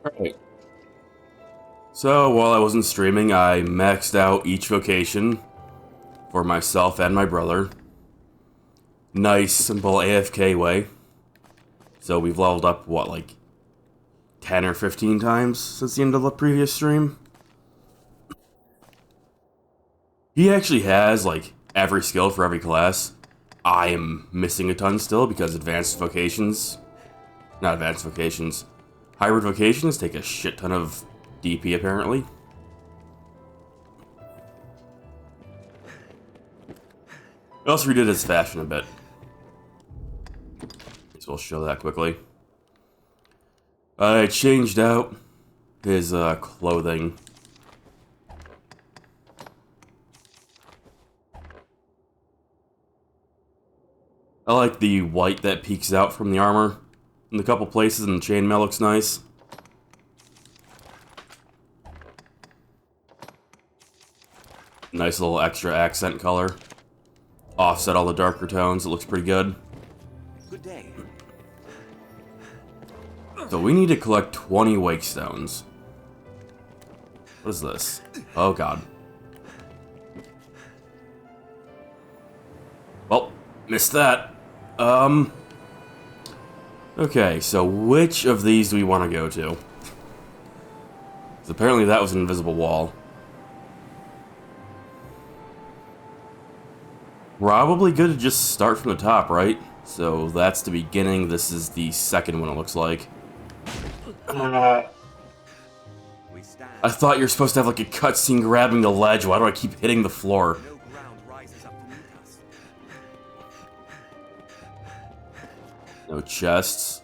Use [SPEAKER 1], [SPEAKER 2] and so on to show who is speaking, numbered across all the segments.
[SPEAKER 1] Alright. So, while I wasn't streaming, I maxed out each vocation for myself and my brother. Nice, simple AFK way. So we've leveled up, what, like 10 or 15 times since the end of the previous stream? He actually has, like, every skill for every class. I am missing a ton still because advanced vocations... Not advanced vocations. Hybrid vocations take a shit ton of DP, apparently. I also redid his fashion a bit. So we'll show that quickly. I changed out his clothing. I like the white that peeks out from the armor in a couple places, and the chainmail looks nice. Nice little extra accent color. Offset all the darker tones, it looks pretty good.
[SPEAKER 2] Good day.
[SPEAKER 1] So we need to collect 20 wake stones. What is this? Oh god. Well, missed that. Okay, so which of these do we want to go to? 'Cause apparently that was an invisible wall. Probably good to just start from the top, right? So that's the beginning, this is the second one, it looks like. I thought you were supposed to have like a cutscene grabbing the ledge, why do I keep hitting the floor?
[SPEAKER 2] No ground rises up to meet us.
[SPEAKER 1] No chests.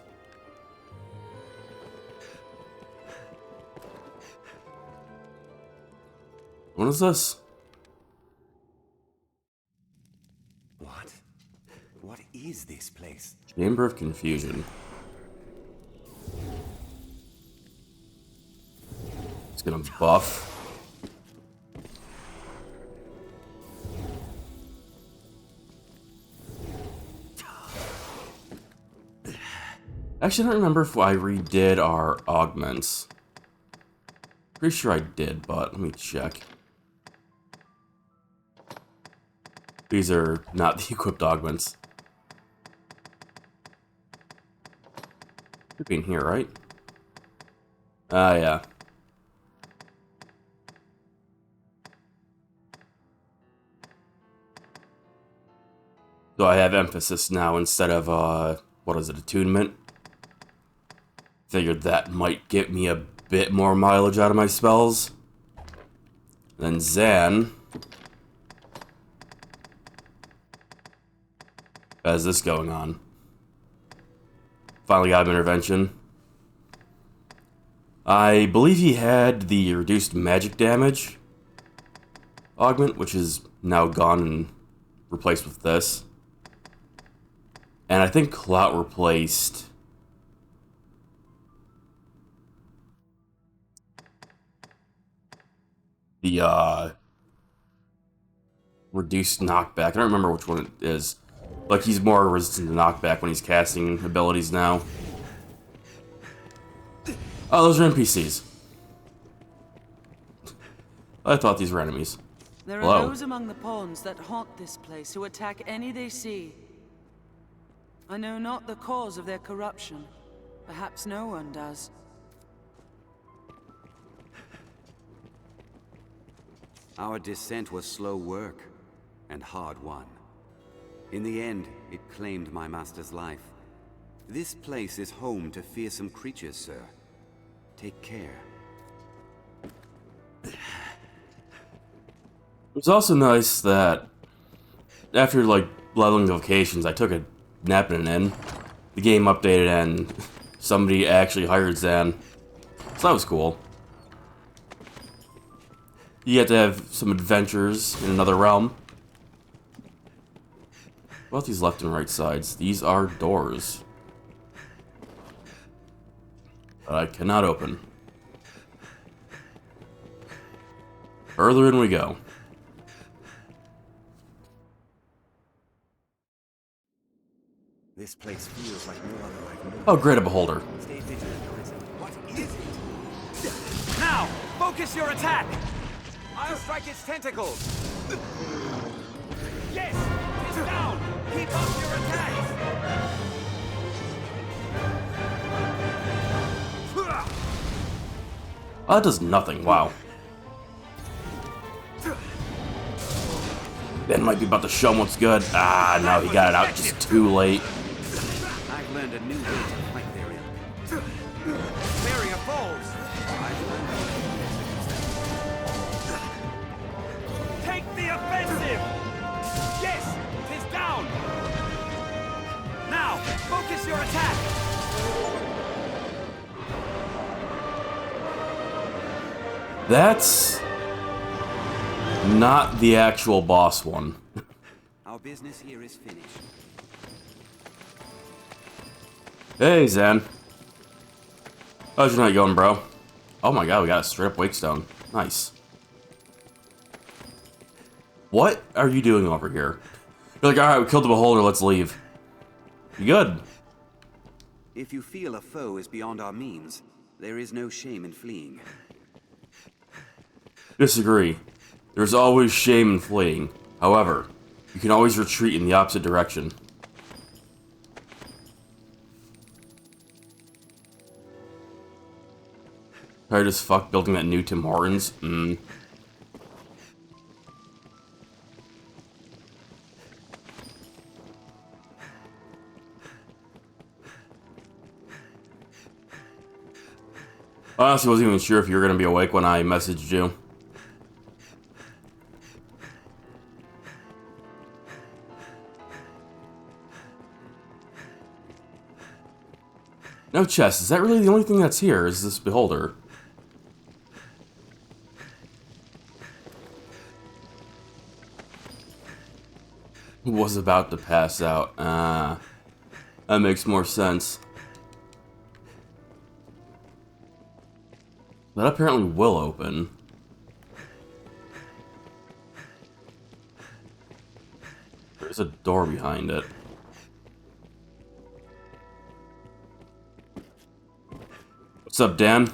[SPEAKER 1] What is this?
[SPEAKER 2] What? What is this place?
[SPEAKER 1] Chamber of Confusion. It's gonna buff. Actually, I don't remember if I redid our augments. Pretty sure I did, but let me check. These are not the equipped augments. Should be in here, right? Ah, yeah. So I have emphasis now instead of, what is it, attunement? Figured that might get me a bit more mileage out of my spells. Then Zan has this going on. Finally got him intervention. I believe he had the reduced magic damage augment, which is now gone and replaced with this. And I think Clout replaced the reduced knockback. I don't remember which one it is. Like, he's more resistant to knockback when he's casting abilities now. Oh, those are NPCs. I thought these were enemies.
[SPEAKER 3] There
[SPEAKER 1] Hello.
[SPEAKER 3] are those among the pawns that haunt this place who attack any they see. I know not the cause of their corruption. Perhaps no one does.
[SPEAKER 2] Our descent was slow work and hard won. In the end, it claimed my master's life. This place is home to fearsome creatures, sir. Take care.
[SPEAKER 1] It was also nice that after, like, leveling the locations, I took a nap in an inn. The game updated and somebody actually hired Zan. So that was cool. You get to have some adventures in another realm. What about these left and right sides? These are doors that I cannot open. Further in we go.
[SPEAKER 2] This place feels like no other I've known.
[SPEAKER 1] Oh, great, a beholder.
[SPEAKER 2] Stay vigilant, Arisen. What is it? Focus your attack! I'll strike its tentacles! Yes! It's down! Keep up your attacks!
[SPEAKER 1] Oh, that does nothing. Wow. Ben might be about to show him what's good. Ah, no, he got it out just too late.
[SPEAKER 2] I've learned a new way to fight therein. Barrier falls! Take the offensive! Yes! 'Tis down! Now, focus your attack!
[SPEAKER 1] That's not the actual boss one.
[SPEAKER 2] Our business here is finished.
[SPEAKER 1] Hey, Zen. How's your night going, bro? Oh my god, we got a straight up wake stone. Nice. What are you doing over here? You're like, alright, we killed the beholder, let's leave. You good?
[SPEAKER 2] If you feel a foe is beyond our means, there is no shame in fleeing.
[SPEAKER 1] Disagree. There's always shame in fleeing. However, you can always retreat in the opposite direction. Tired as fuck building that new Tim Hortons? I honestly wasn't even sure if you were going to be awake when I messaged you. No chest. Is that really the only thing that's here? Is this beholder? Was about to pass out. That makes more sense. That apparently will open. There's a door behind it. What's up, Dan?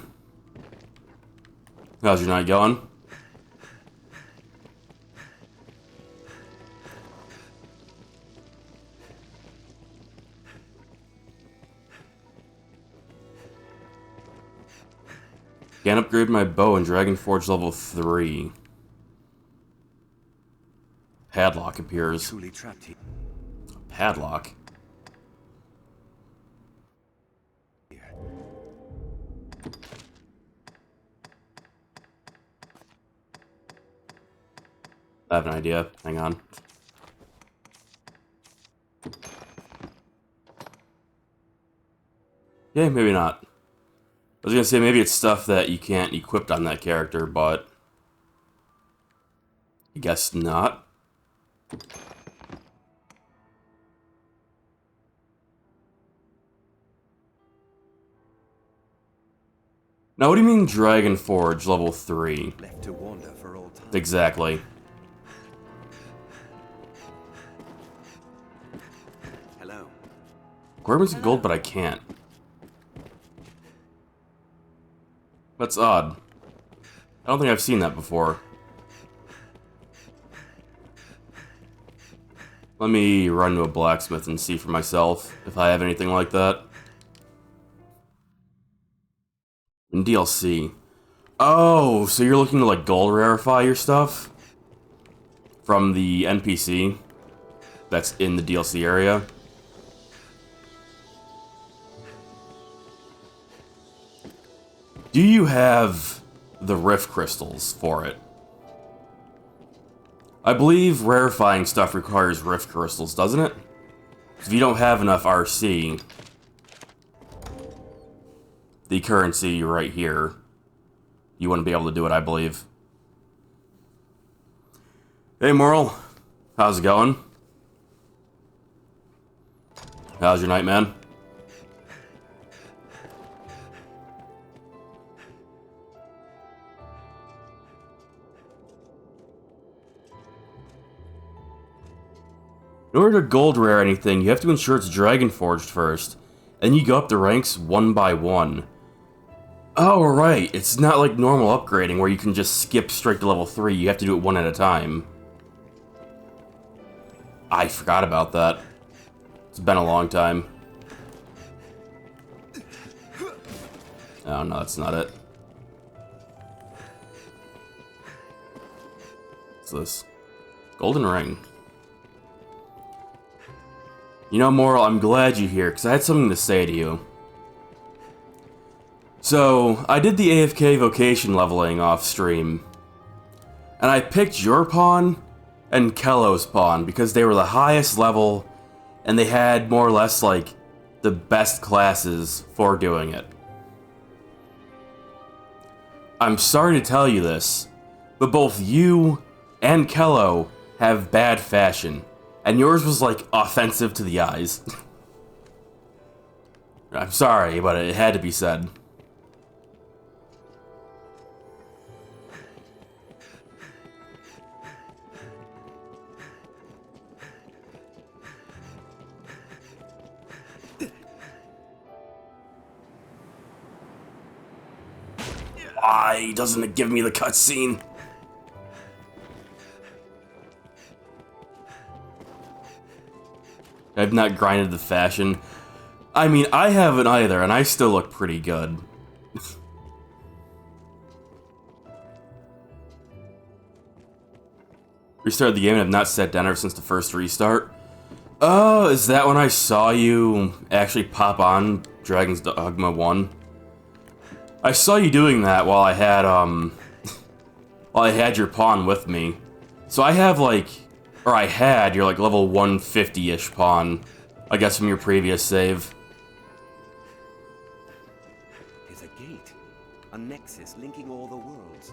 [SPEAKER 1] How's your night going? Can't upgrade my bow in Dragon Forge level 3. Padlock appears.
[SPEAKER 2] Truly trapped here.
[SPEAKER 1] Padlock? I have an idea. Hang on. Yeah, maybe not. I was gonna say maybe it's stuff that you can't equip on that character, but I guess not. Now, what do you mean Dragon Forge level 3?
[SPEAKER 2] Left to wander for all time.
[SPEAKER 1] Exactly.
[SPEAKER 2] Hello.
[SPEAKER 1] Grab me some gold, but I can't. That's odd. I don't think I've seen that before. Let me run to a blacksmith and see for myself if I have anything like that. In DLC. Oh, so you're looking to like gold rarify your stuff? From the NPC that's in the DLC area? Do you have the Rift Crystals for it? I believe rarifying stuff requires Rift Crystals, doesn't it? If you don't have enough RC, the currency right here, you wouldn't be able to do it, I believe. Hey, Moral. How's it going? How's your night, man? In order to gold rare anything, you have to ensure it's Dragon Forged first, and you go up the ranks one by one. Oh, Oh, right. It's not like normal upgrading where you can just skip straight to level 3. You have to do it one at a time. I forgot about that. It's been a long time. Oh, no, that's not it. What's this? Golden ring. You know, Moral, I'm glad you're here, because I had something to say to you. So, I did the AFK vocation leveling off stream, and I picked your pawn and Kello's pawn because they were the highest level, and they had more or less, like, the best classes for doing it. I'm sorry to tell you this, but both you and Kello have bad fashion, and yours was, like, offensive to the eyes. I'm sorry, but it had to be said. Why doesn't it give me the cutscene? I've not grinded the fashion. I mean, I haven't either, and I still look pretty good. Restarted the game and have not sat down ever since the first restart. Oh, is that when I saw you actually pop on Dragon's Dogma 1? I saw you doing that while I had, your pawn with me. So I have, like, or I had your, like, level 150-ish pawn, I guess from your previous save.
[SPEAKER 2] There's a gate, a nexus linking all the worlds.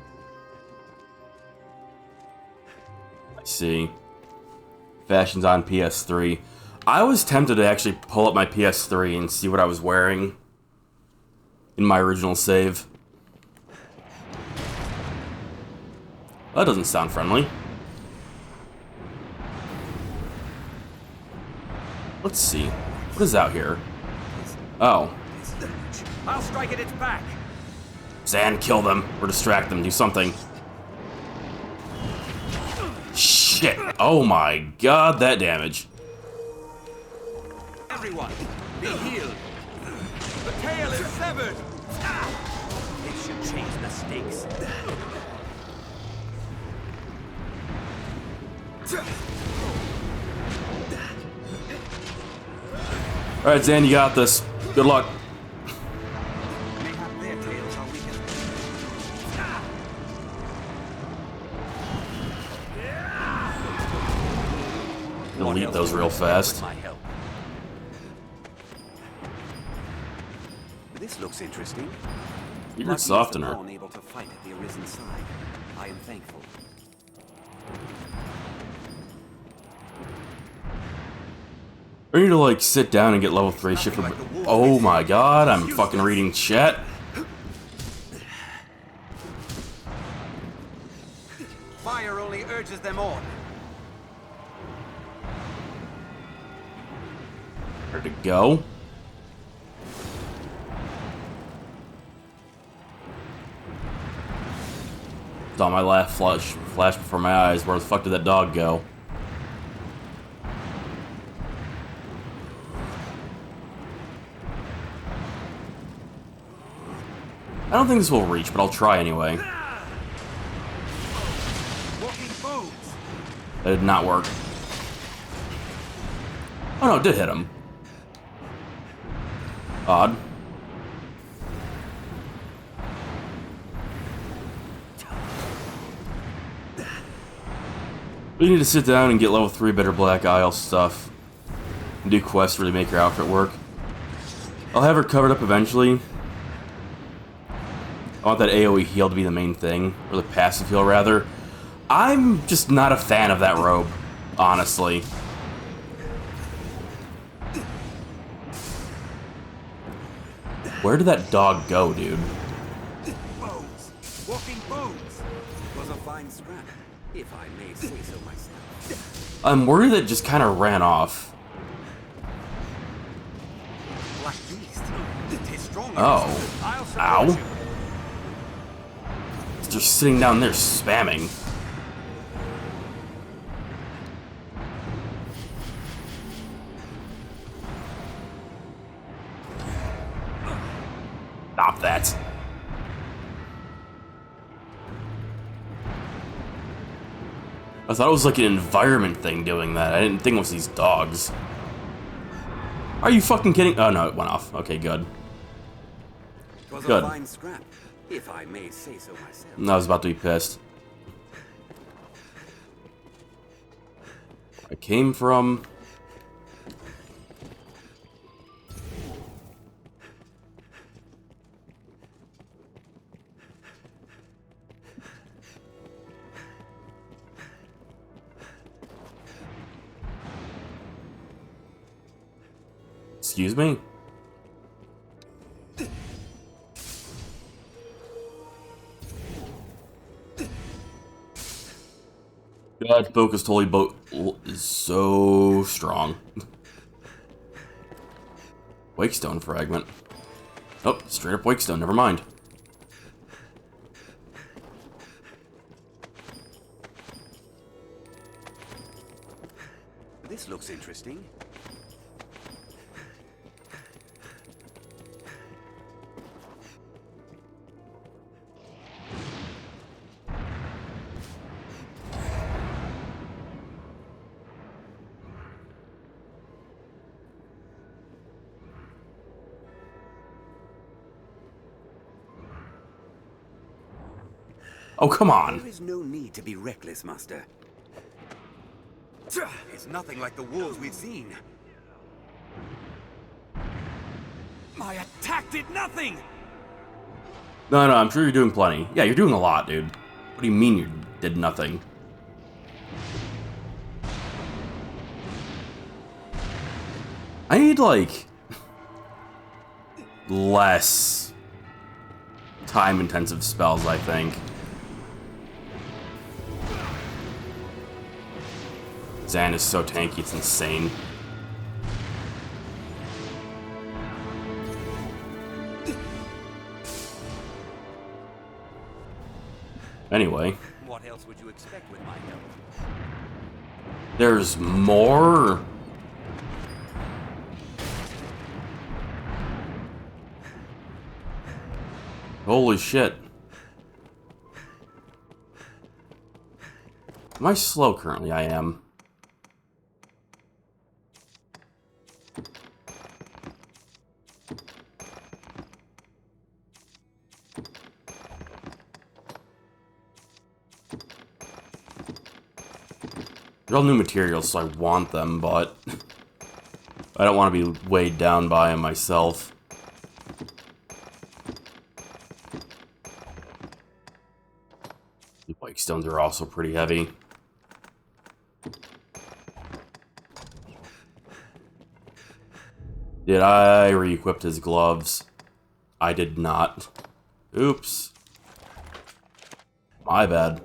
[SPEAKER 1] I see. Fashion's on PS3. I was tempted to actually pull up my PS3 and see what I was wearing in my original save. That doesn't sound friendly. Let's see. What is out here? Oh.
[SPEAKER 2] I'll strike at its back.
[SPEAKER 1] Zan, kill them. Or distract them. Do something. Shit. Oh my god, that damage.
[SPEAKER 2] Everyone, be healed. The tail is severed. It should change the stakes.
[SPEAKER 1] Alright, Zan, you got this. Good luck.
[SPEAKER 2] Mayhap their tails are weakened.
[SPEAKER 1] Delete those real fast.
[SPEAKER 2] My help. This looks interesting.
[SPEAKER 1] You're softener.
[SPEAKER 2] Unable to fight at the Arisen side. I am thankful.
[SPEAKER 1] I need to, like, sit down and get level 3 shit for... Oh my god, I'm fucking reading chat.
[SPEAKER 2] Fire only urges them on.
[SPEAKER 1] Where to go? Saw my last flash before my eyes. Where the fuck did that dog go? I don't think this will reach, but I'll try anyway. That did not work. Oh no, it did hit him. Odd. We need to sit down and get level 3 better Black Isle stuff. And do quests to really make your outfit work. I'll have her covered up eventually. I want that AoE heal to be the main thing. Or the passive heal, rather. I'm just not a fan of that robe, honestly. Where did that dog go, dude?
[SPEAKER 2] Bones. Walking bones. Was a fine scrap, if I may say so myself.
[SPEAKER 1] I'm worried that it just kind of ran off.
[SPEAKER 2] Black beast. Tis stronger.
[SPEAKER 1] Oh.
[SPEAKER 2] I'll support
[SPEAKER 1] Ow.
[SPEAKER 2] you.
[SPEAKER 1] just sitting down there spamming. Stop that. I thought it was like an environment thing doing that. I didn't think it was these dogs. Are you fucking kidding? Oh no, it went off. Okay, good.
[SPEAKER 2] Was
[SPEAKER 1] Good.
[SPEAKER 2] a fine scrap, if I may say so myself.
[SPEAKER 1] I was about to be pissed. I came from... Excuse me? God, Focus Totally Boat is so strong. Wakestone fragment. Oh, straight up Wakestone, never mind.
[SPEAKER 2] This looks interesting.
[SPEAKER 1] Oh, come on.
[SPEAKER 2] There is no need to be reckless, Master. It's nothing like the wolves we've seen. My attack did nothing!
[SPEAKER 1] No, I'm sure you're doing plenty. Yeah, you're doing a lot, dude. What do you mean you did nothing? I need, like... less... time-intensive spells, I think. Zan is so tanky, it's insane. Anyway.
[SPEAKER 2] What else would you expect with my help?
[SPEAKER 1] There's more? Holy shit. Am I slow currently? I am. They're all new materials, so I want them, but I don't want to be weighed down by them myself. The White Stones are also pretty heavy. Did I re-equip his gloves? I did not. Oops. My bad.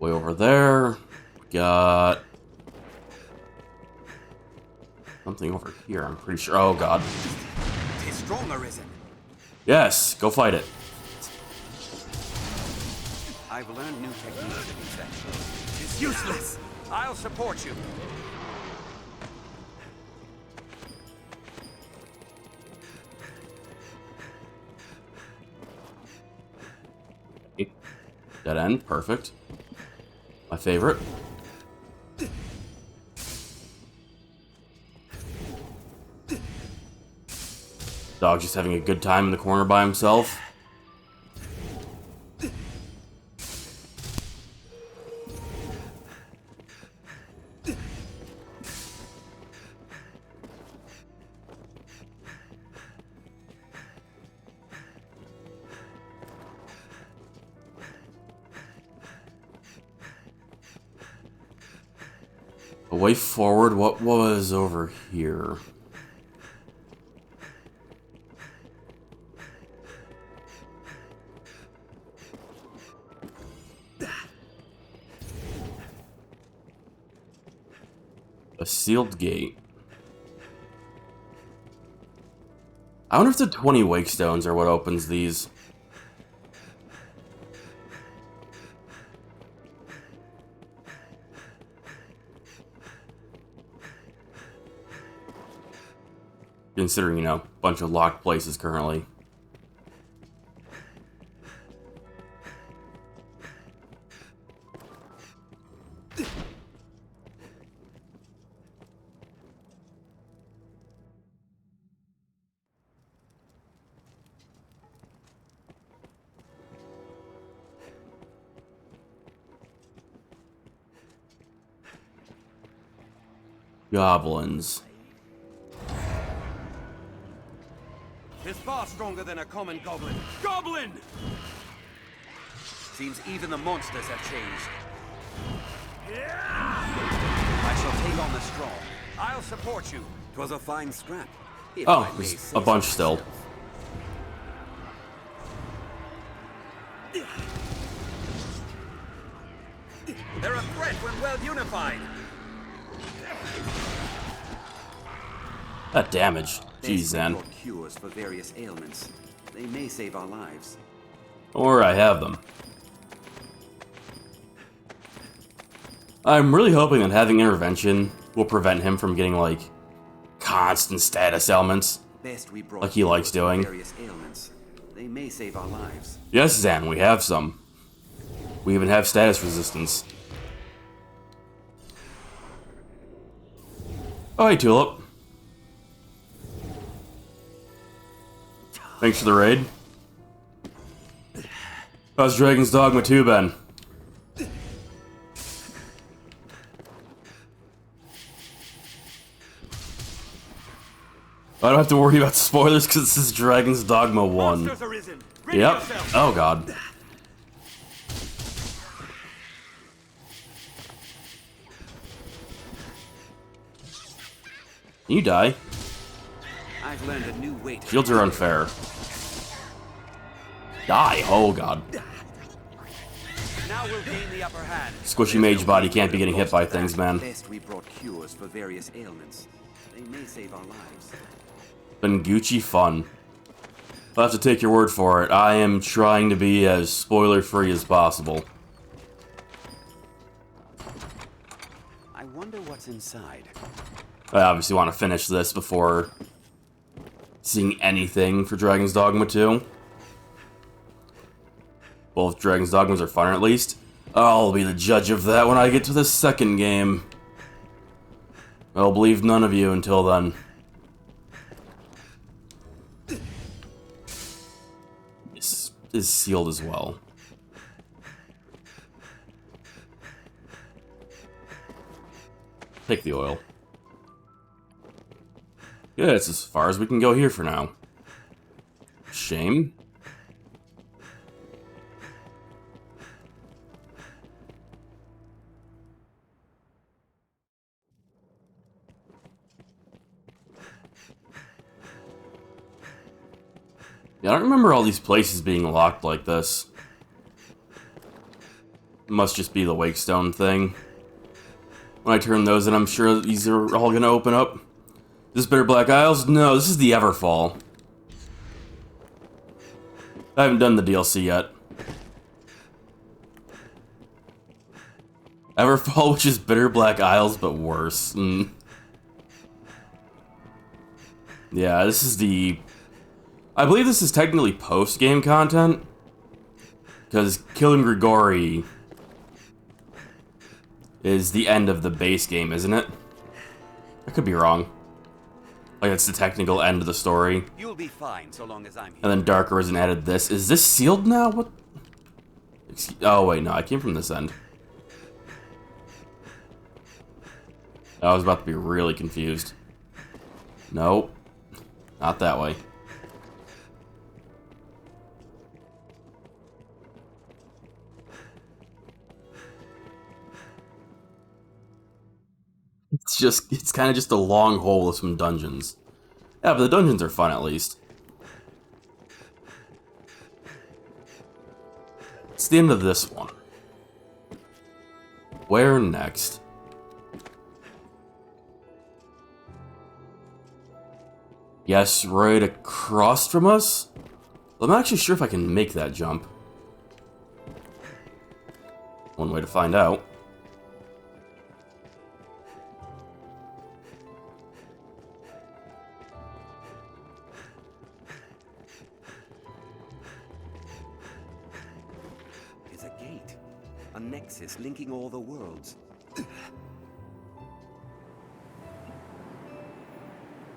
[SPEAKER 1] Way over there. We got something over here, I'm pretty sure. Oh god.
[SPEAKER 2] Tis strong, Arisen.
[SPEAKER 1] Yes, go fight it.
[SPEAKER 2] I've learned new techniques of infection. It's useless. I'll support you.
[SPEAKER 1] Dead end, perfect. My favorite. Dog just having a good time in the corner by himself. A way forward, what was over here? A sealed gate. I wonder if the 20 wake stones are what opens these. Considering, you know, a bunch of locked places currently. Goblins.
[SPEAKER 2] Is far stronger than a common goblin. Goblin! Seems even the monsters have changed. I shall take on the strong. I'll support you. 'Twas a fine scrap.
[SPEAKER 1] Oh, there's a bunch still.
[SPEAKER 2] They're a threat when well unified.
[SPEAKER 1] That damage. Jeez, Zan.
[SPEAKER 2] Cures for various ailments. They may save our lives.
[SPEAKER 1] Or I have them. I'm really hoping that having intervention will prevent him from getting, like, constant status ailments.
[SPEAKER 2] Best we brought
[SPEAKER 1] Like he likes doing.
[SPEAKER 2] various ailments. They may save our lives.
[SPEAKER 1] Yes, Zan, we have some. We even have status resistance. Oh, hey, Tulip. Thanks for the raid. How's Dragon's Dogma 2 been? I don't have to worry about spoilers because this is Dragon's Dogma 1.
[SPEAKER 2] Monsters arisen. Ready
[SPEAKER 1] Yep.
[SPEAKER 2] yourself.
[SPEAKER 1] Oh, God. You die.
[SPEAKER 2] I've learned a new way to
[SPEAKER 1] Shields are unfair. Die. Oh, God.
[SPEAKER 2] Now we'll gain the upper hand.
[SPEAKER 1] Squishy mage body can't be getting hit by things, man.
[SPEAKER 2] Best we brought cures for various ailments. They may save our lives.
[SPEAKER 1] Been Gucci fun. I'll have to take your word for it. I am trying to be as spoiler-free as possible.
[SPEAKER 2] I wonder what's inside.
[SPEAKER 1] I obviously want to finish this before seeing anything for Dragon's Dogma 2. Both Dragon's Dogmas are fun, at least. I'll be the judge of that when I get to the second game. I'll believe none of you until then. This is sealed as well. Take the oil. Yeah, it's as far as we can go here for now. Shame. Yeah, I don't remember all these places being locked like this. It must just be the Wakestone thing. When I turn those in, I'm sure these are all gonna open up. Is this Bitter Black Isles? No, this is the Everfall. I haven't done the DLC yet. Everfall, which is Bitter Black Isles, but worse. Yeah, this is the... I believe this is technically post-game content. Because killing Grigori is the end of the base game, isn't it? I could be wrong. Like, it's the technical end of the story.
[SPEAKER 2] You'll be fine so long as I'm here.
[SPEAKER 1] And then Dark Arisen added this. Is this sealed now? What? Oh, wait, no, I came from this end. I was about to be really confused. Nope. Not that way. It's kind of just a long hole with some dungeons. Yeah, but the dungeons are fun at least. It's the end of this one. Where next? Yes, right across from us? I'm not actually sure if I can make that jump. One way to find out.
[SPEAKER 2] There's a gate. A nexus linking all the worlds.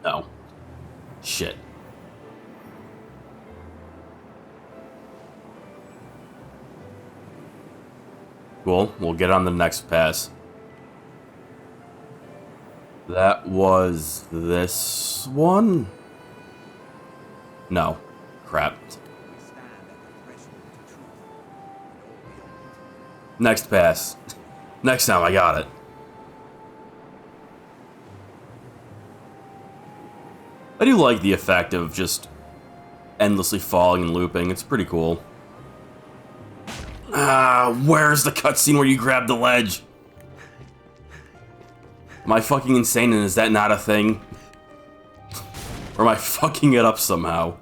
[SPEAKER 1] No. Shit. Cool, we'll get on the next pass. That was this one? No. Crap. Next pass. Next time I got it. I do like the effect of just endlessly falling and looping. It's pretty cool. Ah, where's the cutscene where you grab the ledge? Am I fucking insane and is that not a thing? Or am I fucking it up somehow?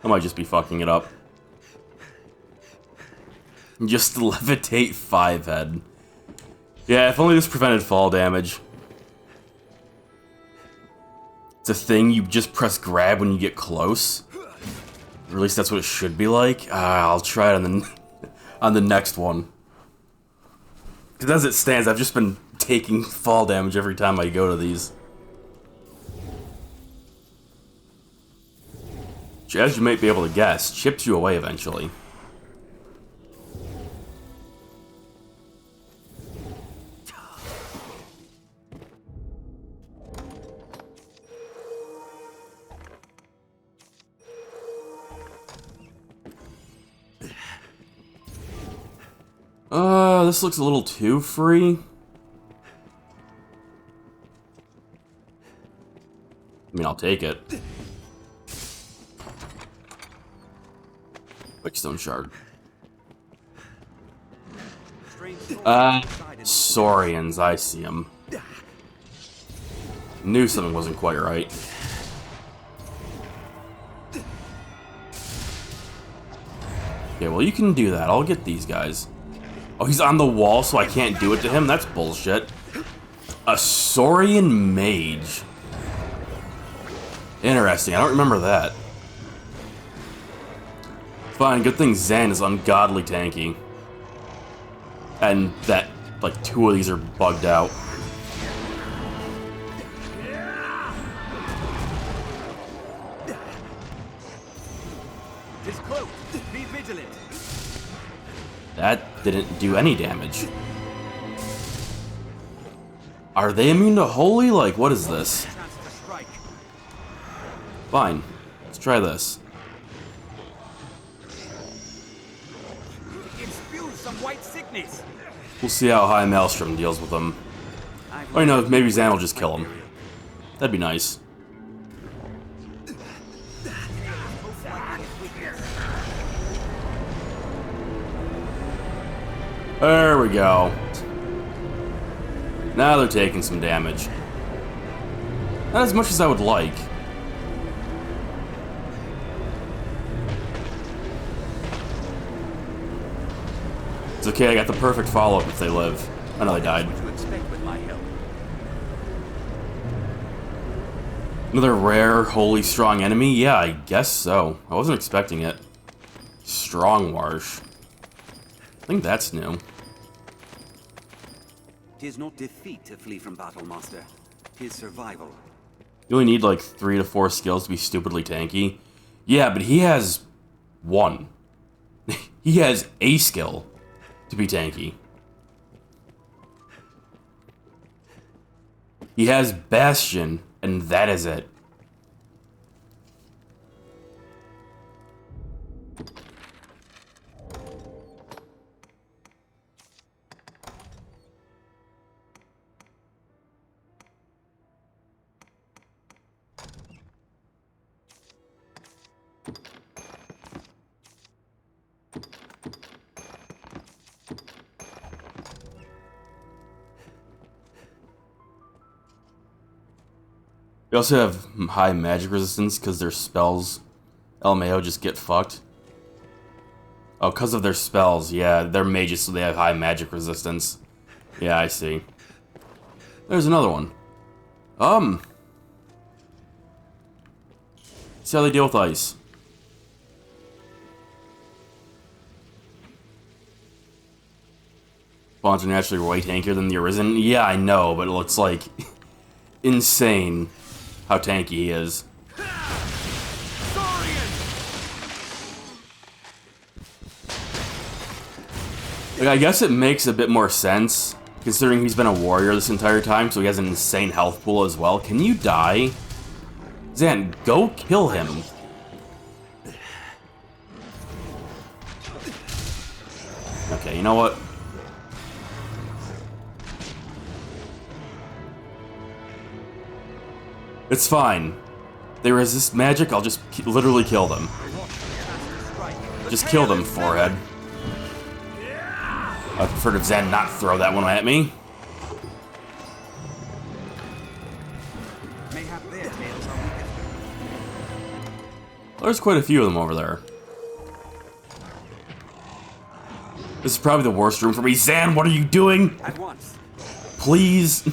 [SPEAKER 1] I might just be fucking it up. Just levitate 5 head. Yeah, if only this prevented fall damage. It's a thing you just press grab when you get close. Or at least that's what it should be like. I'll try it on the on the next one. Because as it stands, I've just been taking fall damage every time I go to these. Which, as you might be able to guess, chips you away eventually. This looks a little too free. I mean, I'll take it. Quickstone shard. Saurians, I see them. Knew something wasn't quite right. Okay, well you can do that. I'll get these guys. Oh, he's on the wall, so I can't do it to him? That's bullshit. A Saurian mage. Interesting, I don't remember that. Fine, good thing Zan is ungodly tanky. And that, like, 2 of these are bugged out.
[SPEAKER 2] It's close. Be vigilant.
[SPEAKER 1] That didn't do any damage. Are they immune to holy? Like, what is this? Fine. Let's try this.
[SPEAKER 2] It spews some white sickness.
[SPEAKER 1] We'll see how high Maelstrom deals with them. Or, you know, maybe Zan will just kill him. That'd be nice. There we go. Now they're taking some damage. Not as much as I would like. It's okay, I got the perfect follow-up if they live. I know they died. Another rare, holy strong enemy? Yeah, I guess so. I wasn't expecting it. Strong Warsh. I think that's new.
[SPEAKER 2] 'Tis not defeat to flee from battle, master. 'Tis survival.
[SPEAKER 1] You only need like 3 to 4 skills to be stupidly tanky. Yeah, but he has 1. He has a skill to be tanky. He has Bastion, and that is it. They also have high magic resistance because their spells, LMAO, just get fucked. Oh, because of their spells, yeah. They're mages, so they have high magic resistance. Yeah, I see. There's another one. See how they deal with ice. Spawns are naturally way tankier than the Arisen. Yeah, I know, but it's like insane how tanky he is. Like, I guess it makes a bit more sense, considering he's been a warrior this entire time, so he has an insane health pool as well. Can you die? Zan, go kill him. Okay, you know what? It's fine. They resist magic, I'll just literally kill them. Just kill them, forehead. I prefer if Zan not throw that one at me. There's quite a few of them over there. This is probably the worst room for me. Zan, what are you doing?
[SPEAKER 2] At once.
[SPEAKER 1] Please.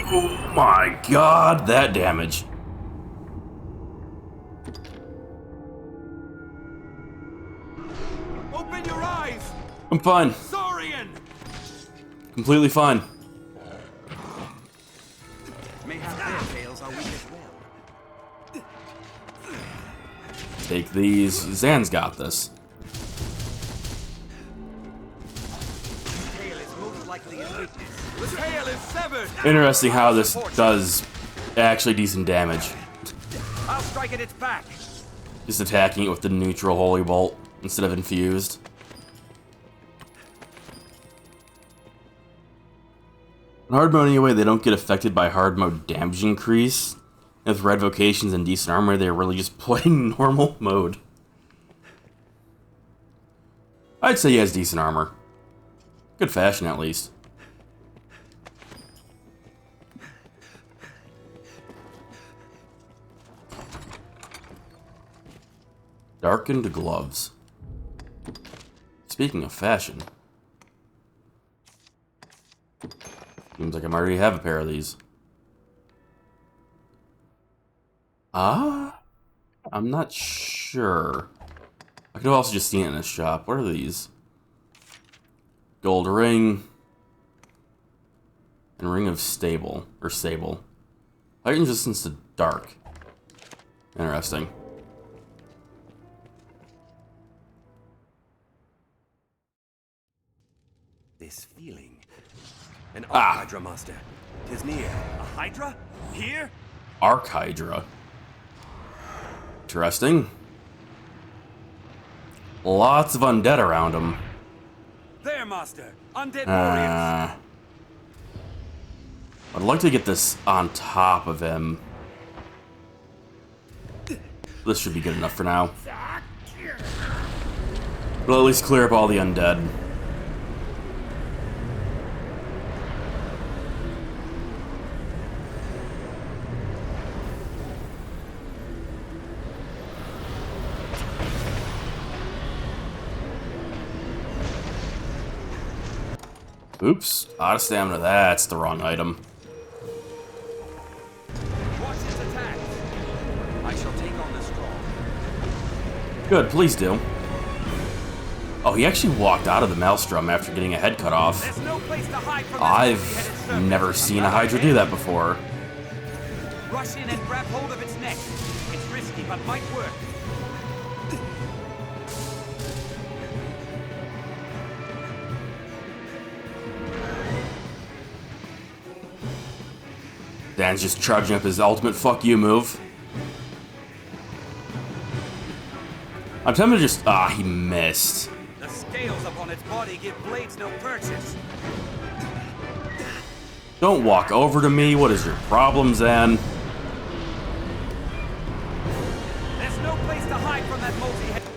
[SPEAKER 1] Oh my god, that damage.
[SPEAKER 2] Open your eyes.
[SPEAKER 1] I'm fine.
[SPEAKER 2] Saurian.
[SPEAKER 1] Completely fine.
[SPEAKER 2] Mayhap their tails are weak as well.
[SPEAKER 1] Take these. Zan's got this.
[SPEAKER 2] Tail is most likely in weakness. The tail is severed.
[SPEAKER 1] Interesting how this does actually decent damage.
[SPEAKER 2] I'll strike at its back.
[SPEAKER 1] Just attacking it with the neutral holy bolt instead of infused. In hard mode anyway, they don't get affected by hard mode damage increase. And with red vocations and decent armor, they're really just playing normal mode. I'd say he has decent armor. Good fashion, at least. Darkened gloves. Speaking of fashion. Seems like I already have a pair of these. I'm not sure. I could have also just seen it in a shop. What are these? Gold ring. And ring of stable. Or sable. Heightened resistance to dark. Interesting.
[SPEAKER 2] This feeling. An Hydra master. 'Tis near. A Hydra? Here?
[SPEAKER 1] Arc Hydra. Interesting. Lots of undead around him.
[SPEAKER 2] There, master. Undead warriors.
[SPEAKER 1] I'd like to get this on top of him. This should be good enough for now. But at least clear up all the undead. Oops, out of stamina. That's the wrong item.
[SPEAKER 2] Watch its attack. I shall take on the strong.
[SPEAKER 1] Good, please do. Oh, he actually walked out of the maelstrom after getting a head cut off.
[SPEAKER 2] There's no place to hide from
[SPEAKER 1] I've never seen a Hydra do that before.
[SPEAKER 2] Rush in and grab hold of its neck. It's risky, but might work.
[SPEAKER 1] Dan's just charging up his ultimate fuck you move. I'm tempted to just... he missed.
[SPEAKER 2] The scales upon its body give blades no purchase.
[SPEAKER 1] Don't walk over to me. What is your problem, Zan?
[SPEAKER 2] There's no place to hide from that multi-headed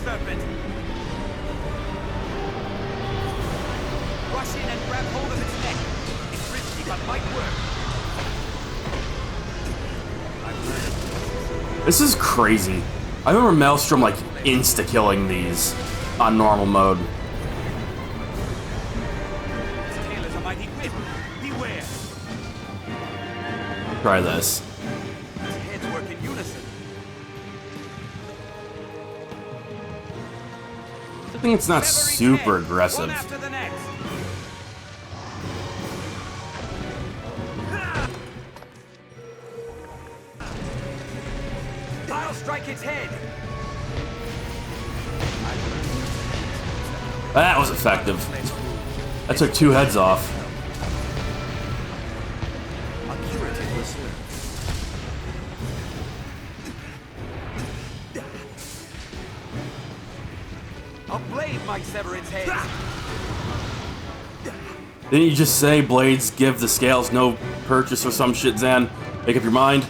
[SPEAKER 2] serpent. grab hold of its neck. It's risky, but might work.
[SPEAKER 1] This is crazy. I remember Maelstrom like insta-killing these on normal mode.
[SPEAKER 2] Its tail is a mighty whip. Beware.
[SPEAKER 1] Try this.
[SPEAKER 2] Its heads work in unison.
[SPEAKER 1] I think it's not
[SPEAKER 2] Sever its
[SPEAKER 1] super
[SPEAKER 2] head,
[SPEAKER 1] aggressive.
[SPEAKER 2] one after the next. I'll strike its head.
[SPEAKER 1] That was effective. That took 2 heads off.
[SPEAKER 2] A curative reserve. A blade might sever its head.
[SPEAKER 1] Didn't you just say blades give the scales no purchase or some shit, Zan? Make up your mind.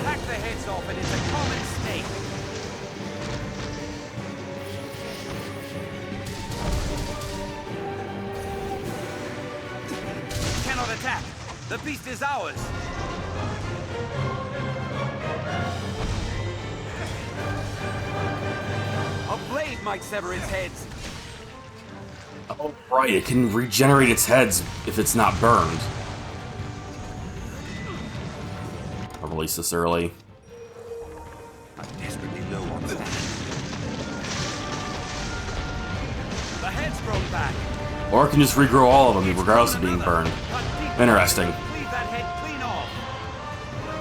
[SPEAKER 2] Hack the heads off and it's a common snake. Cannot attack. The beast is ours. A blade might sever its heads.
[SPEAKER 1] Oh, right, it can regenerate its heads if it's not burned. I'll release this early.
[SPEAKER 2] I'm desperately low on stamina. The head's grown back.
[SPEAKER 1] Or it can just regrow all of them regardless of being burned. Interesting.
[SPEAKER 2] Cleave that head clean off.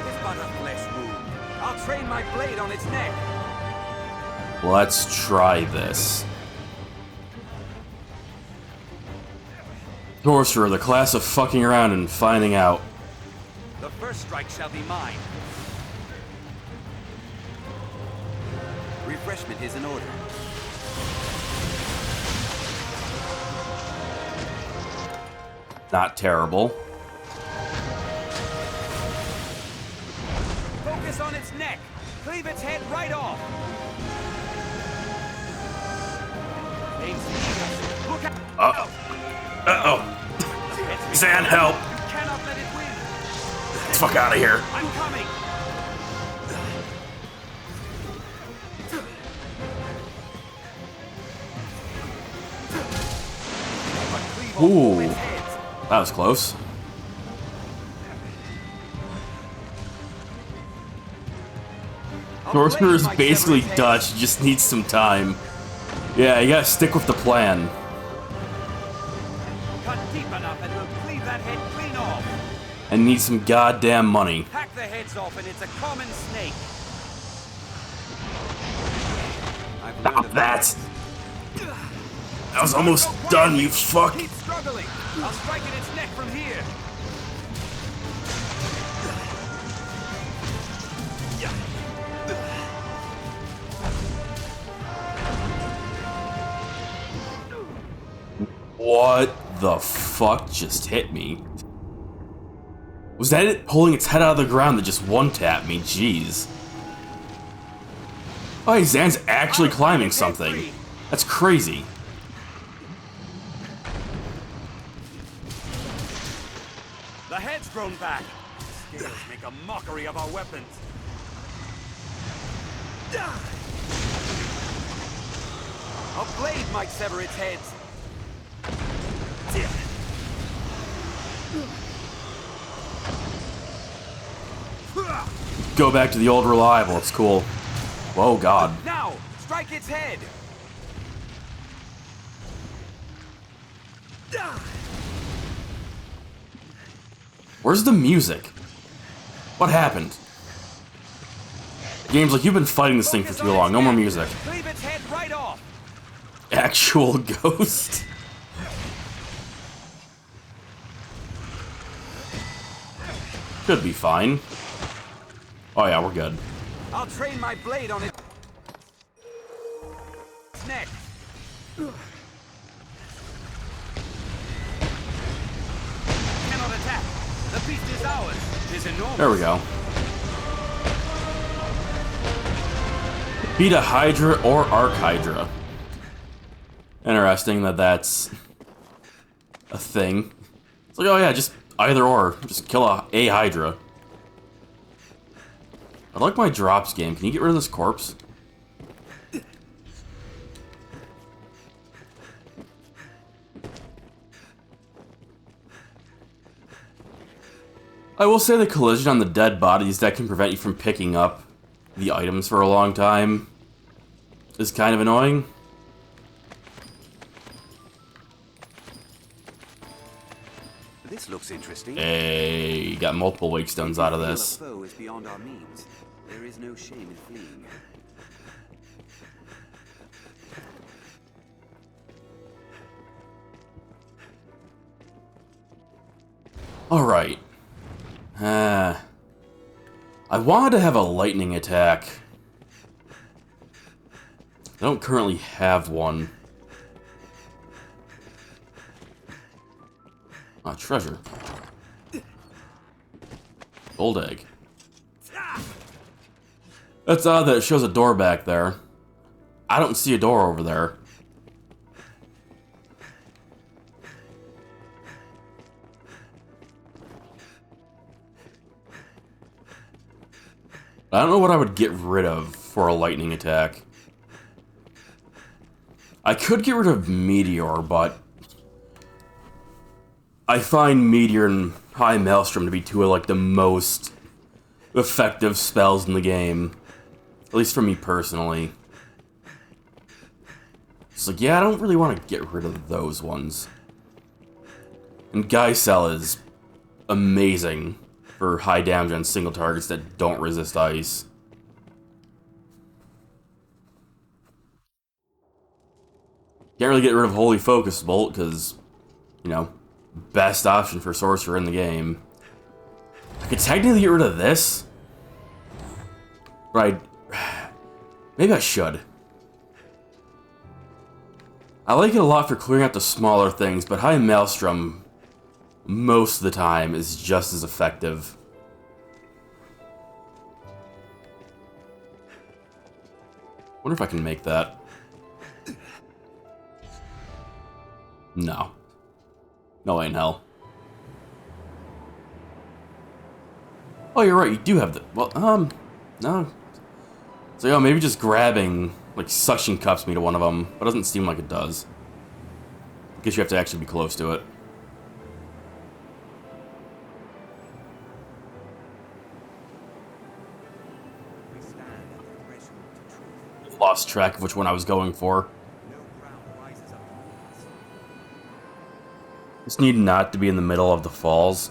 [SPEAKER 2] It's but a flesh wound. I'll train my blade on its neck.
[SPEAKER 1] Let's try this. Sorcerer, the class of fucking around and finding out.
[SPEAKER 2] The first strike shall be mine. Refreshment is in order.
[SPEAKER 1] Not terrible.
[SPEAKER 2] Focus on its neck. Cleave its head right off. Aims to eat us. Look out.
[SPEAKER 1] Uh-oh. Zan, help!
[SPEAKER 2] You cannot let it win.
[SPEAKER 1] Get the fuck out of here.
[SPEAKER 2] I'm coming.
[SPEAKER 1] Ooh, that was close. Sorcerer is basically Dutch, just needs some time. Yeah, you gotta stick with the plan.
[SPEAKER 2] Cut deep enough and we'll cleave that head clean off.
[SPEAKER 1] And need some goddamn money.
[SPEAKER 2] Hack the heads off and it's a common snake.
[SPEAKER 1] Stop that! I was almost done, you fuck!
[SPEAKER 2] Keep struggling. I'll strike at its neck from here.
[SPEAKER 1] What the fuck just hit me? Was that it pulling its head out of the ground that just one-tapped me? Jeez. Oh, hey, Zan's actually climbing something. That's crazy.
[SPEAKER 2] The head's grown back. Scales make a mockery of our weapons. A blade might sever its heads.
[SPEAKER 1] Go back to the old reliable, it's cool. Whoa, God.
[SPEAKER 2] Now, strike its head.
[SPEAKER 1] Where's the music? What happened? Game's like, you've been fighting this thing for too long, no more music.
[SPEAKER 2] Cleave its head right off.
[SPEAKER 1] Actual ghost? Should be fine. Oh yeah, we're good.
[SPEAKER 2] I'll train my blade on its neck. Cannot attack. The beast is ours. It is enormous.
[SPEAKER 1] There we go. Beat a Hydra or Arc Hydra. Interesting that that's a thing. It's like, oh yeah, just either or. Just kill a Hydra. I like my drops game. Can you get rid of this corpse? I will say the collision on the dead bodies that can prevent you from picking up the items for a long time is kind of annoying.
[SPEAKER 2] This looks interesting.
[SPEAKER 1] Hey, got multiple wake stones out of this.
[SPEAKER 2] The foe is beyond our means. There is no shame in fleeing.
[SPEAKER 1] Alright. I wanted to have a lightning attack. I don't currently have one. Ah, treasure. Gold egg. That's odd that it shows a door back there. I don't see a door over there. I don't know what I would get rid of for a lightning attack. I could get rid of Meteor, but I find Meteor and High Maelstrom to be two of like the most effective spells in the game. At least for me personally. It's like, yeah, I don't really want to get rid of those ones. And Geisel is amazing for high damage on single targets that don't resist ice. Can't really get rid of Holy Focus Bolt because, you know, best option for Sorcerer in the game. I could technically get rid of this, but maybe I should. I like it a lot for clearing out the smaller things, but High Maelstrom most of the time is just as effective. Wonder if I can make that. No. No way in hell. Oh, you're right, you do have the... Well, no. So, yeah, maybe just grabbing, like, suction cups me to one of them. But it doesn't seem like it does. I guess you have to actually be close to it. Lost track of which one I was going for. Just need not to be in the middle of the falls.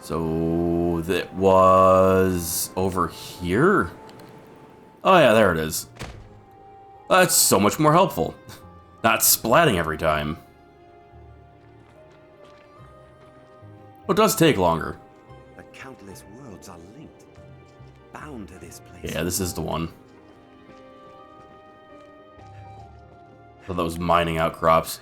[SPEAKER 1] So that was over here? Oh yeah, there it is. That's so much more helpful. Not splatting every time. Well, it does take longer.
[SPEAKER 2] The countless worlds are linked, bound to this place.
[SPEAKER 1] Yeah, this is the one. For those mining outcrops.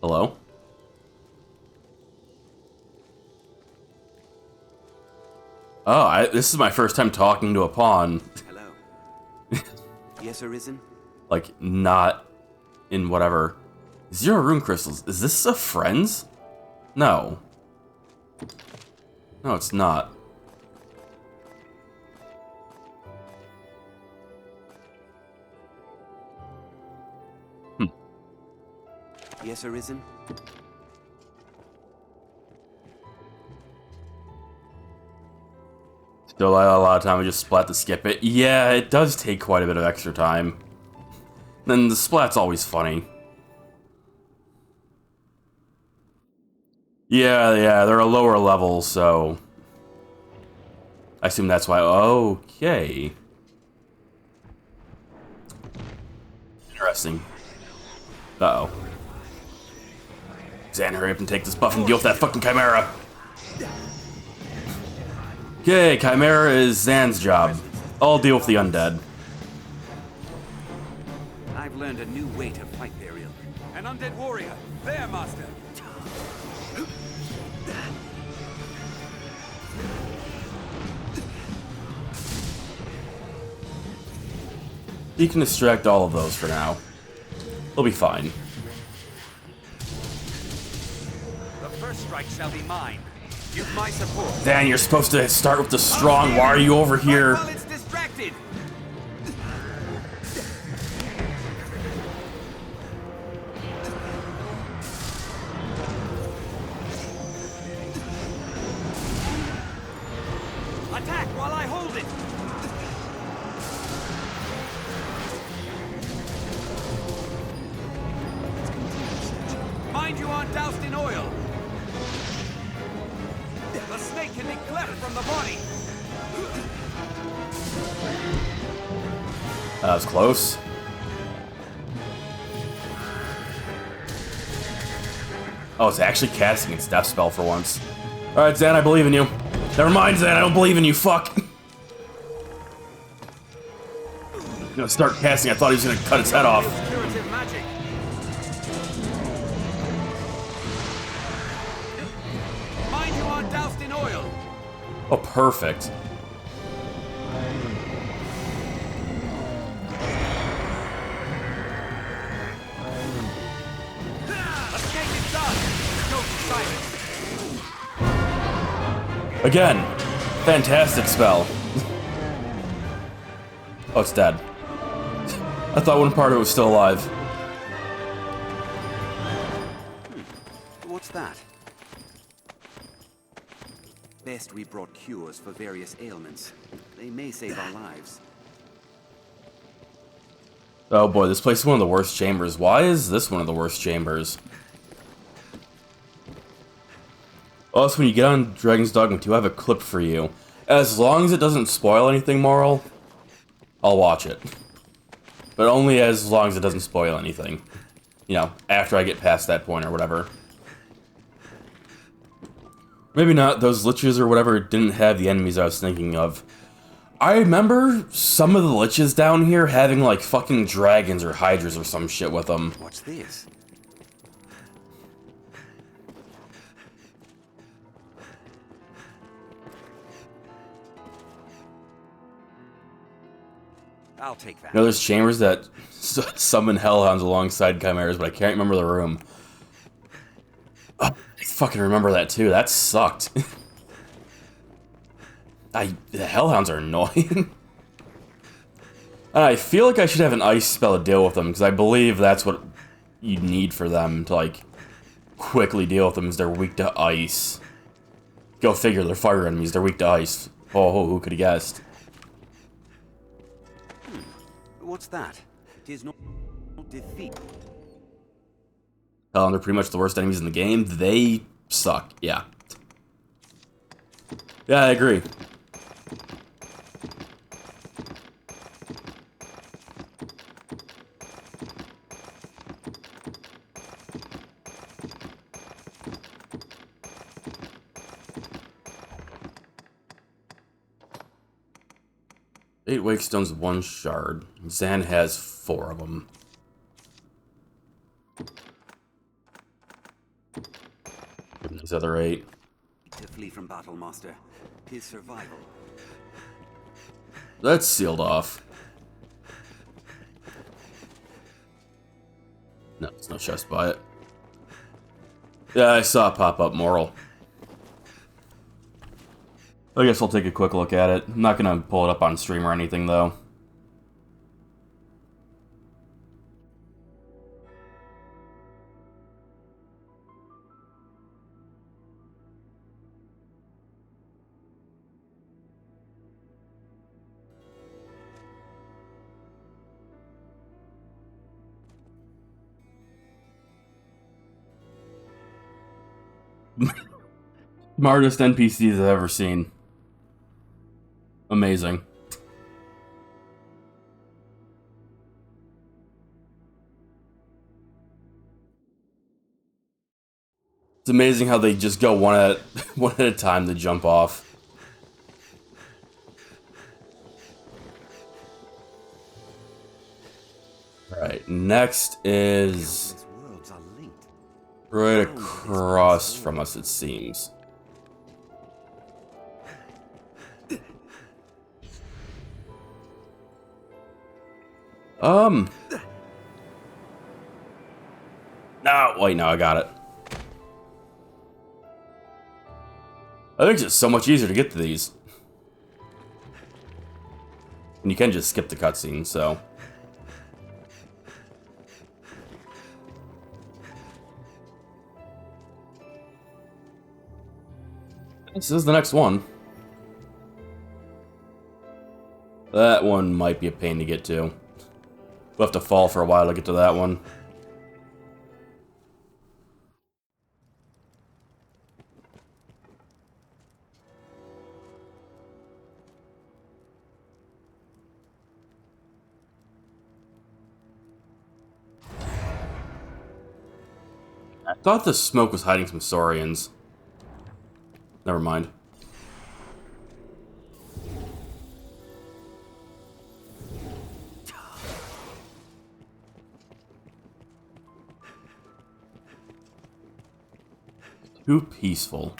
[SPEAKER 1] Hello? Oh, this is my first time talking to a pawn.
[SPEAKER 2] Hello. Yes, Arisen?
[SPEAKER 1] Like, not in whatever. 0 rune crystals. Is this a friend's? No. No, it's not.
[SPEAKER 2] Yes, Arisen?
[SPEAKER 1] Still, a lot of time I just splat to skip it. Yeah, it does take quite a bit of extra time. Then the splat's always funny. Yeah, they're a lower level, so I assume that's why. Okay. Interesting. Uh-oh. Xan, hurry up and take this buff and deal with that fucking Chimera. Okay, Chimera is Zan's job. I'll deal with the undead.
[SPEAKER 2] I've learned a new way to fight their ilk. An undead warrior, their master.
[SPEAKER 1] You can distract all of those for now. They'll be fine.
[SPEAKER 2] The first strike shall be mine. Give my support.
[SPEAKER 1] Dan, you're supposed to start with the strong. Why are you over here?
[SPEAKER 2] While it's distracted. Attack while I hold it. Mind you aren't doused in oil. The snake can be cleft from the body.
[SPEAKER 1] That was close. Oh, it's actually casting its death spell for once. Alright, Zan, I believe in you. Never mind, Zan, I don't believe in you, fuck. No, start casting, I thought he was gonna cut its head off.
[SPEAKER 2] Curative magic. Mind you aren't doused in oil.
[SPEAKER 1] Oh, perfect.
[SPEAKER 2] Escape is done. Go to silence.
[SPEAKER 1] Again, fantastic spell. Oh, it's dead. I thought one part of it was still alive.
[SPEAKER 2] What's that? Best we brought cures for various ailments. They may save our lives.
[SPEAKER 1] Oh boy, this place is one of the worst chambers. Why is this one of the worst chambers? Also, when you get on Dragon's Dogma 2, I have a clip for you. As long as it doesn't spoil anything moral, I'll watch it. But only as long as it doesn't spoil anything. You know, after I get past that point or whatever. Maybe not, those liches or whatever didn't have the enemies I was thinking of. I remember some of the liches down here having like fucking dragons or hydras or some shit with them.
[SPEAKER 2] What's this? I'll take that.
[SPEAKER 1] You know, there's chambers that summon hellhounds alongside chimeras, but I can't remember the room. Oh, I fucking remember that too. That sucked. The hellhounds are annoying. And I feel like I should have an ice spell to deal with them, because I believe that's what you need for them to, like, quickly deal with them, is they're weak to ice. Go figure, they're fire enemies, they're weak to ice. Oh, who could have guessed?
[SPEAKER 2] What's that? Tis not defeat.
[SPEAKER 1] Hellhounds are pretty much the worst enemies in the game. They suck, yeah. Yeah, I agree. Eight wake stones, 1 shard. Zan has 4 of them. These other 8.
[SPEAKER 2] To flee from battle, master. His survival.
[SPEAKER 1] That's sealed off. No, there's no chest by it. Yeah, I saw it pop up moral. I guess I'll take a quick look at it. I'm not gonna pull it up on stream or anything, though. Smartest NPCs I've ever seen. Amazing. It's amazing how they just go one at a time to jump off. Alright, next is
[SPEAKER 2] These worlds are linked.
[SPEAKER 1] right across from us, it seems. No, wait, no, I got it. I think it's just so much easier to get to these. And you can just skip the cutscene, so... This is the next one. That one might be a pain to get to. We'll have to fall for a while to get to that one. I thought the smoke was hiding some Saurians. Never mind. Too peaceful.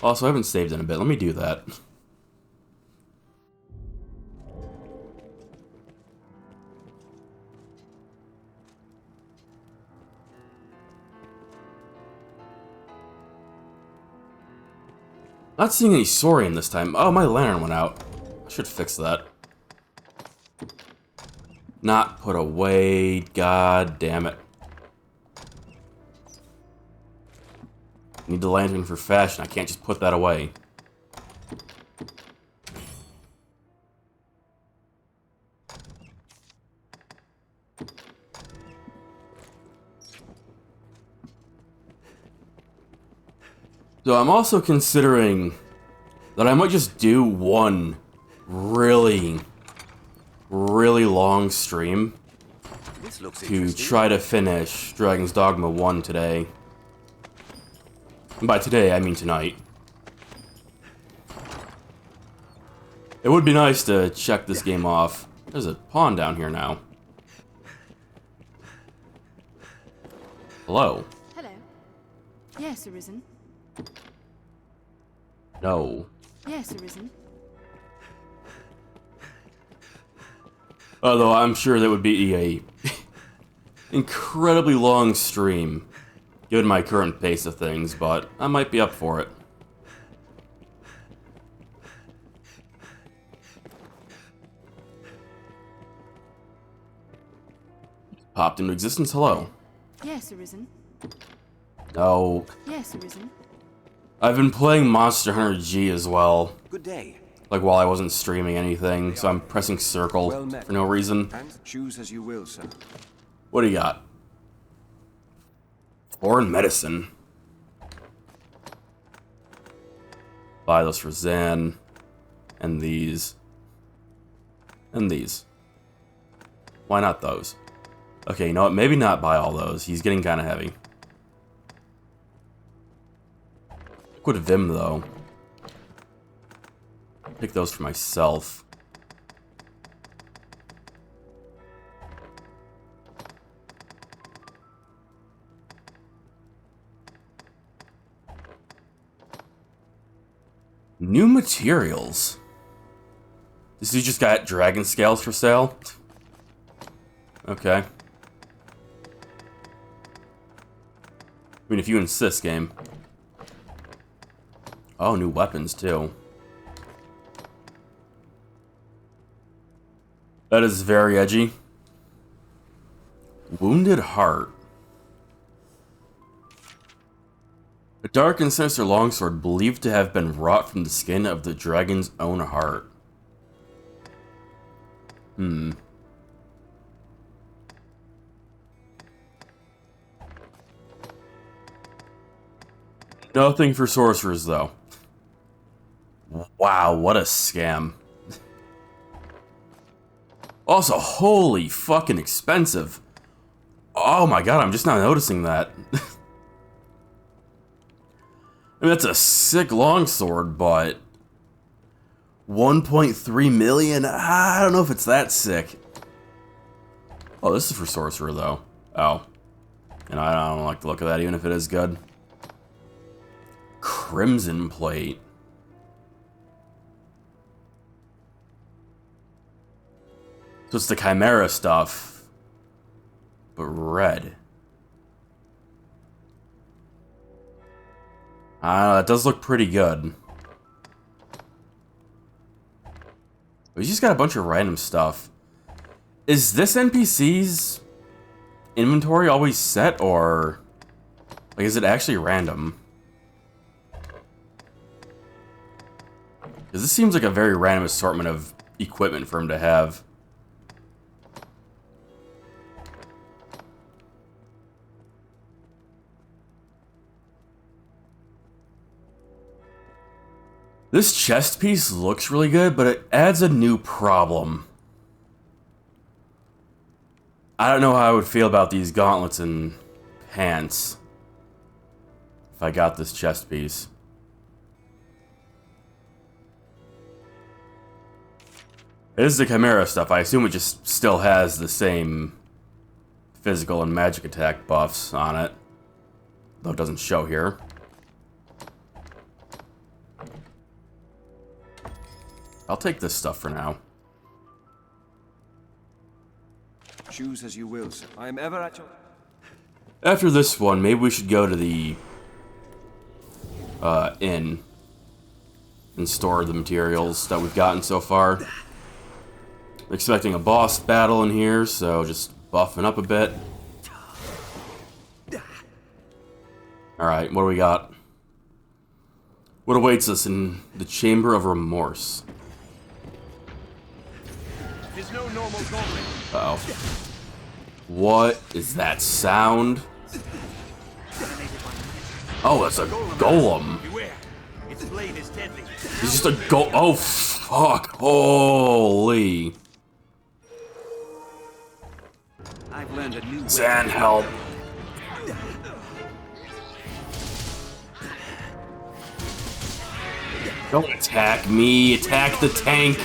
[SPEAKER 1] Also, I haven't saved in a bit. Let me do that. Not seeing any Saurian this time. Oh, my lantern went out. I should fix that. Not put away. God damn it. Need the lantern for fashion. I can't just put that away. So I'm also considering that I might just do one really long stream
[SPEAKER 2] This looks
[SPEAKER 1] to
[SPEAKER 2] interesting.
[SPEAKER 1] try to finish Dragon's Dogma 1 today. And by today, I mean tonight. It would be nice to check this game off. There's a pawn down here now. Hello?
[SPEAKER 4] Hello. Yes, Arisen.
[SPEAKER 1] No.
[SPEAKER 4] Yes, Arisen.
[SPEAKER 1] Although I'm sure that would be a incredibly long stream, given my current pace of things, but I might be up for it. Popped into existence, hello.
[SPEAKER 4] Yes, Arisen.
[SPEAKER 1] No.
[SPEAKER 4] Yes, Arisen.
[SPEAKER 1] I've been playing Monster Hunter G as well,
[SPEAKER 2] Good day.
[SPEAKER 1] like while I wasn't streaming anything, so I'm pressing circle
[SPEAKER 2] Well met.
[SPEAKER 1] for no reason.
[SPEAKER 2] And choose as you will, sir.
[SPEAKER 1] What do you got? Foreign medicine. Buy those for Zan. And these. And these. Why not those? Okay, you know what? Maybe not buy all those. He's getting kind of heavy. Liquid Vim, though. Pick those for myself. New materials. This dude just got dragon scales for sale? Okay. I mean, if you insist, game. Oh, new weapons, too. That is very edgy. Wounded Heart. A dark and sinister longsword believed to have been wrought from the skin of the dragon's own heart. Nothing for sorcerers, though. Wow, what a scam. Also, holy fucking expensive. Oh my god, I'm just not noticing that. I mean, that's a sick longsword, but 1.3 million? I don't know if it's that sick. Oh, this is for sorcerer, though. Oh. And I don't like the look of that, even if it is good. Crimson plate. So it's the Chimera stuff, but red. That does look pretty good. We just got a bunch of random stuff. Is this NPC's inventory always set, or like is it actually random? Because this seems like a very random assortment of equipment for him to have. This chest piece looks really good, but it adds a new problem. I don't know how I would feel about these gauntlets and pants if I got this chest piece. It is the Chimera stuff. I assume it just still has the same physical and magic attack buffs on it, though it doesn't show here. I'll take this stuff for now.
[SPEAKER 5] Choose as you will, sir. I am ever at your...
[SPEAKER 1] After this one, maybe we should go to the inn and store the materials that we've gotten so far. Expecting a boss battle in here, so just buffing up a bit. Alright, what do we got? What awaits us in the Chamber of Remorse?
[SPEAKER 5] There's no normal goblin.
[SPEAKER 1] Uh-oh. What is that sound? Oh, that's a golem.
[SPEAKER 5] Beware. Its blade is deadly.
[SPEAKER 1] It's just a oh, fuck. Holy.
[SPEAKER 2] I've learned a new way.
[SPEAKER 1] Zan, help. Don't attack me. Attack the tank.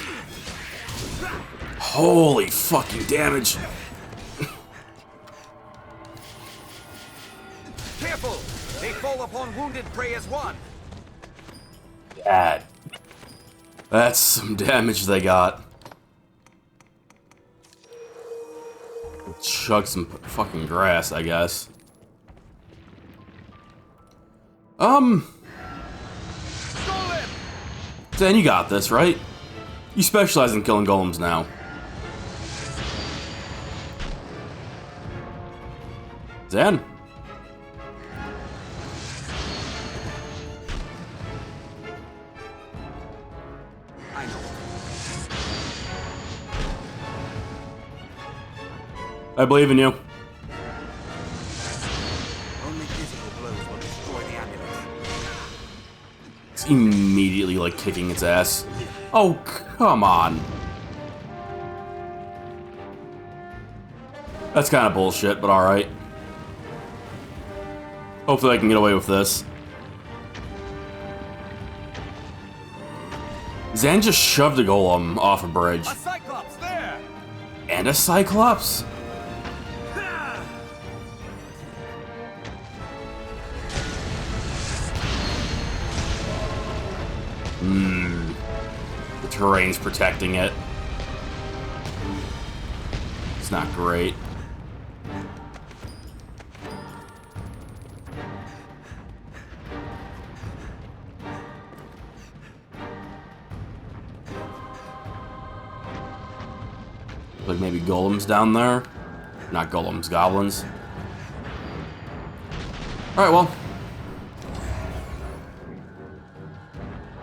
[SPEAKER 1] Holy fucking damage.
[SPEAKER 5] Careful! They fall upon wounded prey as one.
[SPEAKER 1] Bad. That's some damage they got. Chug some fucking grass, I guess.
[SPEAKER 5] Golem!
[SPEAKER 1] Dan, you got this, right? You specialize in killing golems now. Zan?
[SPEAKER 2] I know.
[SPEAKER 1] I believe in you.
[SPEAKER 2] Only physical blows will destroy the amulet.
[SPEAKER 1] It's immediately, like, kicking its ass. Oh, come on. That's kind of bullshit, but alright. Hopefully I can get away with this. Zan just shoved a golem off a bridge.
[SPEAKER 5] A cyclops there!
[SPEAKER 1] And a cyclops. The terrain's protecting it. It's not great. Like maybe golems down there? Not golems, goblins. Alright, well.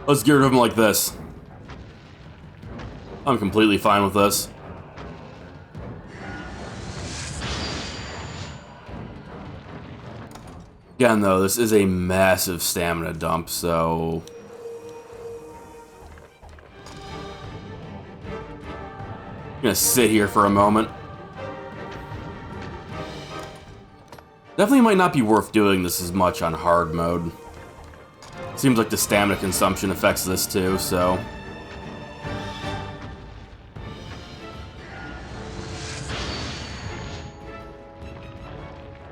[SPEAKER 1] Let's get rid of them like this. I'm completely fine with this. Again, though, this is a massive stamina dump, so... I'm gonna sit here for a moment. Definitely might not be worth doing this as much on hard mode. Seems like the stamina consumption affects this too, so...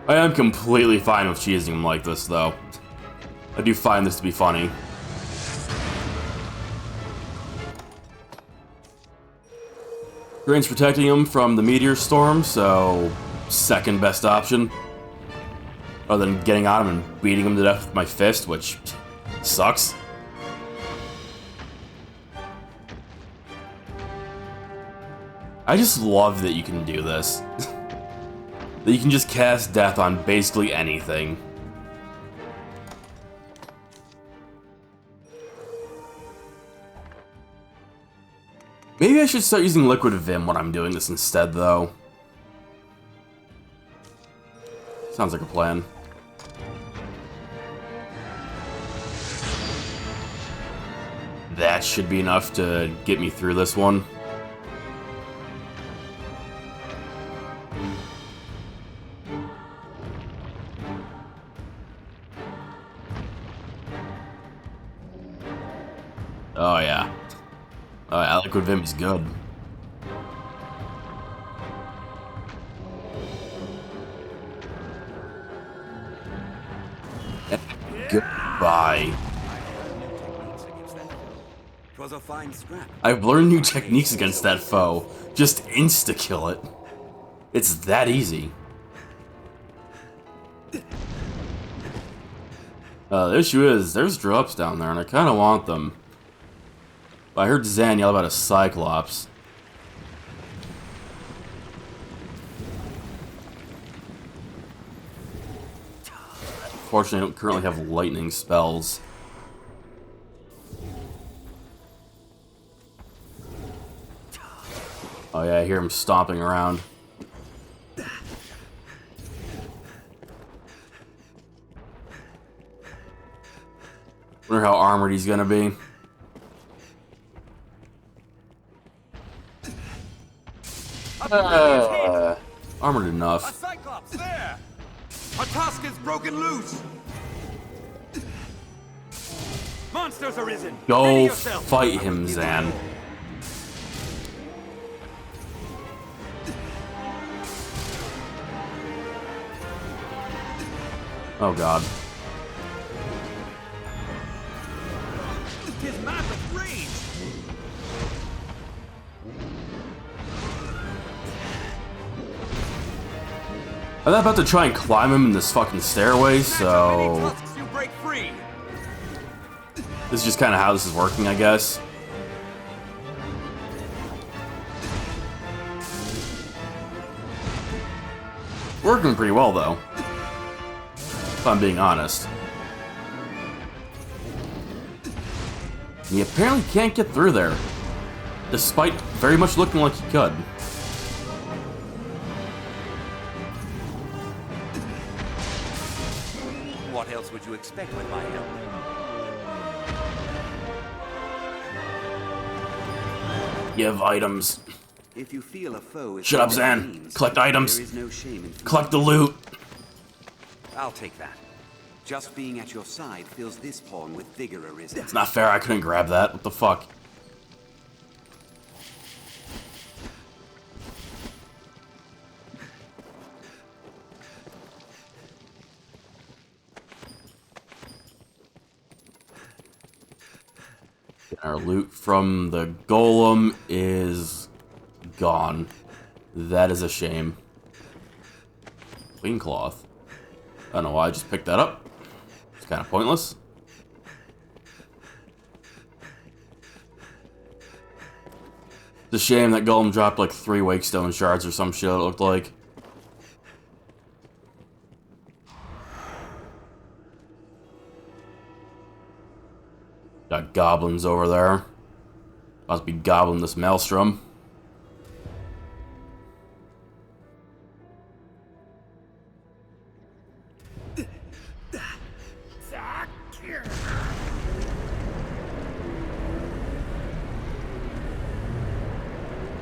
[SPEAKER 1] I am completely fine with cheesing them like this, though. I do find this to be funny. Drain's protecting him from the meteor storm, so second best option. Other than getting on him and beating him to death with my fist, which sucks. I just love that you can do this. That you can just cast death on basically anything. Maybe I should start using Liquid Vim when I'm doing this instead, though. Sounds like a plan. That should be enough to get me through this one. Oh yeah. Oh yeah, Liquid Vim is good. Goodbye.
[SPEAKER 2] Was a fine scrap.
[SPEAKER 1] I've learned new techniques against that foe. Just insta-kill it. It's that easy. The issue is, there's drops down there, and I kind of want them. But I heard Zan yell about a Cyclops. Fortunately, I don't currently have lightning spells. Oh yeah, I hear him stomping around. Wonder how armored he's gonna be. Armored
[SPEAKER 5] A
[SPEAKER 1] enough.
[SPEAKER 5] Cyclops there! A tusk is broken loose! Monsters arisen! Ready
[SPEAKER 1] Go
[SPEAKER 5] yourself.
[SPEAKER 1] fight him, Zan. Oh god.
[SPEAKER 5] Tis mad with rage!
[SPEAKER 1] I'm about to try and climb him in this fucking stairway,
[SPEAKER 5] Many
[SPEAKER 1] so
[SPEAKER 5] tusks you break free!
[SPEAKER 1] this is just kind of how this is working, I guess. Working pretty well, though. If I'm being honest. And he apparently can't get through there, despite very much looking like he could.
[SPEAKER 2] What else would you expect with my help?
[SPEAKER 1] Give items.
[SPEAKER 2] If you feel a foe is
[SPEAKER 1] Shut up,
[SPEAKER 2] beyond
[SPEAKER 1] Zan.
[SPEAKER 2] means,
[SPEAKER 1] Collect items.
[SPEAKER 2] There is no shame in
[SPEAKER 1] Collect the loot.
[SPEAKER 2] I'll take that. Just being at your side fills this pawn with vigor, Arisen.
[SPEAKER 1] It's not fair, I couldn't grab that. What the fuck? Our loot from the golem is gone. That is a shame. Clean cloth. I don't know why I just picked that up. It's kind of pointless. It's a shame that golem dropped like 3 wakestone shards or some shit, it looked like. Got goblins over there. Must be gobbling this maelstrom.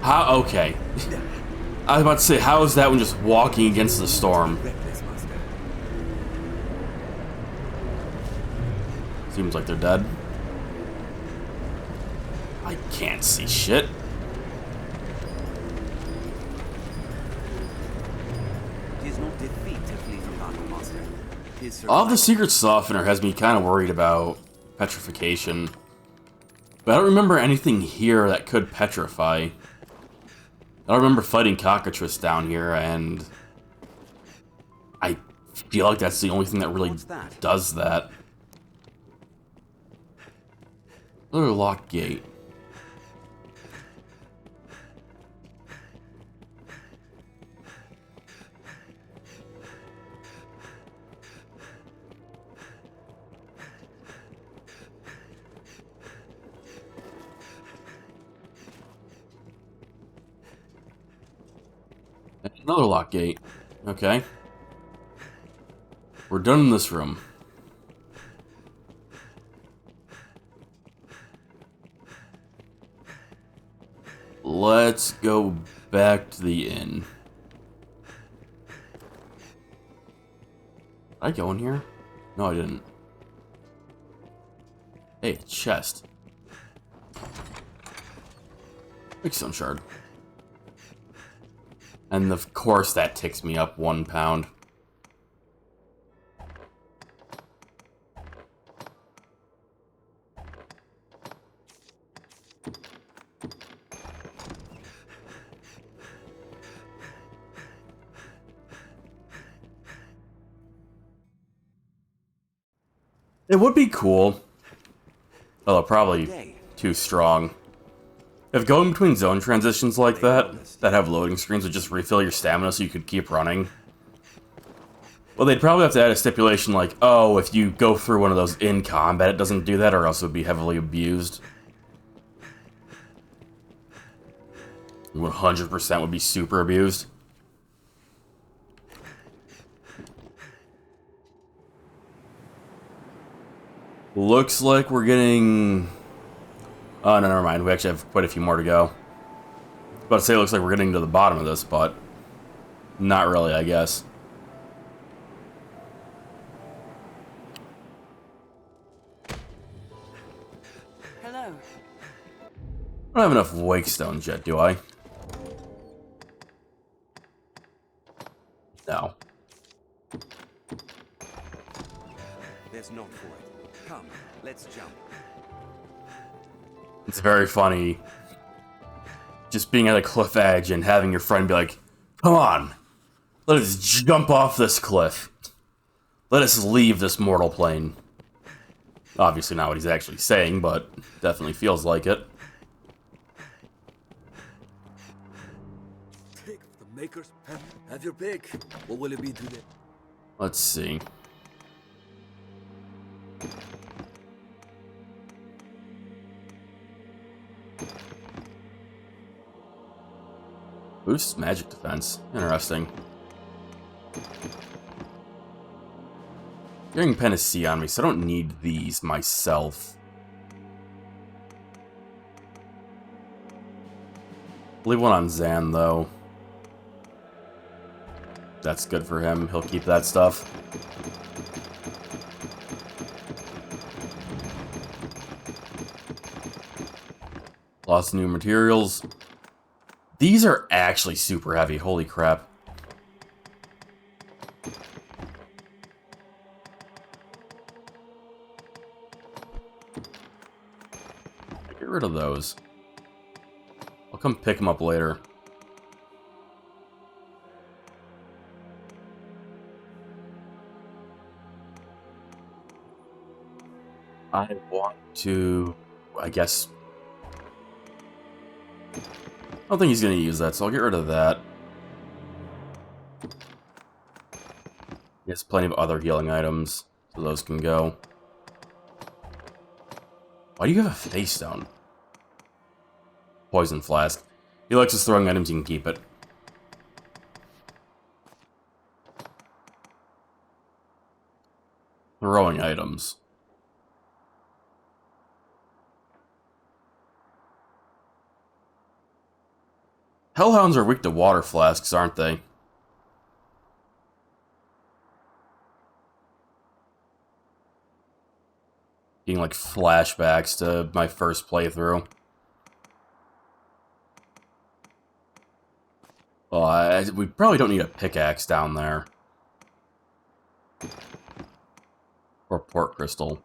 [SPEAKER 1] How? Okay. I was about to say, how is that one just walking against the storm? Seems like they're dead. I can't see shit.
[SPEAKER 2] Tis not defeat to flee from battle, master. Tis
[SPEAKER 1] All the
[SPEAKER 2] survival.
[SPEAKER 1] secret softener has me kind of worried about petrification. But I don't remember anything here that could petrify. I remember fighting cockatrice down here, and I feel like that's the only thing that really
[SPEAKER 2] What's that?
[SPEAKER 1] does that. Another locked gate. Another lock gate. Okay. We're done in this room. Let's go back to the inn. Did I go in here? No, I didn't. Hey, a chest. Big stone shard. And of course that ticks me up 1 pound. It would be cool, although probably too strong, if going between zone transitions like that have loading screens would just refill your stamina so you could keep running. Well, they'd probably have to add a stipulation like, oh, if you go through one of those in combat, it doesn't do that, or else it would be heavily abused. 100% would be super abused. Looks like we're getting... Oh, no, never mind. We actually have quite a few more to go. I was about to say it looks like we're getting to the bottom of this, but... not really, I guess.
[SPEAKER 3] Hello.
[SPEAKER 1] I don't have enough wake stones yet, do I? No.
[SPEAKER 2] There's not for it. Come, let's jump.
[SPEAKER 1] It's very funny just being at a cliff edge and having your friend be like, come on, let us jump off this cliff. Let us leave this mortal plane. Obviously not what he's actually saying, but definitely feels like it.
[SPEAKER 6] Take the maker's pen. Have your pick. What will it be today?
[SPEAKER 1] Let's see. Boosts magic defense. Interesting. Getting Panacea on me, so I don't need these myself. Leave one on Zan, though. That's good for him. He'll keep that stuff. Lots of new materials. These are actually super heavy. Holy crap. Get rid of those. I'll come pick them up later. I want to, I guess... I don't think he's going to use that, so I'll get rid of that. He has plenty of other healing items, so those can go. Why do you have a face stone? Poison flask. He likes us throwing items, you can keep it. Throwing items. Hellhounds are weak to water flasks, aren't they? Getting like flashbacks to my first playthrough. Well, we probably don't need a pickaxe down there. Or port crystal.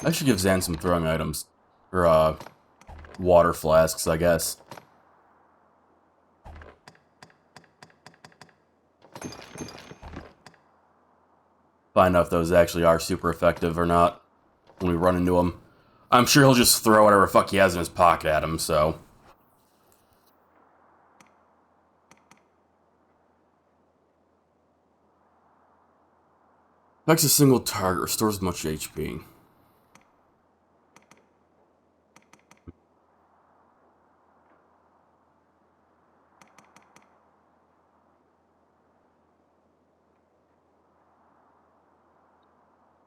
[SPEAKER 1] I should give Zan some throwing items. Or, water flasks, I guess. Find out if those actually are super effective or not when we run into him. I'm sure he'll just throw whatever the fuck he has in his pocket at him, so... Affects a single target, restores much HP.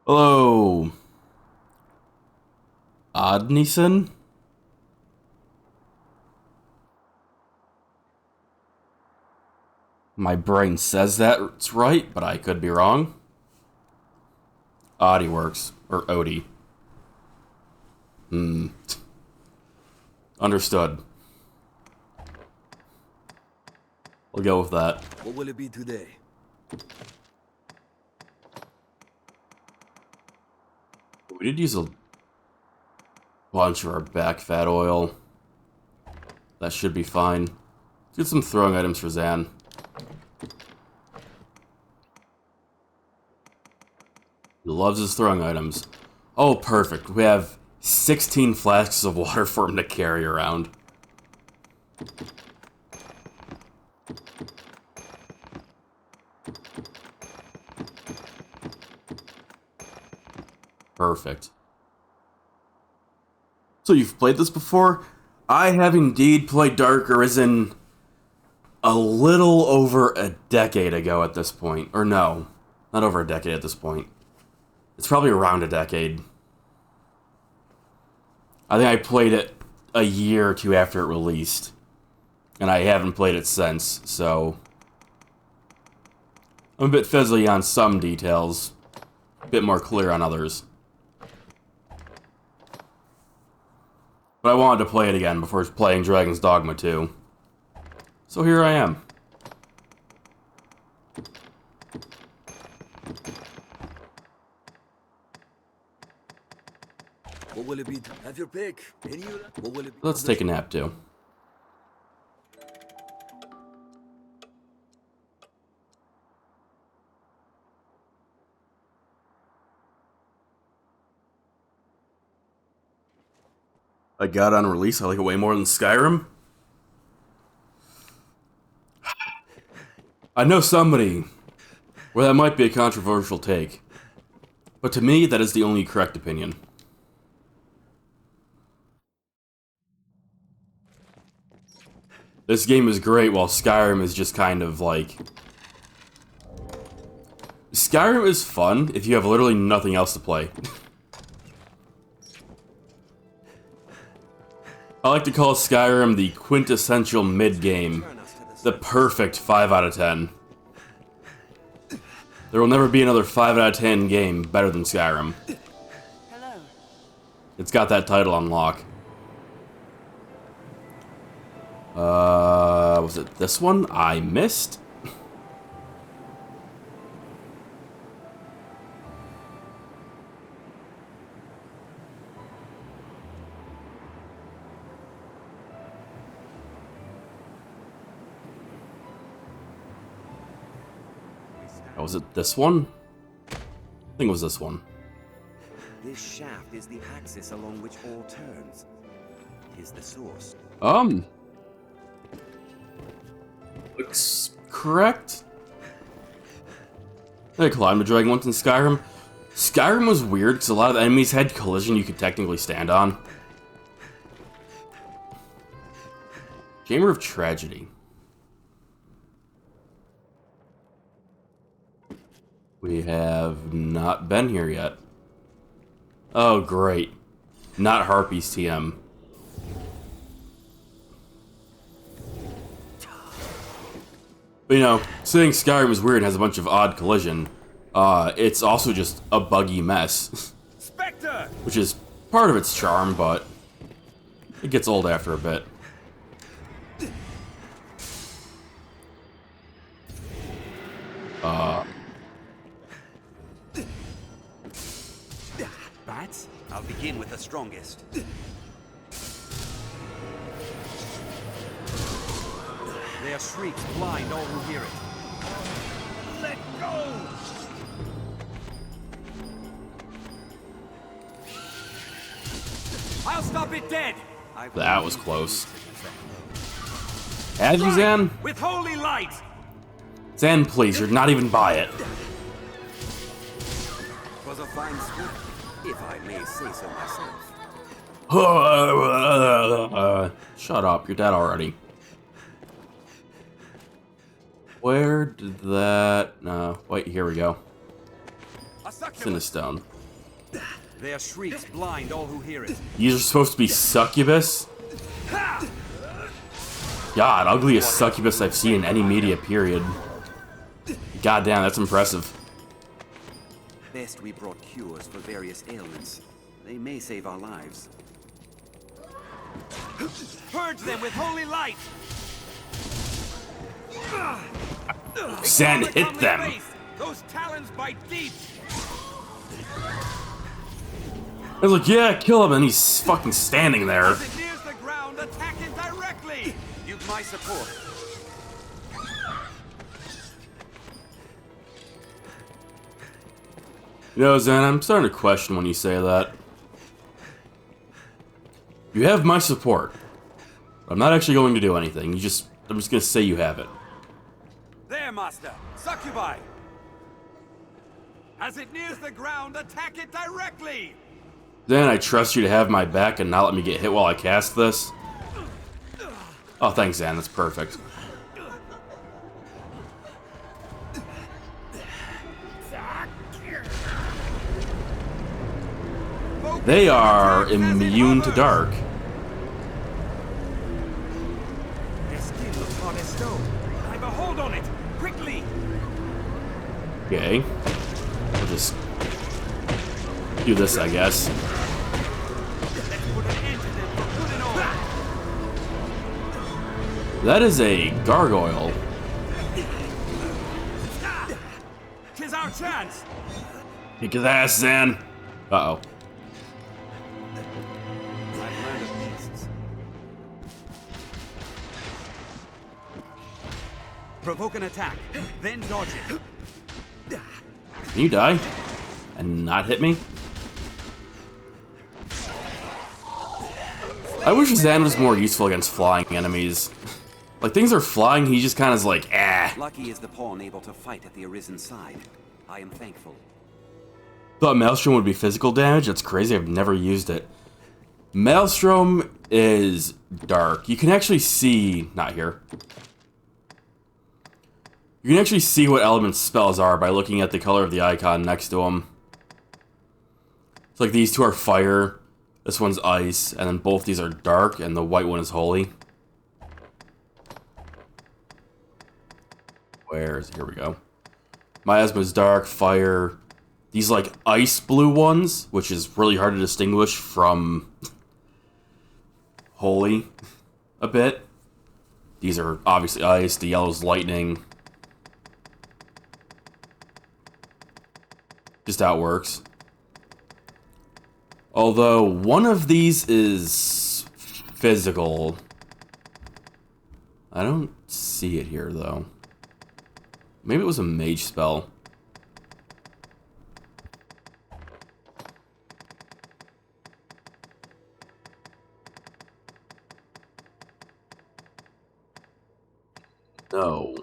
[SPEAKER 1] Hello... Odnison? My brain says that's right, but I could be wrong. Odie works. Or Odie. Understood. We'll go with that.
[SPEAKER 6] What will it be today?
[SPEAKER 1] We did use a bunch of our back fat oil. That should be fine. Let's get some throwing items for Zan. He loves his throwing items. Oh, perfect. We have 16 flasks of water for him to carry around. Perfect. So you've played this before? I have indeed played Dark Arisen a little over a decade ago at this point. Or no, not over a decade at this point. It's probably around a decade. I think I played it a year or two after it released. And I haven't played it since, so... I'm a bit fizzly on some details. A bit more clear on others. But I wanted to play it again before playing Dragon's Dogma 2. So here I am.
[SPEAKER 6] What will it be? Have your pick. What will it be?
[SPEAKER 1] Let's take a nap too. I got on release. I like it way more than Skyrim. I know somebody where that might be a controversial take, but to me, that is the only correct opinion. This game is great, while Skyrim is just kind of like... Skyrim is fun if you have literally nothing else to play. I like to call Skyrim the quintessential mid-game. The perfect 5 out of 10. There will never be another 5 out of 10 game better than Skyrim.
[SPEAKER 3] Hello.
[SPEAKER 1] It's got that title on lock. Was it this one I missed? Oh, was it this one? I think it was this one.
[SPEAKER 2] This shaft is the axis along which all turns. Is the source.
[SPEAKER 1] Looks correct. I climbed a dragon once in Skyrim. Skyrim was weird because a lot of the enemies had collision you could technically stand on. Chamber of Tragedy. We have not been here yet. Oh, great. Not Harpy's TM. But, you know, saying Skyrim is weird and has a bunch of odd collision, it's also just a buggy mess.
[SPEAKER 5] Spectre!
[SPEAKER 1] Which is part of its charm, but it gets old after a bit.
[SPEAKER 2] Rats? I'll begin with the strongest. Their shrieks blind all who hear it. Let go! I'll stop it dead!
[SPEAKER 1] That was close. Had you, Zan?
[SPEAKER 2] With holy light!
[SPEAKER 1] Zan, please, you're not even by it.
[SPEAKER 2] Was a fine script, if I may say so myself.
[SPEAKER 1] Shut up, you're dead already. Where did that... No, wait, here we go. It's in the stone.
[SPEAKER 2] Their shrieks blind all who hear it.
[SPEAKER 1] These are supposed to be succubus? God, ugliest succubus I've seen in any media period. God damn, that's impressive.
[SPEAKER 2] Best we brought cures for various ailments. They may save our lives. Purge them with holy light!
[SPEAKER 1] Zan, hit them!
[SPEAKER 2] Those talons bite deep!
[SPEAKER 1] I was like, yeah, kill him, and he's fucking standing there.
[SPEAKER 2] As it nears the ground, attack it directly! You've my support.
[SPEAKER 1] You know, Zan, I'm starting to question when you say that. You have my support. I'm not actually going to do anything. I'm just gonna say you have it.
[SPEAKER 2] There, Master! Succubi! As it nears the ground, attack it directly!
[SPEAKER 1] Then I trust you to have my back and not let me get hit while I cast this. Oh, thanks, Zan. That's perfect. They are immune to dark.
[SPEAKER 2] Their skin looks hard as stone. I have a hold on it! Quickly!
[SPEAKER 1] Okay. I'll just do this, I guess.
[SPEAKER 2] Let's put an end to them for good and all.
[SPEAKER 1] That is a gargoyle.
[SPEAKER 2] Tis our chance!
[SPEAKER 1] Kick his ass, Zan. Uh-oh.
[SPEAKER 2] I've learned of beasts. Provoke an attack, then dodge it.
[SPEAKER 1] Can you die? And not hit me? I wish Zan was more useful against flying enemies. Like, things are flying, he just kind of is like, ah.
[SPEAKER 2] Lucky is the pawn able to fight at the Arisen side. I am thankful.
[SPEAKER 1] Thought Maelstrom would be physical damage? That's crazy, I've never used it. Maelstrom is dark. You can actually see... Not here. You can actually see what element spells are by looking at the color of the icon next to them. It's like these two are fire, this one's ice, and then both these are dark, and the white one is holy. Here we go. Miasma is dark, fire. These like ice blue ones, which is really hard to distinguish from holy a bit. These are obviously ice, the yellow's lightning. Just how it works. Although one of these is physical. I don't see it here though. Maybe it was a mage spell. No.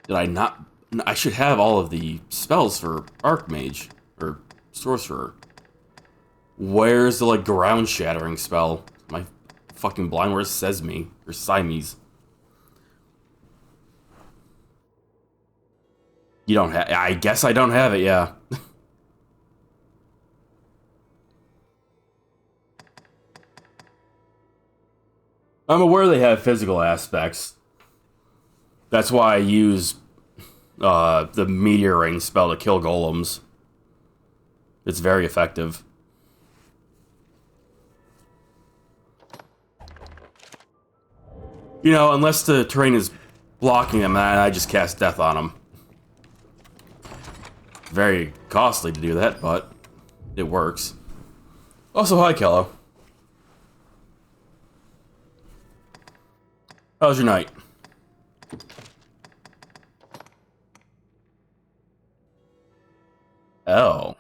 [SPEAKER 1] Did I not? I should have all of the spells for Archmage, or Sorcerer. Where's the, like, ground shattering spell? Am I fucking blind? Where's Sesame? Or Siamese? You don't have... I guess I don't have it, yeah. I'm aware they have physical aspects. That's why I use the Meteor Ring spell to kill golems. It's very effective. You know, unless the terrain is blocking them, I just cast death on them. very costly to do that, but it works. Also, hi, Kello. How was your night? Oh.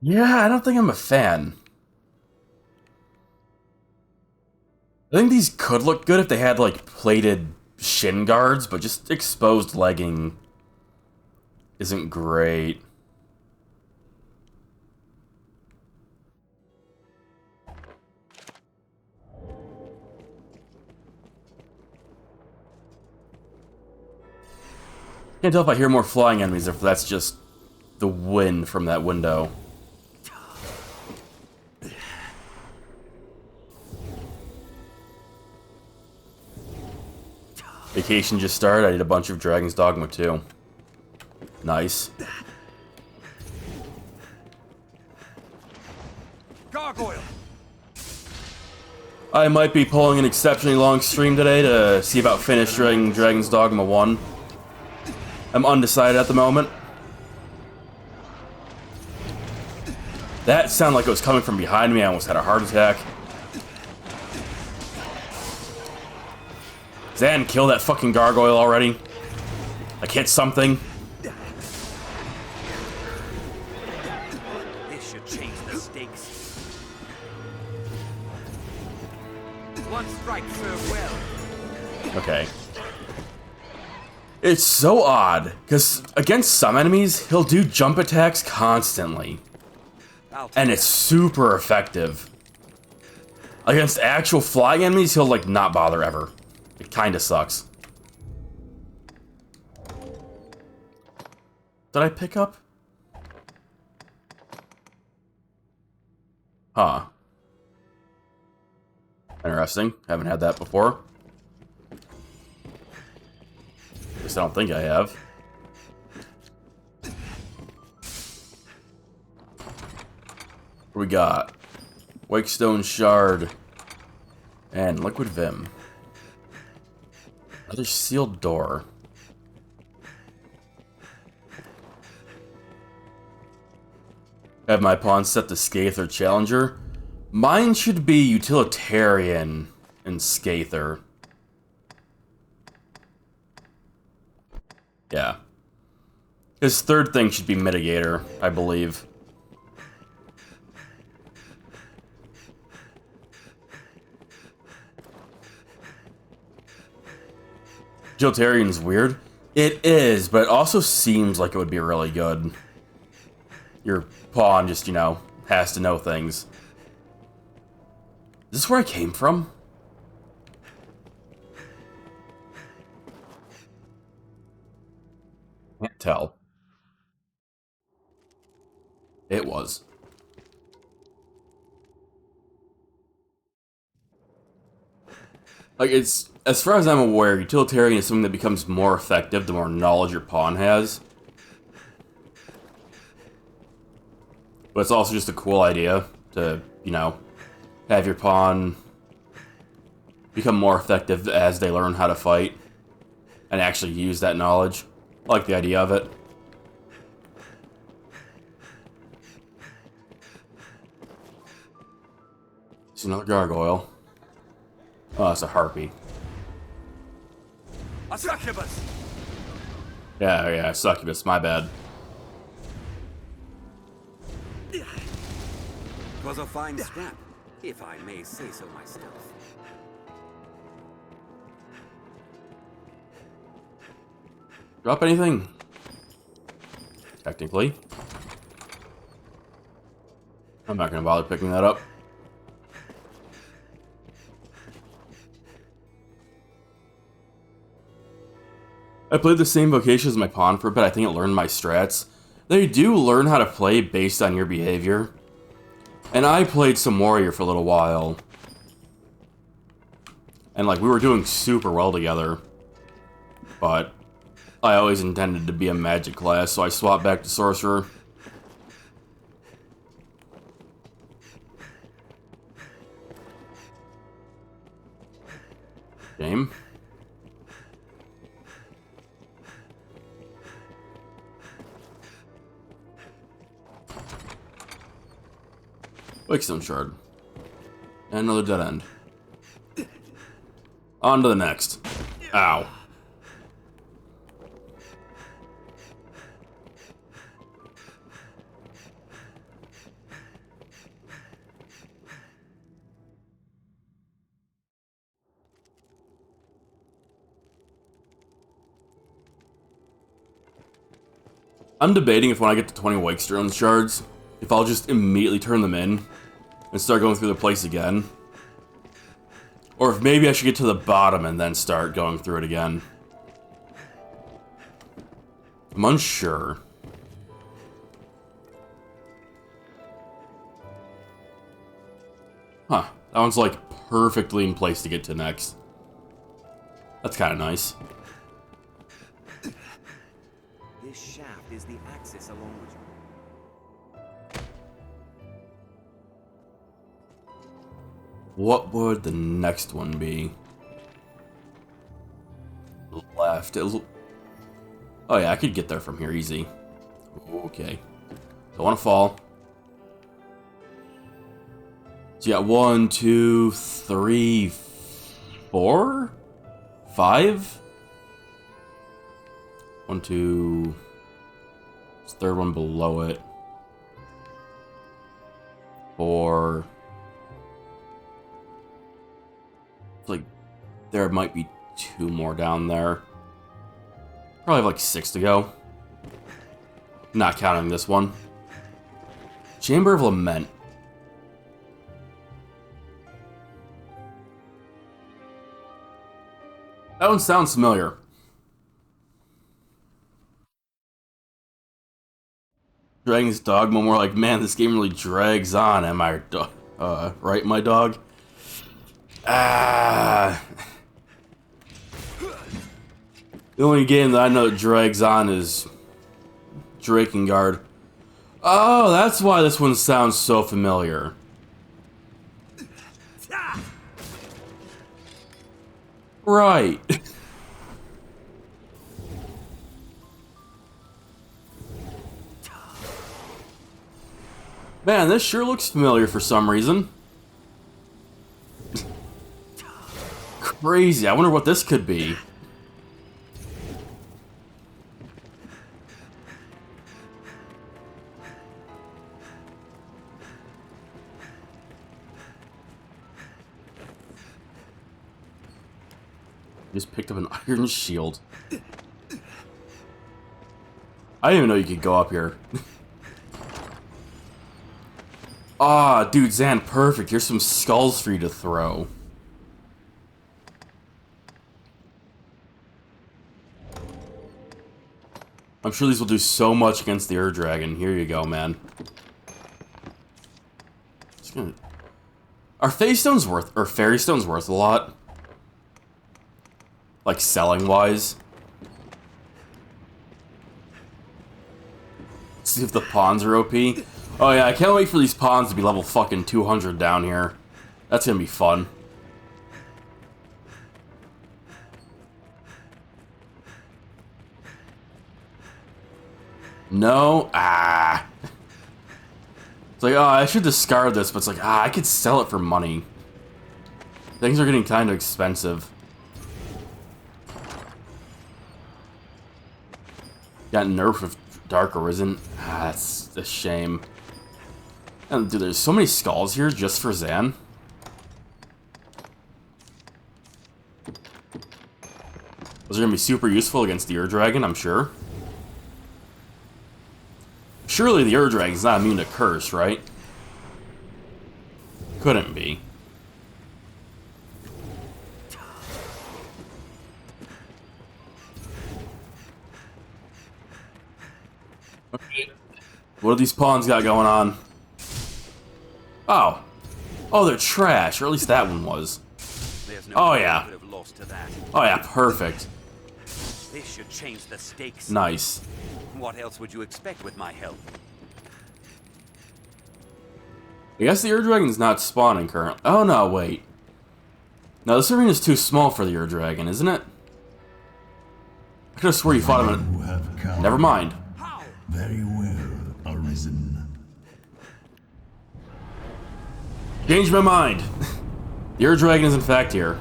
[SPEAKER 1] Yeah, I don't think I'm a fan. I think these could look good if they had, like, plated shin guards, but just exposed legging isn't great. Can't tell if I hear more flying enemies or if that's just the wind from that window. Vacation just started. I did a bunch of Dragon's Dogma too. Nice.
[SPEAKER 5] Gargoyle!
[SPEAKER 1] I might be pulling an exceptionally long stream today to see about finishing Dragon's Dogma 1. I'm undecided at the moment. That sounded like it was coming from behind me. I almost had a heart attack. Zan, kill that fucking gargoyle already. Like, hit something.
[SPEAKER 5] This should change the stakes. One strike served well.
[SPEAKER 1] Okay. It's so odd, because against some enemies, he'll do jump attacks constantly. And it's super effective. Against actual flying enemies, he'll, like, not bother ever. It kinda sucks. Did I pick up? Huh. Interesting. Haven't had that before. Guess I don't think I have. What we got? Wakestone Shard. And Liquid Vim. Another sealed door. Have my pawn set to Scather Challenger. Mine should be Utilitarian and Scather. Yeah. His third thing should be Mitigator, I believe. Utilitarian's weird. It is, but it also seems like it would be really good. Your pawn just, you know, has to know things. Is this where I came from? Can't tell. It was. Like, it's, as far as I'm aware, Utilitarian is something that becomes more effective the more knowledge your pawn has. But it's also just a cool idea to, you know, have your pawn become more effective as they learn how to fight and actually use that knowledge. I like the idea of it. It's another gargoyle. Oh, it's a harpy.
[SPEAKER 5] A succubus!
[SPEAKER 1] Yeah, succubus, my bad.
[SPEAKER 2] Was a fine scrap, if I may say so myself.
[SPEAKER 1] Drop anything? Technically. I'm not gonna bother picking that up. I played the same vocation as my pawn for a bit. I think it learned my strats. They do learn how to play based on your behavior. And I played some warrior for a little while. And, like, we were doing super well together. But I always intended to be a magic class, so I swapped back to sorcerer. Game. Wakestone shard. And another dead end. On to the next. Ow. I'm debating if when I get to 20 Wakestone shards, if I'll just immediately turn them in and start going through the place again. Or if maybe I should get to the bottom and then start going through it again. I'm unsure. Huh. That one's like perfectly in place to get to next. That's kind of nice.
[SPEAKER 2] This shaft is the axis along which...
[SPEAKER 1] What would the next one be? Left. Oh yeah, I could get there from here easy. Okay. Don't want to fall. So yeah, 1, 2, 3, 4, 5. 1, 2. It's the third one below it. 4. Like, there might be 2 more down there. Probably have like 6 to go. Not counting this one. Chamber of Lament. That one sounds familiar. Dragon's Dogma, more like, man, this game really drags on. Am I right, my dog? Ah. The only game that I know that drags on is Drakengard. Oh, that's why this one sounds so familiar. Right. Man, this sure looks familiar for some reason. Crazy. I wonder what this could be. Just picked up an iron shield. I didn't even know you could go up here. Ah, dude, Zan, perfect. Here's some skulls for you to throw. I'm sure these will do so much against the Ur Dragon. Here you go, man. Are Fey Stones worth, or Fairy Stones worth a lot? Like, selling-wise? See if the pawns are OP. Oh yeah, I can't wait for these pawns to be level fucking 200 down here. That's gonna be fun. No? Ah. It's like, oh, I should discard this, but it's like, I could sell it for money. Things are getting kind of expensive. Got nerfed with Dark Arisen. That's a shame. And dude, there's so many skulls here just for Zan. Those are gonna be super useful against the Ur Dragon, I'm sure. Surely the Ur Dragon's not immune to curse, right? Couldn't be. Okay. What do these pawns got going on? Oh. Oh, they're trash, or at least that one was.
[SPEAKER 2] There's no
[SPEAKER 1] Oh,
[SPEAKER 2] way
[SPEAKER 1] yeah.
[SPEAKER 2] I could have lost to that.
[SPEAKER 1] Oh yeah, perfect.
[SPEAKER 2] This should change the stakes.
[SPEAKER 1] Nice.
[SPEAKER 2] What else would you expect with my help?
[SPEAKER 1] I guess the Ur Dragon's not spawning currently. Oh no, wait. Now, this arena is too small for the Ur Dragon, isn't it? I could have swore you fought him
[SPEAKER 7] You have come.
[SPEAKER 1] Never mind.
[SPEAKER 7] Very well, Arisen.
[SPEAKER 1] Changed my mind. The Ur Dragon is in fact here.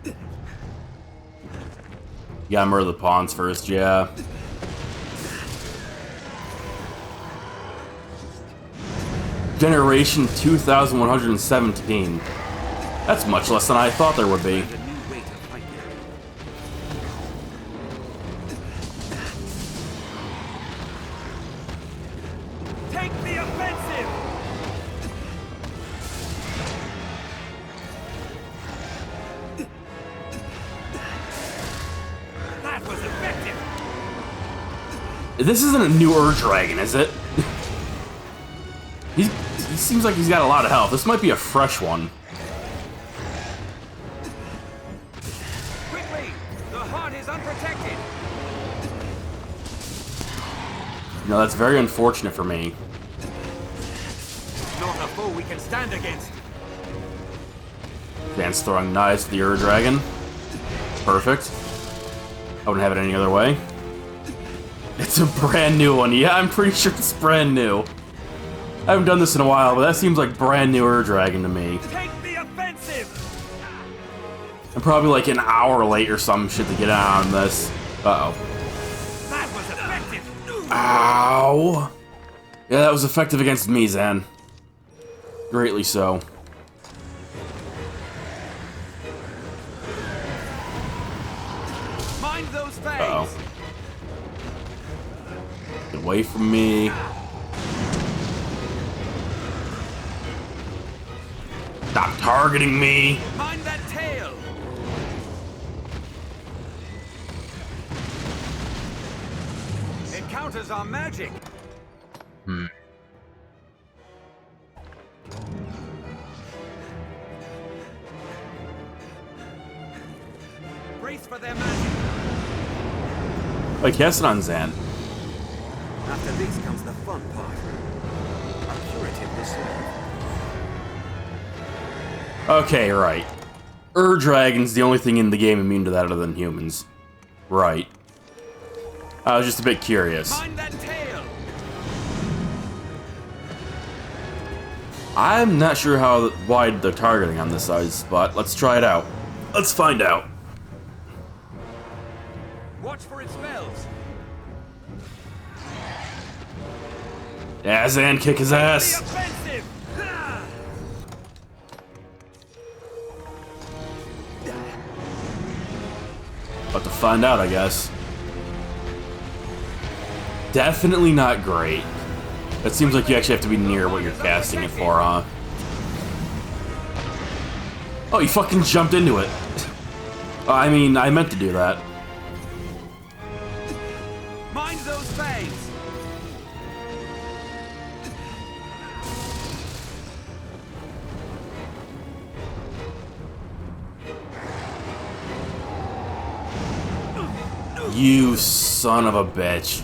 [SPEAKER 1] You gotta murder the pawns first, yeah. Generation 2117. That's much less than I thought there would be.
[SPEAKER 2] A new way to fight it.
[SPEAKER 5] Take the offensive! That was effective!
[SPEAKER 1] This isn't a new Ur Dragon, is it? He seems like he's got a lot of health. This might be a fresh one.
[SPEAKER 5] Quickly! The heart is unprotected!
[SPEAKER 1] No, that's very unfortunate for me.
[SPEAKER 5] Not a foe we can stand against!
[SPEAKER 1] Dan's throwing knives to the Ur Dragon. Perfect. I wouldn't have it any other way. It's a brand new one. Yeah, I'm pretty sure it's brand new. I haven't done this in a while, but that seems like brand new Ur Dragon to me.
[SPEAKER 5] Take the offensive!
[SPEAKER 1] I'm probably like an hour late or some shit to get out on this. Uh-oh.
[SPEAKER 5] That was effective!
[SPEAKER 1] Ow! Yeah, that was effective against me, Zan. Greatly so.
[SPEAKER 5] Mind those fangs!
[SPEAKER 1] Uh-oh. Get away from me. Stop targeting me!
[SPEAKER 5] Mind that tail! Encounters are magic! Brace for their magic!
[SPEAKER 1] Like, cast it on Zan.
[SPEAKER 2] After this comes the fun part. A curative resolve.
[SPEAKER 1] Okay, right. Ur Dragon's the only thing in the game immune to that other than humans. Right. I was just a bit curious.
[SPEAKER 5] Mind that tail!
[SPEAKER 1] I'm not sure how wide they're targeting on this ice, but let's try it out. Let's find out.
[SPEAKER 5] Watch for its spells!
[SPEAKER 1] Yeah, Zan, kick his
[SPEAKER 5] The
[SPEAKER 1] ass.
[SPEAKER 5] offensive! Ah!
[SPEAKER 1] About to find out, I guess. Definitely not great. It seems like you actually have to be near what you're casting it for, huh? Oh, you fucking jumped into it. I mean, I meant to do that.
[SPEAKER 5] Mind those fangs!
[SPEAKER 1] You son of a bitch.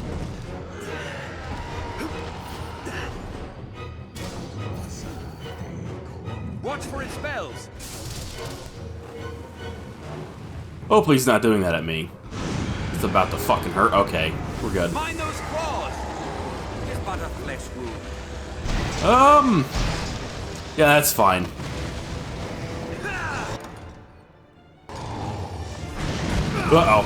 [SPEAKER 5] Watch for its spells!
[SPEAKER 1] Oh, please not doing that at me. It's about to fucking hurt. Okay, we're good.
[SPEAKER 5] Mind those claws! It's but a flesh wound.
[SPEAKER 1] Yeah, that's fine. Uh-oh.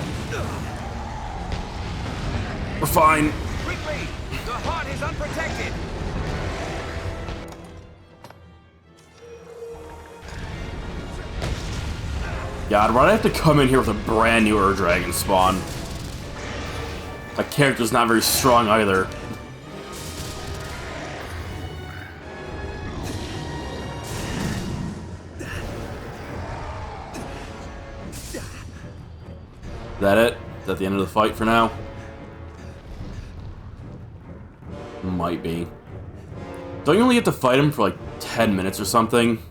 [SPEAKER 1] We're fine.
[SPEAKER 5] Quickly! The heart is unprotected!
[SPEAKER 1] God, why'd I have to come in here with a brand new Ur Dragon spawn? My character's not very strong either. Is that it? Is that the end of the fight for now? Might be. Don't you only get to fight him for like 10 minutes or something?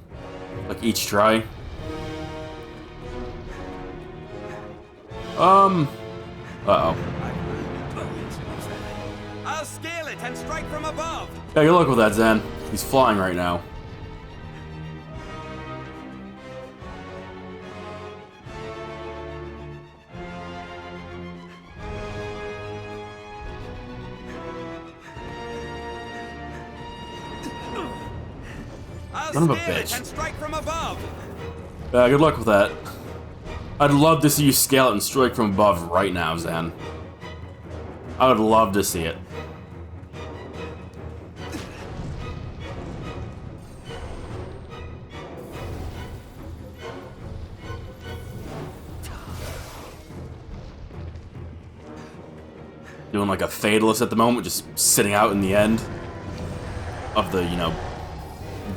[SPEAKER 1] Like each try? Uh-oh.
[SPEAKER 5] I'll scale it and strike from above.
[SPEAKER 1] Yeah, good luck with that, Zen. He's flying right now.
[SPEAKER 5] I'll
[SPEAKER 1] Son of a
[SPEAKER 5] scale it
[SPEAKER 1] bitch.
[SPEAKER 5] and strike from above.
[SPEAKER 1] Yeah, good luck with that. I'd love to see you scale it and strike from above right now, Zen. I would love to see it. Doing like a fatalist at the moment, just sitting out in the end of the, you know,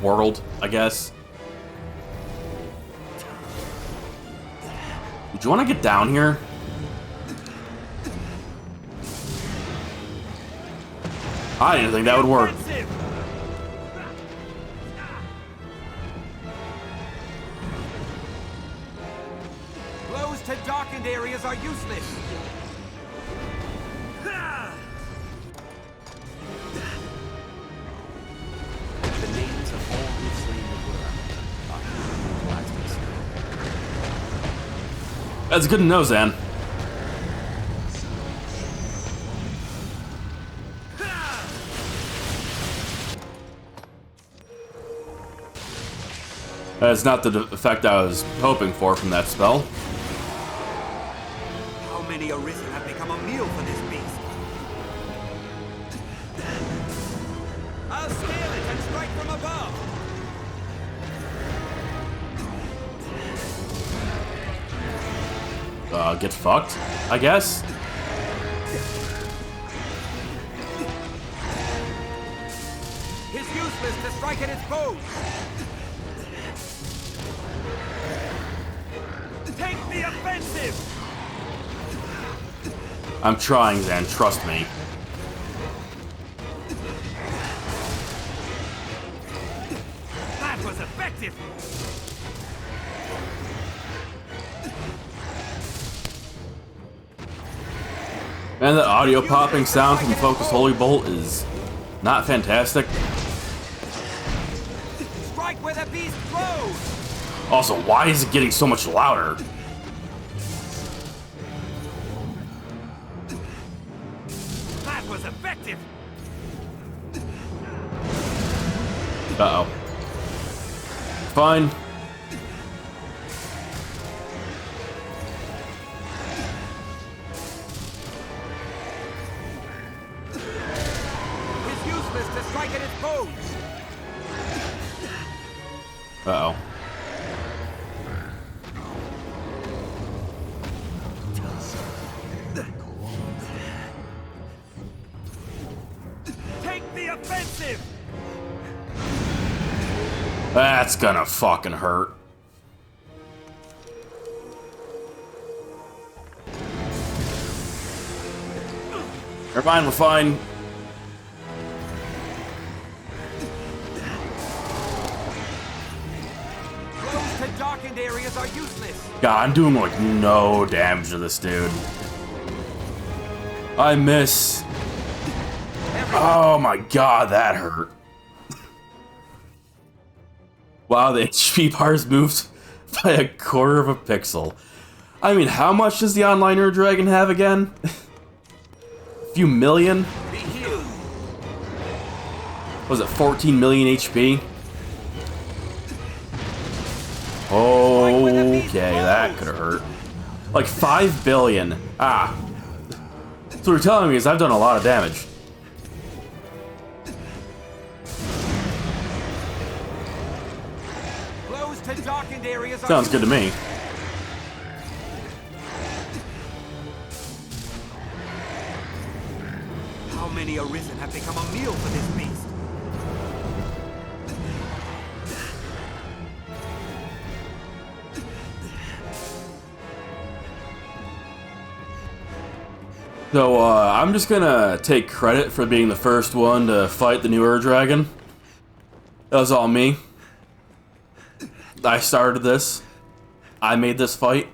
[SPEAKER 1] world, I guess. Would you want to get down here? I didn't think that would work.
[SPEAKER 5] Blows to darkened areas are useless. The names of all who slain the worm are plastic stone.
[SPEAKER 1] That's good to know, Zan. That's not the effect I was hoping for from that spell.
[SPEAKER 5] How many Arisen have become a meal for this beast? I'll scale it and strike from above.
[SPEAKER 1] Get fucked, I guess.
[SPEAKER 5] It's useless to strike at its foes. Take the offensive.
[SPEAKER 1] I'm trying, Zan, trust me.
[SPEAKER 5] That was effective.
[SPEAKER 1] And the audio popping sound from Focus Holy Bolt is not fantastic.
[SPEAKER 5] Strike where the beast grows.
[SPEAKER 1] Also, why is it getting so much louder?
[SPEAKER 5] That was effective.
[SPEAKER 1] Uh-oh. Fine.
[SPEAKER 5] It's useless to strike at its foes.
[SPEAKER 1] Uh-oh.
[SPEAKER 5] Take the offensive.
[SPEAKER 1] That's gonna fucking hurt. Never mind, we're fine.
[SPEAKER 5] Blows to darkened areas are useless.
[SPEAKER 1] God, I'm doing like no damage to this dude. I miss. Oh my god, that hurt. Wow, the HP bars moved by a quarter of a pixel. I mean, how much does the online Ur Dragon have again? A few million?
[SPEAKER 5] Be healed.
[SPEAKER 1] Was it 14 million HP? Okay, that could have hurt. Like 5 billion. Ah. So what you're telling me is I've done a lot of damage.
[SPEAKER 5] Blows to darkened areas are
[SPEAKER 1] Sounds good to me.
[SPEAKER 5] How many Arisen have become a meal for this beast?
[SPEAKER 1] So, I'm just gonna take credit for being the first one to fight the new Ur Dragon. That was all me. I started this. I made this fight.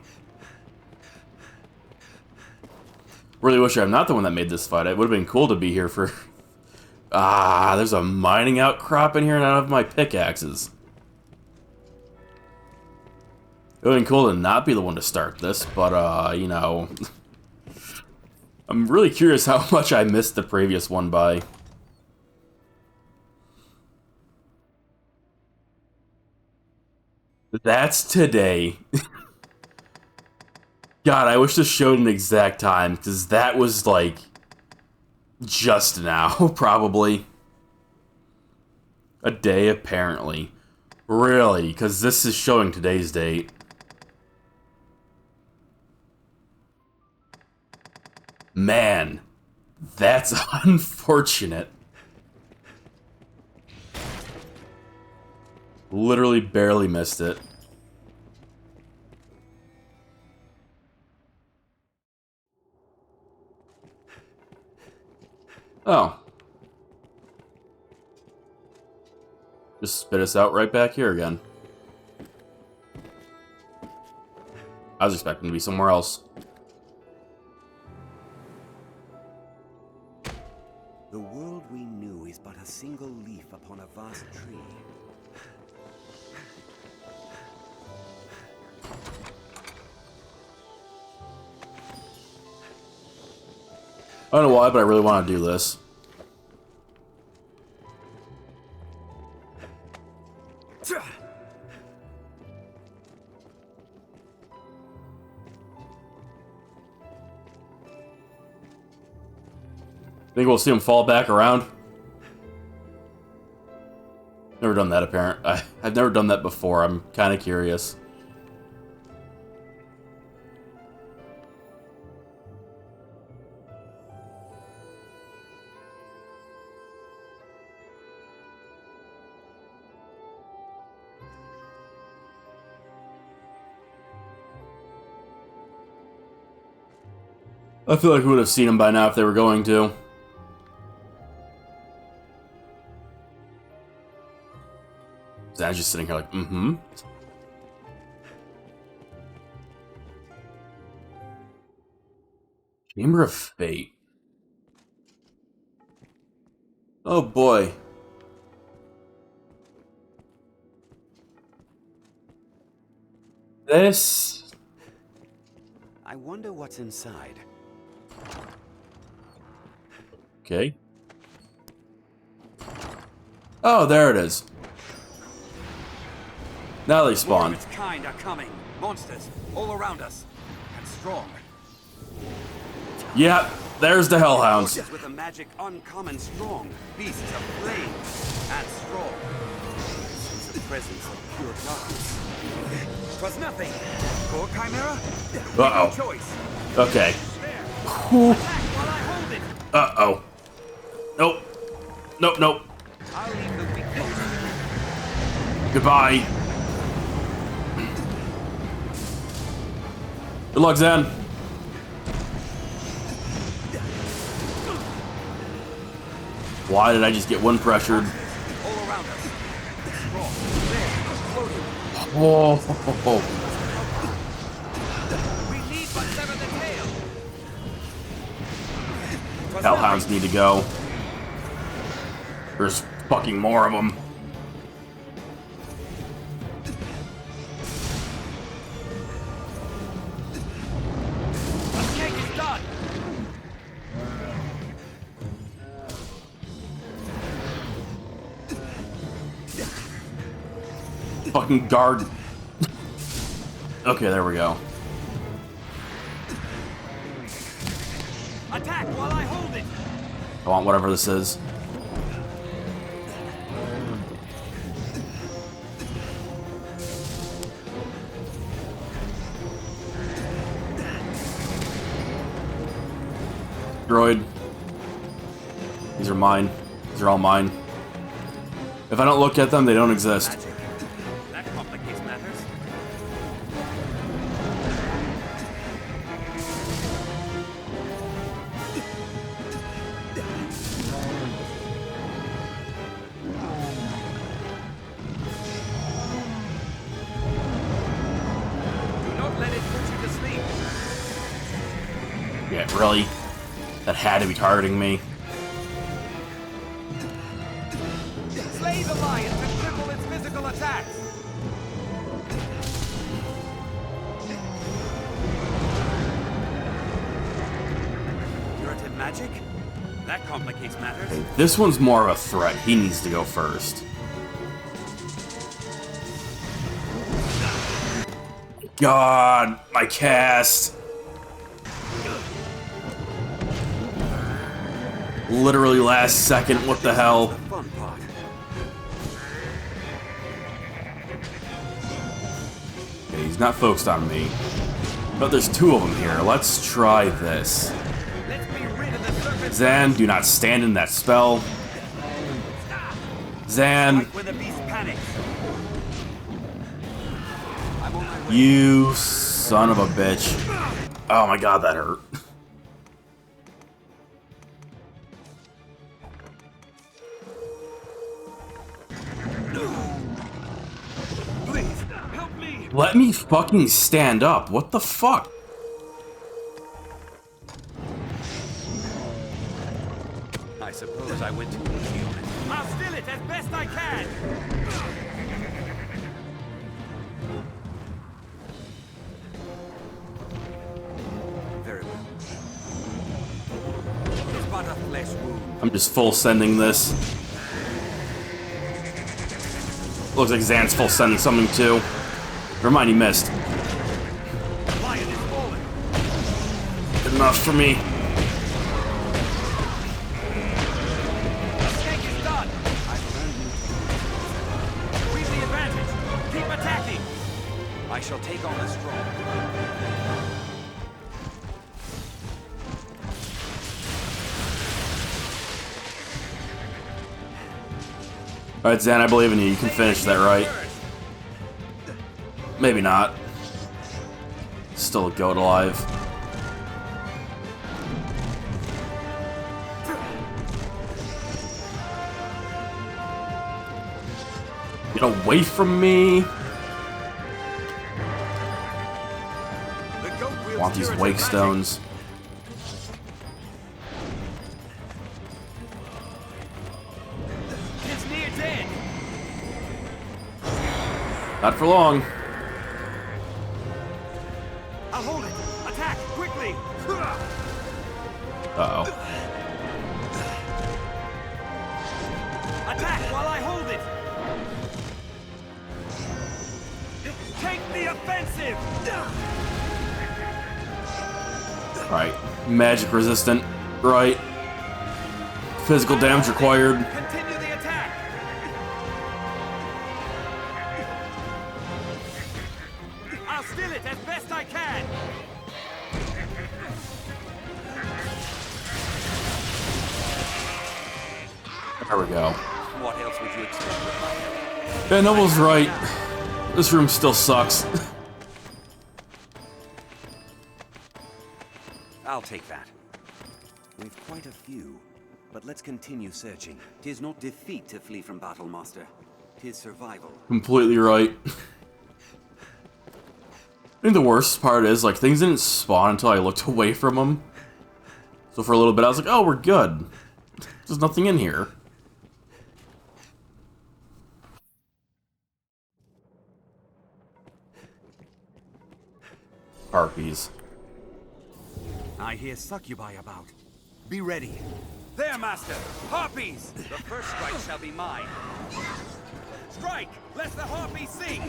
[SPEAKER 1] Really wish I'm not the one that made this fight. It would have been cool to be here for... Ah, there's a mining outcrop in here and I don't have my pickaxes. It would have been cool to not be the one to start this, but, you know... I'm really curious how much I missed the previous one by. That's today. God, I wish this showed an exact time, because that was, like, just now, probably. A day, apparently. Really, because this is showing today's date. Man, that's unfortunate. Literally barely missed it. Oh. Just spit us out right back here again. I was expecting to be somewhere else.
[SPEAKER 2] The world we knew is but a single leaf upon a vast tree.
[SPEAKER 1] I don't know why, but I really want to do this. Think we'll see him fall back around? Never done that, I've never done that before. I'm kind of curious. I feel like we would have seen him by now if they were going to. Zan's just sitting here like, mm-hmm. Chamber of Fate. Oh boy. This...
[SPEAKER 2] I wonder what's inside.
[SPEAKER 1] Okay. Oh, there it is. Now they
[SPEAKER 5] More
[SPEAKER 1] spawn.
[SPEAKER 5] of its kind are coming. Monsters all around us, and strong.
[SPEAKER 1] Yep, there's the Hellhounds.
[SPEAKER 2] With a magic uncommon strong. Beasts of flame and strong. Since the presence of pure darkness.
[SPEAKER 5] 'Twas nothing. Poor Chimera.
[SPEAKER 1] Uh-oh.
[SPEAKER 5] No choice.
[SPEAKER 1] Okay.
[SPEAKER 5] There. Attack while I hold it.
[SPEAKER 1] Uh-oh. Nope. Nope, nope.
[SPEAKER 5] I'll leave the weak close.
[SPEAKER 1] Goodbye. Good luck, Zan. Why did I just get one pressured?
[SPEAKER 5] All around us. Strong. There. Floating.
[SPEAKER 1] Whoa.
[SPEAKER 5] We need but sever the tail. 'Twas
[SPEAKER 1] Hellhounds
[SPEAKER 5] nothing.
[SPEAKER 1] need to go. There's fucking more of them.
[SPEAKER 5] The cake is done.
[SPEAKER 1] Fucking guard. Okay, there we go.
[SPEAKER 5] Attack while I hold it.
[SPEAKER 1] I want whatever this is. Droid. These are mine. These are all mine. If I don't look at them, they don't exist.
[SPEAKER 5] Magic. That complicates matters. Do not let it put you to sleep.
[SPEAKER 1] Yeah, really? That had to be targeting me.
[SPEAKER 5] Slay the lion and cripple its physical attacks! Curative magic? That complicates matters.
[SPEAKER 1] This one's more of a threat. He needs to go first. God, my cast. Literally last second, what the hell?
[SPEAKER 2] The fun part.
[SPEAKER 1] Okay, he's not focused on me. But there's two of them here. Let's try this.
[SPEAKER 5] Let's be rid of the serpent.
[SPEAKER 1] Zan, do not stand in that spell. Zan,
[SPEAKER 5] Strike when the beast panics. I'm on my way.
[SPEAKER 1] you son of a bitch. Oh my god, that hurt.
[SPEAKER 5] Please, help me!
[SPEAKER 1] Let me fucking stand up. What the fuck?
[SPEAKER 5] I suppose I went too easy on it. I'll still it as best I can! Very well. It's but a flesh wound.
[SPEAKER 1] I'm just full sending this. Looks like Zan's full sending something too. Never mind, he missed.
[SPEAKER 5] Lion is fallen.
[SPEAKER 1] Good enough for me.
[SPEAKER 5] The snake is done. I've learned new techniques. We've the advantage. Keep attacking. I shall take on the strong.
[SPEAKER 1] Alright, Zan, I believe in you. You can finish that, right? Maybe not. Still a goat alive. Get away from me!
[SPEAKER 5] The goat wields
[SPEAKER 1] Want these
[SPEAKER 5] curative
[SPEAKER 1] wake
[SPEAKER 5] magic.
[SPEAKER 1] stones.
[SPEAKER 5] It's near dead.
[SPEAKER 1] Not for long.
[SPEAKER 5] I'll hold it. Attack quickly.
[SPEAKER 1] Uh-oh.
[SPEAKER 5] Attack while I hold it. Take the offensive.
[SPEAKER 1] Alright. Magic resistant. Right. Physical damage required.
[SPEAKER 5] Continue the attack. I'll still it as best I can.
[SPEAKER 1] There we go.
[SPEAKER 5] What else would you expect with my help?
[SPEAKER 1] Yeah, Noble's right. This room still sucks.
[SPEAKER 2] I'll take that. We've quite a few, but let's continue searching. 'Tis not defeat to flee from battle, Master. 'Tis survival.
[SPEAKER 1] Completely right. I think the worst part is, like, things didn't spawn until I looked away from them. So for a little bit, I was like, oh, we're good. There's nothing in here. Harpies.
[SPEAKER 5] I hear succubi about. Be ready. There, Master! Harpies! The first strike shall be mine. Strike, lest the harpies sing!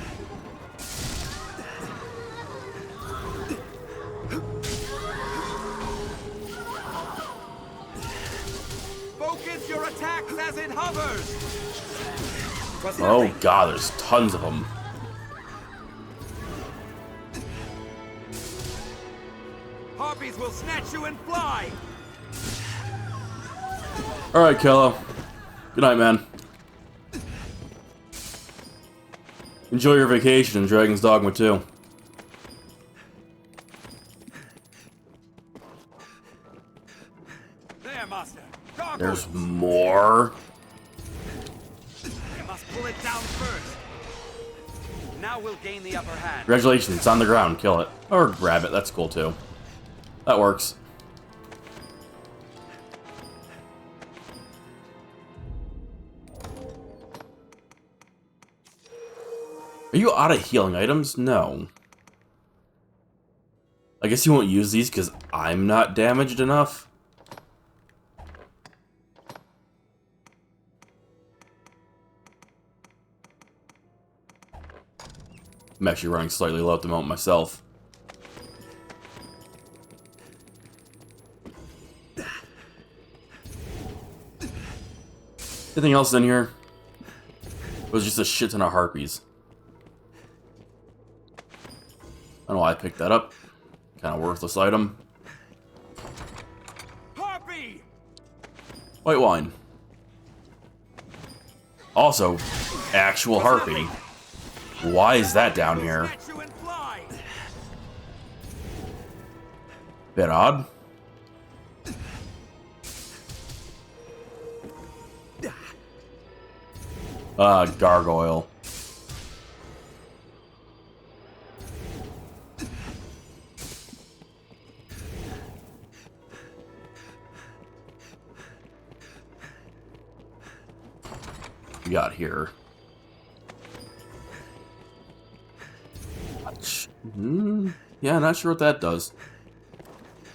[SPEAKER 5] Focus your attacks as it hovers!
[SPEAKER 1] Oh god, there's tons of them.
[SPEAKER 5] Harpies will snatch you and fly!
[SPEAKER 1] Alright, Kello. Good night, man. Enjoy your vacation in Dragon's Dogma 2.
[SPEAKER 5] There, Master! Gargoyles!
[SPEAKER 1] There's more.
[SPEAKER 5] You must pull it down first. Now we'll gain the upper hand.
[SPEAKER 1] Congratulations, it's on the ground. Kill it. Or grab it, that's cool too. That works. Are you out of healing items? No. I guess you won't use these because I'm not damaged enough. I'm actually running slightly low at the moment myself. Anything else in here? It was just a shit ton of harpies. I don't know why I picked that up. Kind of worthless item.
[SPEAKER 5] Harpy!
[SPEAKER 1] White wine. Also, actual harpy. Why is that down here?
[SPEAKER 5] Snatch you and fly!
[SPEAKER 1] Bit odd. Gargoyle. We got here. Yeah, not sure what that does.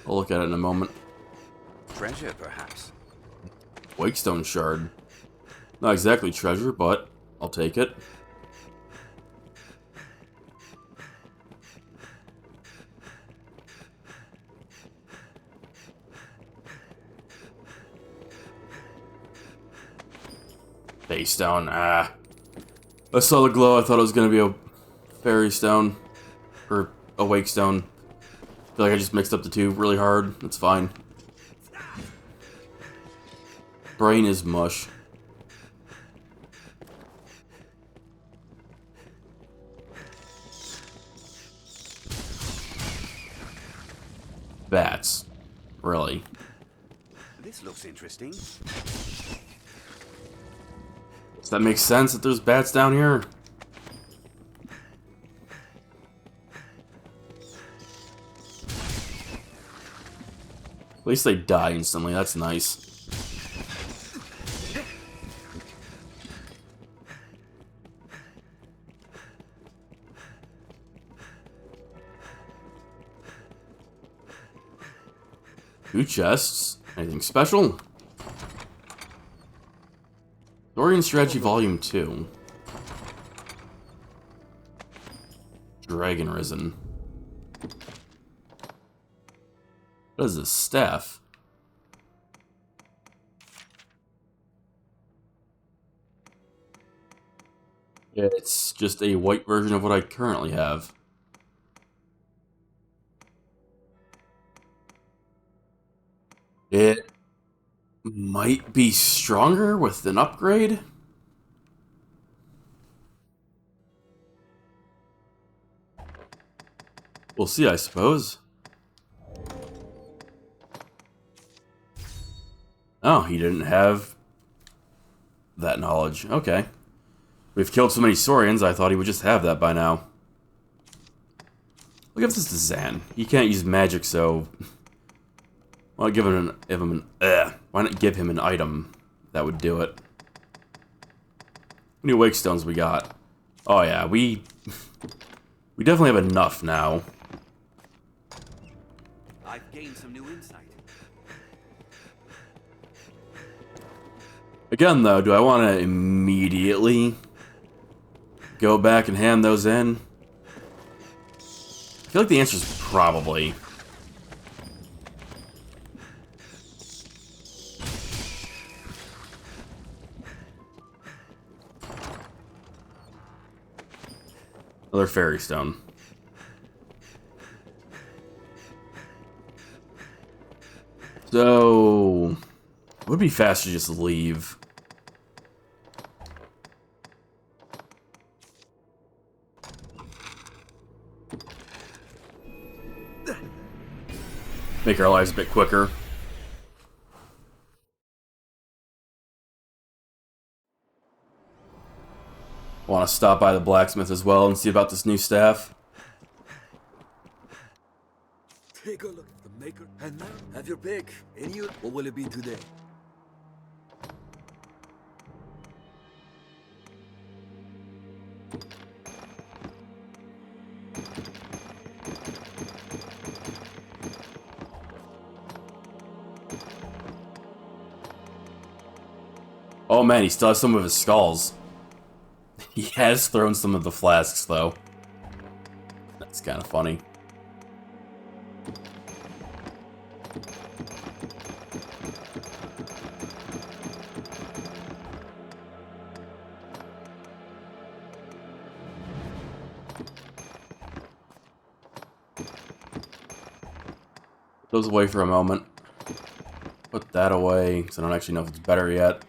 [SPEAKER 1] I'll look at it in a moment.
[SPEAKER 2] Treasure, perhaps.
[SPEAKER 1] Wakestone shard. Not exactly treasure, but I'll take it. Face stone, I saw the glow, I thought it was gonna be a fairy stone. Or a wake stone. I feel like I just mixed up the two really hard. It's fine. Brain is mush. Bats. Really.
[SPEAKER 2] This looks interesting.
[SPEAKER 1] Does that make sense that there's bats down here? At least they die instantly, that's nice. Two chests. Anything special? Dorian Strategy Volume 2. Dragon Arisen. What is this? Staff? It's just a white version of what I currently have. It might be stronger with an upgrade. We'll see, I suppose. Oh, he didn't have that knowledge. Okay. We've killed so many Saurians, I thought he would just have that by now. Look at this to Zan. He can't use magic, so... Why not why not give him an item that would do it? How many wake stones we got? Oh yeah, we definitely have enough now.
[SPEAKER 2] I've gained some new insight.
[SPEAKER 1] Again, though, do I want to immediately go back and hand those in? I feel like the answer is probably. Another fairy stone. So, it would be faster to just leave. Make our lives a bit quicker. Want to stop by the blacksmith as well and see about this new staff?
[SPEAKER 6] Take a look at the maker. And now, have your pick. Any you, what will it be today?
[SPEAKER 1] Oh man, he still has some of his skulls. He has thrown some of the flasks, though. That's kind of funny. Put those away for a moment. Put that away, because I don't actually know if it's better yet.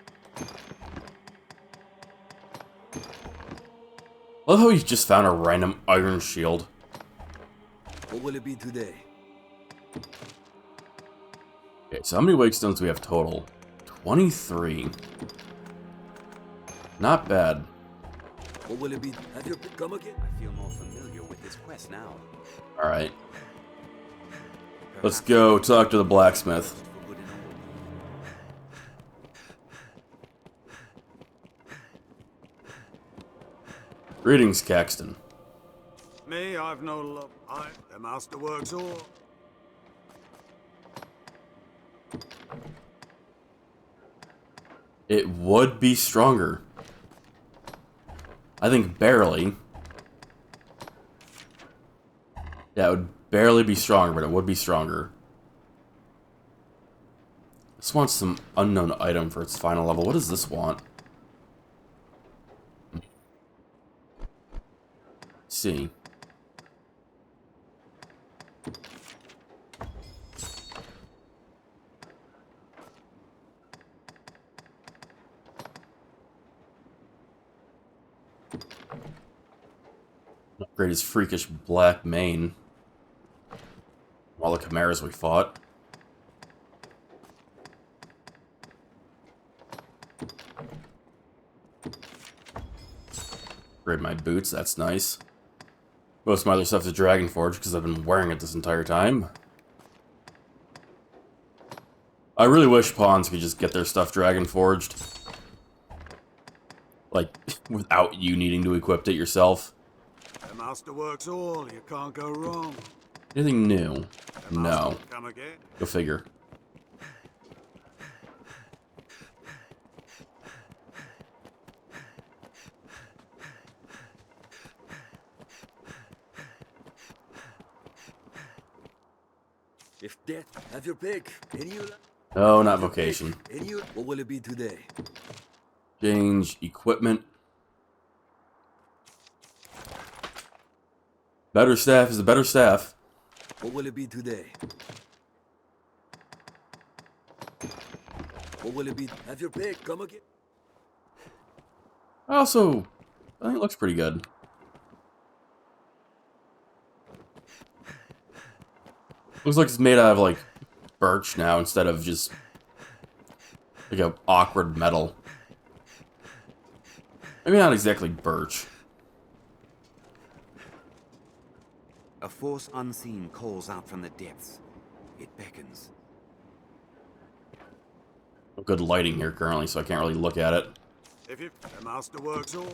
[SPEAKER 1] I love how he just found a random iron shield.
[SPEAKER 6] What will it be today?
[SPEAKER 1] Okay, so how many wake stones do we have total? 23. Not bad.
[SPEAKER 6] What will it be? Have your pick come again?
[SPEAKER 2] I feel more familiar with this quest now.
[SPEAKER 1] Alright. Let's go talk to the blacksmith. Greetings, Caxton.
[SPEAKER 6] Me, I've no love. The master works all.
[SPEAKER 1] It would be stronger. I think barely. Yeah, it would barely be stronger, but it would be stronger. This wants some unknown item for its final level. What does this want? Let's see. Upgrade his freakish black mane. All the chimeras we fought. Upgrade my boots, that's nice. Most of my other stuff is Dragon Forge because I've been wearing it this entire time. I really wish pawns could just get their stuff Dragon Forged. Like, without you needing to equip it yourself.
[SPEAKER 6] The master works all. You can't go wrong.
[SPEAKER 1] Anything new? No.
[SPEAKER 6] Come again?
[SPEAKER 1] Go figure.
[SPEAKER 6] If death, have your pick. Any you
[SPEAKER 1] No, not vocation.
[SPEAKER 6] Any you. What will it be today?
[SPEAKER 1] Change equipment. Better staff is a better staff.
[SPEAKER 6] What will it be today? What will it be? Have your pick. Come again.
[SPEAKER 1] Also, I think it looks pretty good. Looks like it's made out of, like, birch now instead of just, like, a awkward metal. Maybe not exactly birch.
[SPEAKER 2] A force unseen calls out from the depths. It beckons.
[SPEAKER 1] Good lighting here currently, so I can't really look at it.
[SPEAKER 6] If you. The master works all.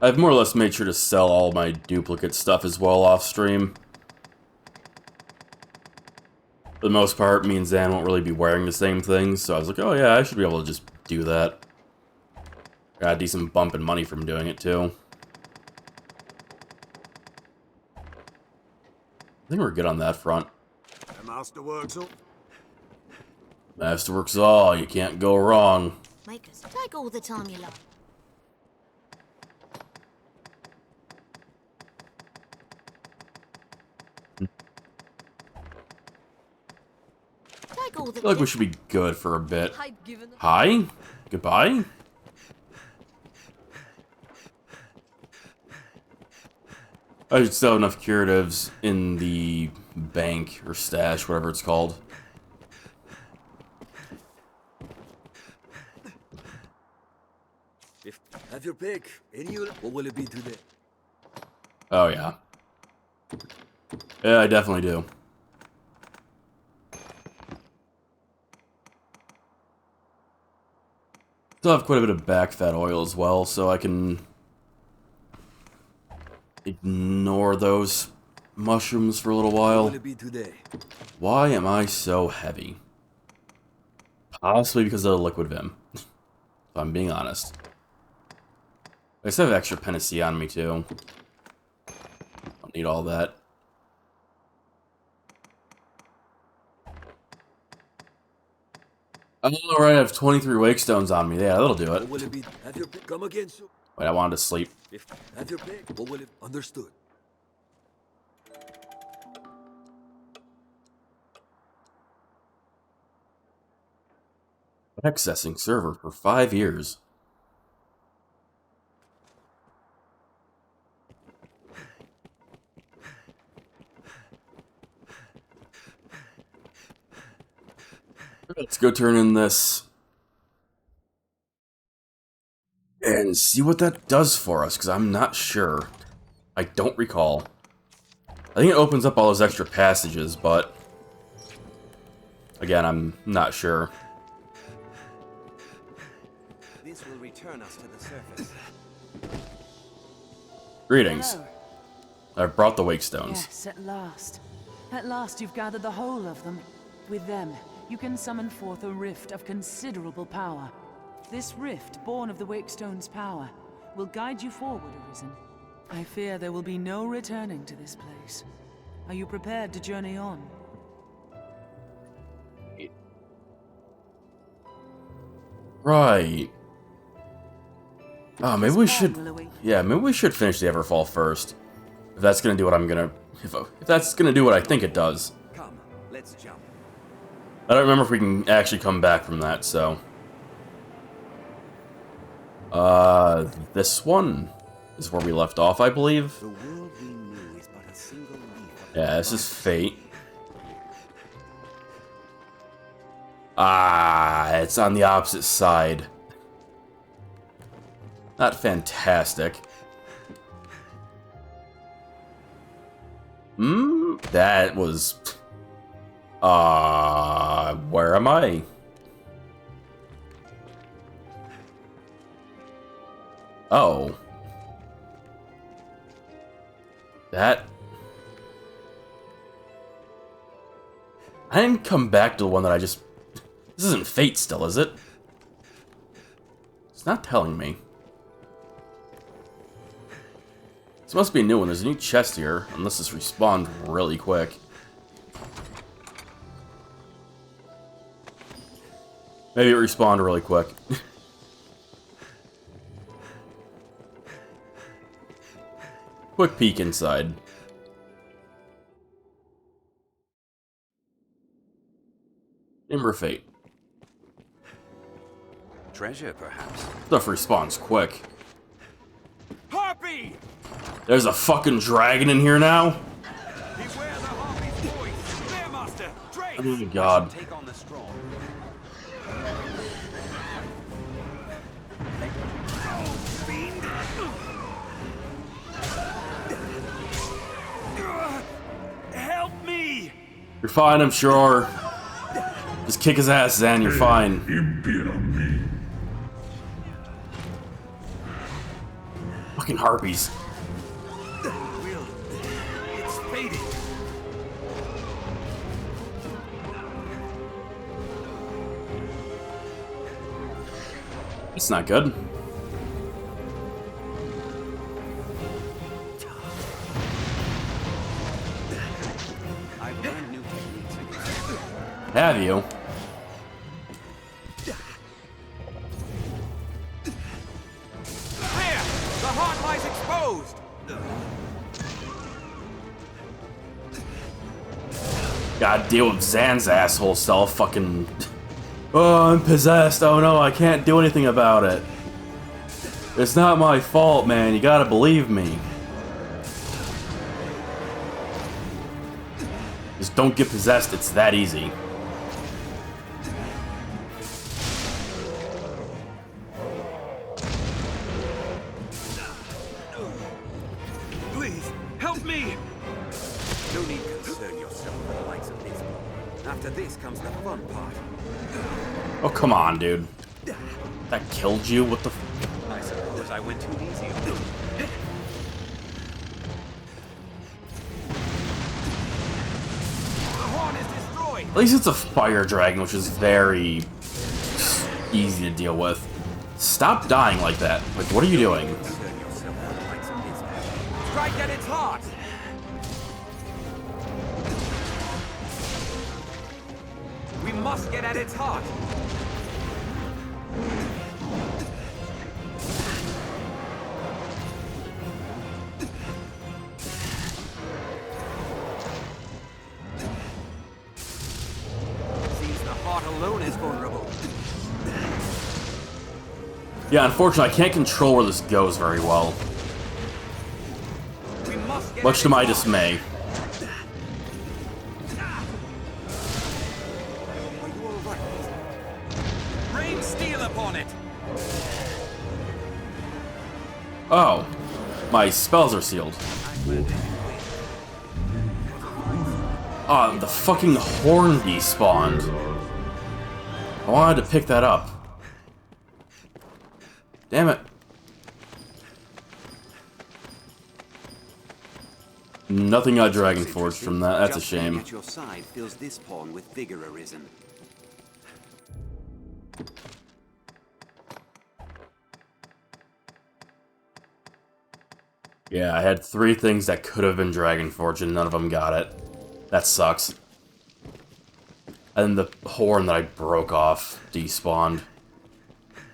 [SPEAKER 1] I've more or less made sure to sell all my duplicate stuff as well off stream. For the most part, me and Zan won't really be wearing the same things, so I was like, oh yeah, I should be able to just do that. Got a decent bump in money from doing it too. I think we're good on that front.
[SPEAKER 6] The master works all.
[SPEAKER 1] Masterworks all, you can't go wrong.
[SPEAKER 8] Makers, take all the time you like. Take all the.
[SPEAKER 1] I feel like we should be good for a bit.
[SPEAKER 8] I've given them.
[SPEAKER 1] Hi? Goodbye? I should still have enough curatives in the bank or stash, whatever it's called.
[SPEAKER 6] If have your pick. Any you. What will it be today?
[SPEAKER 1] Oh, yeah. Yeah, I definitely do. Still have quite a bit of back fat oil as well, so I can ignore those mushrooms for a little while.
[SPEAKER 6] Will it be today?
[SPEAKER 1] Why am I so heavy? Possibly because of the liquid vim. If I'm being honest. I still have extra Panacea on me too. Don't need all that. Oh, alright, I have 23 wake stones on me. Yeah, that'll do
[SPEAKER 6] What
[SPEAKER 1] it.
[SPEAKER 6] will it be? Have your pick. Come again, sir.
[SPEAKER 1] Wait, I wanted to sleep.
[SPEAKER 6] If have your pick. What will it? Understood.
[SPEAKER 1] Accessing server for 5 years. Let's go turn in this and see what that does for us, because I'm not sure. I don't recall. I think it opens up all those extra passages, but again, I'm not sure.
[SPEAKER 5] This will return us to the surface.
[SPEAKER 1] Greetings.
[SPEAKER 3] Hello.
[SPEAKER 1] I've brought the wake stones.
[SPEAKER 3] Yes, at last. At last you've gathered the whole of them. With them, you can summon forth a rift of considerable power. This rift, born of the Wakestone's power, will guide you forward, Arisen. I fear there will be no returning to this place. Are you prepared to journey on?
[SPEAKER 1] Right. Oh, maybe we should.
[SPEAKER 3] Will await.
[SPEAKER 1] Yeah, maybe we should finish the Everfall first. If that's gonna do what I'm gonna. If that's gonna do what I think it does.
[SPEAKER 5] Come, let's jump.
[SPEAKER 1] I don't remember if we can actually come back from that, so. This one is where we left off, I believe.
[SPEAKER 2] The world we knew is but a single leaf.
[SPEAKER 1] Yeah, this is Fate. Ah, it's on the opposite side. Not fantastic. That was... where am I? Oh. That... I didn't come back to the one that I just... This isn't Fate still, is it? It's not telling me. This must be a new one. There's a new chest here, unless this respawned really quick. Maybe it respawned really quick. Quick peek inside. Ember Fate.
[SPEAKER 2] Treasure, perhaps.
[SPEAKER 1] Stuff respawns quick.
[SPEAKER 5] Harpy!
[SPEAKER 1] There's a fucking dragon in here now?
[SPEAKER 5] Beware the Harpy's voice! There, Master! Drake!
[SPEAKER 1] Oh my god.
[SPEAKER 5] Take on the strong. Fiend! Help me!
[SPEAKER 1] You're fine, I'm sure. Just kick his ass, Zan, you're fine. Fucking harpies.
[SPEAKER 5] Will, it's fading.
[SPEAKER 1] It's not good.
[SPEAKER 2] I've learned new techniques against it.
[SPEAKER 1] Have you?
[SPEAKER 5] There! The heart lies exposed!
[SPEAKER 1] Gotta deal with Zan's asshole self fucking... Oh, I'm possessed. Oh no, I can't do anything about it. It's not my fault, man. You gotta believe me. Just don't get possessed. It's that easy.
[SPEAKER 5] Please, help me!
[SPEAKER 2] No need to concern yourself with the likes of this. After this comes the fun part.
[SPEAKER 1] Oh, come on, dude. That killed you? What the
[SPEAKER 5] I suppose I went too easy on you. The horn is destroyed!
[SPEAKER 1] At least it's a fire dragon, which is very easy to deal with. Stop dying like that. Like, what are you doing?
[SPEAKER 5] Turn yourself on like some business. Strike at its heart! We must get at its heart! Seems the heart alone is vulnerable.
[SPEAKER 1] Yeah, unfortunately, I can't control where this goes very well.
[SPEAKER 5] We must get
[SPEAKER 1] Much
[SPEAKER 5] at
[SPEAKER 1] to my
[SPEAKER 5] its heart.
[SPEAKER 1] dismay.
[SPEAKER 5] Are you all right? Rain steel upon it!
[SPEAKER 1] Oh. My spells are sealed. Ah, the fucking horn despawned. I wanted to pick that up. Damn it. Nothing got Dragon Forged from that. That's a
[SPEAKER 2] Just being
[SPEAKER 1] shame.
[SPEAKER 2] At your side fills this pawn with vigor, Arisen.
[SPEAKER 1] Yeah, I had 3 things that could have been Dragon Forged and none of them got it. That sucks. And the horn that I broke off despawned.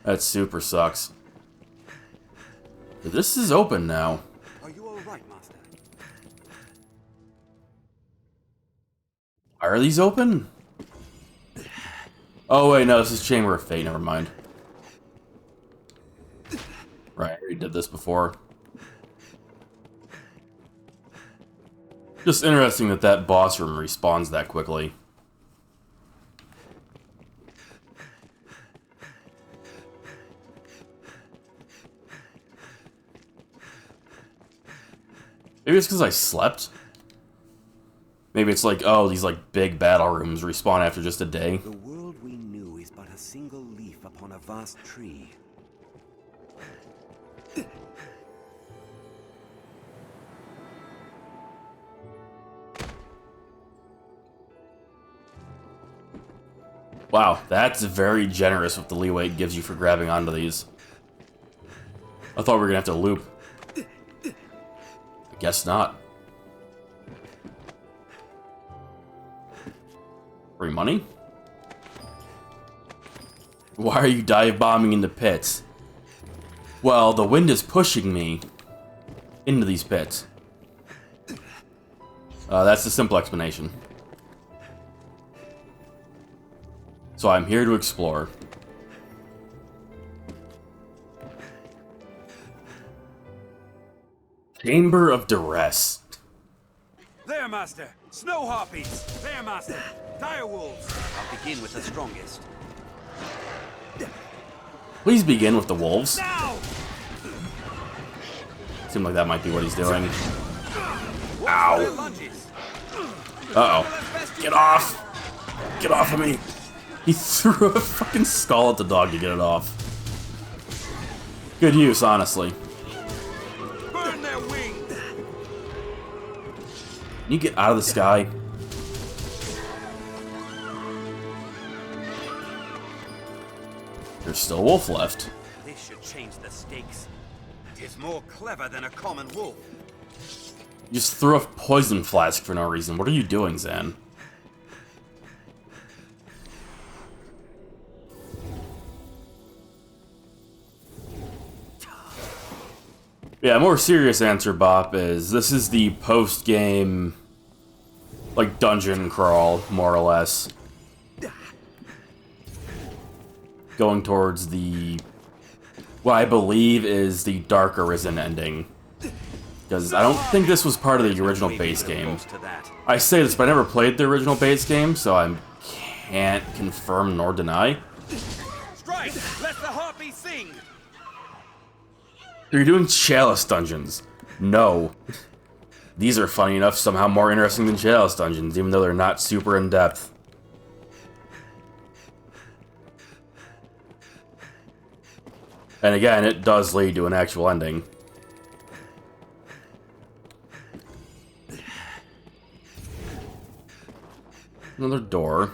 [SPEAKER 1] That super sucks. This is open now.
[SPEAKER 2] Are you all right, Master?
[SPEAKER 1] Are these open? Oh wait, no, this is Chamber of Fate, never mind. Right, I already did this before. Just interesting that that boss room respawns that quickly. Maybe it's because I slept? Maybe it's like, oh, these like big battle rooms respawn after just a day.
[SPEAKER 2] The world we knew is but a single leaf upon a vast tree.
[SPEAKER 1] Wow, that's very generous with the leeway it gives you for grabbing onto these. I thought we were gonna have to loop. I guess not. Free money? Why are you dive bombing into pits? Well, the wind is pushing me into these pits. That's the simple explanation. So I'm here to explore. Chamber of Duress.
[SPEAKER 5] There, Master! Snow harpies! There, Master! Dire wolves!
[SPEAKER 2] I'll begin with the strongest.
[SPEAKER 1] Please begin with the wolves.
[SPEAKER 5] Now!
[SPEAKER 1] Seemed like that might be what he's doing.
[SPEAKER 5] Watch
[SPEAKER 1] Ow.
[SPEAKER 5] for their lunges.
[SPEAKER 1] Uh-oh. Get off! Get off of me! He threw a fucking skull at the dog to get it off. Good use, honestly.
[SPEAKER 5] Burn their wings!
[SPEAKER 1] Can you get out of the sky? There's still a wolf left.
[SPEAKER 5] This should change the stakes. It is more clever than a common wolf.
[SPEAKER 1] You just threw a poison flask for no reason. What are you doing, Zan? Yeah, a more serious answer, Bop, is this is the post-game, like, dungeon crawl, more or less. Going towards the, what I believe is the Dark Arisen ending. Because I don't think this was part of the original base game. I say this, but I never played the original base game, so I can't confirm nor deny.
[SPEAKER 5] Strike! Let the harpy sing!
[SPEAKER 1] You're doing Chalice dungeons. No. These are, funny enough, somehow more interesting than Chalice dungeons, even though they're not super in-depth. And again, it does lead to an actual ending. Another door.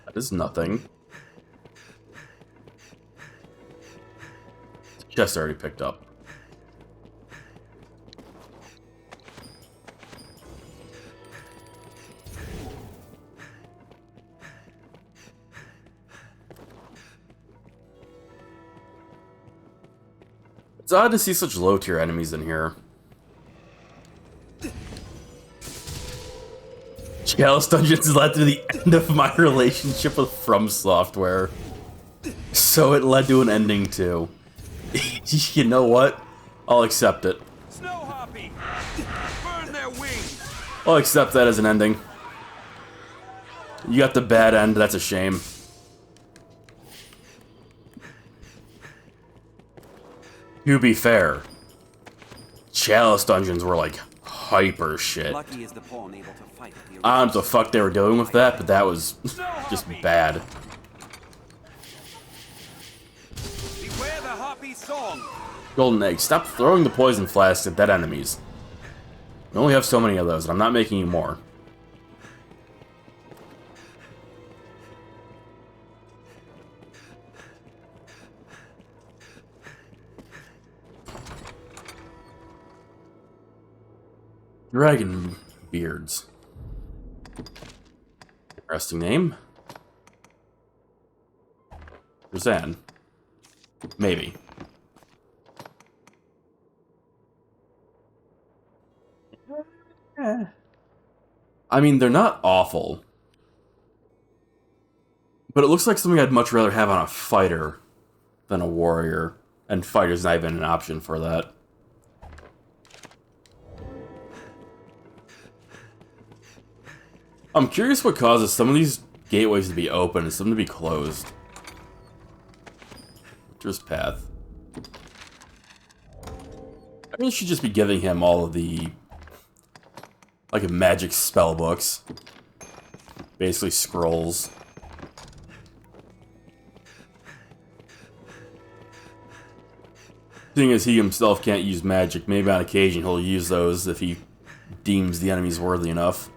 [SPEAKER 1] That is nothing. Chest already picked up. It's odd to see such low-tier enemies in here. Chalice Dungeons led to the end of my relationship with From Software. So it led to an ending too. You know what? I'll accept it.
[SPEAKER 5] Snow Harpy! Burn their wings!
[SPEAKER 1] I'll accept that as an ending. You got the bad end, that's a shame. To be fair, Chalice Dungeons were like hyper shit.
[SPEAKER 5] Lucky is the pawn able to fight the
[SPEAKER 1] I don't know what the fuck they were doing with that, but that was just bad.
[SPEAKER 5] Beware the Harpy song!
[SPEAKER 1] Golden Egg, stop throwing the poison flasks at dead enemies. We only have so many of those, and I'm not making you more. Dragon Beards. Interesting name. Roseanne. Maybe. I mean, they're not awful. But it looks like something I'd much rather have on a fighter than a warrior. And fighter's not even an option for that. I'm curious what causes some of these gateways to be open and some to be closed. Witcher's Path. I really should just be giving him all of the like magic spell books. Basically scrolls. Seeing as he himself can't use magic, maybe on occasion he'll use those if he deems the enemies worthy enough.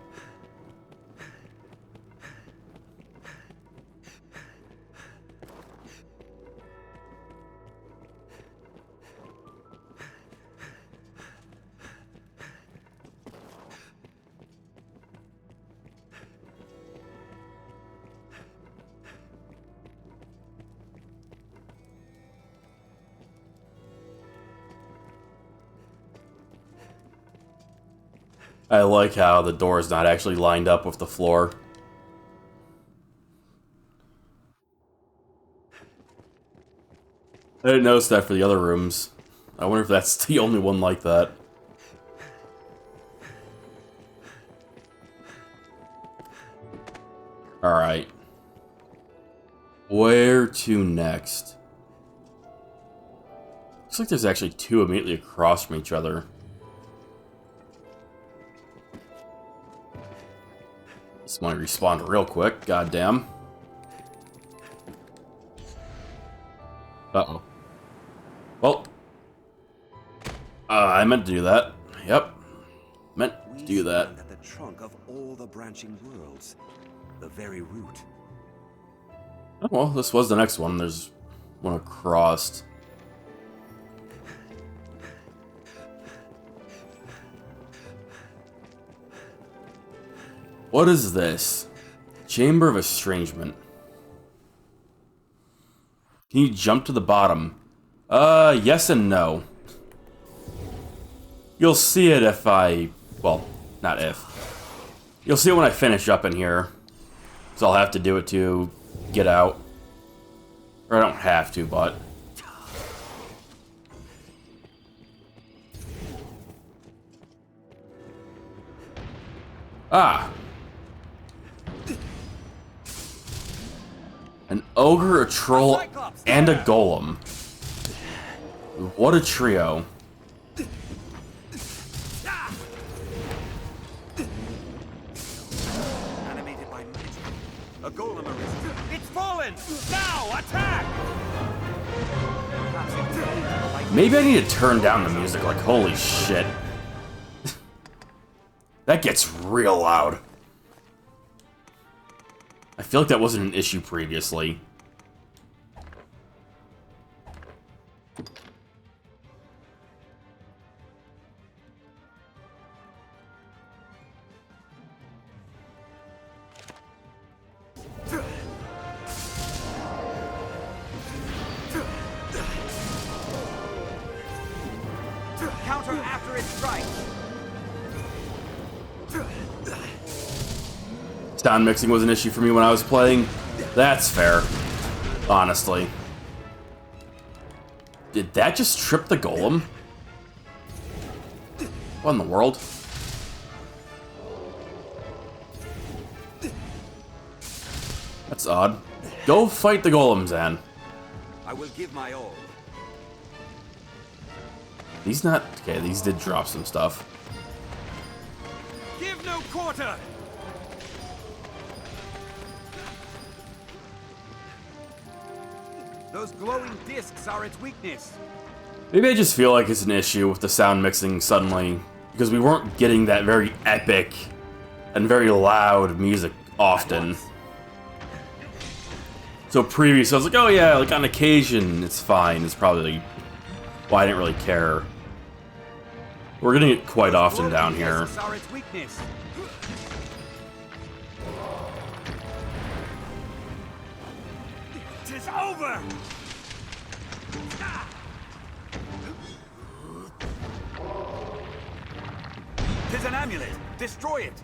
[SPEAKER 1] I like how the door is not actually lined up with the floor. I didn't notice that for the other rooms. I wonder if that's the only one like that. Alright. Where to next? Looks like there's actually two immediately across from each other. This might respawn real quick, goddamn. Uh-oh. Well. I meant to do that. Yep. Meant to do that.
[SPEAKER 2] At the trunk of all the branching worlds, the very root.
[SPEAKER 1] Oh, well, this was the next one. There's one across. What is this? Chamber of Estrangement. Can you jump to the bottom? Yes and no. You'll see it if I... Well, not if. You'll see it when I finish up in here. So I'll have to do it to get out. Or I don't have to, but... Ah! An ogre, a troll, and a golem. What a trio.
[SPEAKER 5] Animated by magic, A golem arisen. It's fallen! Now, attack!
[SPEAKER 1] Maybe I need to turn down the music, like, holy shit. That gets real loud. I feel like that wasn't an issue previously.
[SPEAKER 5] Counter after it strikes.
[SPEAKER 1] Sound mixing was an issue for me when I was playing. That's fair, honestly. Did that just trip the golem? What in the world? That's odd. Go fight the golem, Zan.
[SPEAKER 5] I will give my all.
[SPEAKER 1] These not... Okay, these did drop some stuff.
[SPEAKER 5] Give no quarter! Those glowing discs are its weakness.
[SPEAKER 1] Maybe I just feel like it's an issue with the sound mixing suddenly, because we weren't getting that very epic and very loud music often. So previous, I was like, oh yeah, like on occasion, it's fine. It's probably why I didn't really care. We're getting it quite often down here.
[SPEAKER 5] Discs are its weakness. Tis over! Tis an amulet! Destroy it!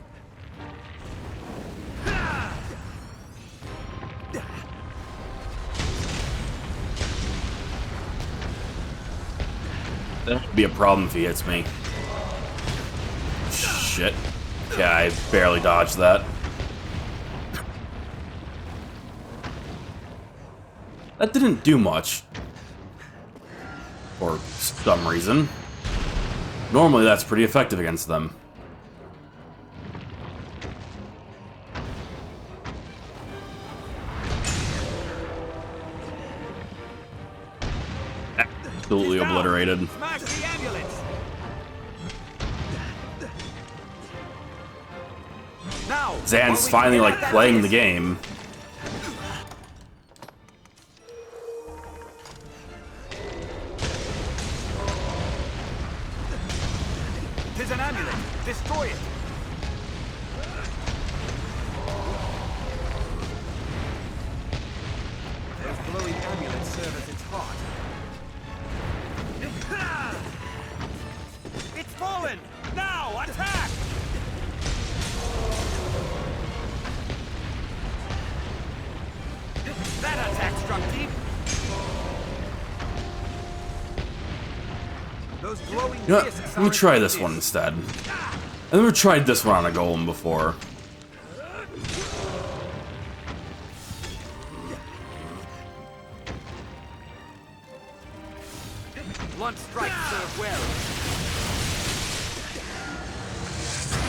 [SPEAKER 1] That would be a problem if he hits me. Shit. Yeah, I barely dodged that. That didn't do much. For some reason. Normally that's pretty effective against them. Absolutely obliterated.
[SPEAKER 5] Smash the amulets! Now,
[SPEAKER 1] Zan's finally like playing the game.
[SPEAKER 5] Tis an amulet! Destroy it! Those glowing amulets serve as its heart. It's fallen! Now, attack! That attack struck deep. Those glowing
[SPEAKER 1] You know what?
[SPEAKER 5] discs
[SPEAKER 1] Let me
[SPEAKER 5] are
[SPEAKER 1] try
[SPEAKER 5] its
[SPEAKER 1] this one
[SPEAKER 5] weakness.
[SPEAKER 1] instead. I've never tried this one on a golem before.
[SPEAKER 5] Blunt strikes serve well.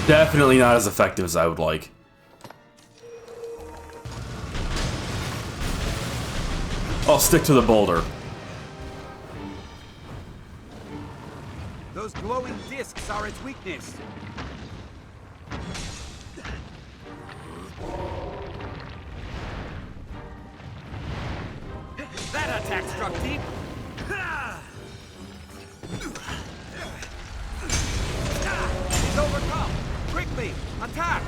[SPEAKER 1] Definitely not as effective as I would like. I'll stick to the boulder.
[SPEAKER 5] Those glowing discs are its weakness. That attack struck deep. He's overcome. Quickly, attack!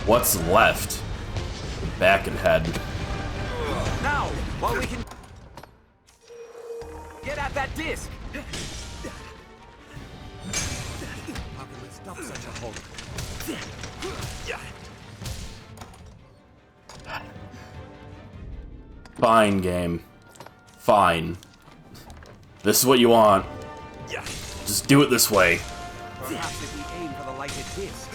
[SPEAKER 1] What's left? Back and head.
[SPEAKER 5] Now, while we can get at that disc. How can we stop such a hold?
[SPEAKER 1] Fine, game. Fine. This is what you want. Just do it this way.
[SPEAKER 5] Perhaps if we aim for the lighted disc.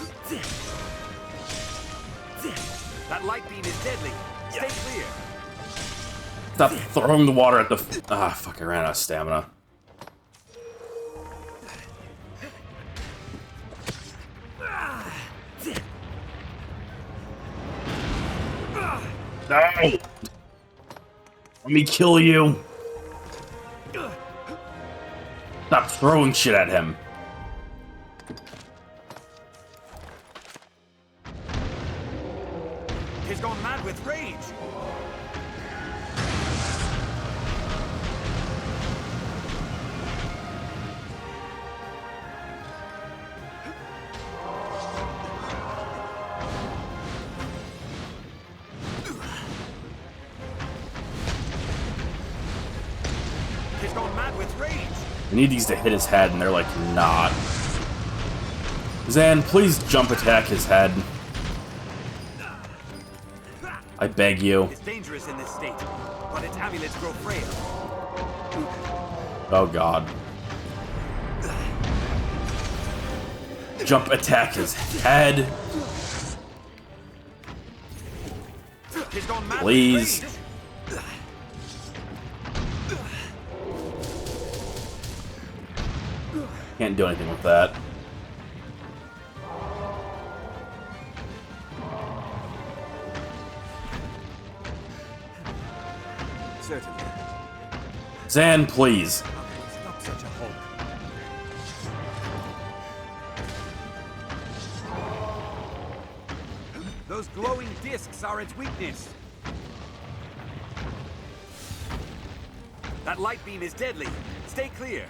[SPEAKER 5] That light beam is deadly. Stay clear.
[SPEAKER 1] Stop throwing the water at the... Ah, fuck, I ran out of stamina. Let me kill you! Stop throwing shit at him.
[SPEAKER 5] He's gone mad with rage! He's gone mad with rage!
[SPEAKER 1] I need these to hit his head, and they're like, not. Zan, please jump attack his head. I beg you.
[SPEAKER 5] It's dangerous in this state, but its amulets grow frail.
[SPEAKER 1] Oh god. Jump attack his head.
[SPEAKER 5] He's gone mad
[SPEAKER 1] Please.
[SPEAKER 5] with rage!
[SPEAKER 1] Can't do anything with that.
[SPEAKER 5] Certainly.
[SPEAKER 1] Zan, please.
[SPEAKER 5] Stop such a hope. Those glowing discs are its weakness. That light beam is deadly. Stay clear.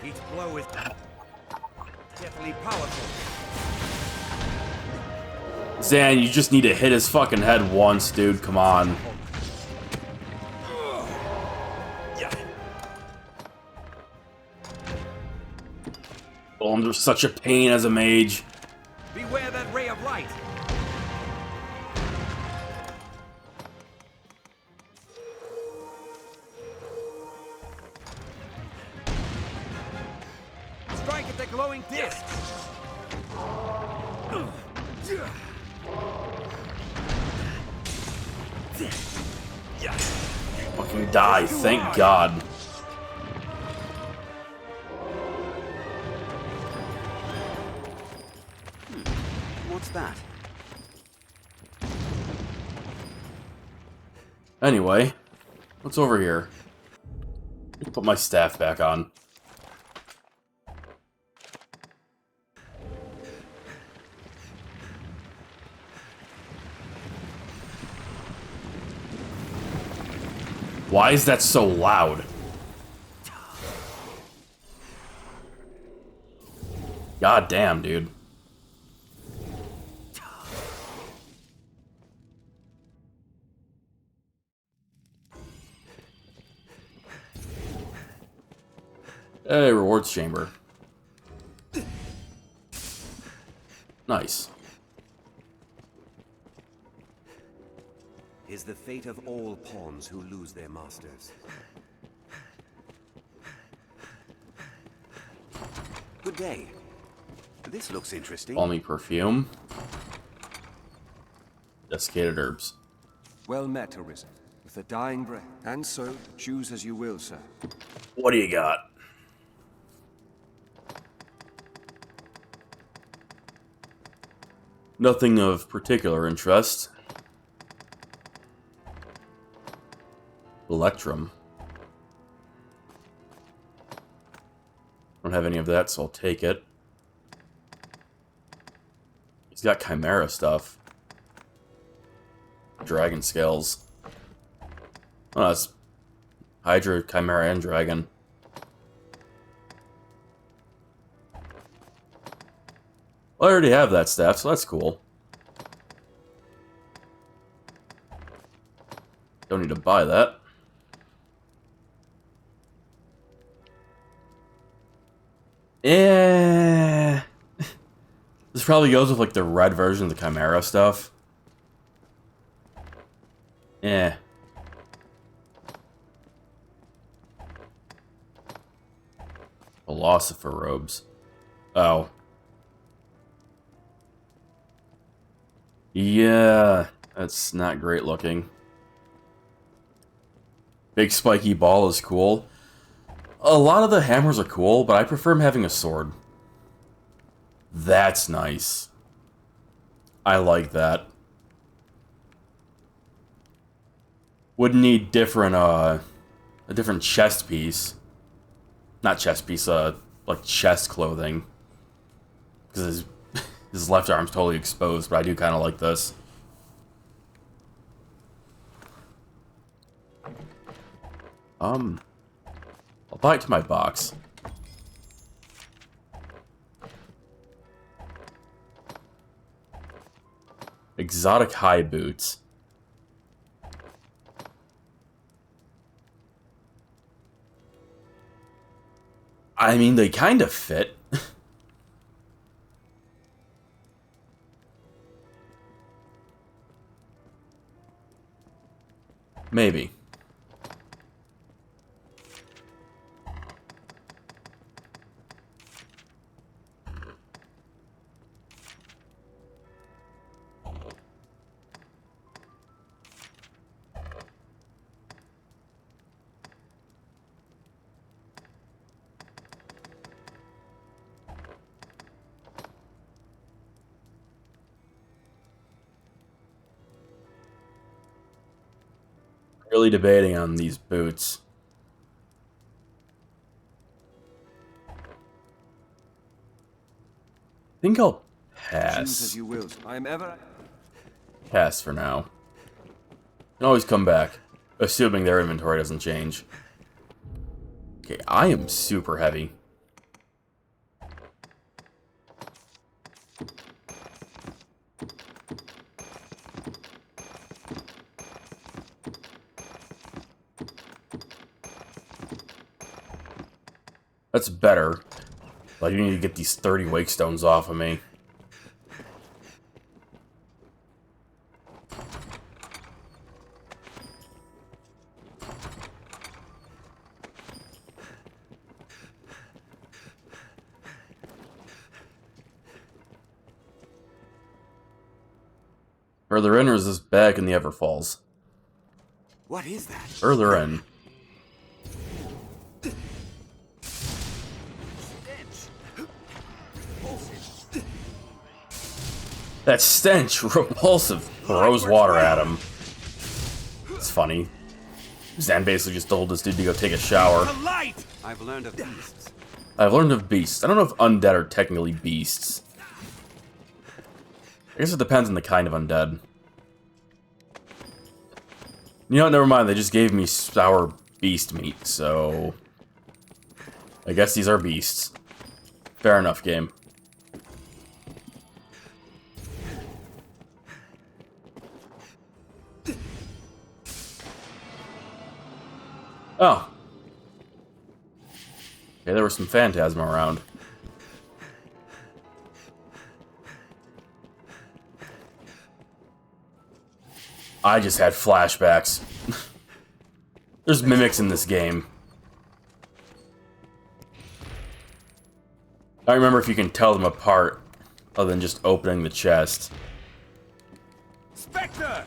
[SPEAKER 5] Each blow is deathly powerful.
[SPEAKER 1] Zan, you just need to hit his fucking head once, dude. Come on. Oh, I'm just such a pain as a mage.
[SPEAKER 5] Beware that ray of light. Strike at the glowing discs.
[SPEAKER 1] Fucking die, thank God.
[SPEAKER 2] What's that?
[SPEAKER 1] Anyway, what's over here? Let's put my staff back on. Why is that so loud? God damn, dude. Hey, rewards chamber. Nice.
[SPEAKER 2] Is the fate of all pawns who lose their masters. Good day. This looks interesting.
[SPEAKER 1] Balmy perfume. Desiccated herbs.
[SPEAKER 9] Well met, Arisen. With a dying breath. And so, choose as you will, sir.
[SPEAKER 1] What do you got? Nothing of particular interest. Electrum. Don't have any of that, so I'll take it. He's got Chimera stuff. Dragon scales. Oh, that's Hydra, Chimera, and Dragon. Well, I already have that stuff, so that's cool. Don't need to buy that. Yeah. This probably goes with like the red version of the Chimera stuff. Yeah. Philosopher robes. Oh. Yeah, that's not great looking. Big spiky ball is cool. A lot of the hammers are cool, but I prefer him having a sword. That's nice. I like that. Would need different, a different chest piece. Not chest piece, like chest clothing. Because his left arm's totally exposed, but I do kind of like this. I'll buy it to my box. Exotic high boots. I mean, they kind of fit. Maybe. Really debating on these boots. I think I'll
[SPEAKER 9] Choose as
[SPEAKER 1] pass.
[SPEAKER 9] you will. I am ever...
[SPEAKER 1] Pass for now. Can always come back, assuming their inventory doesn't change. Okay, I am super heavy. That's better. But I do need to get these 30 wake stones off of me. Further in, or is this back in the Everfalls?
[SPEAKER 2] What is that?
[SPEAKER 1] Further in. That stench, repulsive, throws water at him. It's funny. Zan basically just told this dude to go take a shower.
[SPEAKER 2] I've learned of beasts.
[SPEAKER 1] I've learned of beasts. I don't know if undead are technically beasts. I guess it depends on the kind of undead. You know what, never mind, they just gave me sour beast meat, so... I guess these are beasts. Fair enough, game. Oh. Okay, there was some phantasm around. I just had flashbacks. There's mimics in this game. I don't remember if you can tell them apart other than just opening the chest.
[SPEAKER 5] Spectre!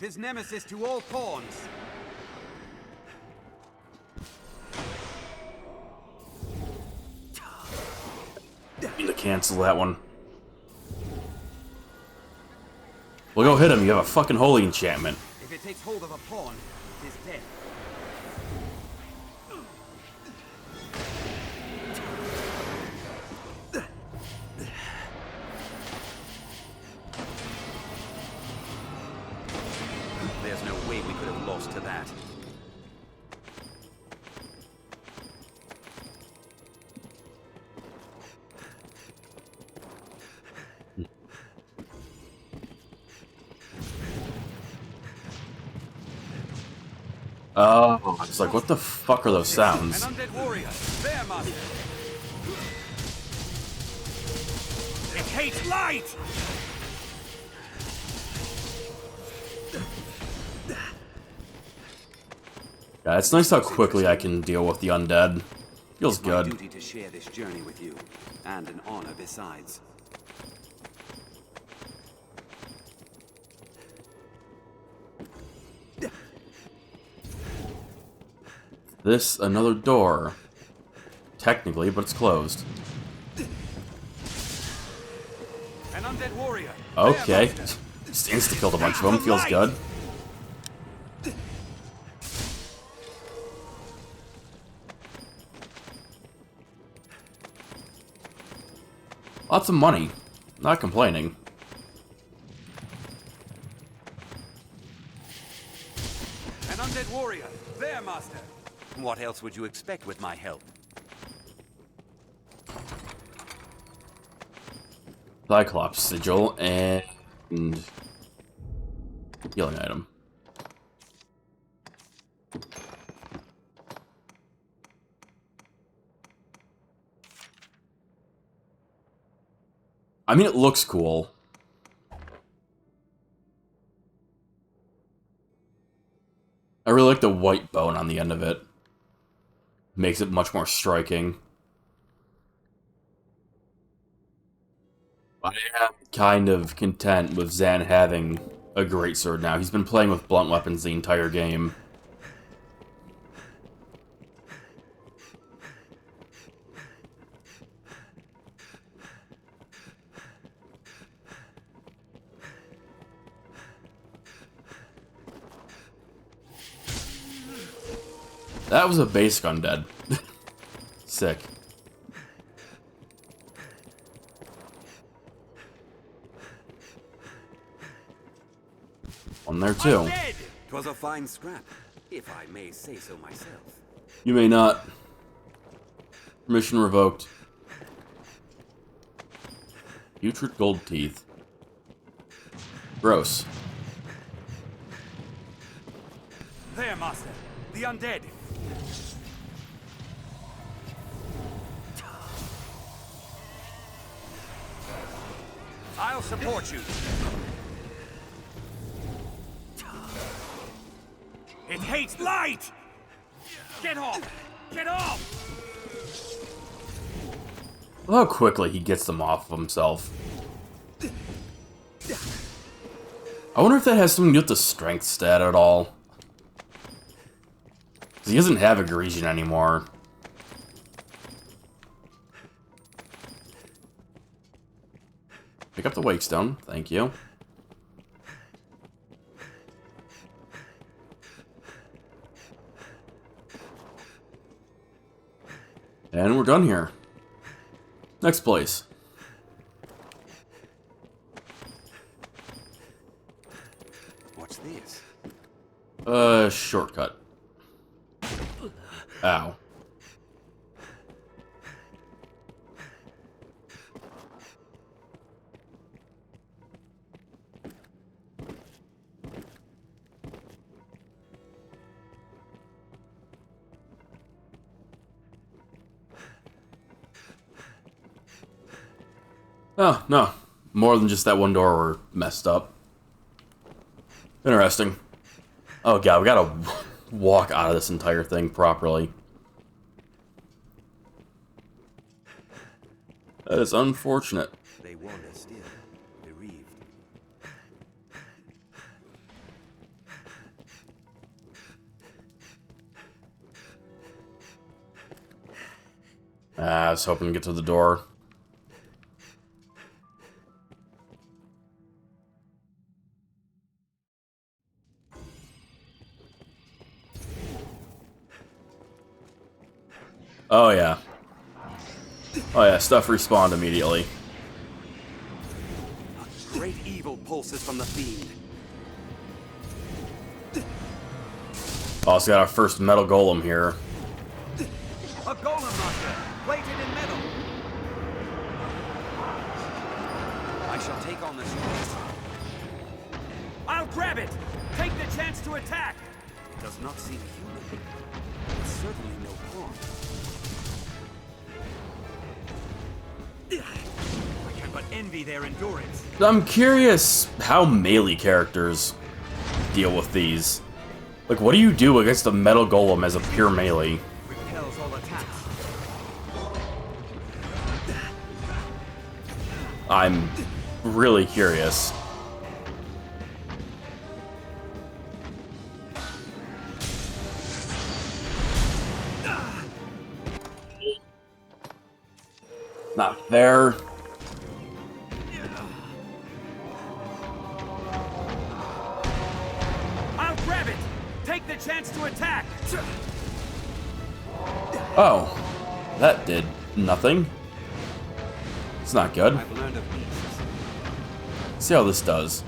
[SPEAKER 2] His nemesis to all pawns.
[SPEAKER 1] I need to cancel that one. Well, go hit him. You have a fucking holy enchantment.
[SPEAKER 2] If it takes hold of a pawn, it is dead. There's no way we could have lost to that.
[SPEAKER 1] Oh, it's like, what the fuck are those sounds?
[SPEAKER 5] An undead warrior. There, master. It hates light!
[SPEAKER 1] Yeah, it's nice how quickly I can deal with the undead. Feels
[SPEAKER 2] It's my
[SPEAKER 1] good.
[SPEAKER 2] duty to share this journey with you, and an honor besides.
[SPEAKER 1] This, another door. Technically, but it's closed. Okay. Just insta-killed a bunch of them. Feels good. Lots of money. Not complaining.
[SPEAKER 5] An undead warrior. There, master. What else would you expect with my help?
[SPEAKER 1] Cyclops sigil and healing item. I mean, it looks cool. I really like the white bone on the end of it. Makes it much more striking. I am kind of content with Zan having a greatsword now. He's been playing with blunt weapons the entire game. That was a basic undead. Sick. One there too.
[SPEAKER 2] Twas a fine scrap, if I may say so myself.
[SPEAKER 1] You may not. Permission revoked. Putrid gold teeth. Gross.
[SPEAKER 5] There, master. The undead. I'll support you. It hates light! Get off! Get off!
[SPEAKER 1] Look how quickly he gets them off of himself. I wonder if that has something to do with the strength stat at all. Because he doesn't have a Grecian anymore. Pick up the Wakestone, thank you. And we're done here. Next place.
[SPEAKER 2] What's this?
[SPEAKER 1] Shortcut. Ow. Oh, no. More than just that one door were messed up. Interesting. Oh god, we gotta walk out of this entire thing properly. That is unfortunate.
[SPEAKER 2] They wander still, bereaved.
[SPEAKER 1] I was hoping to get to the door. Oh yeah. Oh yeah, stuff respawned immediately.
[SPEAKER 2] Great evil pulses from the fiend.
[SPEAKER 1] Also got our first metal golem here.
[SPEAKER 5] A golem master, plated in metal. I shall take on this one. I'll grab it! Take the chance to attack!
[SPEAKER 2] It does not seem human. It's certainly no harm.
[SPEAKER 5] I can but envy their endurance.
[SPEAKER 1] I'm curious how melee characters deal with these. Like, what do you do against a metal golem as a pure melee?
[SPEAKER 5] Repels all attacks.
[SPEAKER 1] I'm really curious. Not there.
[SPEAKER 5] to attack!
[SPEAKER 1] Oh, that did nothing. It's not good.
[SPEAKER 2] I've learned of beasts.
[SPEAKER 1] See how this does.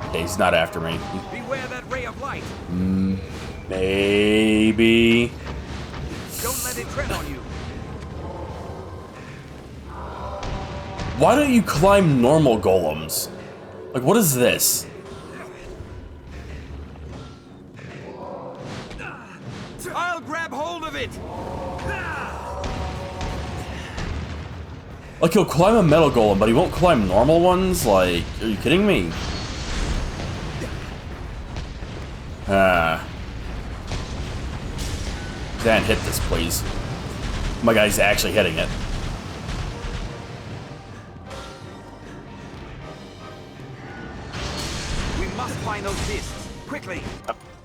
[SPEAKER 1] Okay, he's not after me.
[SPEAKER 5] Beware that ray of light!
[SPEAKER 1] Maybe.
[SPEAKER 5] Don't let it tread on you!
[SPEAKER 1] Why don't you climb normal golems? Like, what is this?
[SPEAKER 5] I'll grab hold of it!
[SPEAKER 1] Like, he'll climb a metal golem, but he won't climb normal ones? Like, are you kidding me? Dan, hit this, please. My guy's actually hitting it.
[SPEAKER 5] We must find those beasts, quickly!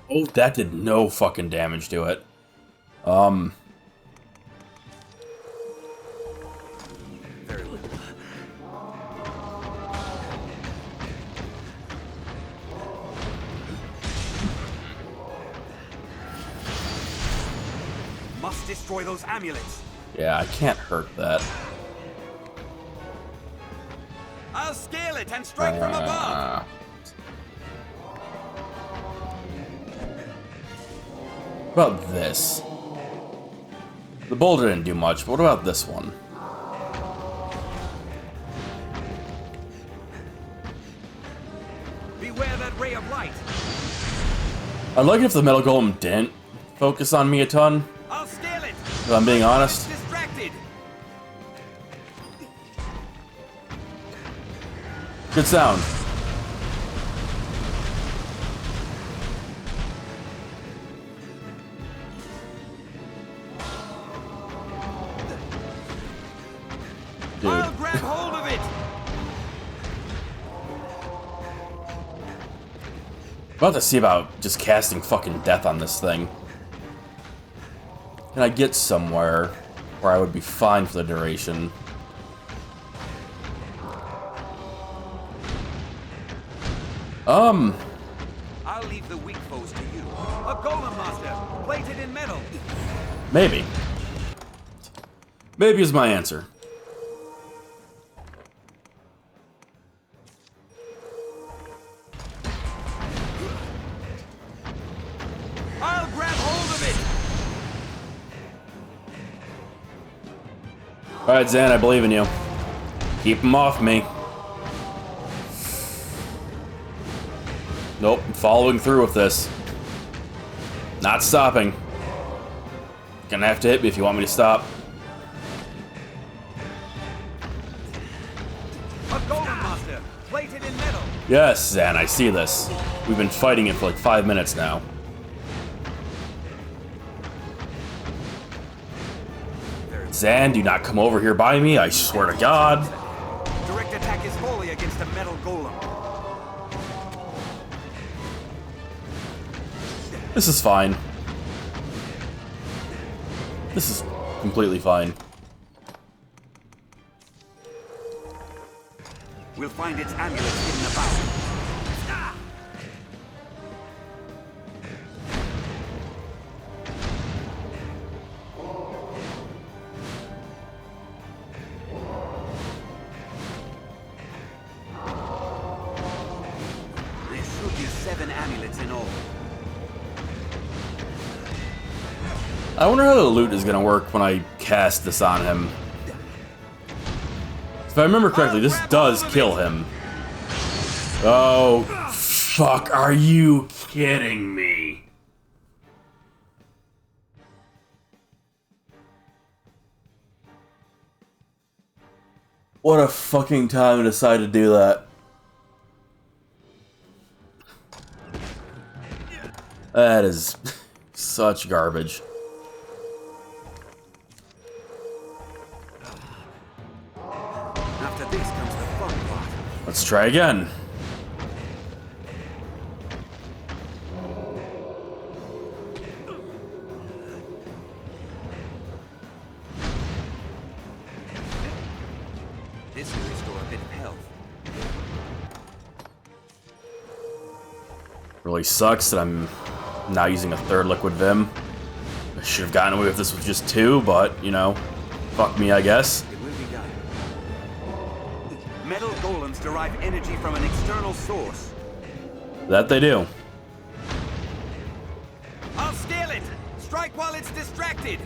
[SPEAKER 1] Oh, that did no fucking damage to it.
[SPEAKER 5] Very well. Must destroy those amulets!
[SPEAKER 1] Yeah, I can't hurt that.
[SPEAKER 5] I'll scale it and strike from above!
[SPEAKER 1] What about this? The boulder didn't do much, but what about this one?
[SPEAKER 5] Beware that ray of light!
[SPEAKER 1] I'd like it if the metal golem didn't focus on me a ton,
[SPEAKER 5] I'll scale it!
[SPEAKER 1] if I'm being honest.
[SPEAKER 5] It's distracted!
[SPEAKER 1] Good sound. Dude.
[SPEAKER 5] I'll grab hold of it!
[SPEAKER 1] About to see about just casting fucking death on this thing. Can I get somewhere where I would be fine for the duration?
[SPEAKER 5] I'll leave the weak foes to you. A golem master, plated in metal.
[SPEAKER 1] Maybe. Maybe is my answer.
[SPEAKER 5] I'll grab hold of it!
[SPEAKER 1] Alright, Zan, I believe in you. Keep him off me. Nope, I'm following through with this. Not stopping. Gonna have to hit me if you want me to stop.
[SPEAKER 5] A golem master, plated in metal.
[SPEAKER 1] Yes, Zan, I see this. We've been fighting it for like 5 minutes now. Zan, do not come over here by me, I swear to God.
[SPEAKER 5] Direct attack is wholly against a metal golem.
[SPEAKER 1] This is fine. This is completely fine.
[SPEAKER 5] We'll find its amulet hidden about. There should be 7 amulets in all.
[SPEAKER 1] I wonder how the loot is gonna work when I cast this on him. If I remember correctly, this does kill him. Oh, fuck, are you kidding me? What a fucking time to decide to do that. That is such garbage.
[SPEAKER 5] After this comes the fun part.
[SPEAKER 1] Let's try again.
[SPEAKER 5] This will restore a bit of health.
[SPEAKER 1] Really sucks that I'm now using a third liquid Vim. I should have gotten away with this with just 2, but, you know, fuck me, I guess.
[SPEAKER 5] It will be done. Metal golems derive energy from an external source.
[SPEAKER 1] That they do.
[SPEAKER 5] I'll scale it! Strike while it's distracted!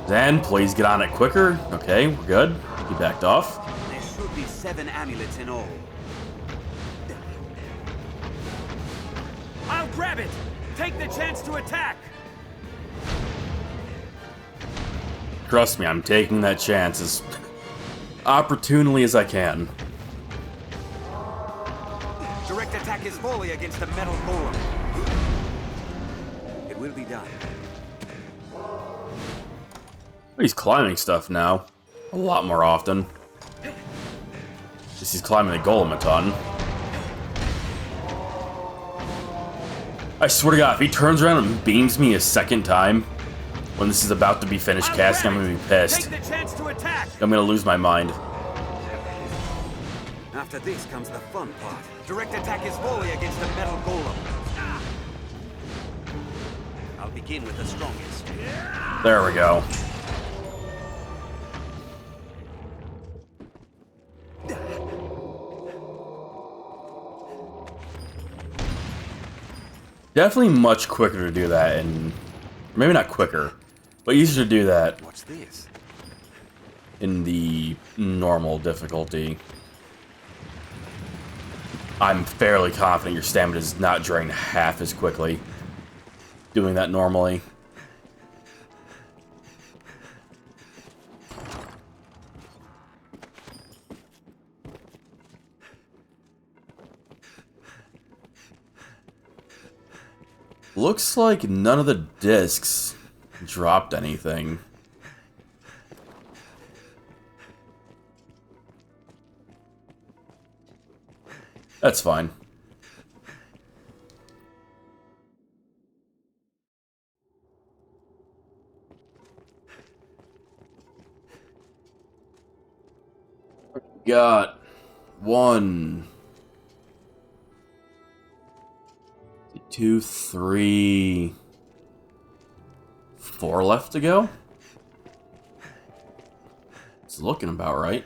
[SPEAKER 1] Then, please get on it quicker. Okay, we're good. He backed off.
[SPEAKER 5] There should be 7 amulets in all. I'll grab it! Take the chance to attack!
[SPEAKER 1] Trust me, I'm taking that chance as opportunely as I can.
[SPEAKER 5] Direct attack is volley against the metal golem. It will be done.
[SPEAKER 1] He's climbing stuff now. A lot more often. Just he's climbing the golem a ton. I swear to God, if he turns around and beams me a second time when this is about to be finished casting, I'm gonna be pissed.
[SPEAKER 5] Take the chance to attack!
[SPEAKER 1] I'm gonna lose my mind.
[SPEAKER 5] After this comes the fun part. Direct attack is volley against the metal golem. I'll begin with the strongest.
[SPEAKER 1] There we go. Definitely much quicker to do that, and maybe not quicker, but easier to do that
[SPEAKER 5] What's this?
[SPEAKER 1] in the normal difficulty. I'm fairly confident your stamina does not drain half as quickly doing that normally. Looks like none of the discs dropped anything. That's fine. Got 1, 2, 3, 4 left to go. It's looking about right.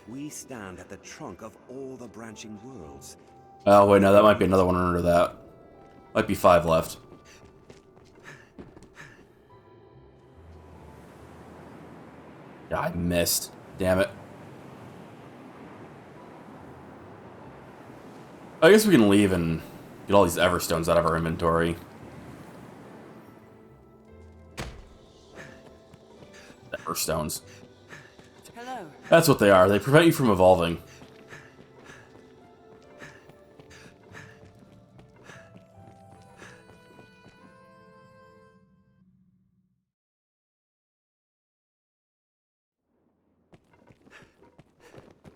[SPEAKER 2] We stand at the trunk of all the branching worlds.
[SPEAKER 1] Oh, wait, no, that might be another one under that. Might be 5 left. Yeah, I missed. Damn it. I guess we can leave and get all these Everstones out of our inventory. Everstones.
[SPEAKER 3] Hello.
[SPEAKER 1] That's what they are. They prevent you from evolving.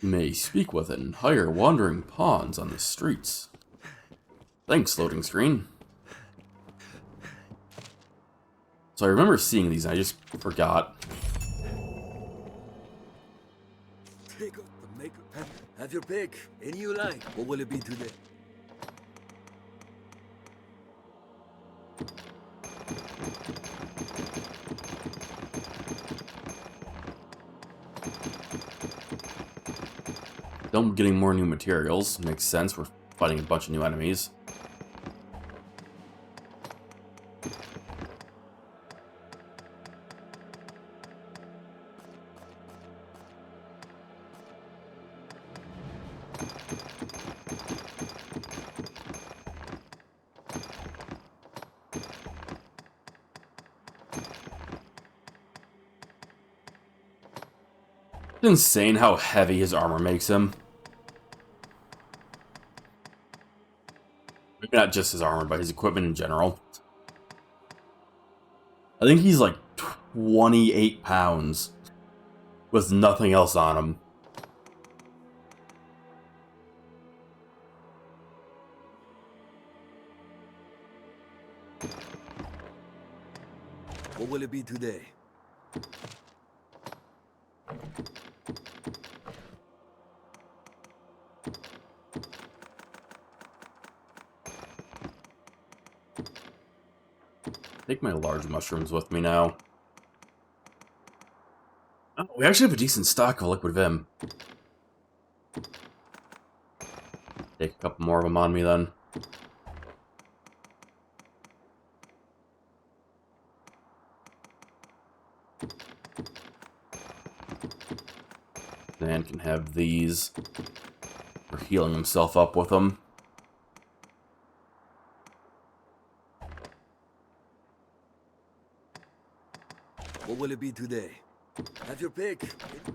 [SPEAKER 1] You may speak with it and hire wandering pawns on the streets. Thanks, loading screen. So I remember seeing these and I just forgot.
[SPEAKER 6] Take out the maker. Have your pick. Any you like. What will it be today?
[SPEAKER 1] Them getting more new materials makes sense. We're fighting a bunch of new enemies. It's insane how heavy his armor makes him. Maybe not just his armor, but his equipment in general. I think he's like 28 pounds with nothing else on him.
[SPEAKER 6] What will it be today?
[SPEAKER 1] Take my large mushrooms with me now. Oh, we actually have a decent stock of liquid vim. Take a couple more of them on me then. Dan can have these for healing himself up with them.
[SPEAKER 6] What will it be today? Have your pick.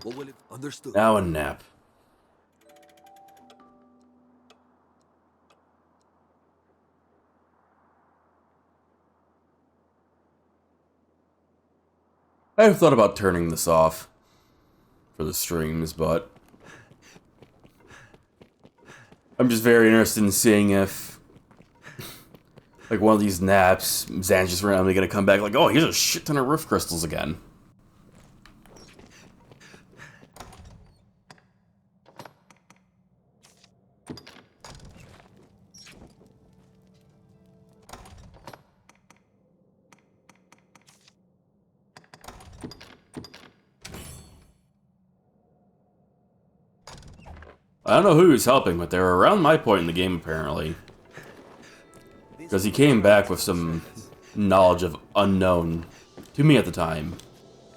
[SPEAKER 6] What will it... Understood.
[SPEAKER 1] Now a nap. I've thought about turning this off for the streams, but I'm just very interested in seeing if, like, one of these naps, Zan's just randomly gonna come back like, oh, here's a shit ton of rift crystals again. I don't know who he's helping, but they were around my point in the game, apparently. Because he came back with some knowledge of unknown, to me at the time,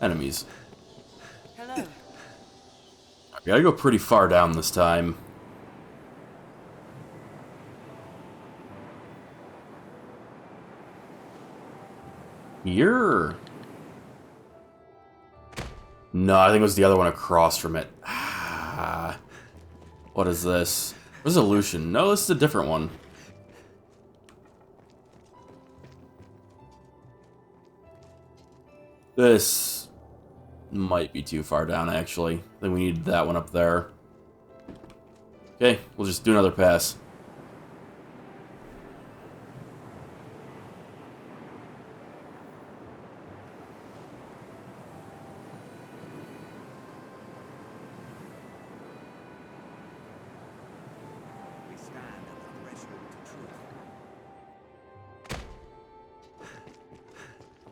[SPEAKER 1] enemies.
[SPEAKER 3] Hello.
[SPEAKER 1] I gotta go pretty far down this time. Here? No, I think it was the other one across from it. What is this? Resolution. No, this is a different one. This might be too far down, actually. I think we need that one up there. Okay, we'll just do another pass.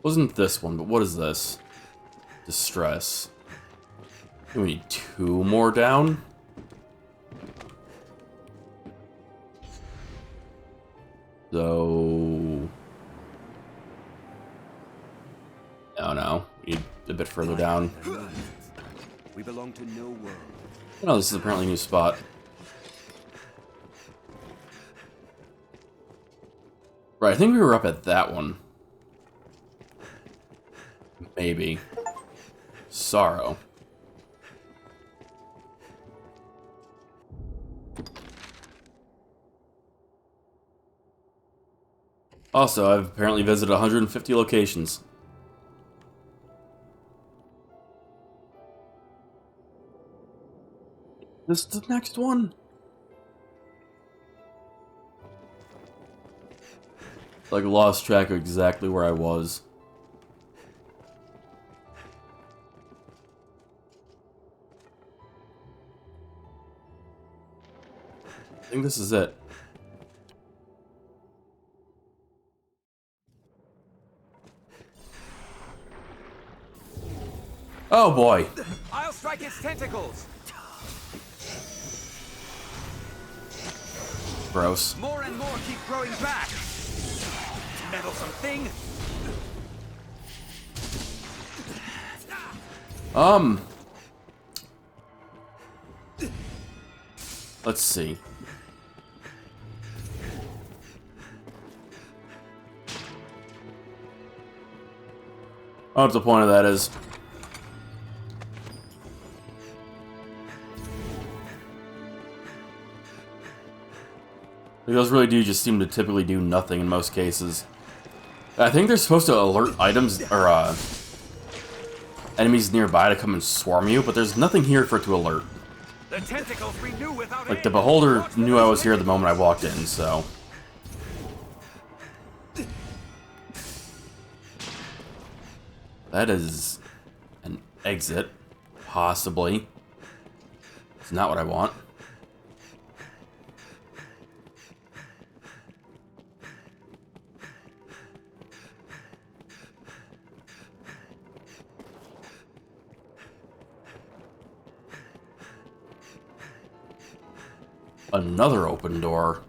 [SPEAKER 1] Wasn't this one, but what is this? Distress. We need 2 more down? So... No. We need a bit further down.
[SPEAKER 2] We belong to no world.
[SPEAKER 1] Oh, this is apparently a new spot. Right, I think we were up at that one. Maybe. Sorrow. Also, I've apparently visited 150 locations. This is the next one? Like, lost track of exactly where I was. I think this is it. Oh boy.
[SPEAKER 5] I'll strike its tentacles.
[SPEAKER 1] Gross.
[SPEAKER 5] More and more keep growing back. Meddlesome thing.
[SPEAKER 1] Let's see. I don't know what the point of that is. Those really do just seem to typically do nothing in most cases. I think they're supposed to alert items or enemies nearby to come and swarm you, but there's nothing here for it to alert.
[SPEAKER 5] The tentacles renew without
[SPEAKER 1] Like, the
[SPEAKER 5] end.
[SPEAKER 1] beholder
[SPEAKER 5] Watch
[SPEAKER 1] knew
[SPEAKER 5] for
[SPEAKER 1] I
[SPEAKER 5] those
[SPEAKER 1] was here the moment I walked in, so... That is an exit, possibly. It's not what I want. Another open door.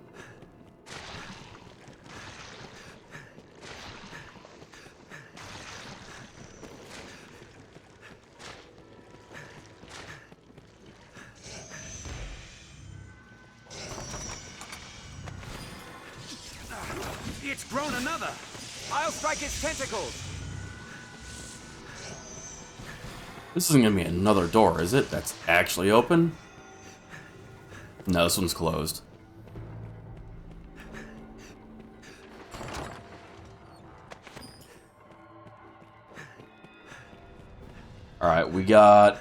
[SPEAKER 5] It's grown another! I'll strike its tentacles!
[SPEAKER 1] This isn't gonna be another door, is it? That's actually open? No, this one's closed. Alright, we got...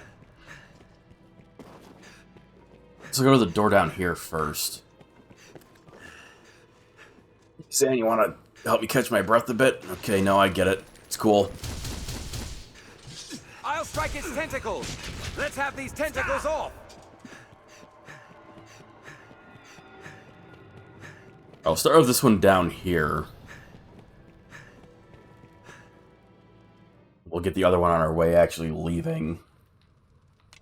[SPEAKER 1] Let's go to the door down here first. Zan, you want to help me catch my breath a bit? Okay, no, I get it. It's cool.
[SPEAKER 5] I'll strike its tentacles! Let's have these tentacles off!
[SPEAKER 1] I'll start with this one down here. We'll get the other one on our way, actually leaving.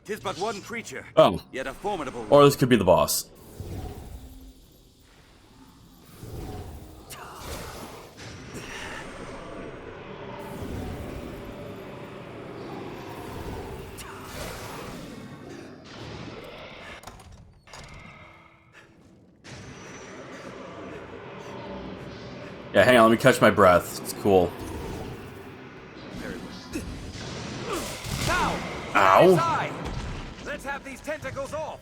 [SPEAKER 5] 'Tis but one creature,
[SPEAKER 1] Oh,
[SPEAKER 5] yet a formidable one.
[SPEAKER 1] or this could be the boss. Yeah, hang on, let me catch my breath. It's cool.
[SPEAKER 5] Now!
[SPEAKER 1] Ow!
[SPEAKER 5] It's I. Let's have these tentacles off!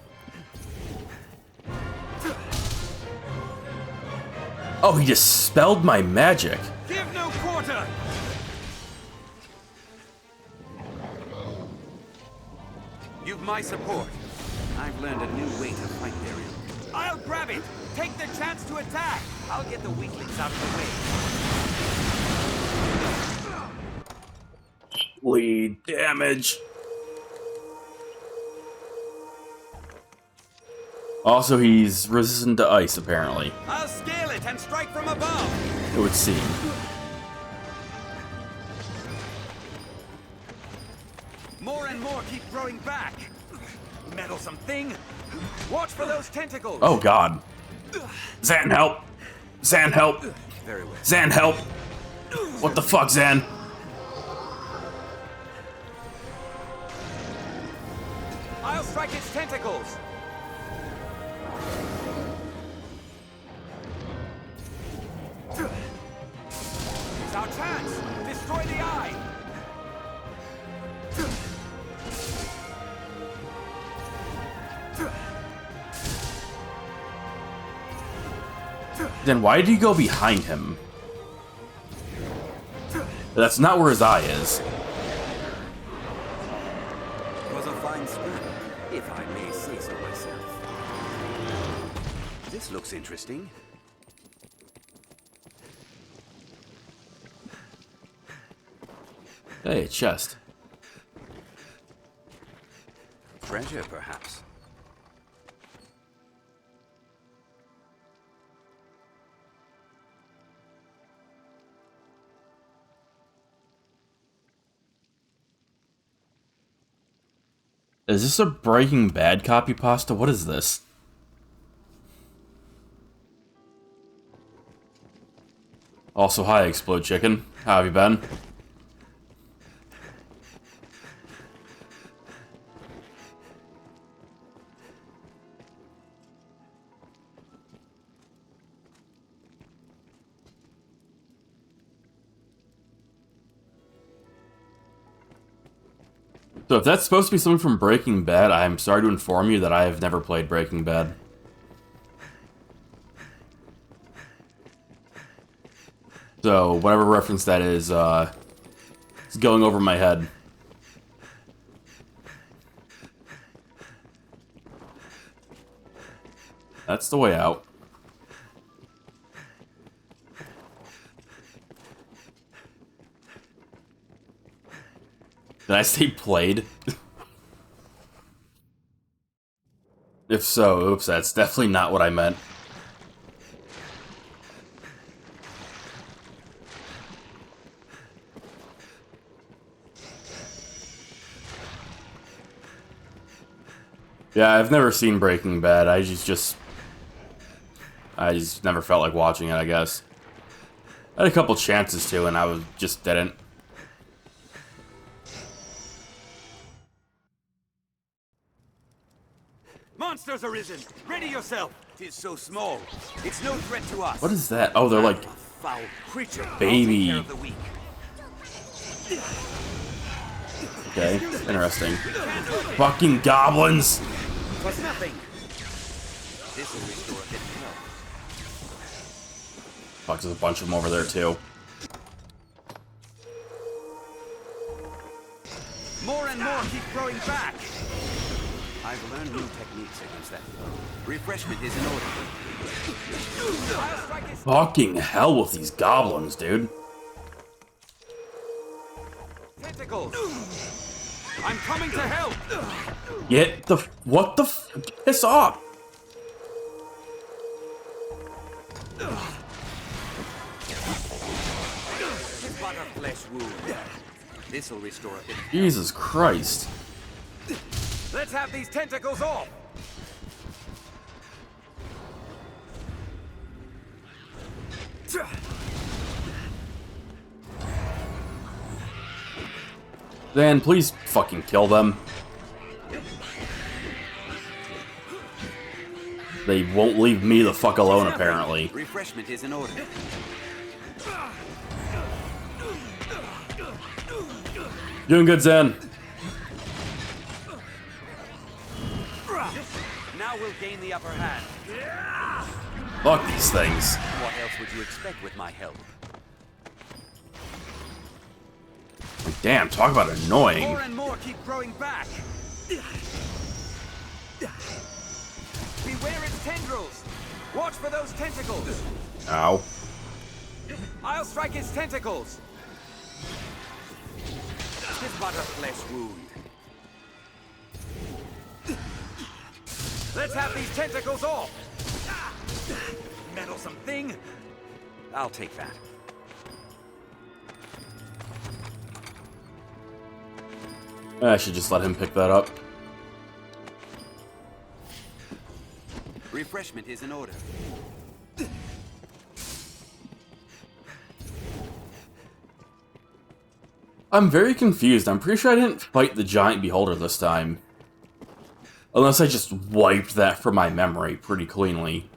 [SPEAKER 1] Oh, he dispelled my magic.
[SPEAKER 5] Give no quarter! You've my support. I've learned a new way to fight their ilk. I'll grab it! Take the chance to attack! I'll get the weaklings out of the way.
[SPEAKER 1] Bleed damage. Also, he's resistant to ice, apparently.
[SPEAKER 5] I'll scale it and strike from above!
[SPEAKER 1] It would seem.
[SPEAKER 5] More and more keep growing back! Meddlesome thing! Watch for those tentacles!
[SPEAKER 1] Oh, God. Zan, help! Zan, help!
[SPEAKER 5] Very well.
[SPEAKER 1] Zan, help! What the fuck, Zan?
[SPEAKER 5] I'll strike its tentacles! It's our chance! Destroy the eye!
[SPEAKER 1] Then why did you go behind him? That's not where his eye is.
[SPEAKER 2] Was a fine scrap, if I may say so myself. This looks interesting.
[SPEAKER 1] Hey, a chest.
[SPEAKER 2] Treasure, perhaps.
[SPEAKER 1] Is this a Breaking Bad copy pasta? What is this? Also, hi, Explode Chicken. How have you been? So if that's supposed to be something from Breaking Bad, I'm sorry to inform you that I have never played Breaking Bad. So whatever reference that is, it's going over my head. That's the way out. Did I say played? If so, oops, that's definitely not what I meant. Yeah, I've never seen Breaking Bad. I just I just never felt like watching it, I guess. I had a couple chances to, and just didn't.
[SPEAKER 5] Monsters arisen! Ready yourself! Tis so small. It's no threat to us.
[SPEAKER 1] What is that? Oh, they're like
[SPEAKER 5] A foul creature.
[SPEAKER 1] baby.
[SPEAKER 5] I'll take care of the weak.
[SPEAKER 1] Okay, interesting. Fucking goblins!
[SPEAKER 5] Was nothing. This will restore a bit of health.
[SPEAKER 1] Fuck, there's a bunch of them over there too.
[SPEAKER 5] More and more keep growing back. I've learned new techniques against that foe. Refreshment is in order. I'll strike his
[SPEAKER 1] Fucking hell with these goblins, dude.
[SPEAKER 5] tentacles. I'm coming to help.
[SPEAKER 1] Get the what the piss off!
[SPEAKER 5] It's but a flesh wound. This will restore a bit.
[SPEAKER 1] Jesus Christ!
[SPEAKER 5] Let's have these tentacles off.
[SPEAKER 1] Dan, please fucking kill them. They won't leave me the fuck alone, apparently.
[SPEAKER 5] Refreshment is in order.
[SPEAKER 1] Doing good, Zen.
[SPEAKER 5] Now we'll gain the upper hand.
[SPEAKER 1] Fuck these things.
[SPEAKER 5] What else would you expect with my help?
[SPEAKER 1] Like, damn, talk about annoying.
[SPEAKER 5] More and more keep growing back. Beware its tendrils. Watch for those tentacles.
[SPEAKER 1] Ow.
[SPEAKER 5] I'll strike its tentacles. Tis but a flesh wound. Let's have these tentacles off. Meddlesome thing. I'll take that.
[SPEAKER 1] I should just let him pick that up.
[SPEAKER 5] Refreshment is in order.
[SPEAKER 1] I'm very confused. I'm pretty sure I didn't fight the giant beholder this time. Unless I just wiped that from my memory pretty cleanly.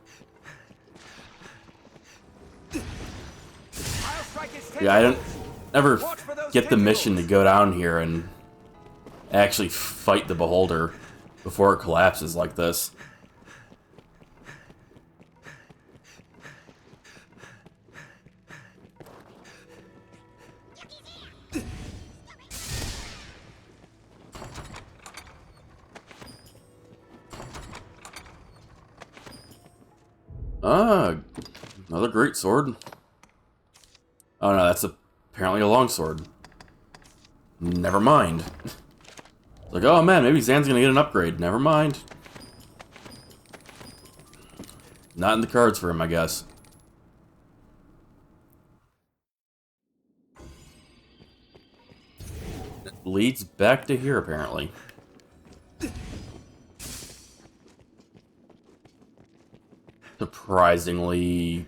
[SPEAKER 1] Yeah, I don't ever get the mission to go down here and actually fight the beholder before it collapses like this. Ah, another great sword. Oh no, that's apparently a longsword. Never mind. Like, oh man, maybe Zan's gonna get an upgrade. Never mind. Not in the cards for him, I guess. It leads back to here, apparently. Surprisingly,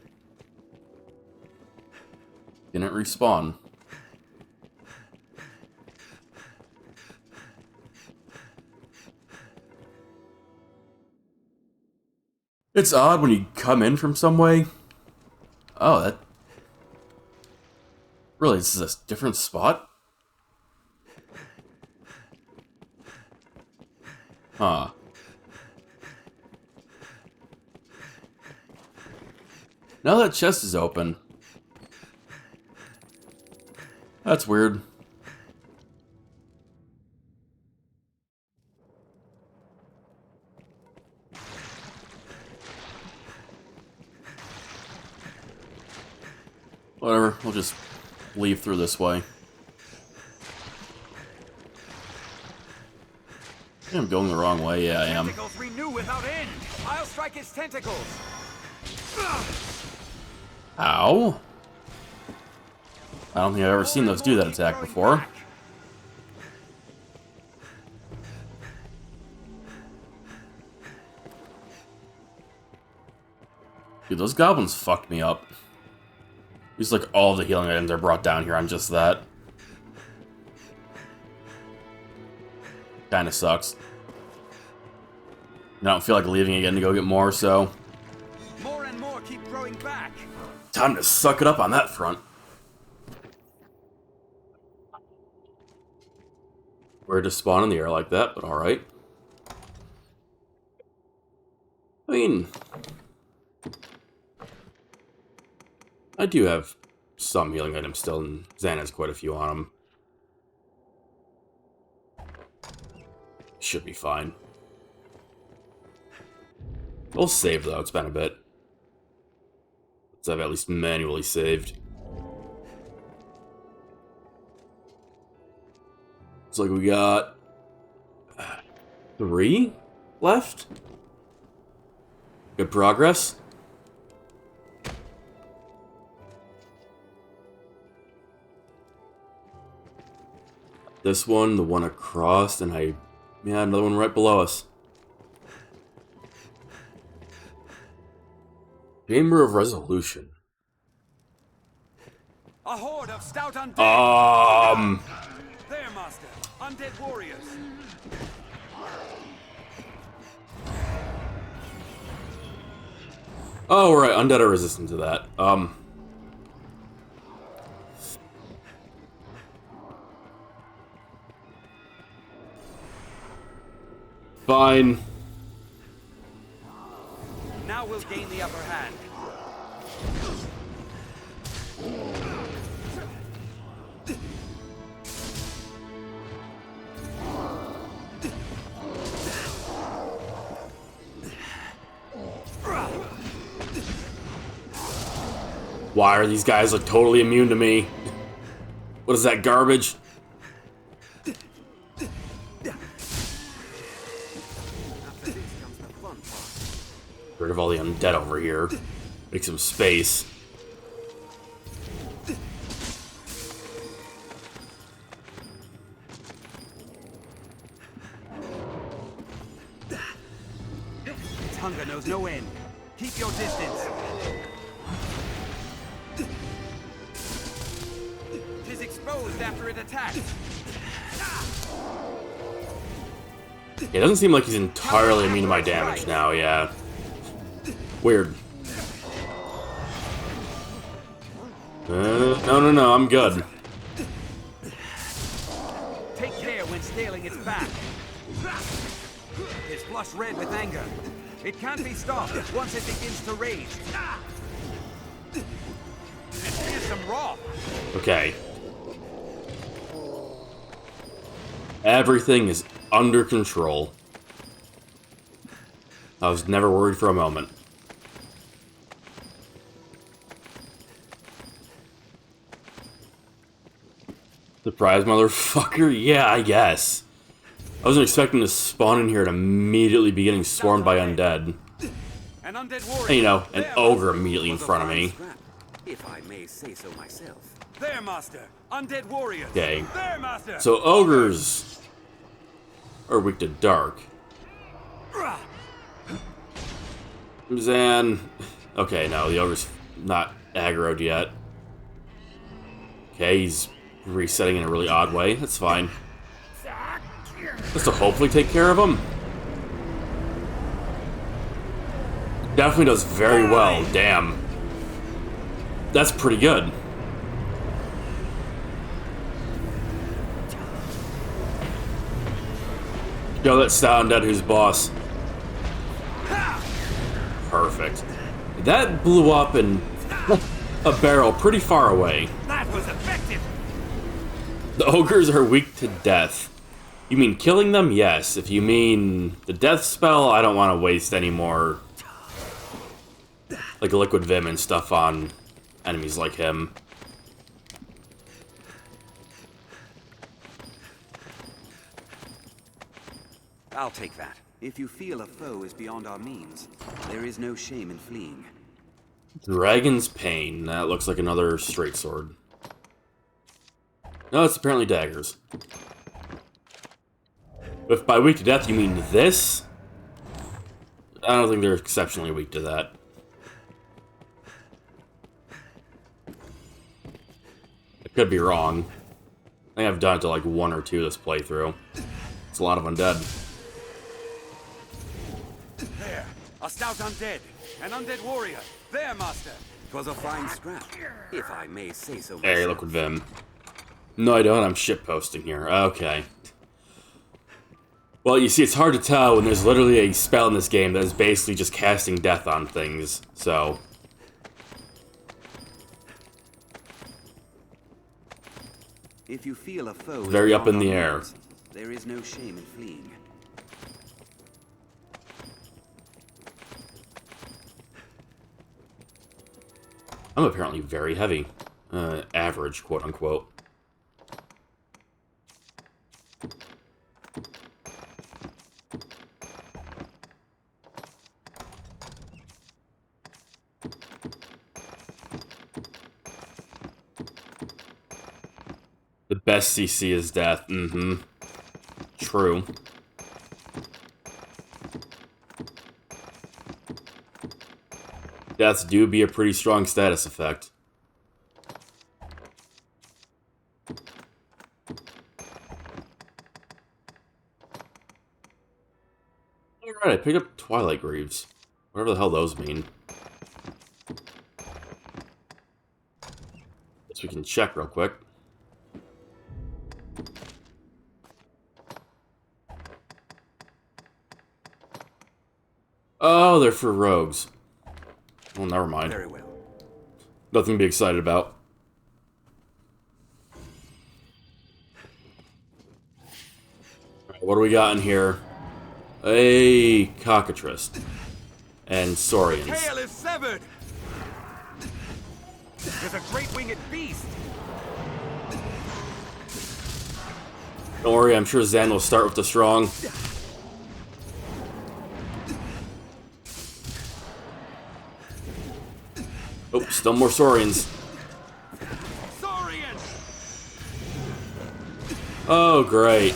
[SPEAKER 1] didn't respawn. It's odd when you come in from some way. Oh, that... Really, this is a different spot? Huh. Now that chest is open. That's weird. Whatever, we'll just leave through this way. I'm going the wrong way, yeah I am.
[SPEAKER 5] Tentacles renew without end. I'll strike its tentacles.
[SPEAKER 1] Ow. I don't think I've ever seen those do that attack before. Dude, those goblins fucked me up. Just like all of the healing items are brought down here on just that. Kinda sucks. I don't feel like leaving again to go get more, so...
[SPEAKER 5] More and more keep growing back.
[SPEAKER 1] Time to suck it up on that front. We're just spawn in the air like that, but alright. I mean... I do have some healing items still, and Zan has quite a few on him. Should be fine. We'll save, though. It's been a bit. So I've at least manually saved. Looks like we got... 3 left? Good progress. This one, the one across, and yeah, another one right below us. Chamber of Resolution.
[SPEAKER 5] A horde of stout undead. There, master. Undead warriors.
[SPEAKER 1] Oh, right. Undead are resistant to that. Fine.
[SPEAKER 5] Now we'll gain the upper hand.
[SPEAKER 1] Why are these guys like totally immune to me? What is that garbage? Get rid of all the undead over here. Make some space.
[SPEAKER 5] Its hunger knows no end. Keep your distance. It is exposed after it attacks.
[SPEAKER 1] It doesn't seem like he's entirely immune to my damage now, yeah. Weird. No, I'm good.
[SPEAKER 5] Take care when scaling its back. It's flushed red with anger. It can't be stopped once it begins to rage. It's fearsome raw.
[SPEAKER 1] Okay. Everything is under control. I was never worried for a moment. Surprise, motherfucker? Yeah, I guess. I wasn't expecting to spawn in here and immediately be getting swarmed by undead.
[SPEAKER 5] An undead warrior.
[SPEAKER 1] And, you know, an ogre immediately in front of me.
[SPEAKER 2] If I may say so myself.
[SPEAKER 5] There, master. Undead warriors.
[SPEAKER 1] Okay.
[SPEAKER 5] There, master.
[SPEAKER 1] So ogres are weak to dark. Zan. Okay, no, the ogre's not aggroed yet. Okay, he's resetting in a really odd way. That's fine. Just to hopefully take care of him. Definitely does very well. Damn. That's pretty good. Yo, that sound at who's boss. Perfect. That blew up in a barrel pretty far away.
[SPEAKER 5] That was effective.
[SPEAKER 1] The ogres are weak to death. You mean killing them? Yes. If you mean the death spell, I don't want to waste any more like liquid vim and stuff on enemies like him.
[SPEAKER 2] I'll take that. If you feel a foe is beyond our means, there is no shame in fleeing.
[SPEAKER 1] Dragon's Pain. That looks like another straight sword. No, it's apparently daggers. If by weak to death you mean this, I don't think they're exceptionally weak to that. Could be wrong. I think I've done it to like 1 or 2 this playthrough. It's a lot of undead.
[SPEAKER 5] There, a stout undead. An undead warrior. There, master. 'Twas a fine scrap, if I may say so myself.
[SPEAKER 1] Hey, Liquid Vim. No, I don't. I'm shitposting here. Okay. Well, you see, it's hard to tell when there's literally a spell in this game that is basically just casting death on things, so...
[SPEAKER 2] If you feel a foe is
[SPEAKER 1] Very up in
[SPEAKER 2] beyond
[SPEAKER 1] the
[SPEAKER 2] our
[SPEAKER 1] air.
[SPEAKER 2] means, there is no shame in fleeing.
[SPEAKER 1] I'm apparently very heavy. Average, quote-unquote. The best CC is death. Mm-hmm. True. Deaths do be a pretty strong status effect. Alright, I picked up Twilight Greaves. Whatever the hell those mean. Guess we can check real quick. Oh, they're for rogues. Well, never mind.
[SPEAKER 2] Very well.
[SPEAKER 1] Nothing to be excited about. Alright, what do we got in here? A cockatrice. And saurians.
[SPEAKER 5] Tail is severed! There's a great winged beast!
[SPEAKER 1] Don't worry, I'm sure Zan will start with the strong. Oh, still more saurians.
[SPEAKER 5] Saurian!
[SPEAKER 1] Oh, great.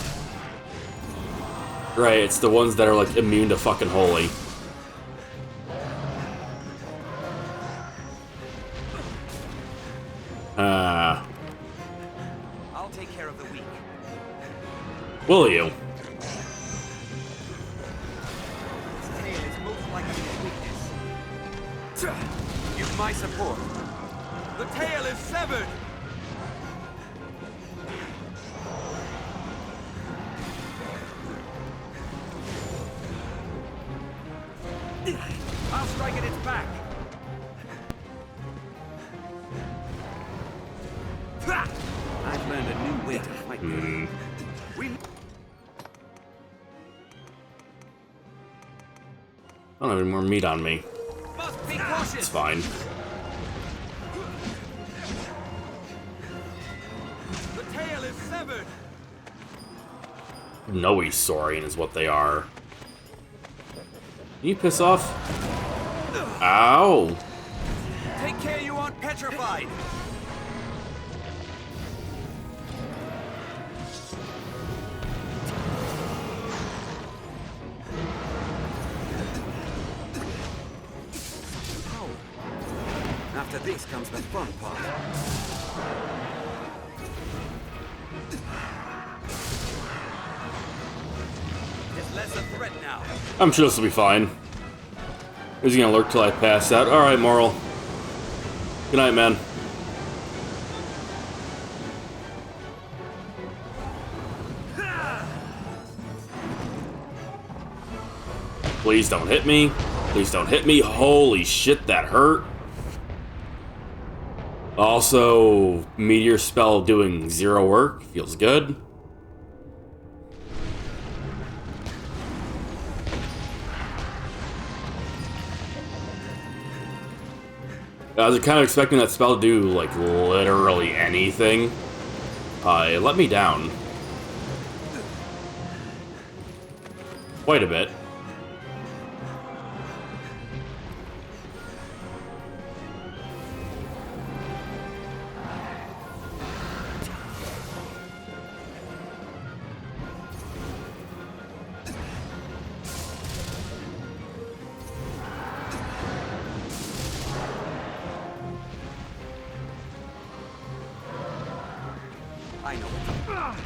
[SPEAKER 1] Great, it's the ones that are, like, immune to fucking holy.
[SPEAKER 5] I'll take care of the weak.
[SPEAKER 1] Will you?
[SPEAKER 5] Its tail is most likely a weakness. Give my support. The tail is severed! I'll strike at its back.
[SPEAKER 2] I've learned a new way to fight.
[SPEAKER 5] We
[SPEAKER 1] I don't have any more meat on me.
[SPEAKER 5] must be cautious.
[SPEAKER 1] It's fine.
[SPEAKER 5] The tail is severed.
[SPEAKER 1] Noe saurian is what they are. Can you piss off? Ow!
[SPEAKER 5] Take care you aren't petrified.
[SPEAKER 2] After this comes the fun part.
[SPEAKER 5] It's less a threat now.
[SPEAKER 1] I'm sure this will be fine. Who's gonna lurk till I pass out? Alright, Moral. Good night, man. Please don't hit me. Please don't hit me. Holy shit, that hurt. Also, meteor spell doing 0 work. Feels good. I was kind of expecting that spell to do, like, literally anything. It let me down. Quite a bit.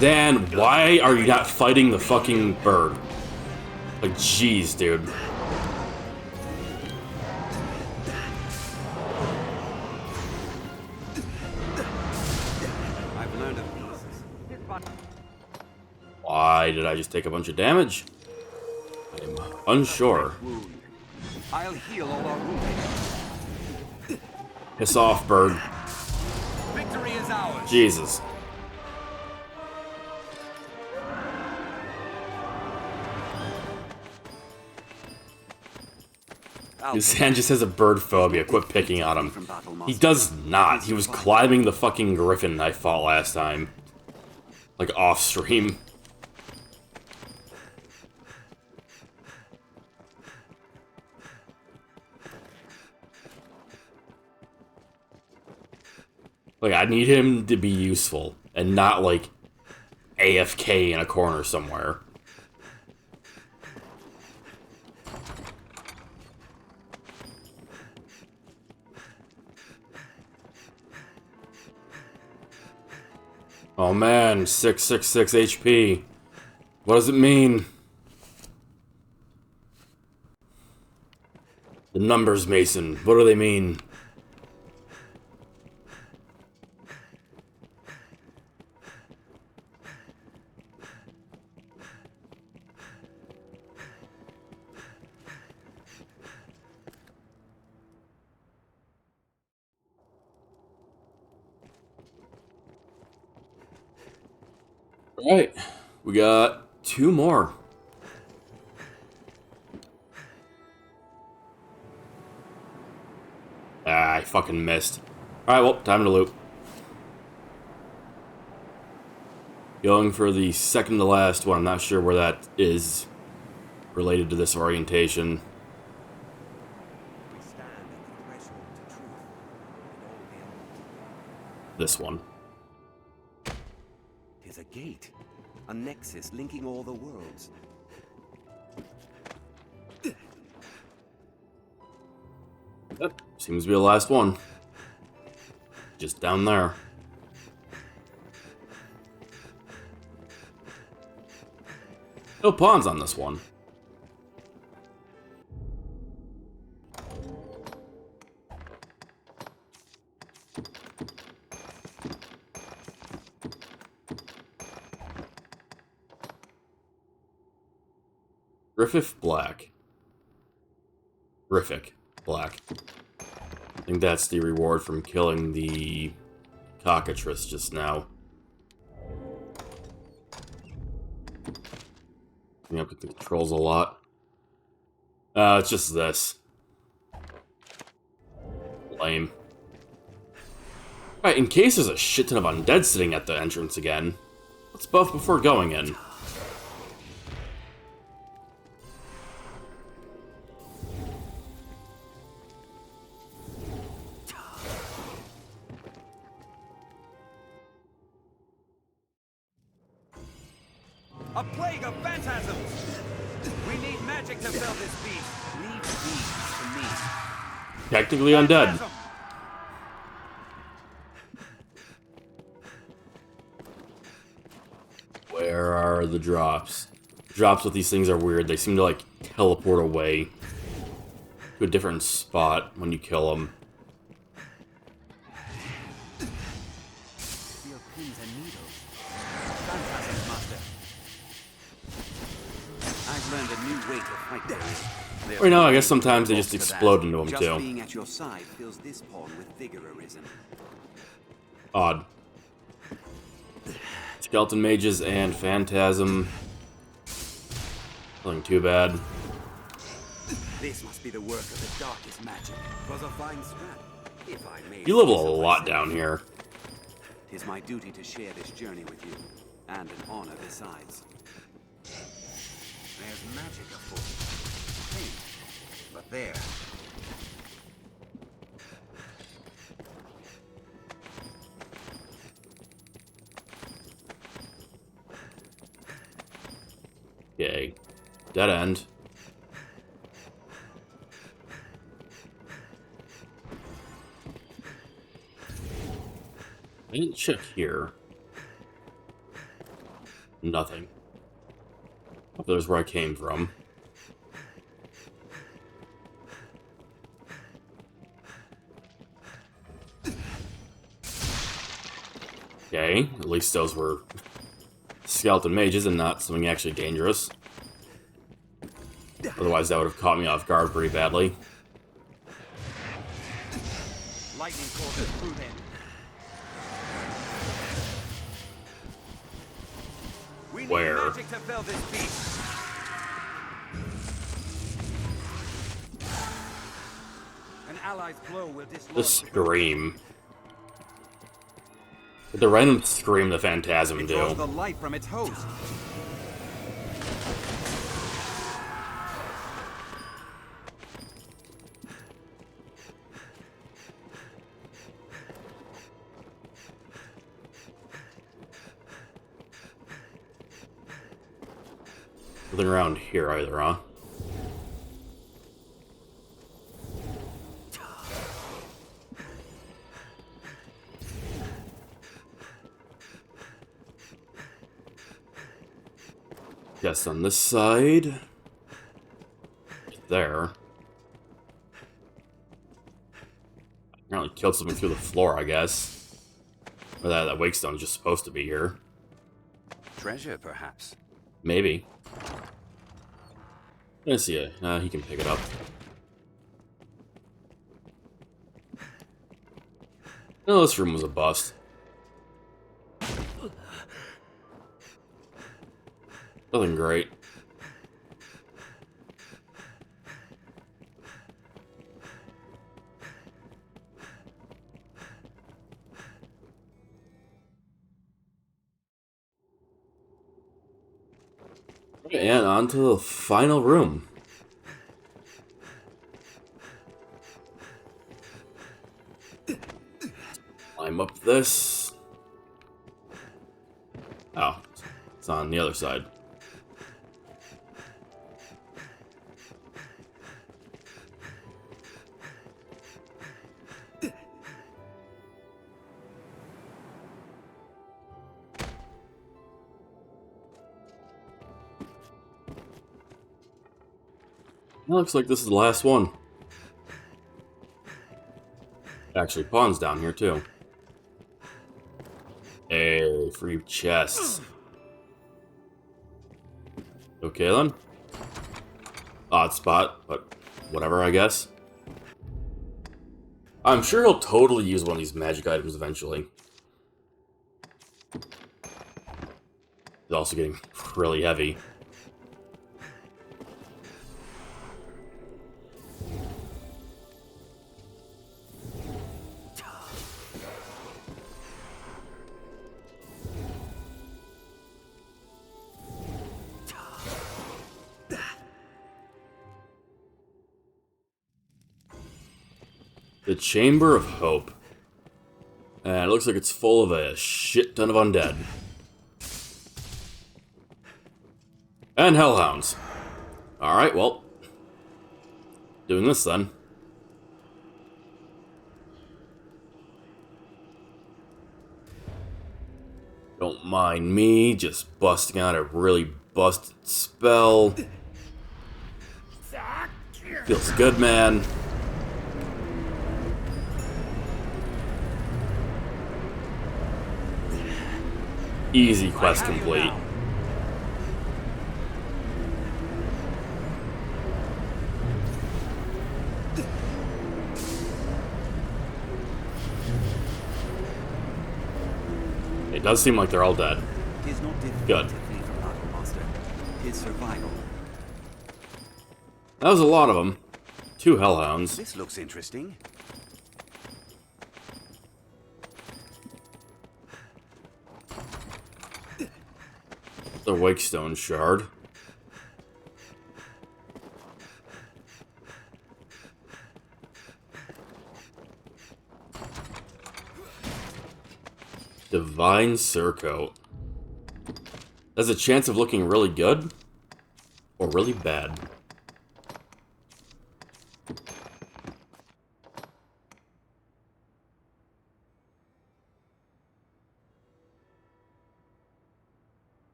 [SPEAKER 1] Dan, why are you not fighting the fucking bird? Like, jeez, dude.
[SPEAKER 2] I've learned of these.
[SPEAKER 1] Why did I just take a bunch of damage? I'm unsure.
[SPEAKER 2] Wound. I'll heal all our wounded.
[SPEAKER 1] Piss off, bird.
[SPEAKER 5] Victory is ours.
[SPEAKER 1] Jesus. This man just has a bird phobia. Quit picking on him. He does not. He was climbing the fucking griffin I fought last time. Like, off stream. Like, I need him to be useful, and not, like, AFK in a corner somewhere. Oh man, 666 HP. What does it mean? The numbers, Mason. What do they mean? Alright, we got 2 more. Ah, I fucking missed. Alright, well, time to loot. Going for the second to last one. I'm not sure where that is related to this orientation.
[SPEAKER 2] We stand at the threshold to truth and all beyond.
[SPEAKER 1] This one.
[SPEAKER 2] Tis a gate, a nexus linking all the worlds.
[SPEAKER 1] Yep, seems to be the last one. Just down there. No pawns on this one. Griffith Black. Riffic Black. I think that's the reward from killing the cockatrice just now. You know, the controls a lot. It's just this. Lame. Alright, in case there's a shit ton of undead sitting at the entrance again, let's buff before going in.
[SPEAKER 5] A plague of phantasms! We need magic to fill this beast.
[SPEAKER 2] Leave these to me.
[SPEAKER 1] Technically undead.
[SPEAKER 5] Phantasm!
[SPEAKER 1] Where are the drops? Drops with these things are weird. They seem to, like, teleport away to a different spot when you kill them.
[SPEAKER 2] Feel pins and needles. Phantasm, master. I've learned a new way to fight them.
[SPEAKER 1] Or, you know, I guess sometimes they just explode into them,
[SPEAKER 2] Just
[SPEAKER 1] too.
[SPEAKER 2] being at your side fills this pawn with vigor, Arisen.
[SPEAKER 1] Odd. Skeleton mages and phantasm. Nothing too bad.
[SPEAKER 2] This must be the work of the darkest magic. 'Twas a fine scrap, if I may.
[SPEAKER 1] You level
[SPEAKER 2] say
[SPEAKER 1] a
[SPEAKER 2] so
[SPEAKER 1] lot
[SPEAKER 2] myself.
[SPEAKER 1] down here.
[SPEAKER 2] 'Tis my duty to share this journey with you, and an honor besides. There's magic afoot. Faint, but there.
[SPEAKER 1] Okay. Dead end. I didn't check here. Nothing. Up there's where I came from. Okay, at least those were skeleton mages and not something actually dangerous. Otherwise, that would have caught me off guard pretty badly.
[SPEAKER 5] Lightning courses through them. We need
[SPEAKER 1] Where?
[SPEAKER 5] magic to fell this beast. An ally's blow will dislodge
[SPEAKER 1] The scream. The random scream the Phantasm
[SPEAKER 5] It draws
[SPEAKER 1] do.
[SPEAKER 5] the light from its host.
[SPEAKER 1] Nothing around here either, huh? Yes, on this side. There. Apparently killed something through the floor, I guess. Or that wake stone's just supposed to be here.
[SPEAKER 2] Treasure, perhaps.
[SPEAKER 1] Maybe. Let's see it. He can pick it up. No, this room was a bust. Nothing great. And on to the final room. Climb up this. Oh, it's on the other side. Looks like this is the last one. Actually, Pawn's down here too. Hey, free chests. Okay then. Odd spot, but whatever, I guess. I'm sure he'll totally use one of these magic items eventually. It's also getting really heavy. The Chamber of Hope. And it looks like it's full of a shit ton of undead. And hellhounds. Alright, well. Doing this then. Don't mind me just busting out a really busted spell. Feels good, man. Easy quest complete. It does seem like they're all dead.
[SPEAKER 2] It is not difficult
[SPEAKER 1] Good.
[SPEAKER 2] to flee from Battle Master. His survival.
[SPEAKER 1] That was a lot of them. 2 hellhounds.
[SPEAKER 2] This looks interesting.
[SPEAKER 1] The Wakestone shard. Divine Surcoat. Has a chance of looking really good or really bad.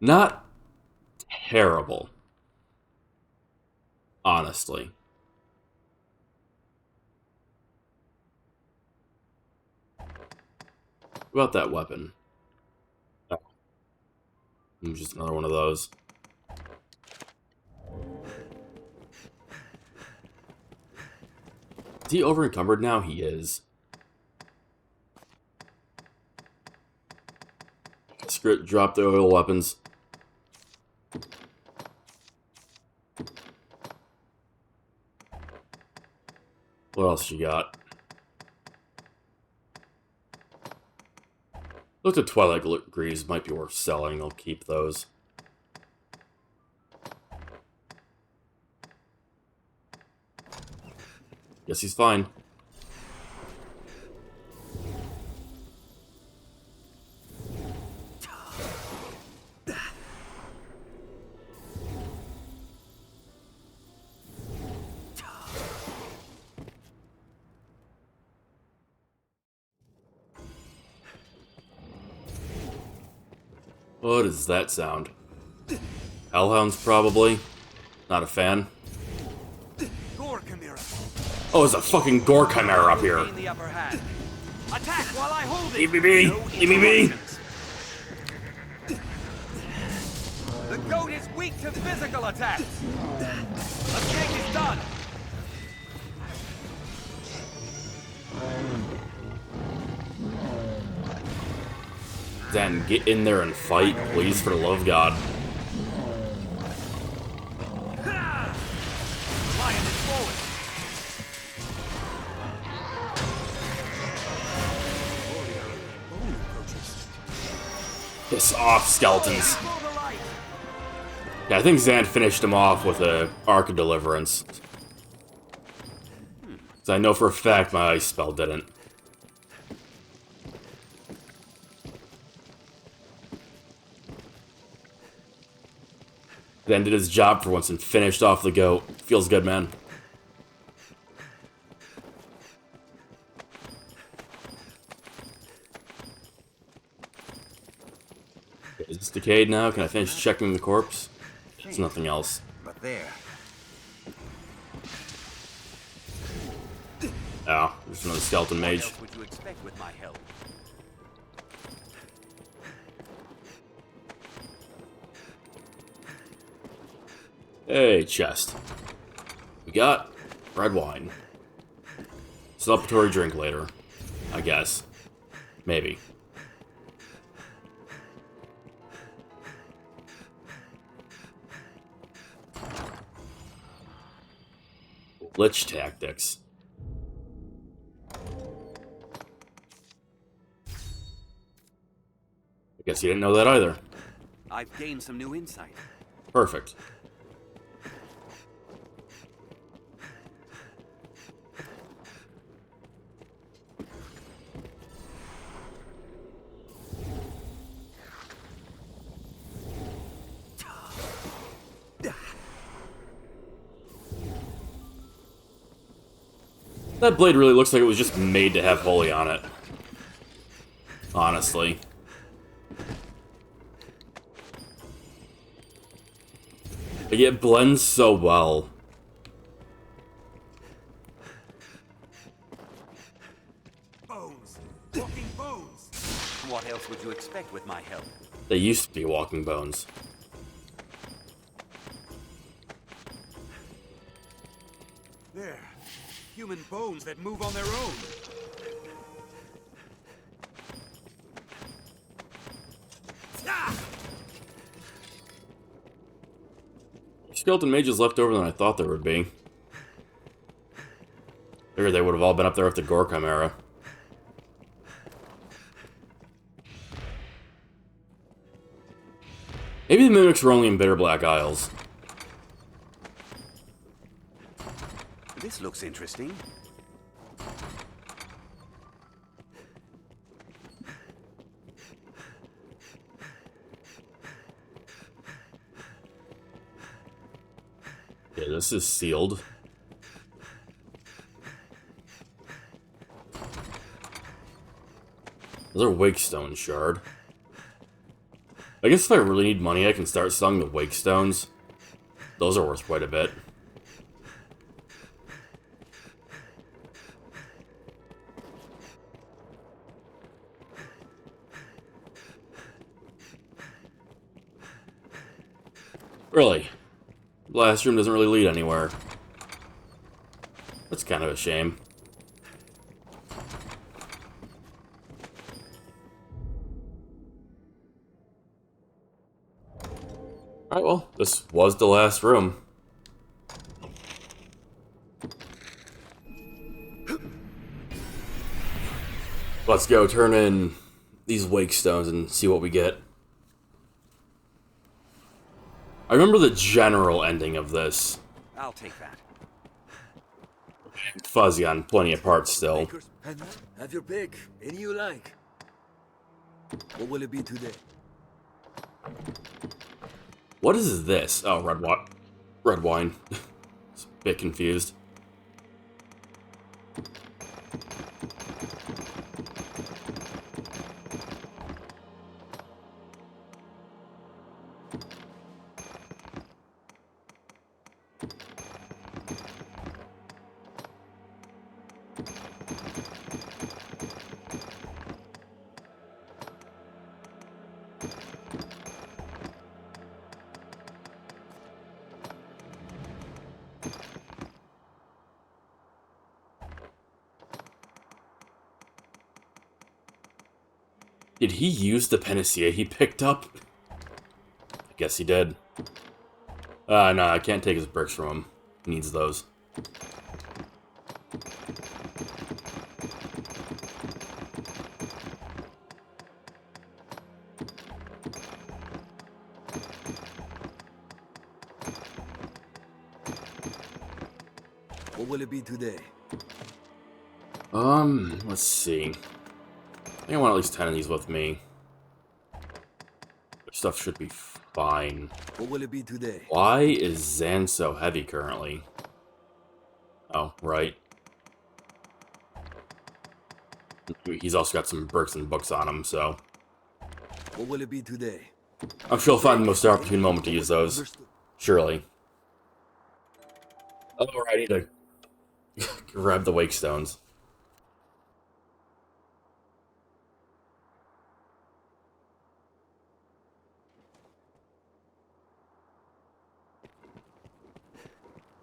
[SPEAKER 1] Not terrible. Honestly. What about that weapon? Oh. Just another one of those. Is he over encumbered now? He is. Script, drop the oil weapons. What else you got? Look at Twilight Greaves might be worth selling. I'll keep those. Guess he's fine. What is that sound? Hellhounds, probably. Not a fan.
[SPEAKER 5] Gore Chimera.
[SPEAKER 1] Oh, there's a fucking Gore Chimera up here.
[SPEAKER 5] Gain the upper hand. Attack while I hold it.
[SPEAKER 1] Leave me be!
[SPEAKER 5] No
[SPEAKER 1] Leave me be!
[SPEAKER 5] interruptions. The goat is weak to physical attacks. Escape is done.
[SPEAKER 1] Then get in there and fight, please, for the love of God.
[SPEAKER 5] Lion is forward.
[SPEAKER 1] Piss off, skeletons.
[SPEAKER 5] For the light.
[SPEAKER 1] Yeah, I think Zan finished him off with a Arc of Deliverance. Because I know for a fact my ice spell didn't. Then did his job for once and finished off the goat. Feels good, man. Is this decayed now? Can I finish checking the corpse? It's nothing else.
[SPEAKER 5] But there.
[SPEAKER 1] Oh, there's another skeleton
[SPEAKER 5] What
[SPEAKER 1] mage.
[SPEAKER 5] else would you expect with my help?
[SPEAKER 1] Hey, chest. We got red wine. Celebratory drink later. I guess. Maybe. Lich tactics. I guess you didn't know that either.
[SPEAKER 5] I've gained some new insight.
[SPEAKER 1] Perfect. That blade really looks like it was just made to have holy on it. Honestly. Like, it blends so well.
[SPEAKER 5] Bones. Walking bones. What else would you expect with my help?
[SPEAKER 1] They used to be walking bones.
[SPEAKER 5] There. Human bones that move on their own. Ah!
[SPEAKER 1] Skeleton mages left over than I thought there would be. Figured they would have all been up there with the Gore Chimera. Maybe the mimics were only in Bitter Black Isles.
[SPEAKER 5] This looks interesting.
[SPEAKER 1] Yeah, this is sealed. Another Wakestone shard. I guess if I really need money, I can start selling the wake stones. Those are worth quite a bit. Really? The last room doesn't really lead anywhere. That's kind of a shame. Alright, well, this was the last room. Let's go turn in these wake stones and see what we get. I remember the general ending of this.
[SPEAKER 5] I'll take that.
[SPEAKER 1] Fuzzy on plenty of parts still.
[SPEAKER 6] Makers, have your pick. Any you like. What will it be today?
[SPEAKER 1] What is this? Oh, red wine. It's a bit confused. Did he use the panacea he picked up? I guess he did. No, I can't take his bricks from him. He needs those.
[SPEAKER 6] What will it be today?
[SPEAKER 1] Let's see. I think I want at least 10 of these with me. Their stuff should be fine.
[SPEAKER 6] What will it be today?
[SPEAKER 1] Why is Zan so heavy currently? Oh, right. He's also got some bricks and books on him, so...
[SPEAKER 6] What will it be today?
[SPEAKER 1] I'm sure he'll find the most opportune moment to use those.
[SPEAKER 6] Understood.
[SPEAKER 1] Surely. Oh, right, I need to grab the wake stones.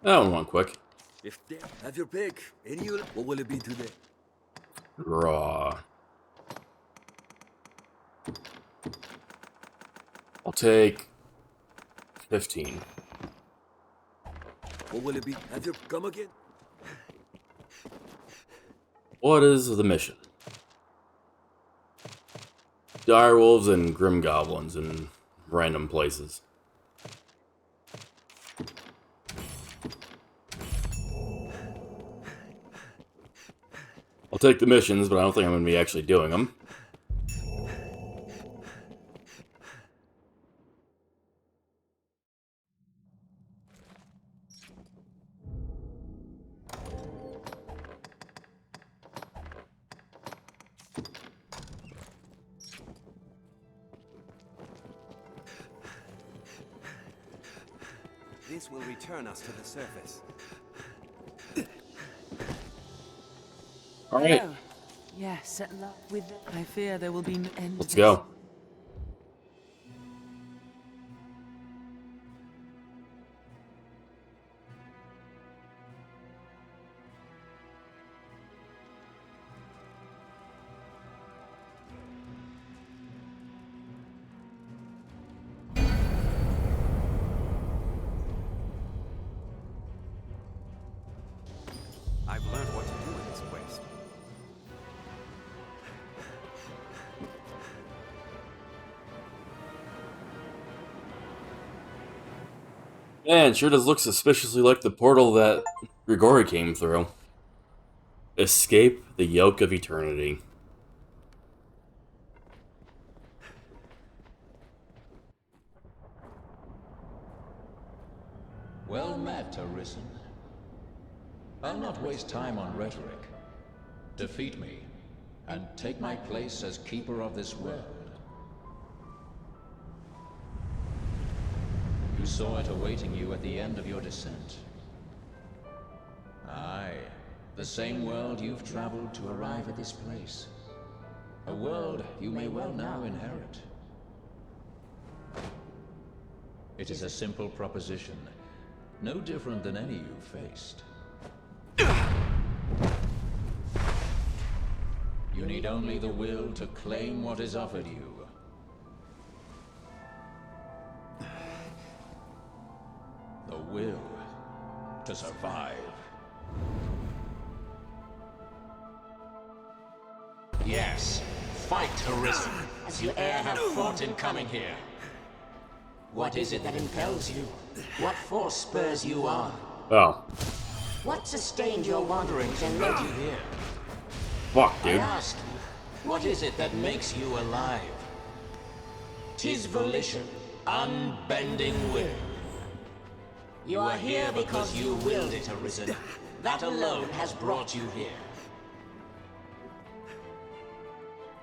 [SPEAKER 1] That one went quick.
[SPEAKER 6] If they have your pick. Any you what will it be today?
[SPEAKER 1] Raw. I'll take 15.
[SPEAKER 6] What will it be? Have your come again?
[SPEAKER 1] What is the mission? Direwolves and grim goblins in random places. I'll take the missions, but I don't think I'm going to be actually doing them.
[SPEAKER 5] This will return us to the surface.
[SPEAKER 1] All right,
[SPEAKER 3] Oh, yes, at last. With I fear there will be no end.
[SPEAKER 1] let's
[SPEAKER 3] to
[SPEAKER 1] go.
[SPEAKER 5] I've learned what to do with this quest.
[SPEAKER 1] Man, sure does look suspiciously like the portal that Grigori came through. Escape the yoke of eternity.
[SPEAKER 10] Well met, Arisen. I'll not waste time on rhetoric. Defeat me, and take my place as keeper of this world. You saw it awaiting you at the end of your descent. Aye, the same world you've traveled to arrive at this place. A world you may well now inherit. It is a simple proposition, no different than any you've faced. You need only the will to claim what is offered you. The will to survive.
[SPEAKER 11] Yes, fight, Arisen, as you e'er have fought in coming here. What is it that impels you? What force spurs you on?
[SPEAKER 1] Oh.
[SPEAKER 11] What sustained your wanderings and led you here?
[SPEAKER 1] Fuck,
[SPEAKER 11] I
[SPEAKER 1] dude.
[SPEAKER 11] ask you, what is it that makes you alive? 'Tis volition, unbending will. You are here because you willed it, Arisen. That alone has brought you here.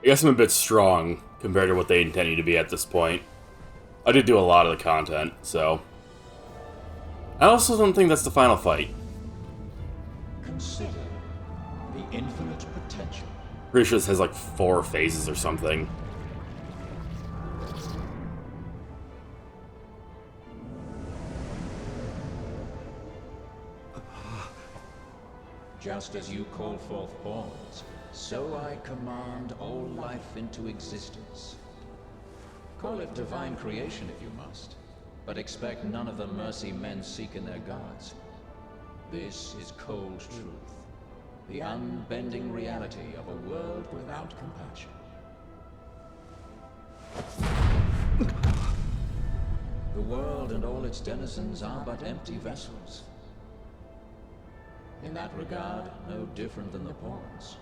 [SPEAKER 1] I guess I'm a bit strong compared to what they intend you to be at this point. I did do a lot of the content, so... I also don't think that's the final fight.
[SPEAKER 10] Consider the infinite potential.
[SPEAKER 1] Pretty sure this has like 4 phases or something.
[SPEAKER 10] Just as you call forth pawns, so I command all life into existence. Call it divine creation if you must, but expect none of the mercy men seek in their gods. This is cold truth, the unbending reality of a world without compassion. The world and all its denizens are but empty vessels. In that regard, no different than the pawns.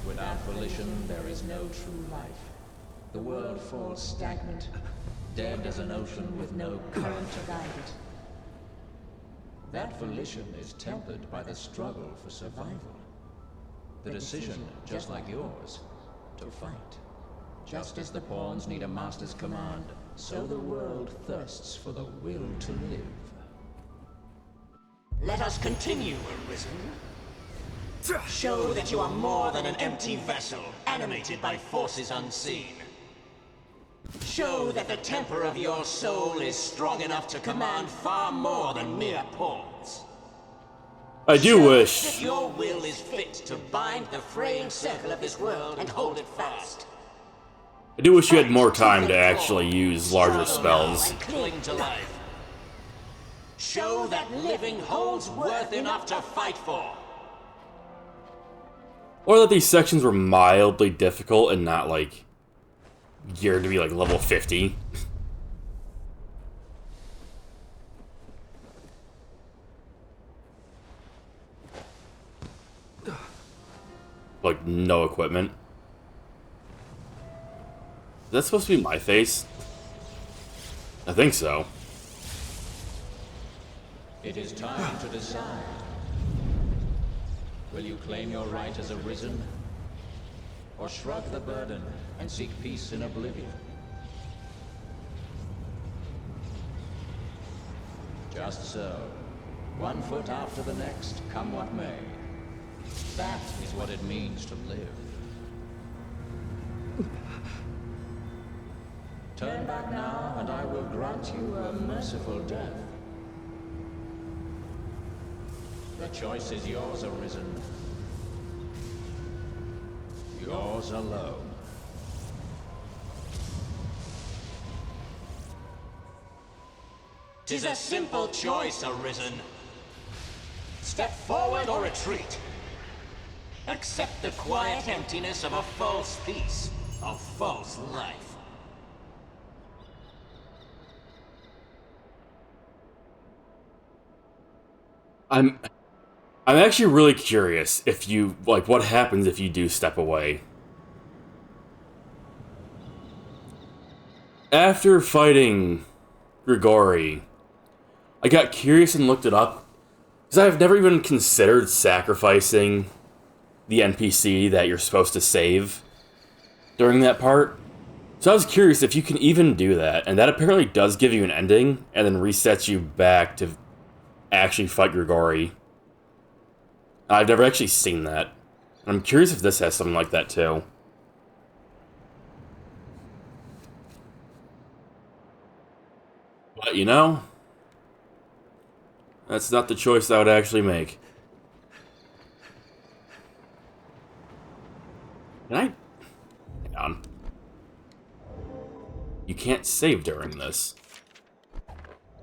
[SPEAKER 10] Without volition, there is no true life. The world falls stagnant, dead as an ocean with no current to guide it. That volition is tempered by the struggle for survival. The decision, just like yours, to fight. Just as the pawns need a master's command, so the world thirsts for the will to live.
[SPEAKER 11] Let us continue, Arisen. Show that you are more than an empty vessel, animated by forces unseen. Show that the temper of your soul is strong enough to command far more than mere pawns.
[SPEAKER 1] I do wish...
[SPEAKER 11] That your will is fit to bind the fraying circle of this world and hold it fast.
[SPEAKER 1] I do wish you had more time to actually use larger spells.
[SPEAKER 11] And cling to life. Show that living holds worth enough to fight for.
[SPEAKER 1] Or that these sections were mildly difficult and not, like, geared to be, like, level 50. Like, no equipment. Is that supposed to be my face? I think so.
[SPEAKER 10] It is time to decide. Will you claim your right as Arisen? Or shrug the burden and seek peace in oblivion? Just so. One foot after the next, come what may. That is what it means to live. Turn back now, and I will grant you a merciful death. The choice is yours, Arisen. Yours alone.
[SPEAKER 11] 'Tis a simple choice, Arisen. Step forward or retreat. Accept the quiet emptiness of a false peace, a false life.
[SPEAKER 1] I'm actually really curious if you, like, what happens if you do step away. After fighting Grigori, I got curious and looked it up, because I've never even considered sacrificing the NPC that you're supposed to save during that part. So I was curious if you can even do that, and that apparently does give you an ending, and then resets you back to actually fight Grigori. I've never actually seen that. I'm curious if this has something like that too. But you know, that's not the choice I would actually make. Can I? Hang on. You can't save during this.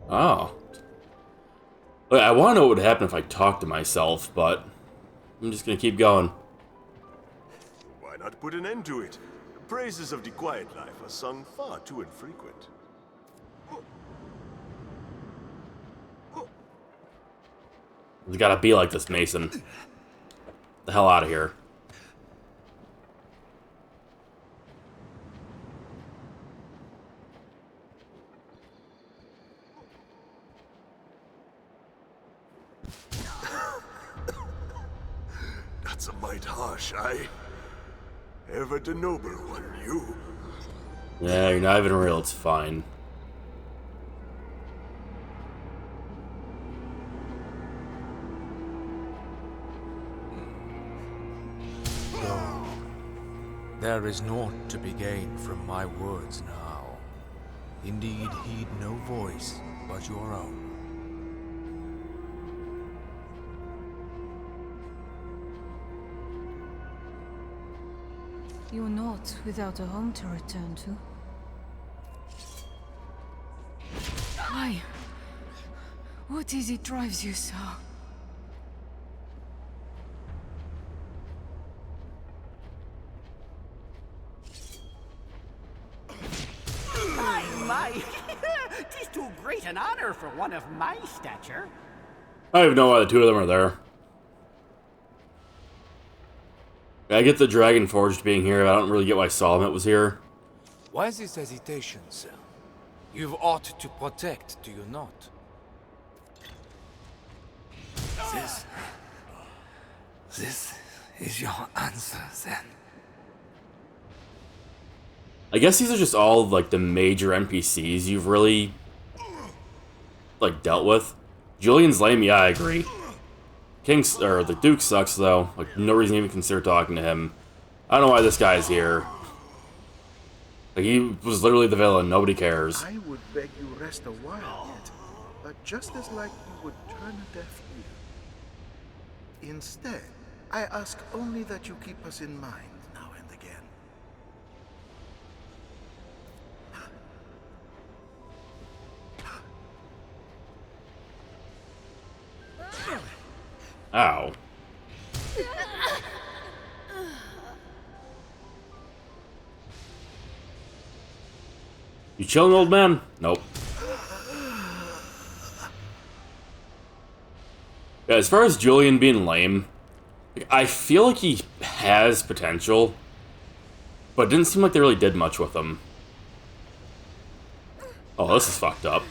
[SPEAKER 1] Oh. Look, I want to know what would happen if I talked to myself, but I'm just gonna keep going.
[SPEAKER 12] Why not put an end to it? The praises of the quiet life are sung far too infrequent.
[SPEAKER 1] It's gotta be like this, Mason. The hell out of here.
[SPEAKER 12] That's a mite harsh, aye? Ever the noble one, you?
[SPEAKER 1] Yeah, you're not even real, it's fine.
[SPEAKER 13] No. There is naught to be gained from my words now. Indeed, heed no voice but your own.
[SPEAKER 4] You're not without a home to return to. Why? What is it drives you so?
[SPEAKER 11] My! 'Tis too great an honor for one of my stature.
[SPEAKER 1] I don't even know why the two of them are there. I get the Dragon Forged being here, but I don't really get why Solomon was here.
[SPEAKER 13] Why this hesitation, sir? You've aught to protect, do you not?
[SPEAKER 6] This is your answer, then?
[SPEAKER 1] I guess these are just all, like, the major NPCs you've really, like, dealt with. Julian's lame, yeah, I agree. The Duke sucks, though. Like, no reason to even consider talking to him. I don't know why this guy's here. Like, he was literally the villain, nobody cares.
[SPEAKER 14] I would beg you rest a while yet, but just as like you would turn a deaf ear. Instead, I ask only that you keep us in mind now and again.
[SPEAKER 1] Ow. You chilling, old man? Nope. Yeah, as far as Julian being lame, I feel like he has potential, but it didn't seem like they really did much with him. Oh, this is fucked up.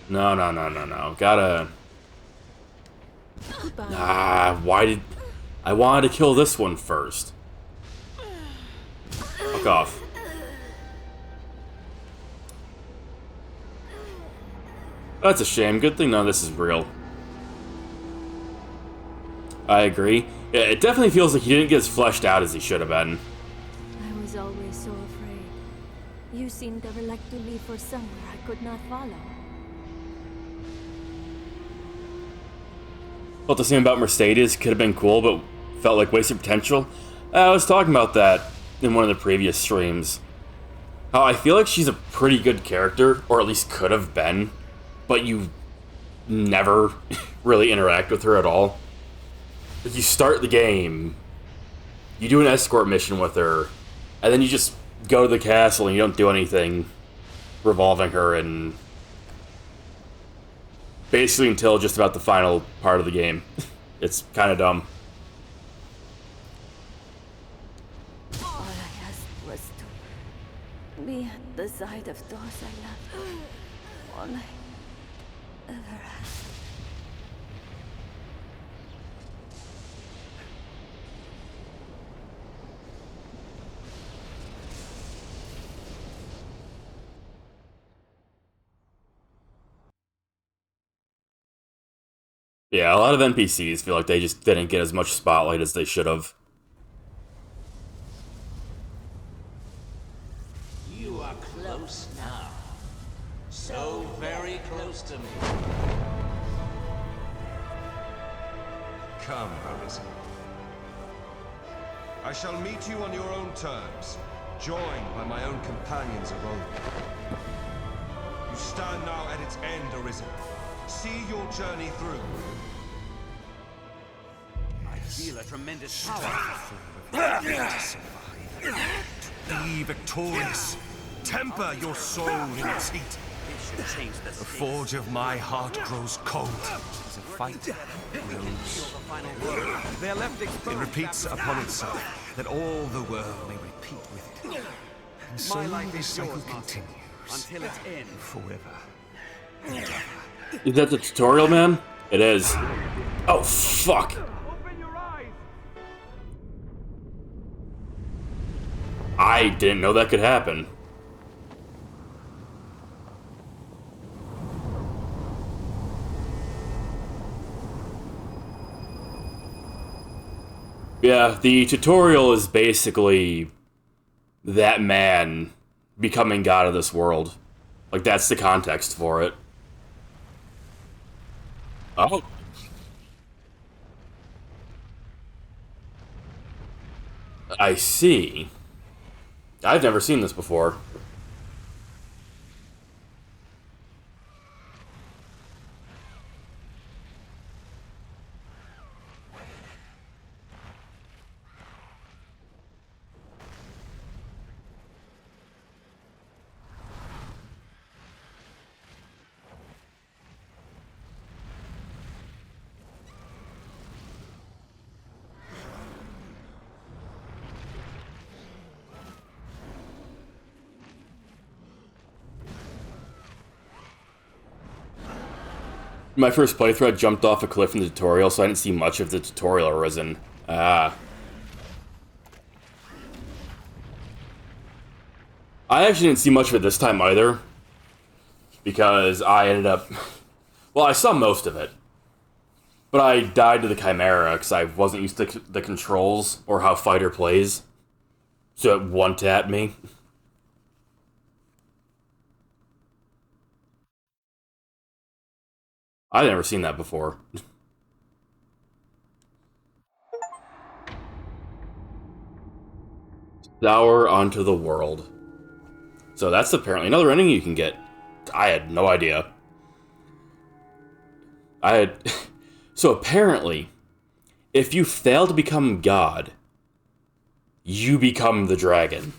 [SPEAKER 1] No. Gotta... why did... I wanted to kill this one first. Fuck off. That's a shame. Good thing none of this is real. I agree. Yeah, it definitely feels like he didn't get as fleshed out as he should have been.
[SPEAKER 8] I was always so afraid. You seemed ever like to leave for somewhere I could not follow.
[SPEAKER 1] Felt the same about Mercedes. Could have been cool, but felt like wasted potential. I was talking about that in one of the previous streams. How I feel like she's a pretty good character, or at least could have been, but you never really interact with her at all. Like, you start the game, you do an escort mission with her, and then you just go to the castle and you don't do anything revolving her, and basically until just about the final part of the game. It's kind of dumb.
[SPEAKER 8] All I asked was to be at the side of those I loved. All I ever asked.
[SPEAKER 1] Yeah, a lot of NPCs feel like they just didn't get as much spotlight as they should have.
[SPEAKER 11] You are close now. So very close to me.
[SPEAKER 9] Come, Arisen. I shall meet you on your own terms, joined by my own companions of old. You stand now at its end, Arisen. See your journey through.
[SPEAKER 5] I feel a tremendous power.
[SPEAKER 9] Be victorious. Temper your soul in its heat.
[SPEAKER 5] It should change the
[SPEAKER 9] The forge of my heart grows cold as a fight grows.
[SPEAKER 5] They're left
[SPEAKER 9] It
[SPEAKER 5] exposed.
[SPEAKER 9] repeats upon itself, that all the world may repeat with it. And so
[SPEAKER 5] My life
[SPEAKER 9] the
[SPEAKER 5] is
[SPEAKER 9] cycle
[SPEAKER 5] yours, Master,
[SPEAKER 9] continues.
[SPEAKER 5] until its end.
[SPEAKER 9] Forever.
[SPEAKER 1] Is that the tutorial, man? It is. Oh, fuck.
[SPEAKER 5] Open your eyes.
[SPEAKER 1] I didn't know that could happen. Yeah, the tutorial is basically that man becoming god of this world. Like, that's the context for it. Oh. I see. I've never seen this before. My first playthrough, I jumped off a cliff in the tutorial, so I didn't see much of the tutorial Arisen. Ah. I actually didn't see much of it this time either, because I ended up... Well, I saw most of it, but I died to the Chimera because I wasn't used to the controls or how Fighter plays, so it one-tapped me. I've never seen that before. Sour onto the world. So that's apparently another ending you can get. I had no idea. So apparently, if you fail to become God, you become the dragon.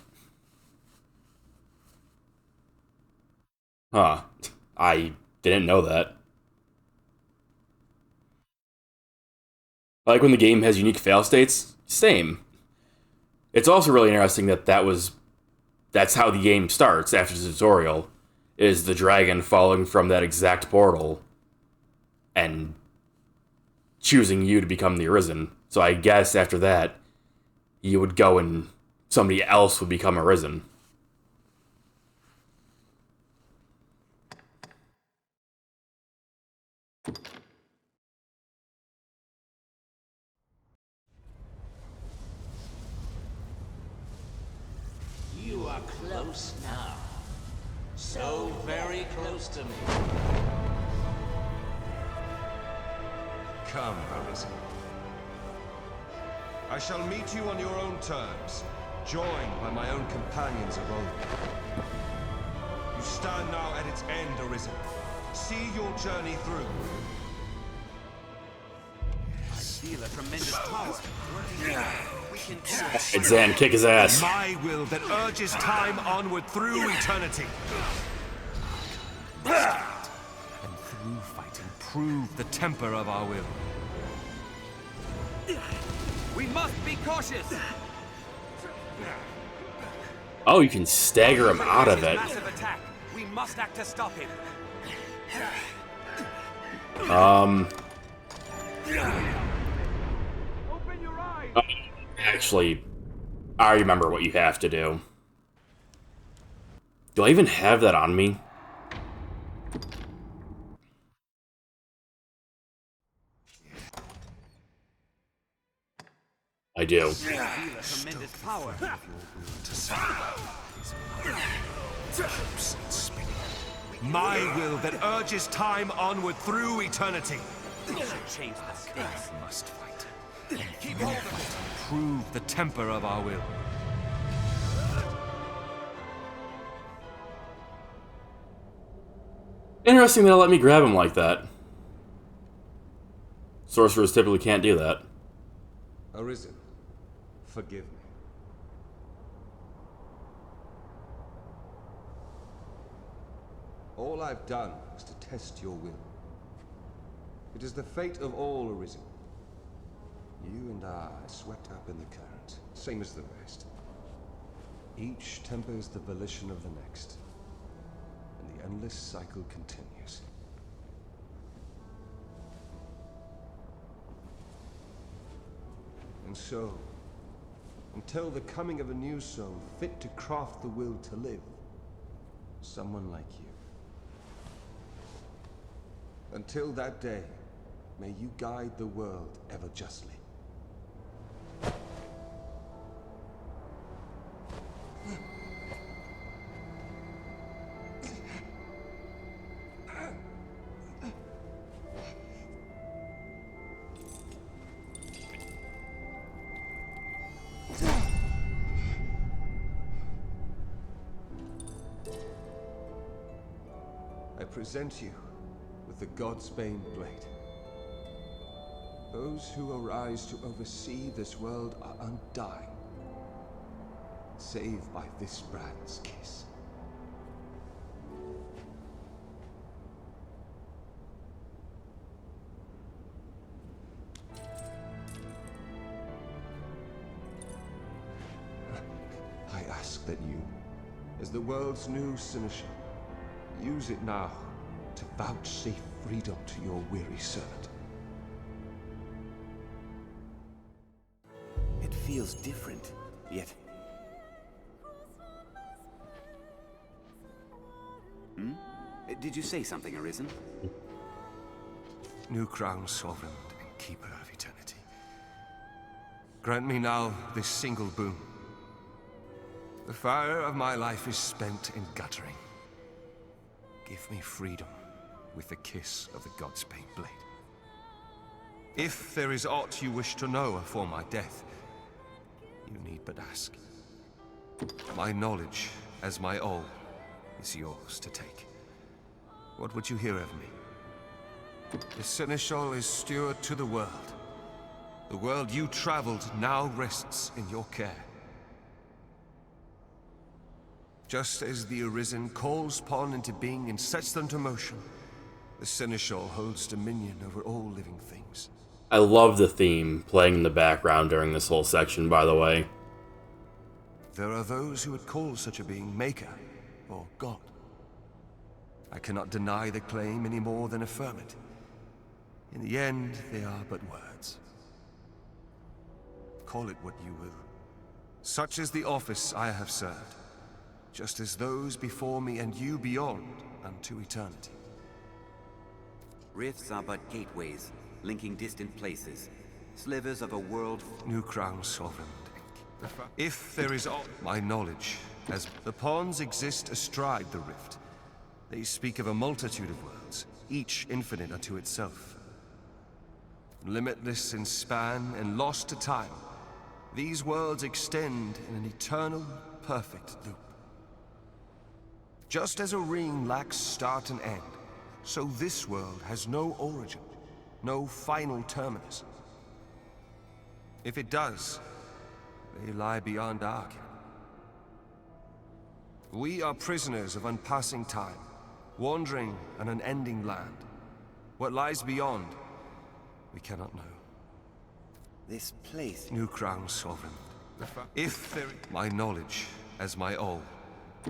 [SPEAKER 1] Huh. I didn't know that. Like when the game has unique fail states, same. It's also really interesting that that's how the game starts after the tutorial, is the dragon falling from that exact portal and choosing you to become the Arisen. So I guess after that, you would go and somebody else would become Arisen.
[SPEAKER 11] You are close now. So very close to me.
[SPEAKER 9] Come, Arisen. I shall meet you on your own terms, joined by my own companions of old. You stand now at its end, Arisen. See your journey through.
[SPEAKER 5] I feel a tremendous power. We can do it.
[SPEAKER 1] It's Zan, kick his ass.
[SPEAKER 9] My will that urges time onward through eternity. And through fighting, prove the temper of our will.
[SPEAKER 5] We must be cautious.
[SPEAKER 1] Oh, you can stagger him out of it.
[SPEAKER 5] Massive attack. We must act to stop him. Open your eyes.
[SPEAKER 1] Actually, I remember what you have to do. Do I even have that on me? I do.
[SPEAKER 5] I feel a tremendous power.
[SPEAKER 9] My will that urges time onward through eternity.
[SPEAKER 5] We should change the stakes.
[SPEAKER 9] I must fight. Keep hold of it. Prove the temper of our will.
[SPEAKER 1] Interesting they'll let me grab him like that. Sorcerers typically can't do that.
[SPEAKER 9] Arisen, forgive me. All I've done was to test your will. It is the fate of all Arisen. You and I are swept up in the current, same as the rest. Each tempers the volition of the next, and the endless cycle continues. And so, until the coming of a new soul fit to craft the will to live, someone like you. Until that day, may you guide the world ever justly. I present you with the Godsbane Blade. Those who arise to oversee this world are undying, save by this brand's kiss. I ask that you, as the world's new seneschal, use it now to vouchsafe freedom to your weary servant.
[SPEAKER 2] It feels different, yet... Hmm? Did you say something, Arisen?
[SPEAKER 9] New crown sovereign and keeper of eternity. Grant me now this single boon. The fire of my life is spent in guttering. Give me freedom with the kiss of the Godsbane Blade. If there is aught you wish to know afore my death, you need but ask. My knowledge, as my all, is yours to take. What would you hear of me? The Seneschal is steward to the world. The world you traveled now rests in your care. Just as the Arisen calls pawn into being and sets them to motion, the Seneschal holds dominion over all living things.
[SPEAKER 1] I love the theme playing in the background during this whole section, by the way.
[SPEAKER 9] There are those who would call such a being Maker, or God. I cannot deny the claim any more than affirm it. In the end, they are but words. Call it what you will. Such is the office I have served, just as those before me and you beyond unto eternity.
[SPEAKER 2] Rifts are but gateways, linking distant places. Slivers of a world...
[SPEAKER 9] New crown sovereign. If there is aught my knowledge, as the pawns exist astride the rift, they speak of a multitude of worlds, each infinite unto itself. Limitless in span and lost to time, these worlds extend in an eternal, perfect loop. Just as a ring lacks start and end, so this world has no origin, no final terminus. If it does, they lie beyond our ken. We are prisoners of unpassing time, wandering an unending land. What lies beyond, we cannot know.
[SPEAKER 2] This place...
[SPEAKER 9] New crown sovereign. If there my knowledge as my all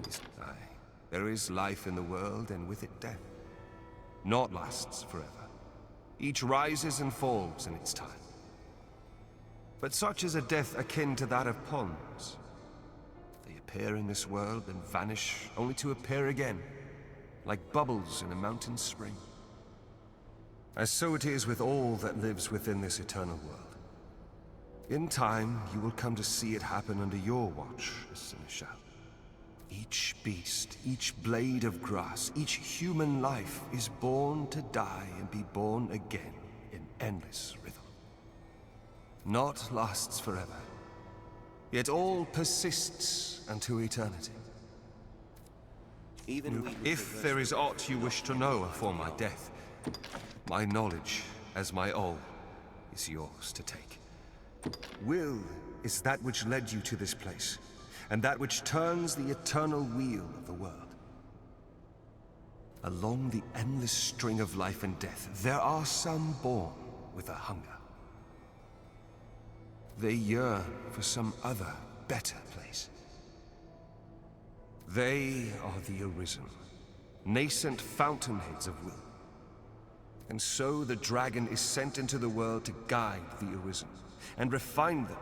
[SPEAKER 9] is aye, there is life in the world and with it death. Naught lasts forever. Each rises and falls in its time. But such is a death akin to that of pawns. They appear in this world and vanish only to appear again, like bubbles in a mountain spring. As so it is with all that lives within this eternal world. In time, you will come to see it happen under your watch, Seneschal. Each beast, each blade of grass, each human life is born to die and be born again in endless rhythm. Naught lasts forever, yet all persists unto eternity. If there is aught you wish to know afore my death, my knowledge, as my all, is yours to take. Will is that which led you to this place, and that which turns the eternal wheel of the world. Along the endless string of life and death, there are some born with a hunger. They yearn for some other, better place. They are the Arisen, nascent fountainheads of will. And so the dragon is sent into the world to guide the Arisen, and refine them,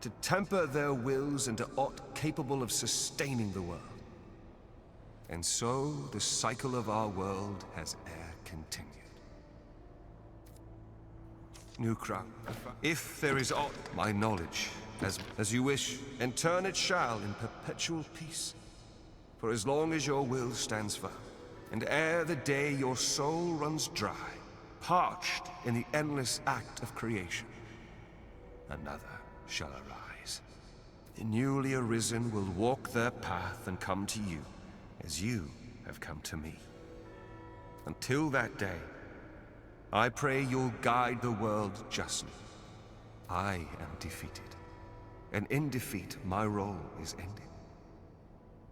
[SPEAKER 9] to temper their wills into aught capable of sustaining the world. And so the cycle of our world has e'er continued. New crown, if there is aught, my knowledge, as you wish, and turn it shall in perpetual peace. For as long as your will stands firm, and ere the day your soul runs dry, parched in the endless act of creation, another shall arise. The newly arisen will walk their path and come to you, as you have come to me. Until that day, I pray you'll guide the world justly. I am defeated, and in defeat my role is ended.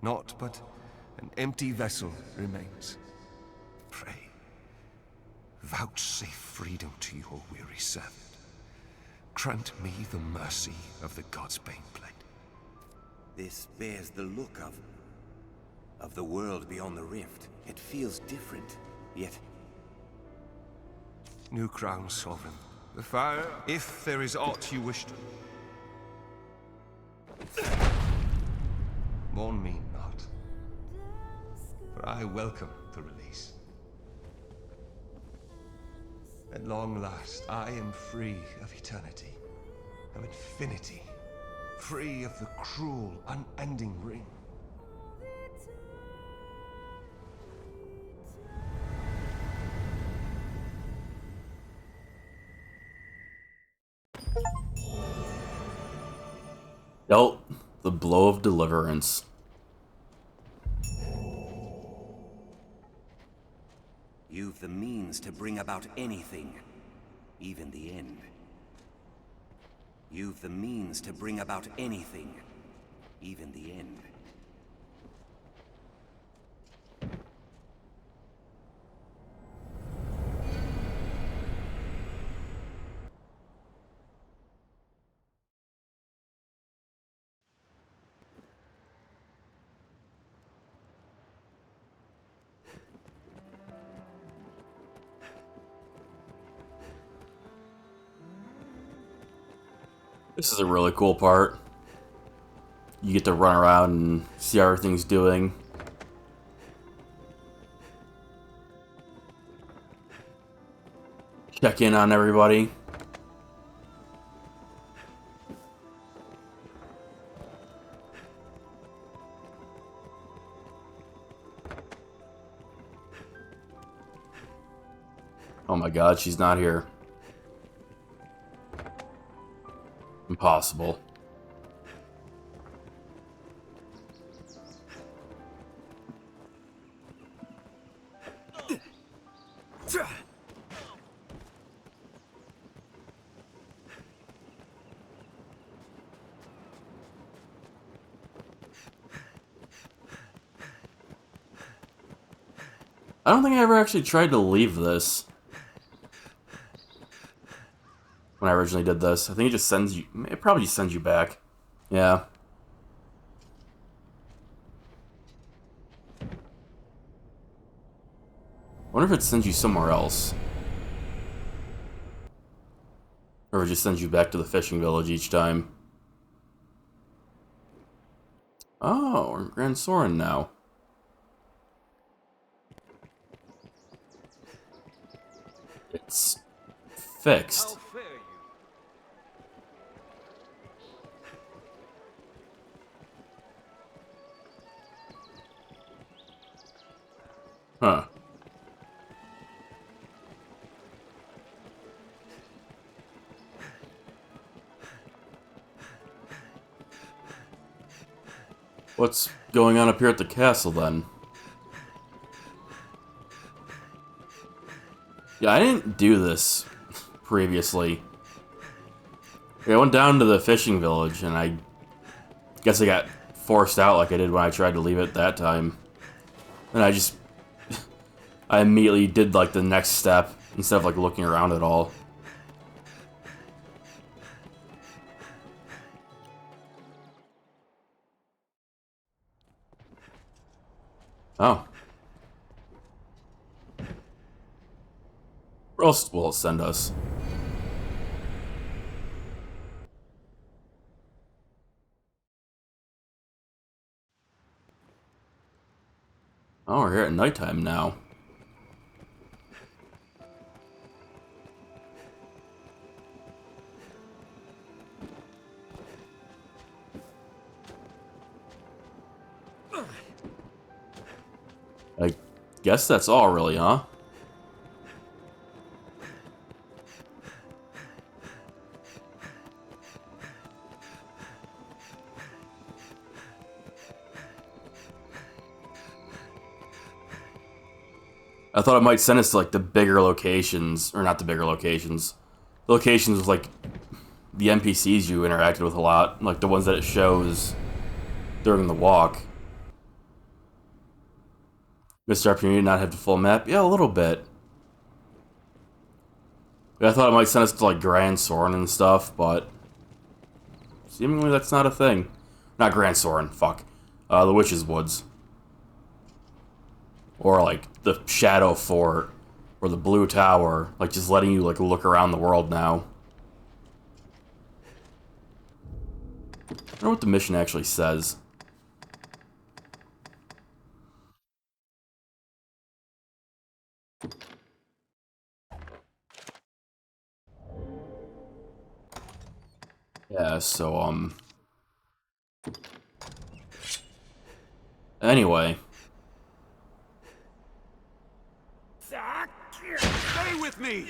[SPEAKER 9] Naught but an empty vessel remains. Pray, vouchsafe freedom to your weary servant. Grant me the mercy of the God's bane blade.
[SPEAKER 2] This bears the look of the world beyond the rift. It feels different, yet...
[SPEAKER 9] New crown, sovereign. The fire, if there is aught you wish to... Mourn me not, for I welcome the release. At long last, I am free of eternity, of infinity, free of the cruel, unending ring.
[SPEAKER 1] Dealt the blow of deliverance.
[SPEAKER 2] You've the means to bring about anything, even the end. You've the means to bring about anything, even the end.
[SPEAKER 1] This is a really cool part. You get to run around and see how everything's doing. Check in on everybody. Oh my god, she's not here. Impossible. I don't think I ever actually tried to leave this. When I originally did this. I think it just sends you... It probably just sends you back. Yeah. Wonder if it sends you somewhere else. Or if it just sends you back to the fishing village each time. Oh, we're in Grand Soren now. It's fixed. What's going on up here at the castle, then? Yeah, I didn't do this previously. I went down to the fishing village, and I guess I got forced out like I did when I tried to leave it that time. And I immediately did, like, the next step, instead of, like, looking around at all. Oh. Where else will it send us? Oh, we're here at nighttime now. I guess that's all, really, huh? I thought it might send us to, like, the bigger locations, or not the bigger locations. The locations with, like, the NPCs you interacted with a lot, like the ones that it shows during the walk. Missed opportunity to not have the full map? Yeah, a little bit. I thought it might send us to, like, Grand Soren and stuff, but seemingly that's not a thing. Not Grand Soren, fuck. The Witch's Woods. Or, like, the Shadow Fort, or the Blue Tower, like, just letting you, like, look around the world now. I wonder what the mission actually says. Yeah, so, anyway.
[SPEAKER 5] Stay with me!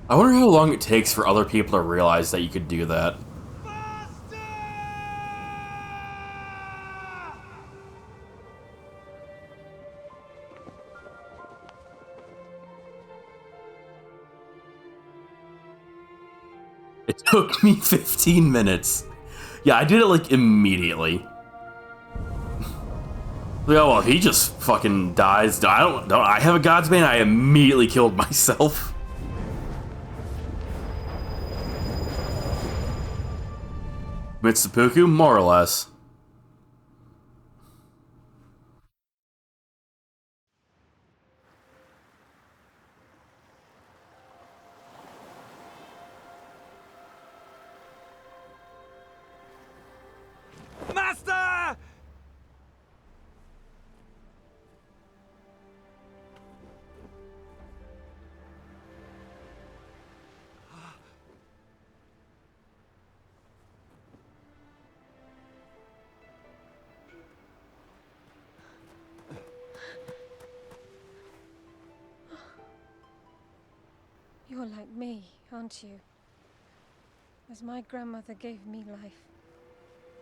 [SPEAKER 1] I wonder how long it takes for other people to realize that you could do that. It took me 15 minutes. Yeah, I did it, like, immediately. Yeah, well, he just fucking dies. I have a God's Bane, I immediately killed myself. Mitsupuku, more or less.
[SPEAKER 5] Master!
[SPEAKER 4] You're like me, aren't you? As my grandmother gave me life,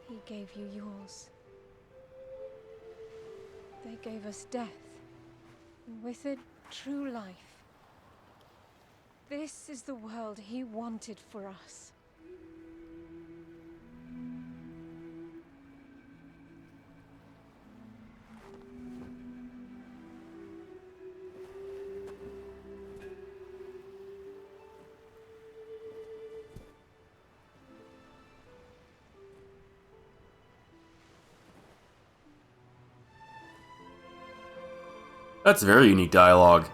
[SPEAKER 4] he gave you yours. They gave us death, and with it, true life. This is the world he wanted for us.
[SPEAKER 1] That's very unique dialogue.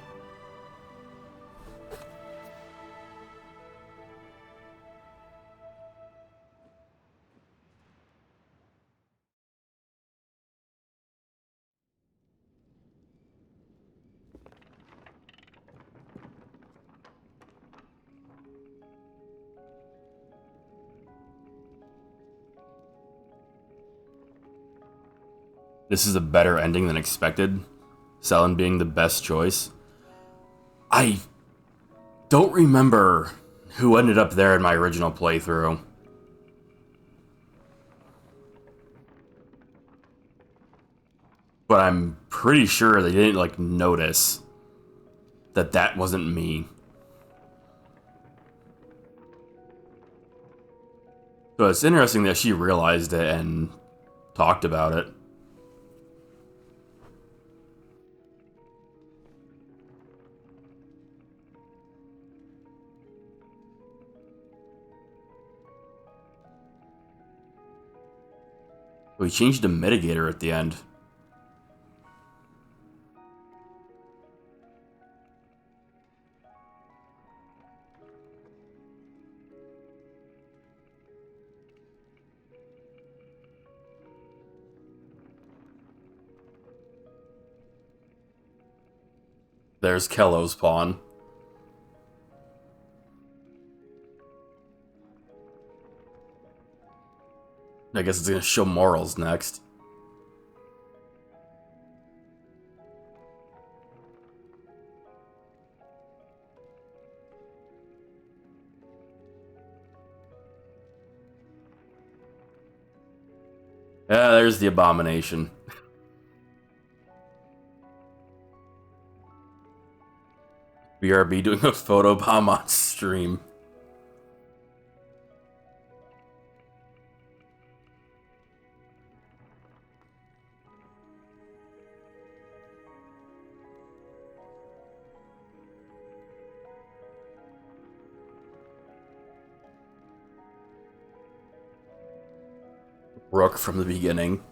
[SPEAKER 1] this is a better ending than expected. Selen being the best choice. I don't remember who ended up there in my original playthrough. But I'm pretty sure they didn't, like, notice that that wasn't me. So it's interesting that she realized it and talked about it. We changed the mitigator at the end. There's Kello's pawn. I guess it's gonna show morals next. Yeah, there's the abomination. BRB doing a photobomb on stream. Rook from the beginning.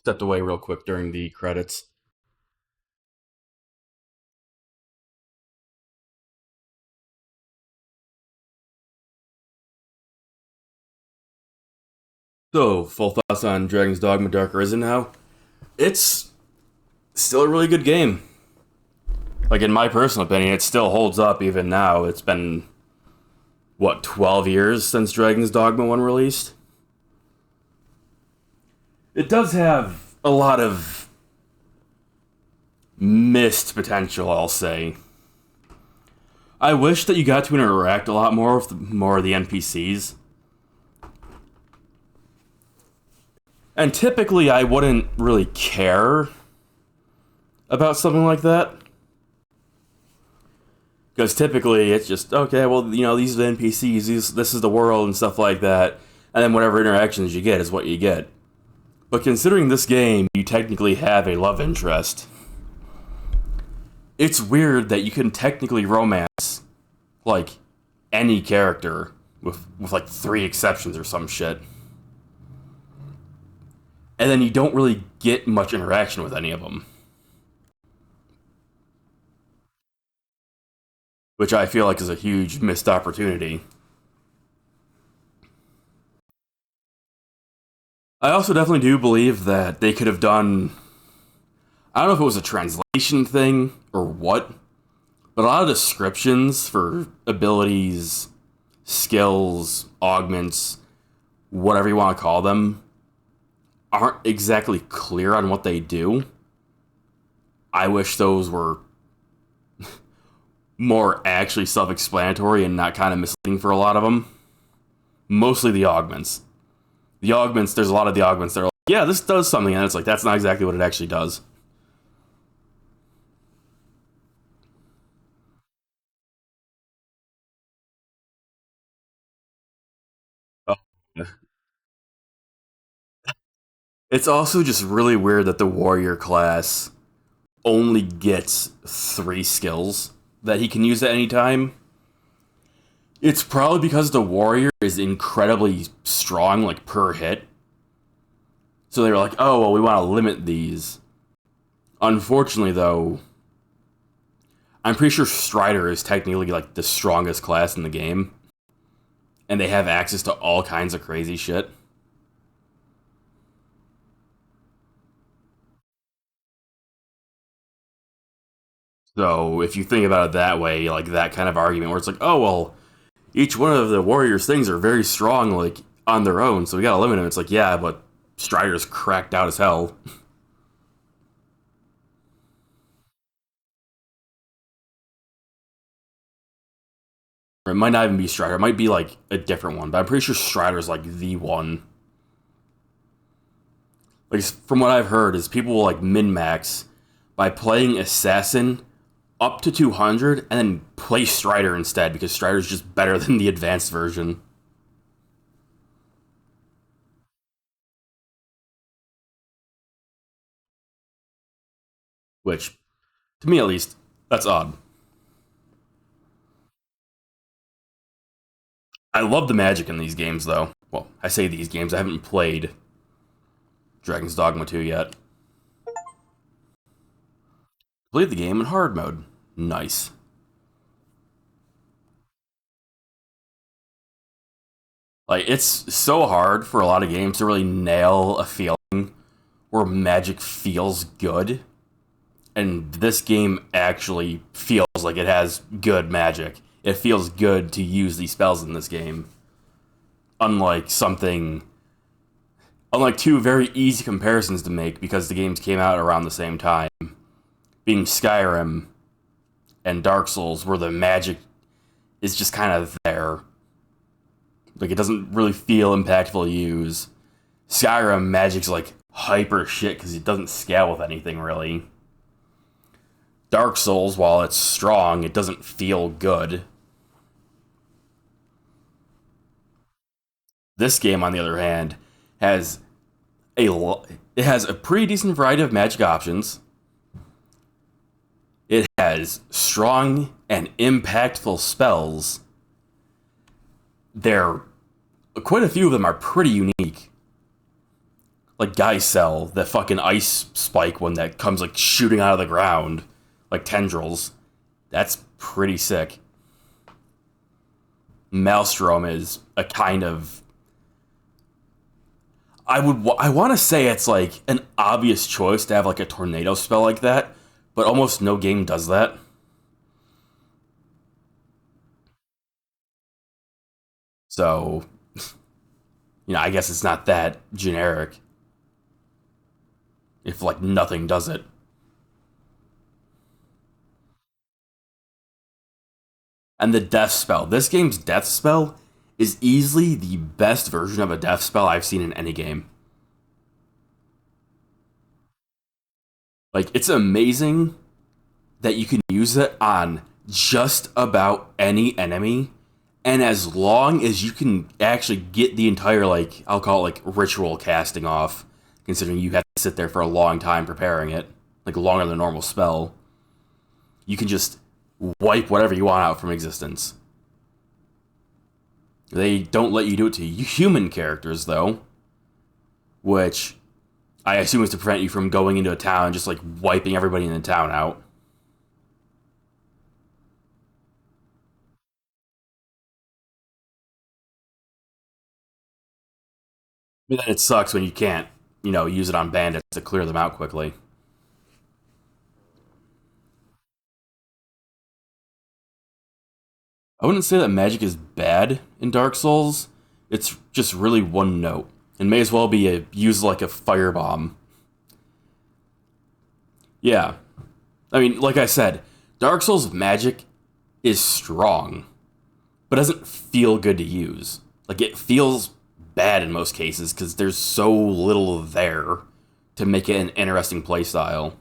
[SPEAKER 1] stepped away real quick during the credits. So, full thoughts on Dragon's Dogma Dark Arisen now. It's still a really good game. Like, in my personal opinion, it still holds up even now. It's been, what, 12 years since Dragon's Dogma 1 released? It does have a lot of missed potential, I'll say. I wish that you got to interact a lot more with more of the NPCs. And typically, I wouldn't really care about something like that. Because typically, it's just, okay, well, you know, these are the NPCs, this is the world and stuff like that. And then whatever interactions you get is what you get. But considering this game, you technically have a love interest. It's weird that you can technically romance, like, any character, with like 3 exceptions or some shit. And then you don't really get much interaction with any of them. Which I feel like is a huge missed opportunity. I also definitely do believe that they could have done... I don't know if it was a translation thing or what, but a lot of descriptions for abilities, skills, augments, whatever you want to call them, aren't exactly clear on what they do. I wish those were more actually self-explanatory and not kind of misleading for a lot of them. Mostly the augments. The augments, there's a lot of the augments that are like, yeah, this does something, and it's like, that's not exactly what it actually does. Oh. It's also just really weird that the warrior class only gets 3 skills that he can use at any time. It's probably because the warrior is incredibly strong, like, per hit. So they were like, oh, well, we want to limit these. Unfortunately, though, I'm pretty sure Strider is technically, like, the strongest class in the game. And they have access to all kinds of crazy shit. So, if you think about it that way, like, that kind of argument where it's like, oh, well, each one of the warrior's things are very strong, like, on their own, so we gotta limit them. It's like, yeah, but Strider's cracked out as hell. Or it might not even be Strider, it might be, like, a different one, but I'm pretty sure Strider's, like, the one. Like, from what I've heard, is people will, like, min-max by playing Assassin up to 200, and then play Strider instead, because Strider's just better than the advanced version. Which, to me at least, that's odd. I love the magic in these games, though. Well, I say these games, I haven't played Dragon's Dogma 2 yet. Played the game in hard mode. Nice. Like, it's so hard for a lot of games to really nail a feeling where magic feels good. And this game actually feels like it has good magic. It feels good to use these spells in this game. Unlike 2 very easy comparisons to make because the games came out around the same time. Being Skyrim and Dark Souls, where the magic is just kind of there. Like, it doesn't really feel impactful to use. Skyrim, magic's like hyper shit because it doesn't scale with anything, really. Dark Souls, while it's strong, it doesn't feel good. This game, on the other hand, has it has a pretty decent variety of magic options. It has strong and impactful spells. Quite a few of them are pretty unique. like Geicel, the fucking ice spike one that comes like shooting out of the ground like tendrils. That's pretty sick. Maelstrom is a kind of, I want to say it's like an obvious choice to have like a tornado spell like that, but almost no game does that. So, I guess it's not that generic. If like nothing does it. And the death spell. This game's death spell is easily the best version of a death spell I've seen in any game. Like, it's amazing that you can use it on just about any enemy, and as long as you can actually get the entire, like, I'll call it, like, ritual casting off, considering you have to sit there for a long time preparing it, like, longer than a normal spell, you can just wipe whatever you want out from existence. They don't let you do it to human characters, though, which I assume is to prevent you from going into a town and just, like, wiping everybody in the town out. But then it sucks when you can't, use it on bandits to clear them out quickly. I wouldn't say that magic is bad in Dark Souls. It's just really one note, and may as well be used like a firebomb. Yeah. I mean, like I said, Dark Souls magic is strong, but doesn't feel good to use. Like, it feels bad in most cases because there's so little there to make it an interesting playstyle.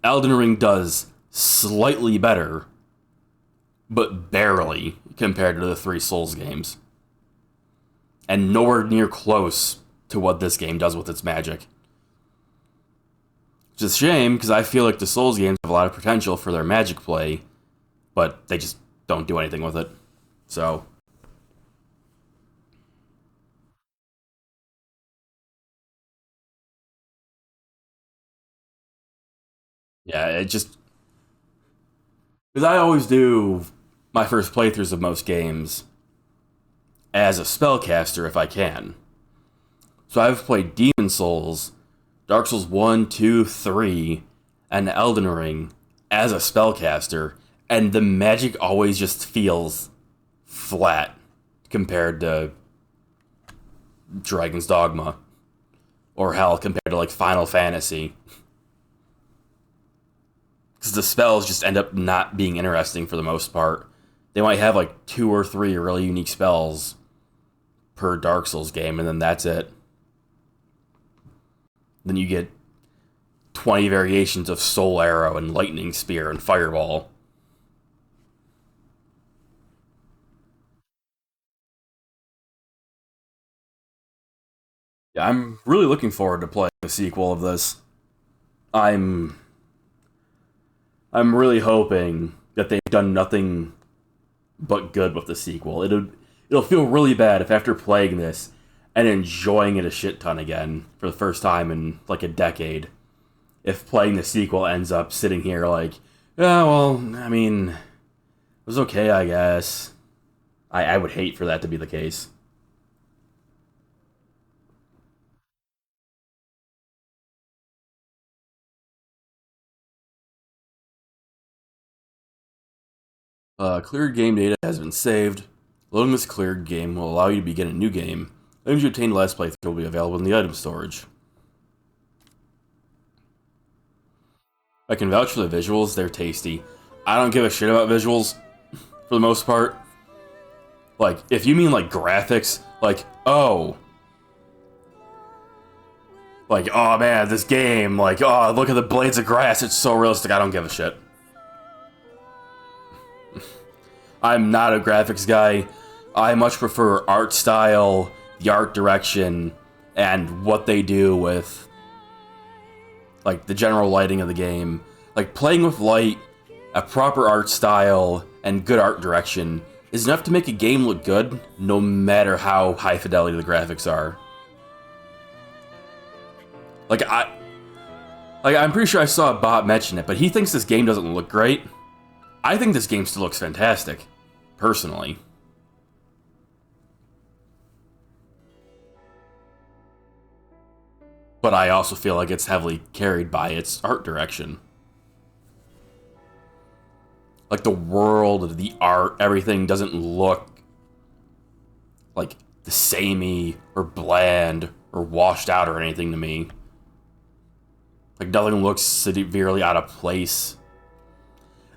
[SPEAKER 1] Elden Ring does slightly better, but barely compared to the 3 Souls games. And nowhere near close to what this game does with its magic. Which is a shame, because I feel like the Souls games have a lot of potential for their magic play, but they just don't do anything with it. So, yeah, it just, because I always do my first playthroughs of most games as a spellcaster if I can. So I've played Demon Souls, Dark Souls 1, 2, 3, and Elden Ring as a spellcaster, and the magic always just feels flat compared to Dragon's Dogma. Or hell, compared to like Final Fantasy. Because the spells just end up not being interesting for the most part. They might have like 2 or 3 really unique spells per Dark Souls game, and then that's it. Then you get 20 variations of Soul Arrow and Lightning Spear and Fireball. Yeah, I'm really looking forward to playing the sequel of this. I'm really hoping that they've done nothing but good with the sequel. It'll feel really bad if after playing this and enjoying it a shit ton again for the first time in like a decade, if playing the sequel ends up sitting here like, yeah, well, I mean, it was okay, I guess. I would hate for that to be the case. Cleared game data has been saved. Loading this cleared game will allow you to begin a new game. Items you obtained last playthrough will be available in the item storage. I can vouch for the visuals, they're tasty. I don't give a shit about visuals, for the most part. Like, if you mean like graphics, like, oh man, this game, like, oh, look at the blades of grass, it's so realistic, I don't give a shit. I'm not a graphics guy. I much prefer art style, the art direction, and what they do with, like, the general lighting of the game. Like, playing with light, a proper art style, and good art direction is enough to make a game look good, no matter how high fidelity the graphics are. I'm pretty sure I saw Bob mention it, but he thinks this game doesn't look great. I think this game still looks fantastic, personally. But I also feel like it's heavily carried by its art direction. Like, the world, the art, everything doesn't look like the samey or bland or washed out or anything to me. Like, nothing looks severely out of place.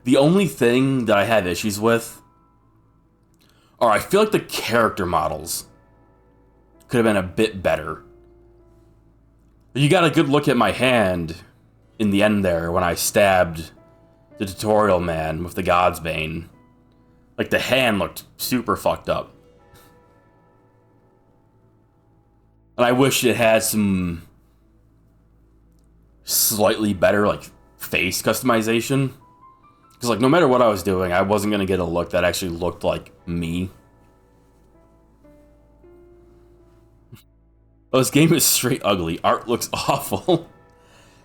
[SPEAKER 1] The only thing that I have issues with are, I feel like the character models could have been a bit better. You got a good look at my hand in the end there when I stabbed the tutorial man with the God's Bane. Like, the hand looked super fucked up. And I wish it had some slightly better, like, face customization. Because, like, no matter what I was doing, I wasn't going to get a look that actually looked like me. Oh, this game is straight ugly. Art looks awful.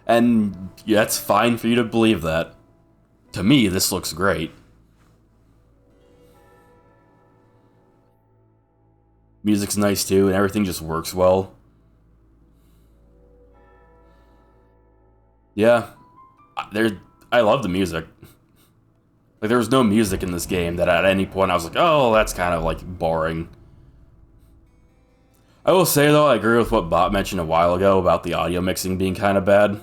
[SPEAKER 1] And yeah, it's fine for you to believe that. To me, this looks great. Music's nice too, and everything just works well. Yeah, I love the music. Like, there was no music in this game that at any point I was like, oh, that's kind of, like, boring. I will say, though, I agree with what Bob mentioned a while ago about the audio mixing being kind of bad.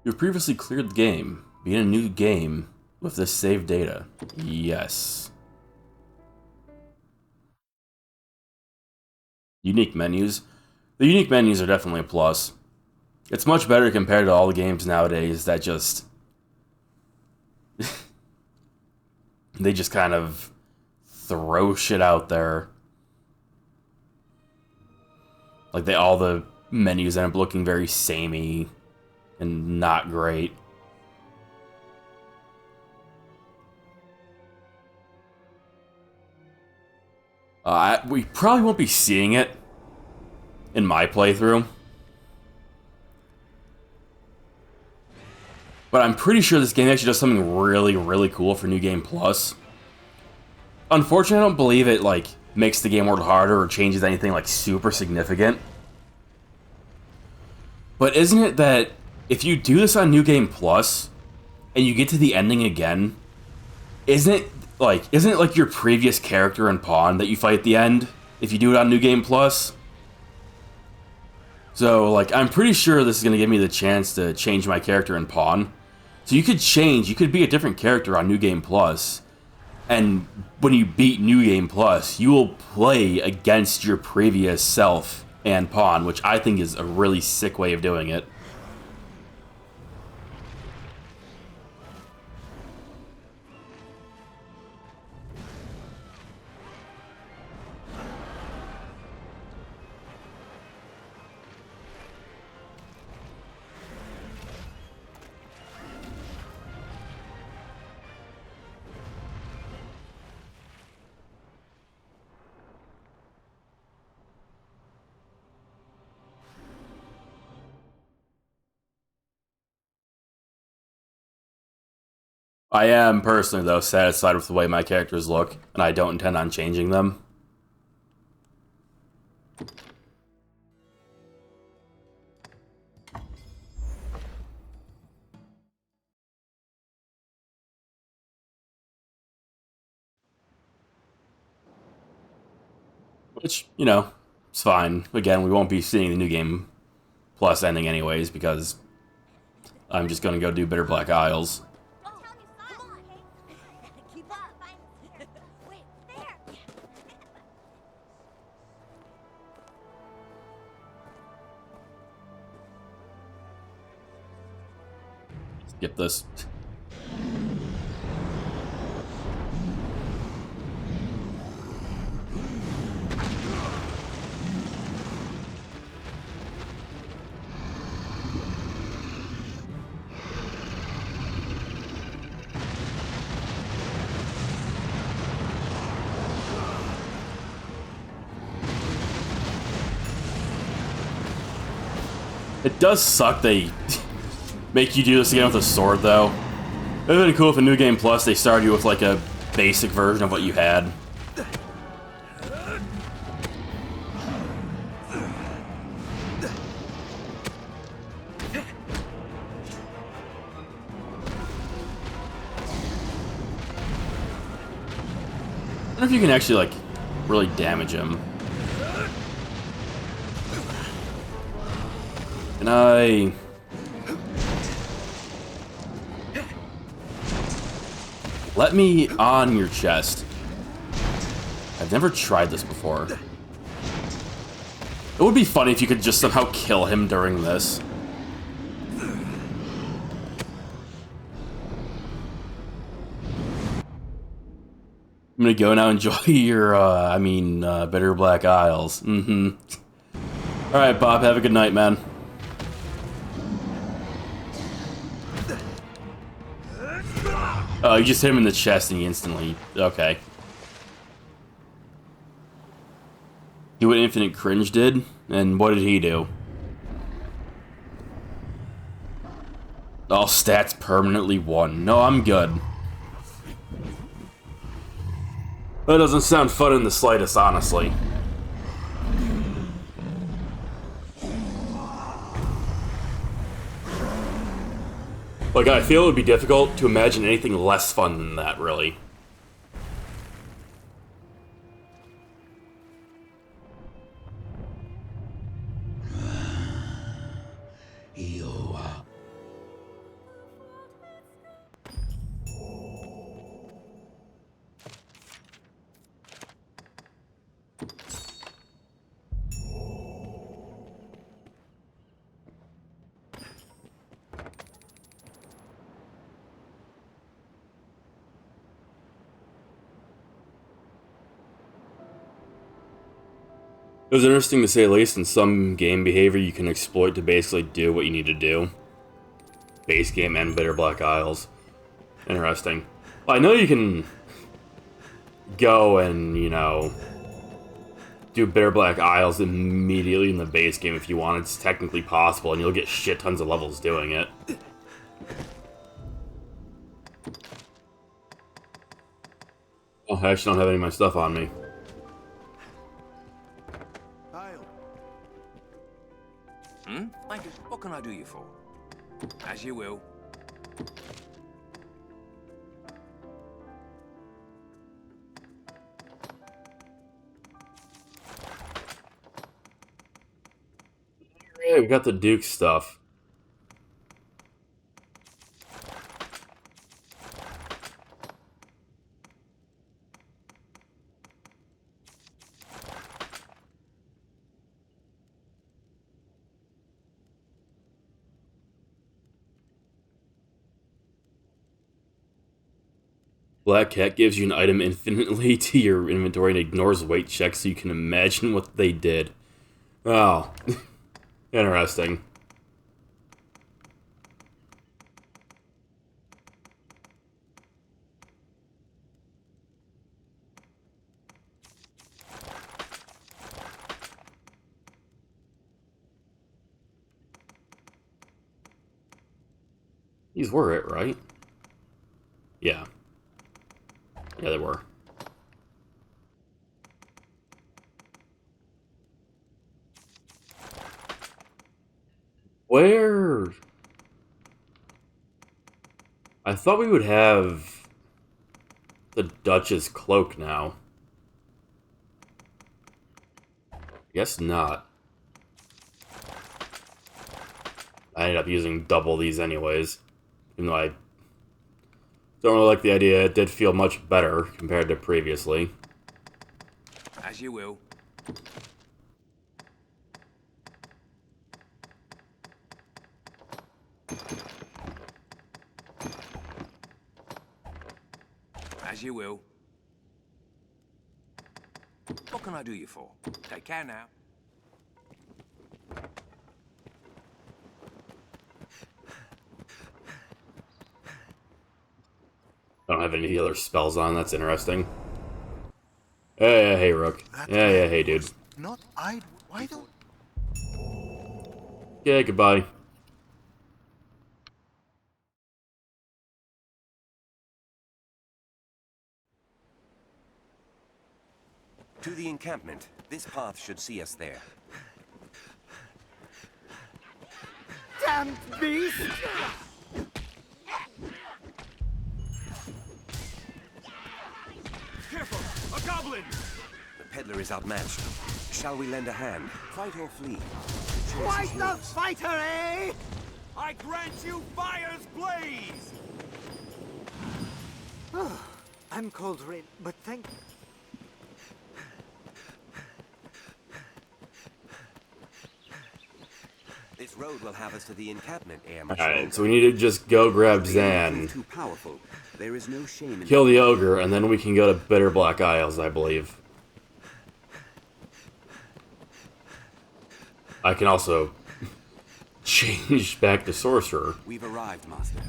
[SPEAKER 1] You've previously cleared the game. Begin a new game with this saved data. Yes. Unique menus. The unique menus are definitely a plus. It's much better compared to all the games nowadays that just... they just kind of throw shit out there. Like, all the menus end up looking very samey and not great. We probably won't be seeing it in my playthrough. But I'm pretty sure this game actually does something really, really cool for New Game Plus. Unfortunately, I don't believe it, like, makes the game world harder or changes anything, like, super significant. But isn't it that if you do this on New Game Plus and you get to the ending again, isn't it like your previous character in Pawn that you fight at the end if you do it on New Game Plus? So, like, I'm pretty sure this is going to give me the chance to change my character in Pawn. So you could be a different character on New Game Plus. And when you beat New Game Plus, you will play against your previous self and Pawn, which I think is a really sick way of doing it. I am personally, though, satisfied with the way my characters look, and I don't intend on changing them. Which, you know, it's fine. Again, we won't be seeing the New Game Plus ending anyways, because I'm just gonna go do Bitter Black Isles. Skip this. It does suck they make you do this again with a sword, though. It would have been cool if in New Game Plus they started you with like a basic version of what you had. I wonder if you can actually, like, really damage him. Can I... Let me on your chest. I've never tried this before. It would be funny if you could just somehow kill him during this. I'm gonna go now enjoy your, Bitter Black Isles. Alright, Bob, have a good night, man. Oh, you just hit him in the chest and he instantly... Okay. Do what Infinite Cringe did? And what did he do? All stats permanently 1. No, I'm good. That doesn't sound fun in the slightest, honestly. Like, I feel it would be difficult to imagine anything less fun than that, really. It was interesting to say the least. In some game behavior, you can exploit to basically do what you need to do. Base game and Bitter Black Isles. Interesting. Well, I know you can go and, you know, do Bitter Black Isles immediately in the base game if you want. It's technically possible, and you'll get shit tons of levels doing it. Oh, I actually don't have any of my stuff on me.
[SPEAKER 5] What can I do you for? As you will.
[SPEAKER 1] Yeah, we got the Duke stuff. Black Cat gives you an item infinitely to your inventory and ignores weight checks so you can imagine what they did. Oh. Interesting. These were it, right? Yeah. Yeah, they were. Where? I thought we would have the Duchess cloak now. Guess not. I ended up using double these anyways. Even though I don't really like the idea, it did feel much better compared to previously.
[SPEAKER 5] As you will. As you will. What can I do you for? Take care now.
[SPEAKER 1] I don't have any other spells on, that's interesting. Hey, Rook. Yeah, hey, dude.
[SPEAKER 14] Not I. Why don't...
[SPEAKER 1] Okay, goodbye.
[SPEAKER 2] To the encampment. This path should see us there.
[SPEAKER 11] Damned beast!
[SPEAKER 5] Careful! A goblin!
[SPEAKER 2] The peddler is outmatched. Shall we lend a hand? Fight or flee?
[SPEAKER 11] Quite the fighter, eh?
[SPEAKER 5] I grant you fire's blaze!
[SPEAKER 11] I'm cold rain, but thank...
[SPEAKER 2] This road will have us to the encampment,
[SPEAKER 1] Alright, so we need to just go grab Zan,
[SPEAKER 2] Too powerful. There is no shame in
[SPEAKER 1] kill the ogre, and then we can go to Bitter Black Isles, I believe. I can also change back to Sorcerer.
[SPEAKER 2] We've arrived, Master.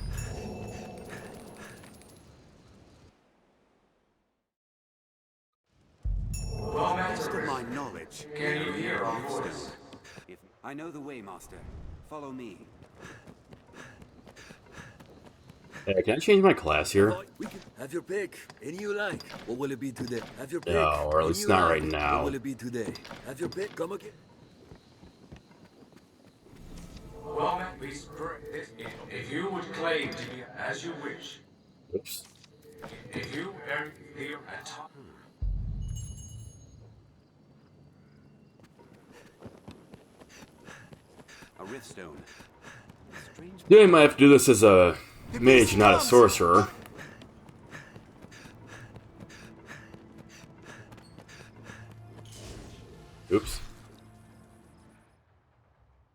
[SPEAKER 5] Best of my knowledge.
[SPEAKER 13] Can you hear our voice?
[SPEAKER 2] If I know the way, Master. Follow me.
[SPEAKER 1] Hey, can I change my class here?
[SPEAKER 6] We can have your pick. Any you like. What will it be today? Have your pick.
[SPEAKER 1] No, or at
[SPEAKER 6] Any
[SPEAKER 1] least
[SPEAKER 6] you
[SPEAKER 1] not
[SPEAKER 6] like.
[SPEAKER 1] right now.
[SPEAKER 6] What will it be today? Have your pick. Come again.
[SPEAKER 13] Well, if you would claim to be as you wish.
[SPEAKER 1] Oops.
[SPEAKER 13] If you are here at top.
[SPEAKER 2] A riftstone. Strange.
[SPEAKER 1] Yeah, I might have to do this as a mage, not a sorcerer. Oops.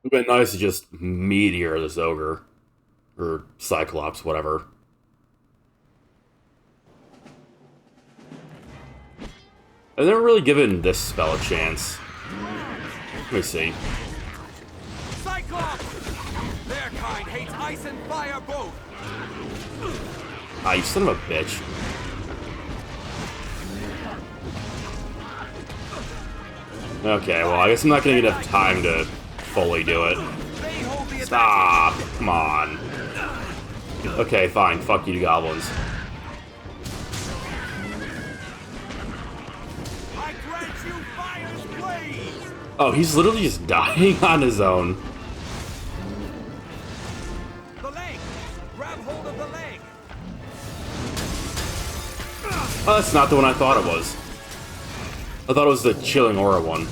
[SPEAKER 1] It'd been nice to just meteor this ogre. Or Cyclops, whatever. I've never really given this spell a chance. Let me see.
[SPEAKER 5] Cyclops! Their kind hates ice and fire both!
[SPEAKER 1] Ah, you son of a bitch. Okay, well, I guess I'm not gonna get enough time to fully do it. Stop! Come on. Okay, fine. Fuck you, goblins.
[SPEAKER 5] I grant you fire's blaze!
[SPEAKER 1] Oh, he's literally just dying on his own.
[SPEAKER 5] The leg! Grab hold of the leg!
[SPEAKER 1] Oh, that's not the one I thought it was. I thought it was the Chilling Aura one.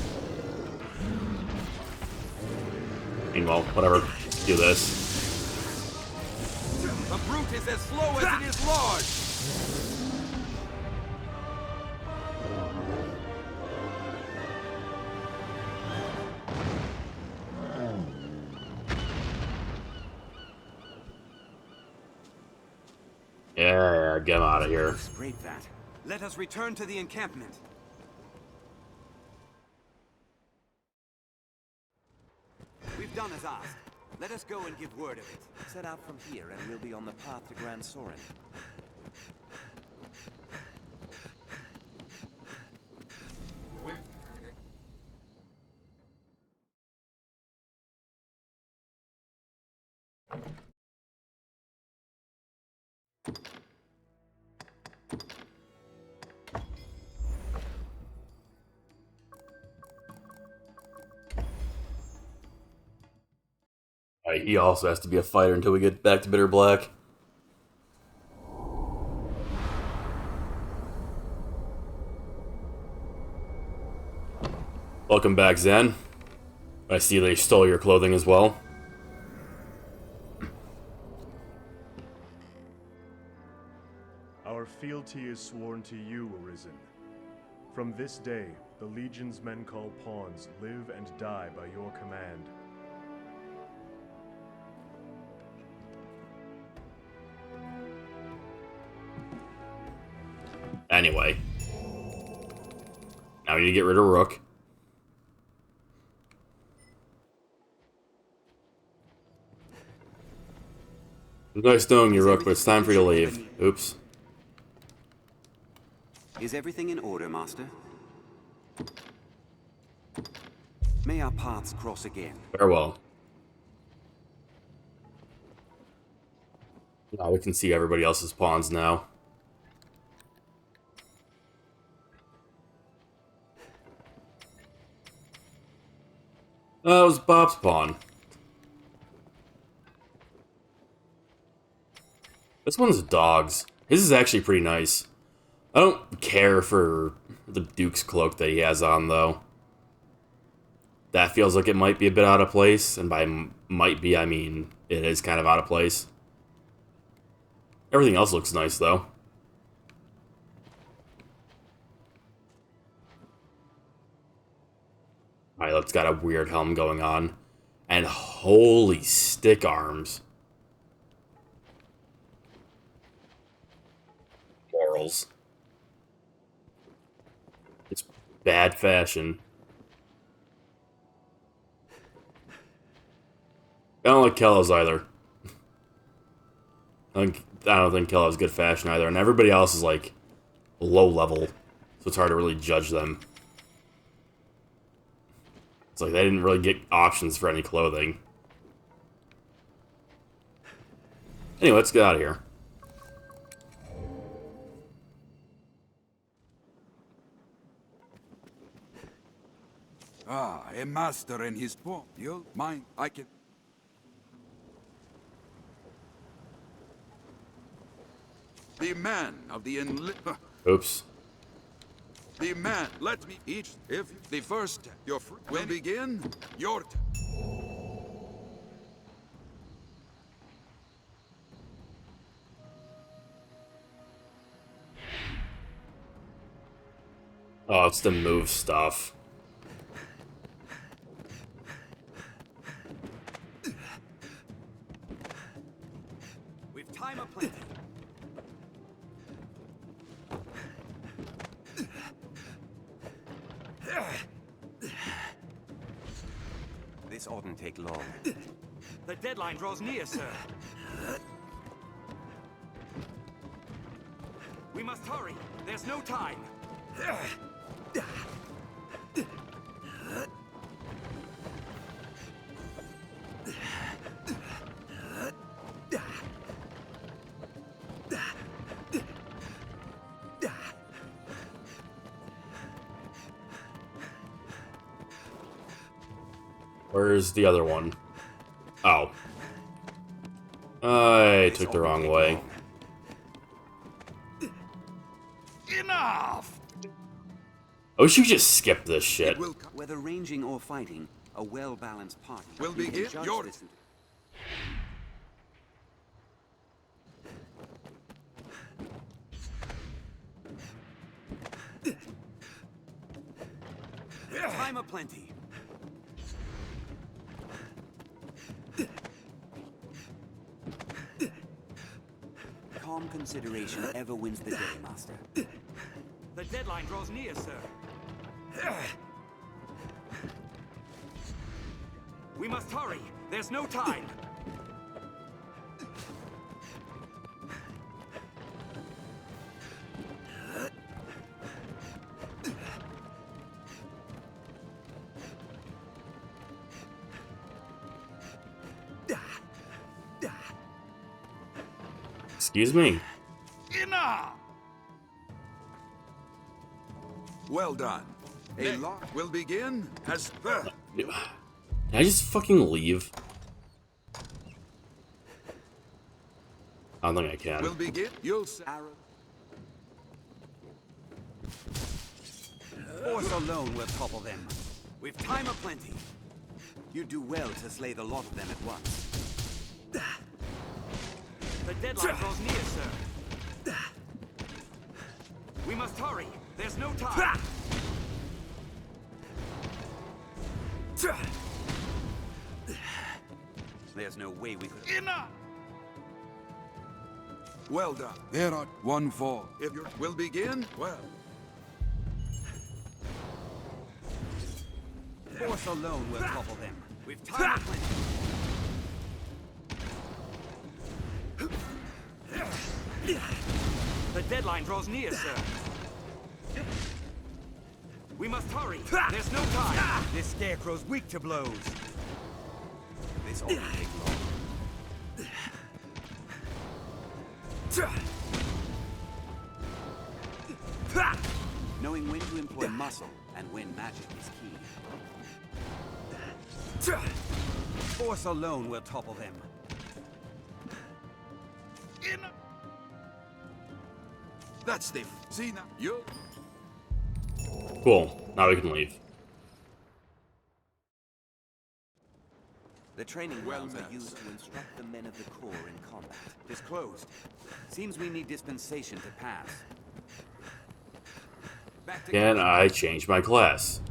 [SPEAKER 1] Meanwhile, whatever. Let's do this.
[SPEAKER 5] The brute is as slow as it is large!
[SPEAKER 1] Yeah, get him out of here.
[SPEAKER 2] Scrape that.
[SPEAKER 5] Let us return to the encampment. We've done as asked. Let us go and give word of it.
[SPEAKER 2] Set out from here and we'll be on the path to Grand Sorin.
[SPEAKER 1] Alright, he also has to be a fighter until we get back to Bitter Black. Welcome back, Zen. I see they stole your clothing as well.
[SPEAKER 15] Our fealty is sworn to you, Arisen. From this day, the Legion's men called pawns live and die by your command.
[SPEAKER 1] Anyway. Now we need to get rid of Rook. It was nice knowing you, Rook, but it's time for you to leave. Oops.
[SPEAKER 2] Is everything in order, Master? May our paths cross again.
[SPEAKER 1] Farewell. Oh, we can see everybody else's pawns now. Oh, it was Bob's pawn. This one's dogs. His is actually pretty nice. I don't care for the Duke's cloak that he has on, though. That feels like it might be a bit out of place, and by might be, I mean it is kind of out of place. Everything else looks nice, though. Pilot's got a weird helm going on. And holy stick arms. Morals. It's bad fashion. I don't like Kello's either. I don't think Kello's good fashion either. And everybody else is like low level. So it's hard to really judge them. It's like they didn't really get options for any clothing. Anyway, let's get out of here.
[SPEAKER 16] Ah, a master and his pawn. You'll mind, I can... The man of the
[SPEAKER 1] Oops.
[SPEAKER 16] The man, let me each, if the first, your will begin, your
[SPEAKER 1] Oh, it's the move stuff.
[SPEAKER 5] We've time aplenty.
[SPEAKER 2] This oughtn't take long.
[SPEAKER 5] The deadline draws near, sir. We must hurry. There's no time.
[SPEAKER 1] Where's the other one? Oh. I took the wrong way.
[SPEAKER 16] Enough!
[SPEAKER 1] I wish you could just skip this shit.
[SPEAKER 2] Whether ranging or fighting, a well-balanced party
[SPEAKER 16] will begin your...
[SPEAKER 5] Time aplenty.
[SPEAKER 2] Calm consideration ever wins the day, Master.
[SPEAKER 5] The deadline draws near, sir. We must hurry. There's no time.
[SPEAKER 1] Excuse me.
[SPEAKER 16] Enough! Well done. A lot will begin as per.
[SPEAKER 1] Can I just fucking leave? I don't think I can.
[SPEAKER 16] Will begin. You'll
[SPEAKER 2] arrow. Force alone will topple them.
[SPEAKER 5] We've time aplenty.
[SPEAKER 2] You do well to slay the lot of them at once.
[SPEAKER 5] The deadline draws near, sir. We must hurry. There's no time.
[SPEAKER 2] There's no way we could...
[SPEAKER 16] Enough! Well done. There are 1-4. If you will begin, well.
[SPEAKER 2] Force alone will topple them.
[SPEAKER 5] We've time aplenty. The deadline draws near, sir. We must hurry. There's no time.
[SPEAKER 2] This scarecrow's weak to blows. This ought to take long. Knowing when to employ muscle and when magic is key. Force alone will topple them.
[SPEAKER 16] That's the... See now, you...
[SPEAKER 1] Cool. Now we can leave.
[SPEAKER 2] The training grounds are used to instruct the men of the Corps in combat. It is closed. Seems we need dispensation to pass.
[SPEAKER 1] Can I change my class?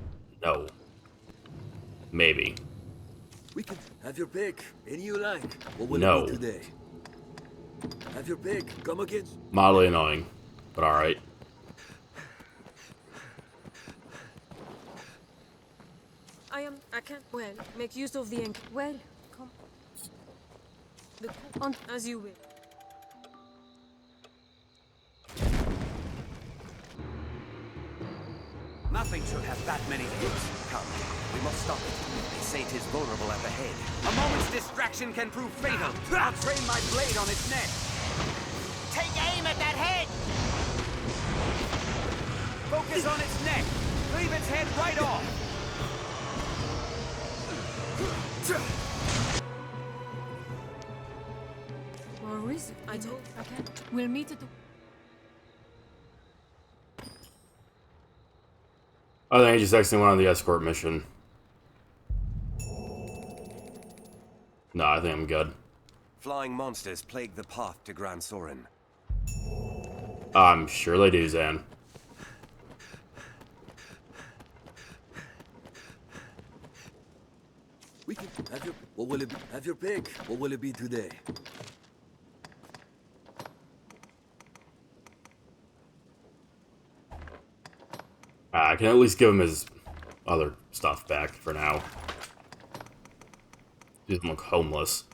[SPEAKER 1] No. Maybe.
[SPEAKER 6] We can have your pick. Any you like. What will
[SPEAKER 1] No.
[SPEAKER 6] it be today? Have your pick. Come again.
[SPEAKER 1] Mildly annoying, but alright.
[SPEAKER 4] I can't, well, make use of the ink. Well, come. On as you will.
[SPEAKER 2] Nothing should have that many hits. Come, we must stop it. They say it is vulnerable at the head. A moment's distraction can prove fatal. I'll train my blade on its neck.
[SPEAKER 11] Take aim at that head!
[SPEAKER 2] Focus on its neck. Cleave its head right off.
[SPEAKER 4] Arisen, I told I can't. We'll meet at the...
[SPEAKER 1] I think I just actually went on the escort mission. No, I think I'm good.
[SPEAKER 2] Flying monsters plague the path to Gran Soren.
[SPEAKER 1] I'm sure they do, Zan.
[SPEAKER 6] We can have your... What will it be? Have your pick. What will it be today?
[SPEAKER 1] I can at least give him his other stuff back for now. He doesn't look homeless.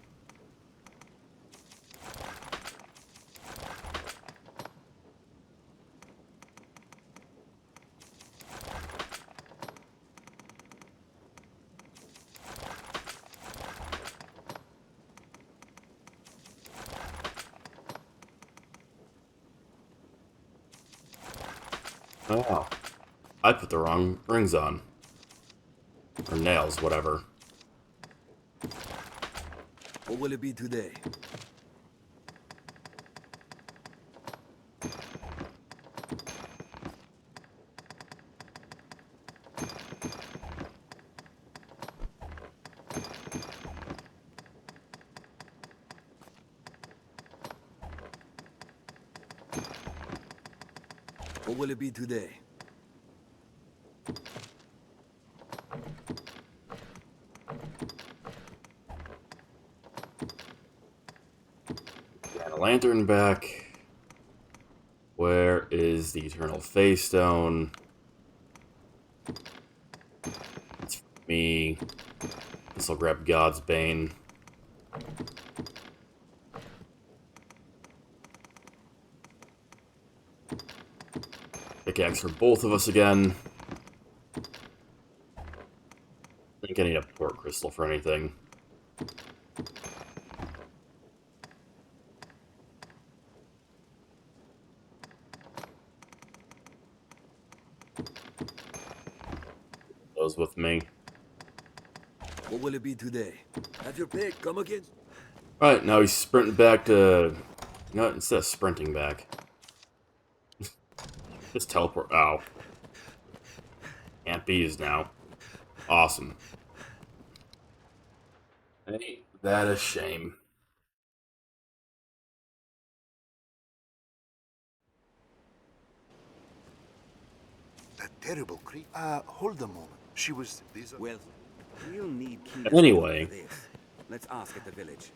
[SPEAKER 1] Oh. I put the wrong rings on. Or nails, whatever.
[SPEAKER 6] What will it be today? What will it be today?
[SPEAKER 1] Got a lantern back. Where is the Eternal Face Stone? It's for me. This will grab God's Bane. Pickaxe for both of us again. I think I need a port crystal for anything. Those with me.
[SPEAKER 6] What will it be today? Have your pick. Come again.
[SPEAKER 1] Alright, now he's sprinting back to... No, instead of sprinting back. Just teleport. Oh. Can't be used now. Awesome. Ain't that a shame.
[SPEAKER 14] That terrible creep. Hold a moment. She was...
[SPEAKER 2] Well, we'll need key
[SPEAKER 1] Anyway.
[SPEAKER 2] for this. Let's ask at the village.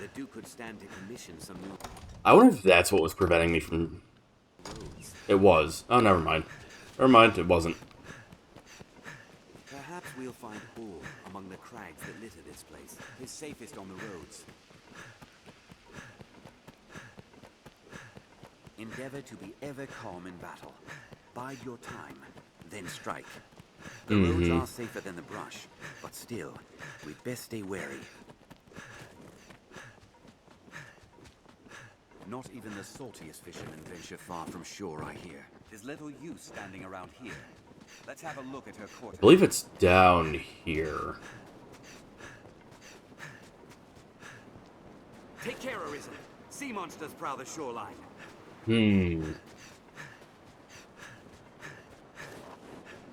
[SPEAKER 2] The Duke could stand to commission some new...
[SPEAKER 1] I wonder if that's what was preventing me from... It was. Oh, never mind. Never mind, it wasn't.
[SPEAKER 2] Perhaps we'll find ore among the crags that litter this place. It's safest on the roads. Endeavor to be ever calm in battle. Bide your time, then strike. The roads are safer than the brush, but still, we'd best stay wary. Not even the saltiest fishermen venture far from shore, I hear. There's little use standing around here. Let's have a look at her
[SPEAKER 1] I
[SPEAKER 2] quarters.
[SPEAKER 1] believe it's down here.
[SPEAKER 2] Take care, Arisen. Sea monsters prowl the shoreline.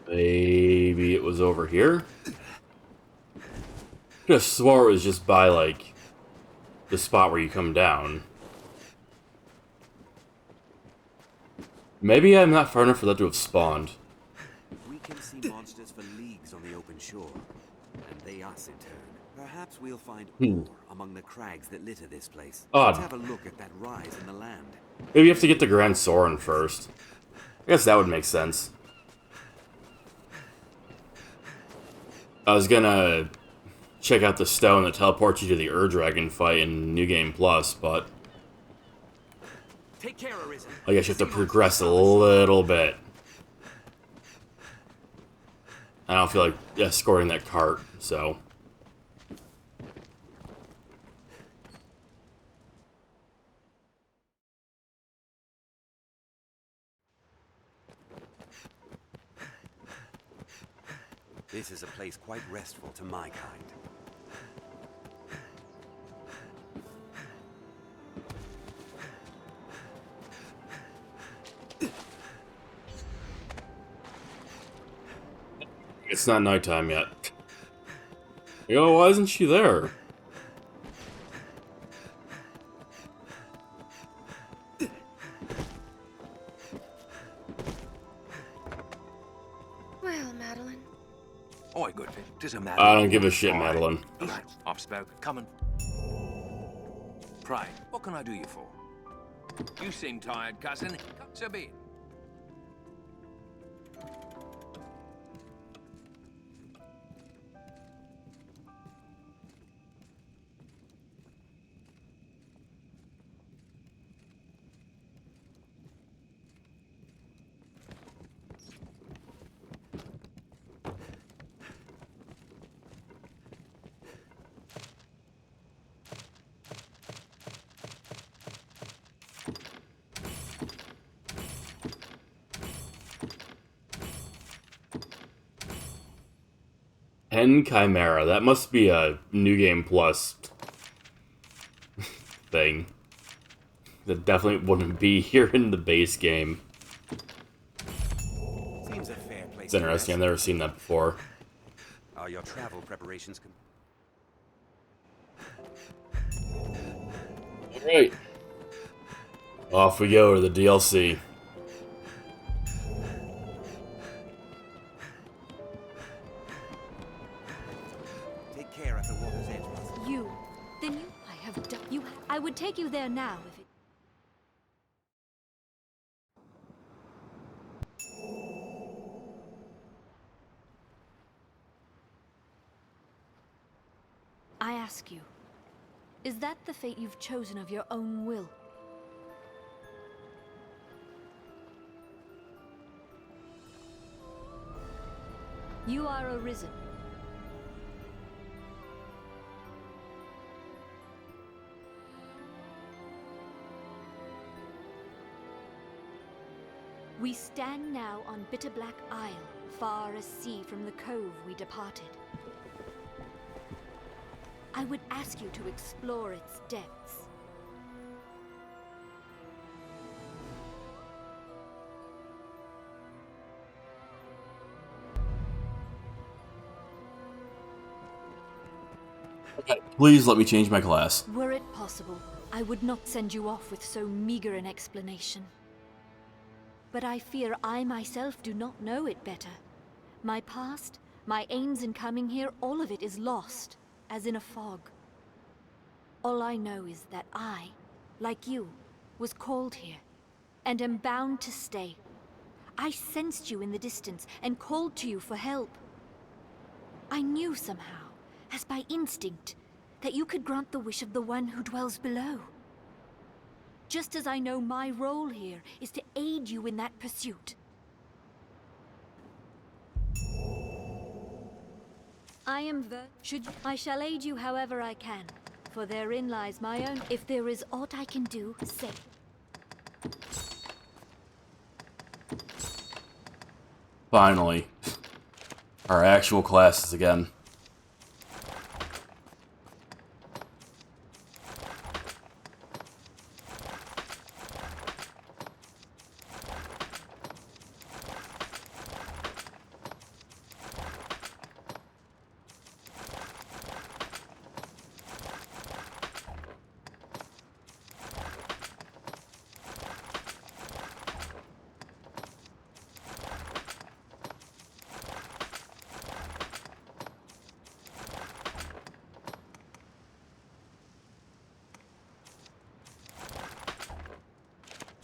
[SPEAKER 1] Maybe it was over here? I could have swore it was just by, like, the spot where you come down. Maybe I'm not far enough for that to have spawned.
[SPEAKER 2] We can see monsters for leagues on the open shore, and they us in turn. Perhaps we'll find ore among the crags that litter this place.
[SPEAKER 1] Odd.
[SPEAKER 2] Let's have a look at that rise in the land.
[SPEAKER 1] Maybe you have to get the Grand Soren first. I guess that would make sense. I was gonna check out the stone that teleports you to the Ur-Dragon fight in New Game Plus, but
[SPEAKER 2] Take care, Arisen.
[SPEAKER 1] I guess you have to progress a little bit. I don't feel like escorting that cart, so.
[SPEAKER 2] This is a place quite restful to my kind.
[SPEAKER 1] It's not nighttime yet. Yo, why isn't she there?
[SPEAKER 17] Well, Madeline.
[SPEAKER 13] Oi, good. 'Tis a matter.
[SPEAKER 1] I don't give a shit, Madeline.
[SPEAKER 13] Right, I've spoken. Coming. Pray, what can I do you for? You seem tired, cousin. So be it.
[SPEAKER 1] Pen Chimera. That must be a New Game Plus thing. That definitely wouldn't be here in the base game.
[SPEAKER 2] Seems a fair place.
[SPEAKER 1] It's interesting. I've never seen that before.
[SPEAKER 2] Are your travel preparations
[SPEAKER 1] Alright. Off we go to the DLC.
[SPEAKER 2] Take care at the water's edge.
[SPEAKER 18] You? Then you? I have done. You? I would take you there now if it. I ask you, is that the fate you've chosen of your own will? You are Arisen. We stand now on Bitterblack Isle, far as sea from the cove we departed. I would ask you to explore its depths.
[SPEAKER 1] Okay, please let me change my class.
[SPEAKER 18] Were it possible, I would not send you off with so meager an explanation. But I fear I myself do not know it better. My past, my aims in coming here, all of it is lost, as in a fog. All I know is that I, like you, was called here, and am bound to stay. I sensed you in the distance, and called to you for help. I knew somehow, as by instinct, that you could grant the wish of the one who dwells below. Just as I know my role here is to aid you in that pursuit. I am I shall aid you however I can, For therein lies my own. If there is aught I can do, say.
[SPEAKER 1] Finally. Our actual classes again.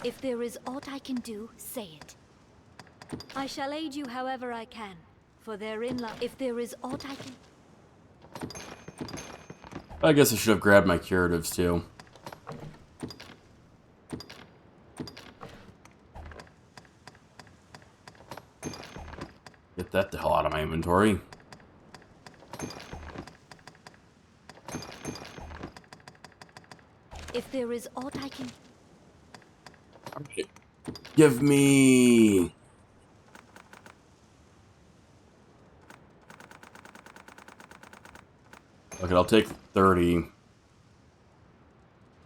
[SPEAKER 18] If there is aught I can do, say it. I shall aid you however I can, for therein lies. If there is aught I can...
[SPEAKER 1] I guess I should have grabbed my curatives too. Get that the hell out of my inventory.
[SPEAKER 18] If there is aught I can...
[SPEAKER 1] Okay. Give me... Okay, I'll take 30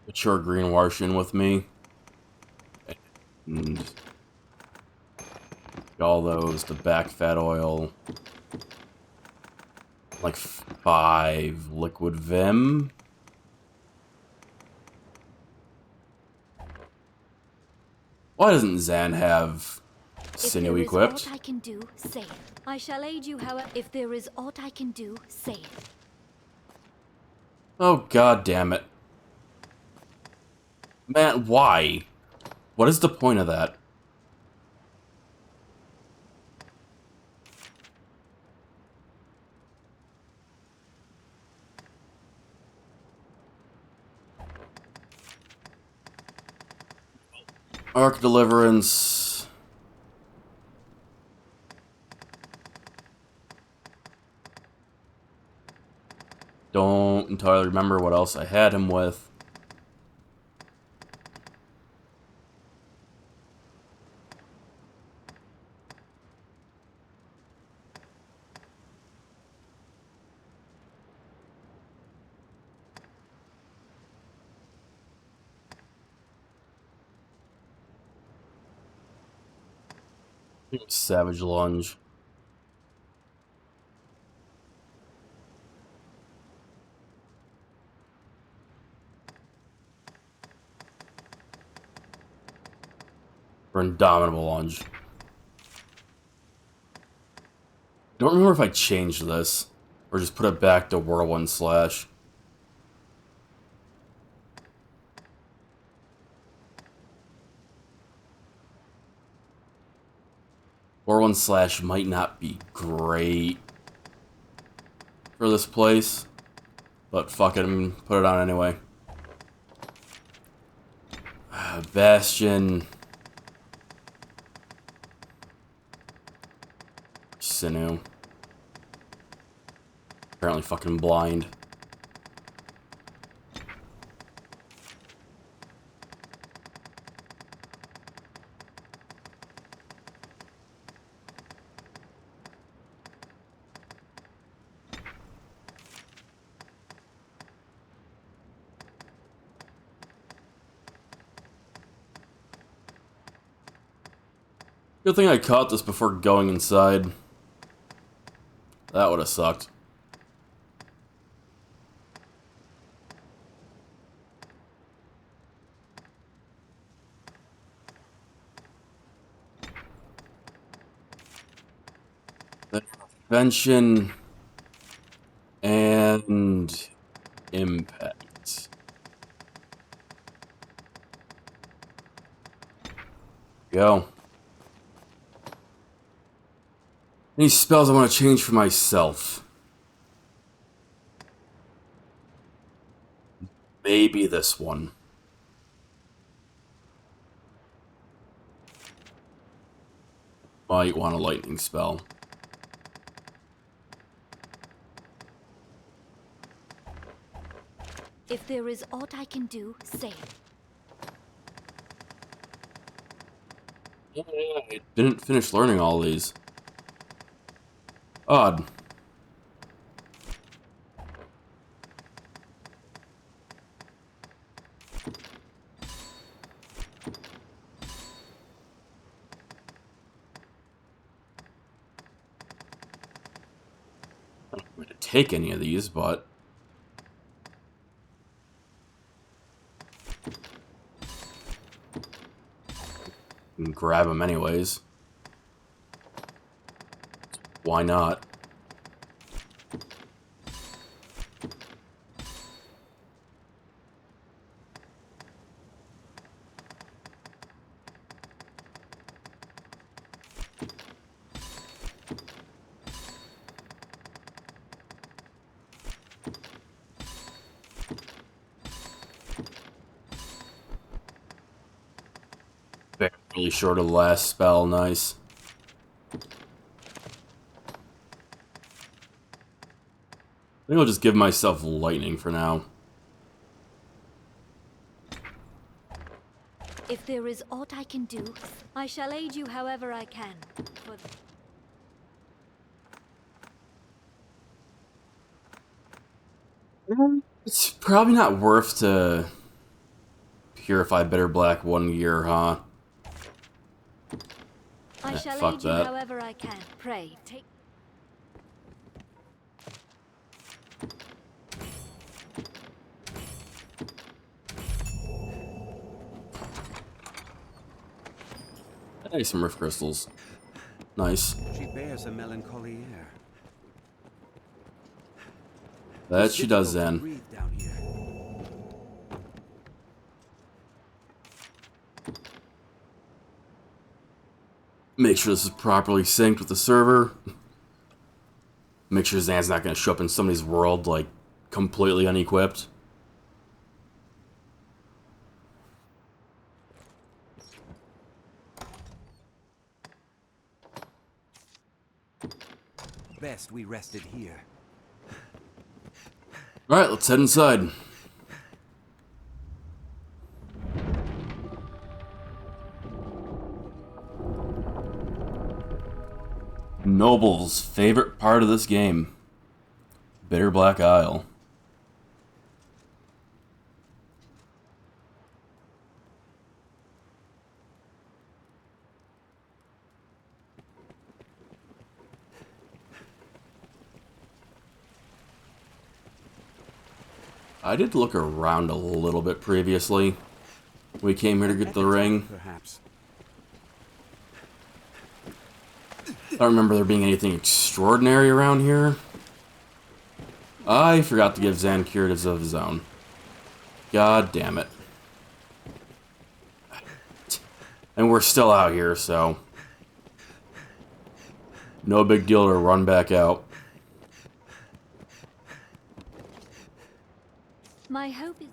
[SPEAKER 1] mature green Warshin with me. And all those, the back fat oil. Like 5 liquid Vim. Why doesn't Zan have sinew equipped?
[SPEAKER 18] If there is aught I can do, say it. I shall aid you however... If there is aught I can do, say it.
[SPEAKER 1] Oh, god damn it. Man, why? What is the point of that? Arc Deliverance. Don't entirely remember what else I had him with. Savage Lunge. Or Indomitable Lunge. Don't remember if I changed this or just put it back to Whirlwind Slash. Whirlwind Slash might not be great for this place, but fuck it, I'm gonna put it on anyway. Bastion. Sinew. Apparently fucking blind. Good thing I caught this before going inside. That would have sucked. Prevention and impact. Go. Any spells I want to change for myself? Maybe this one. Might want a lightning spell.
[SPEAKER 18] If there is aught I can do, say it.
[SPEAKER 1] Yeah, I didn't finish learning all these. Odd. I don't want to take any of these, but I can grab them anyways. Why not? Barely short of the last spell, nice. I think I'll just give myself lightning for now.
[SPEAKER 18] If there is aught I can do, I shall aid you however I can. For
[SPEAKER 1] It's probably not worth to purify bitter black 1 year, huh?
[SPEAKER 18] I shall
[SPEAKER 1] fuck
[SPEAKER 18] aid you
[SPEAKER 1] that.
[SPEAKER 18] however I can. Pray, take...
[SPEAKER 1] Hey, some rift crystals. Nice.
[SPEAKER 2] She bears a melancholy air.
[SPEAKER 1] That she does then.
[SPEAKER 2] Breathe down here.
[SPEAKER 1] Make sure this is properly synced with the server. Make sure Zan's not going to show up in somebody's world, like, completely unequipped.
[SPEAKER 2] Best we rested here.
[SPEAKER 1] Alright, let's head inside. Noble's favorite part of this game. Bitter Black Isle. I did look around a little bit previously. We came here to get the ring.
[SPEAKER 2] Perhaps.
[SPEAKER 1] I don't remember there being anything extraordinary around here. I forgot to give Zan curatives of his own. God damn it. And we're still out here, so no big deal to run back out.
[SPEAKER 18] My hope is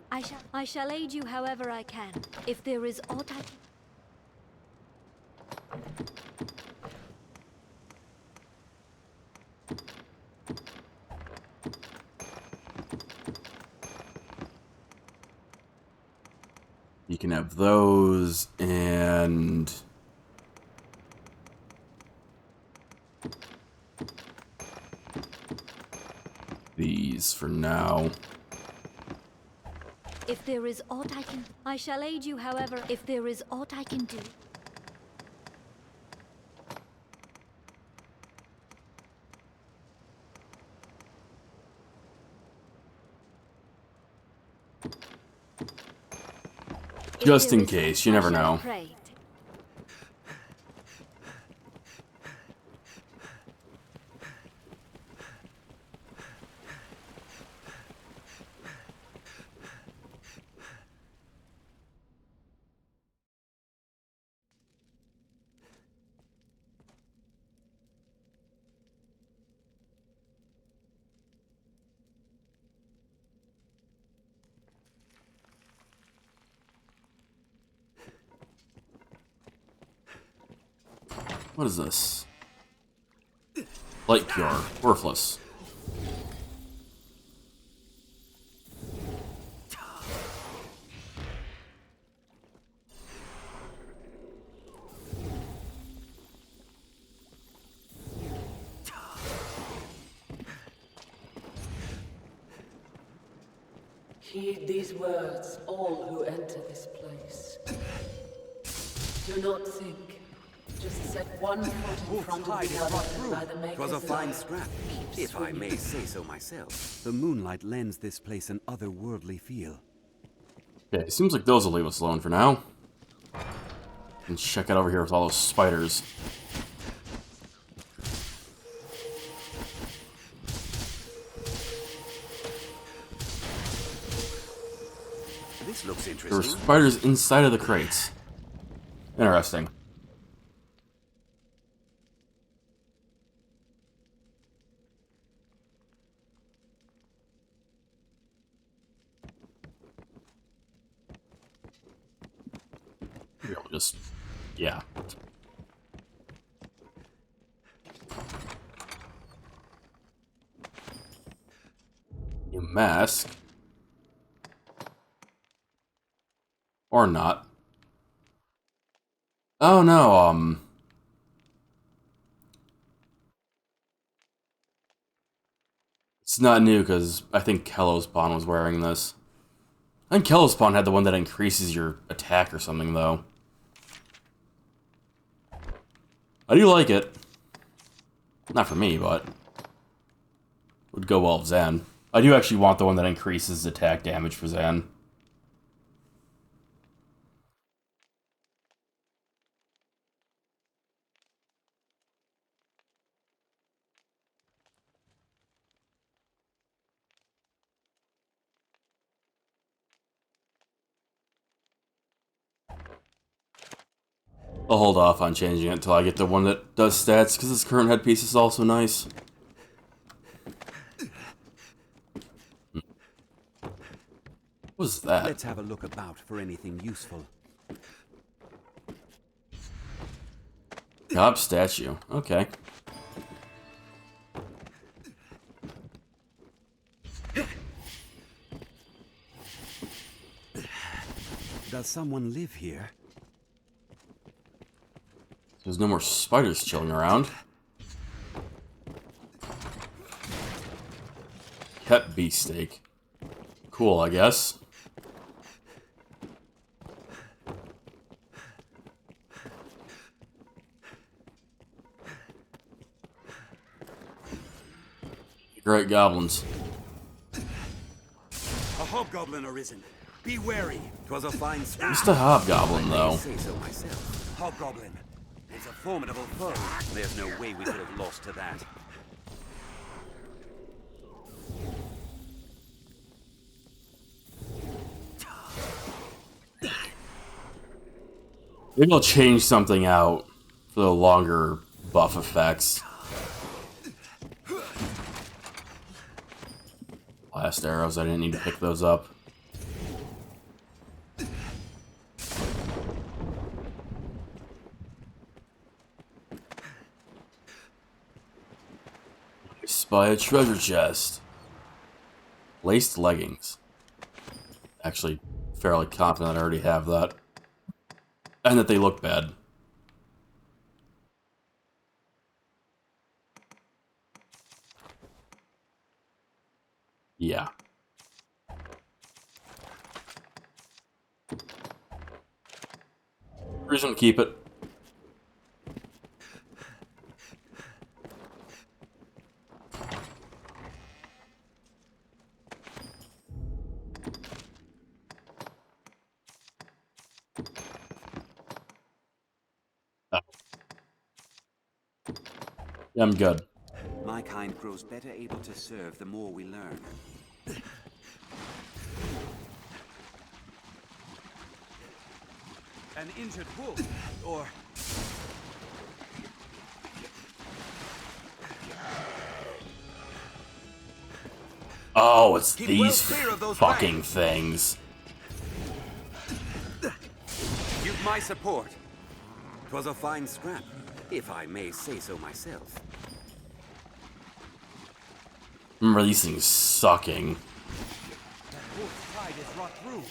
[SPEAKER 18] I shall aid you however I can. If there is aught I can...
[SPEAKER 1] You can have those and these for now.
[SPEAKER 18] If there is aught I can... I shall aid you however... If there is aught I can do...
[SPEAKER 1] Just in case, you never know.
[SPEAKER 18] Pray.
[SPEAKER 1] What is this? Light cure. Worthless.
[SPEAKER 17] Heed these words, all who enter this place. Do not think. Just set one foot in front of the other by the Maker's
[SPEAKER 2] Twas a fine
[SPEAKER 17] light.
[SPEAKER 2] scrap,
[SPEAKER 17] Keep
[SPEAKER 2] if I may
[SPEAKER 17] swinging.
[SPEAKER 2] say so myself. The moonlight lends this place an otherworldly feel.
[SPEAKER 1] Okay, it seems like those will leave us alone for now. And check it over here with all those spiders.
[SPEAKER 2] This looks
[SPEAKER 1] There were
[SPEAKER 2] interesting.
[SPEAKER 1] spiders inside of the crates. Interesting. Maybe I'll just... yeah. New mask. Or not. Oh no, it's not new because I think Kellospawn was wearing this. I think Kellospawn had the one that increases your attack or something, though. I do like it. Not for me, but would go well with Zan. I do actually want the one that increases attack damage for Zan. I'll hold off on changing it until I get the one that does stats, because this current headpiece is also nice. What was that?
[SPEAKER 2] Let's have a look about for anything useful.
[SPEAKER 1] Cobb statue. Okay.
[SPEAKER 2] Does someone live here?
[SPEAKER 1] There's no more spiders chilling around. Pet beefsteak. Cool, I guess. Great goblins.
[SPEAKER 2] A hobgoblin arisen. Be wary. 'Twas a fine scrap.
[SPEAKER 1] Just a hobgoblin, though.
[SPEAKER 2] I say so myself. Hobgoblin. It's a formidable foe. There's no way we could have lost to that.
[SPEAKER 1] Maybe I'll change something out for the longer buff effects. Blast arrows, I didn't need to pick those up. I spy a treasure chest. Laced leggings. Actually, fairly confident I already have that. And that they look bad. Yeah. Reason to keep it. Yeah, I'm good.
[SPEAKER 2] My kind grows better able to serve the more we learn. An injured wolf, or...
[SPEAKER 1] Oh, it's
[SPEAKER 2] Keep
[SPEAKER 1] these
[SPEAKER 2] well clear of those
[SPEAKER 1] fucking
[SPEAKER 2] fangs.
[SPEAKER 1] things.
[SPEAKER 2] You've my support. 'Twas a fine scrap, if I may say so myself.
[SPEAKER 1] Remember these things sucking.
[SPEAKER 5] That wolf's pride is rot through.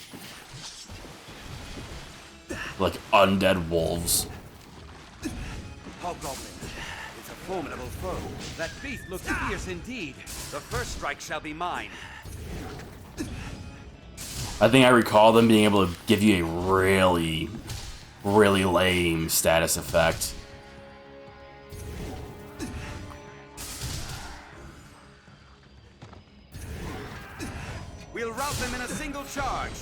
[SPEAKER 1] Like undead wolves.
[SPEAKER 2] Hobgoblin. It's a formidable foe.
[SPEAKER 5] That beast looks fierce indeed.
[SPEAKER 2] The first strike shall be mine.
[SPEAKER 1] I think I recall them being able to give you a really, really lame status effect.
[SPEAKER 5] We'll rout them in a single charge.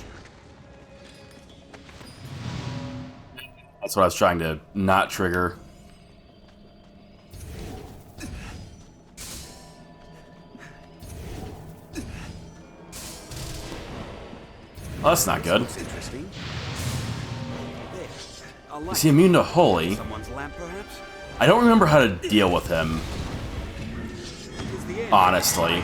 [SPEAKER 1] That's what I was trying to not trigger. Oh, that's not good. Is he immune to holy? I don't remember how to deal with him. Honestly.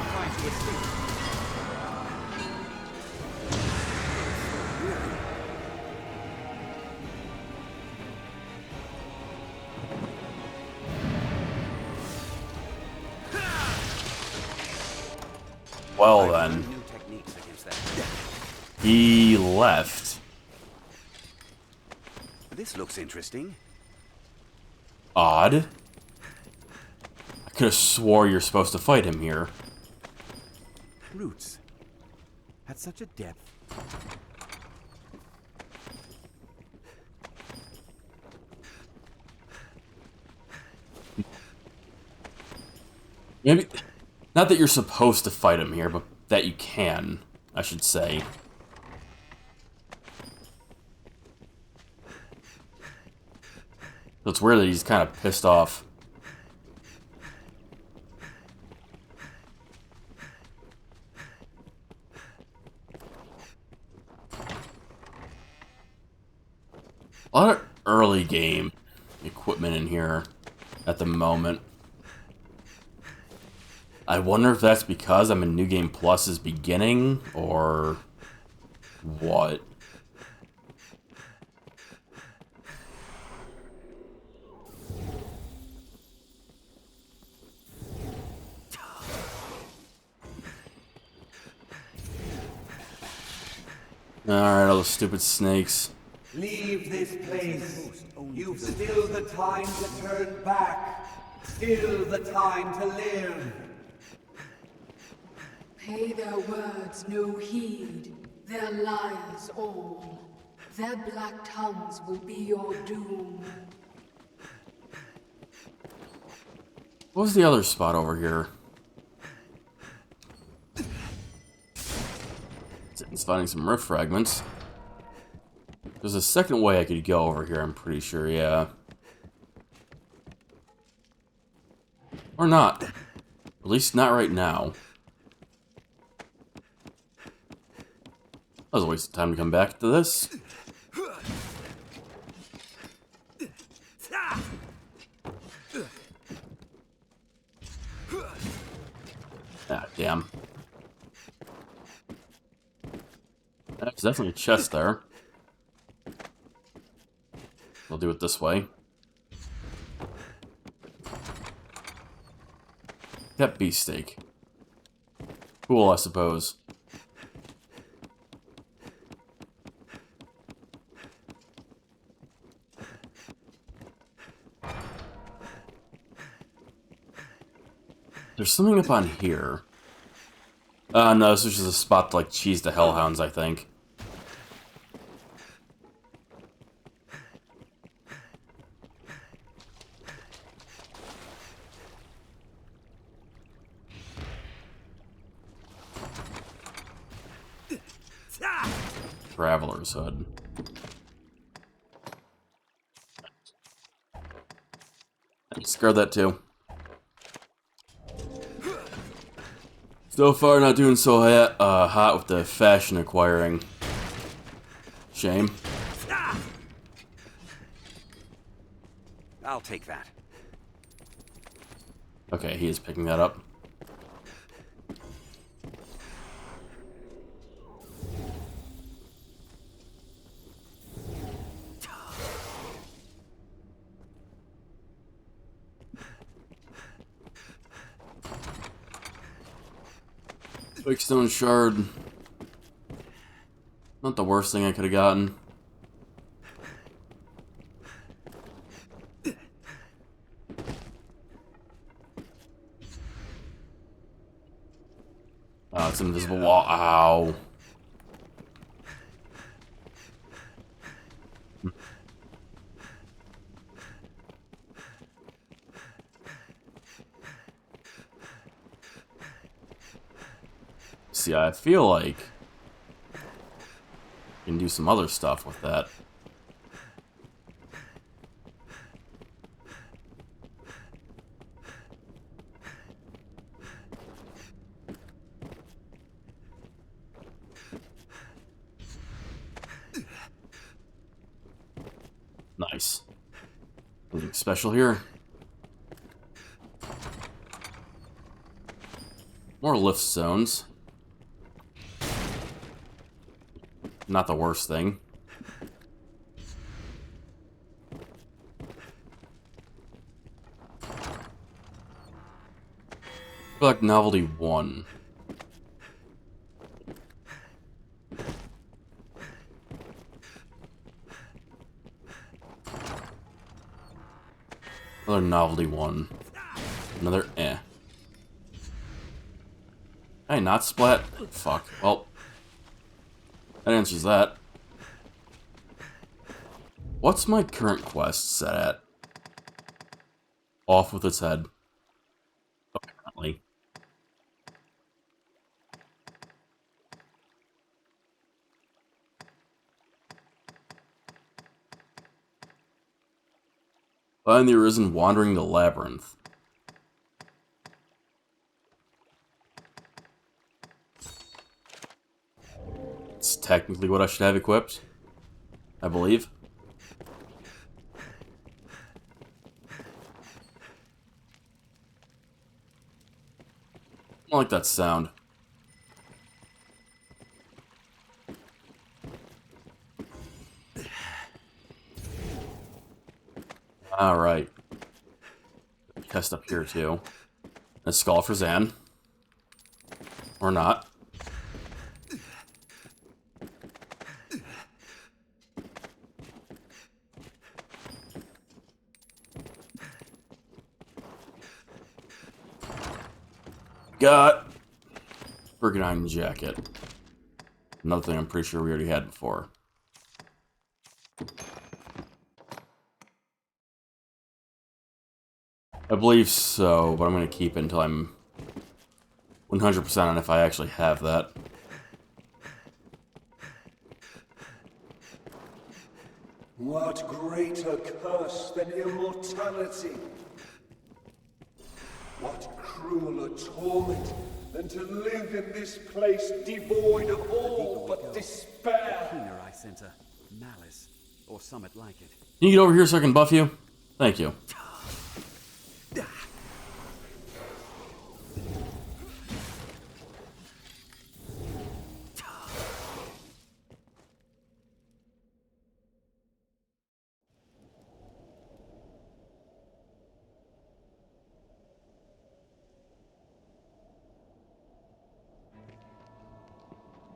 [SPEAKER 1] Well then. He left.
[SPEAKER 5] This looks interesting.
[SPEAKER 1] Odd. I could have swore you're supposed to fight him here.
[SPEAKER 5] Roots. At such a depth.
[SPEAKER 1] Maybe, not that you're supposed to fight him here, but that you can, I should say. So it's weird that he's kind of pissed off. A lot of early game equipment in here at the moment. I wonder if that's because I'm in New Game Plus's beginning, or what? Alright, all those stupid snakes.
[SPEAKER 11] Leave this place. You've still the time to turn back. Still the time to live.
[SPEAKER 17] Pay their words no heed, their lies all. Their black tongues will be your doom.
[SPEAKER 1] What was the other spot over here? It's finding some rift fragments. There's a second way I could go over here, I'm pretty sure, yeah. Or not. At least not right now. That was a waste of time to come back to this. Ah, damn. There's definitely a chest there. We'll do it this way. Pet beefsteak. Cool, I suppose. There's something up on here. No, this is just a spot to, like, cheese the hellhounds, I think. Traveler's Hood. I discard that too. So far, not doing so hot with the fashion acquiring. Shame.
[SPEAKER 5] I'll take that.
[SPEAKER 1] Okay, he is picking that up. Big stone shard. Not the worst thing I could have gotten. Oh, it's an invisible wall. Ow. see, I feel like you can do some other stuff with that. Nice. Nothing special here. More lift zones. Not the worst thing. Like novelty 1. Another novelty 1. Another eh. Hey, not splat? Fuck. Well, that answers that. What's my current quest set at? Off with its head. Apparently. Find the Arisen wandering the labyrinth. It's technically what I should have equipped, I believe. I don't like that sound. Alright. Test up here too. A skull for Zan. Or not. Got Bergenheim jacket. Another thing I'm pretty sure we already had before. I believe so, but I'm going to keep it until I'm 100% on if I actually have that.
[SPEAKER 19] What greater curse than immortality? What crueler torment than to live in this place devoid of all but despair?
[SPEAKER 2] Keener eye center, malice, or summit like it.
[SPEAKER 1] Can you get over here so I can buff you? Thank you.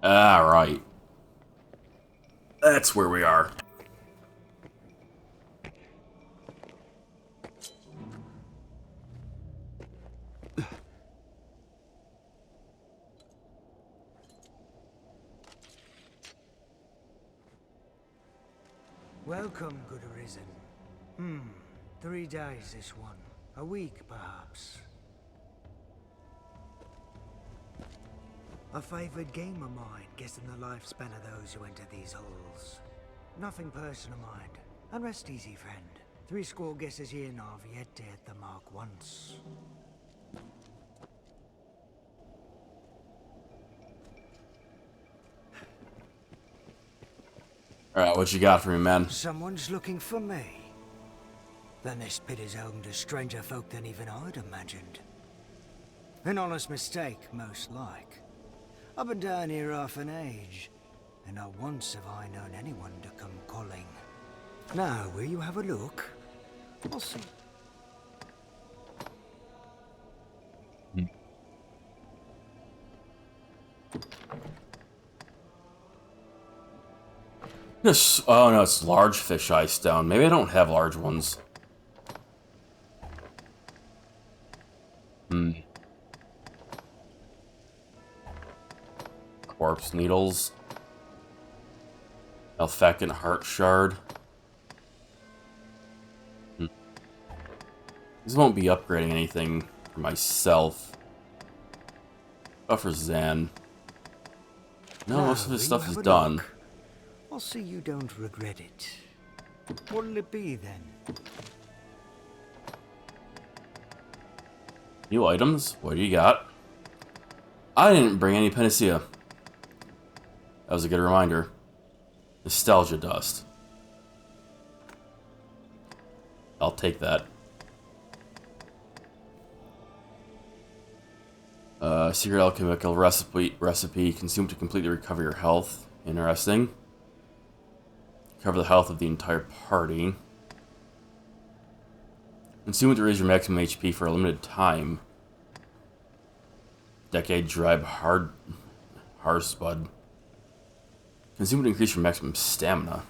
[SPEAKER 1] Alright. That's where we are.
[SPEAKER 20] Welcome, good Arisen. 3 days this one. A week, perhaps. A favored game of mine, guessing the lifespan of those who enter these halls. Nothing personal, mind. And rest easy, friend. 3 score guesses here now have yet to hit the mark once.
[SPEAKER 1] Alright, what you got for me, man?
[SPEAKER 20] Someone's looking for me. Then this pit is home to stranger folk than even I'd imagined. An honest mistake, most like. I've been down here half an age, and not once have I known anyone to come calling. Now, will you have a look? I'll see.
[SPEAKER 1] This, oh no, it's large fisheye stone. Maybe I don't have large ones. Corpse needles. Alphecant heart shard. This won't be upgrading anything for myself. But for Zan. No, most of his
[SPEAKER 20] you
[SPEAKER 1] stuff
[SPEAKER 20] have
[SPEAKER 1] is
[SPEAKER 20] a
[SPEAKER 1] done.
[SPEAKER 20] look. I'll see you don't regret it. What'll it be then?
[SPEAKER 1] New items? What do you got? I didn't bring any panacea. That was a good reminder. Nostalgia dust. I'll take that. Secret alchemical recipe consumed to completely recover your health. Interesting. Cover the health of the entire party. Consume it to raise your maximum HP for a limited time. Decade Drive Harspud. Consume it to increase your maximum stamina.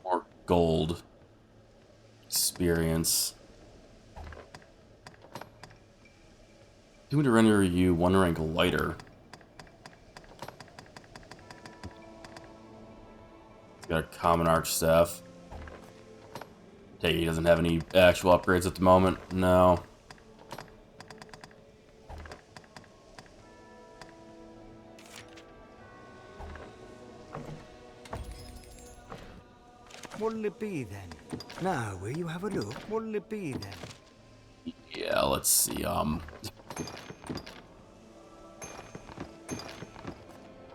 [SPEAKER 1] More gold. Experience. Consume it to render you one rank lighter. He's got a common arch staff. Take it he doesn't have any actual upgrades at the moment. No.
[SPEAKER 20] What'll it be then? Now, will you have a look? What'll it be then?
[SPEAKER 1] Yeah, let's see,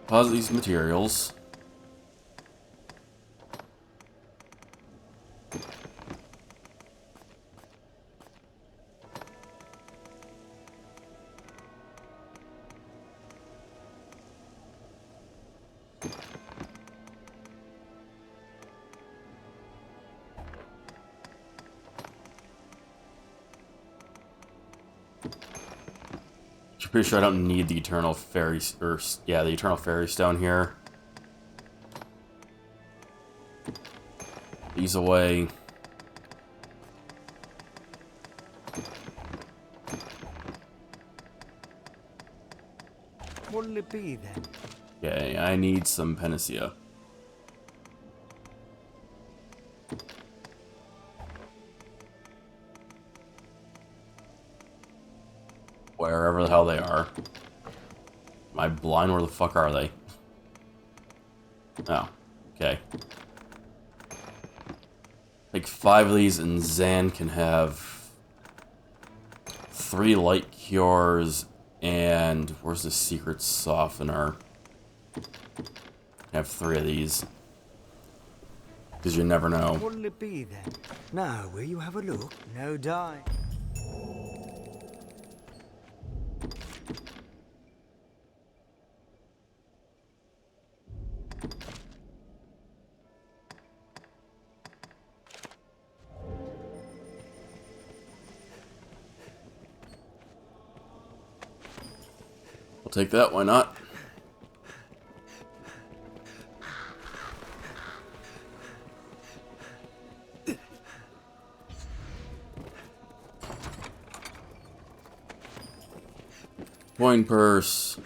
[SPEAKER 1] pause these materials. Pretty sure I don't need the Eternal Fairy, the Eternal Fairy Stone here. These away.
[SPEAKER 20] What'll it be then?
[SPEAKER 1] Okay, I need some panacea. Wherever the hell they are. Am I blind? Where the fuck are they? Oh, okay. Take 5 of these and Zan can have 3 light cures and where's the secret softener? I have 3 of these. Because you never know.
[SPEAKER 20] What'll it be then? Now, will you have a look? No die.
[SPEAKER 1] I'll take that, why not? Coin purse.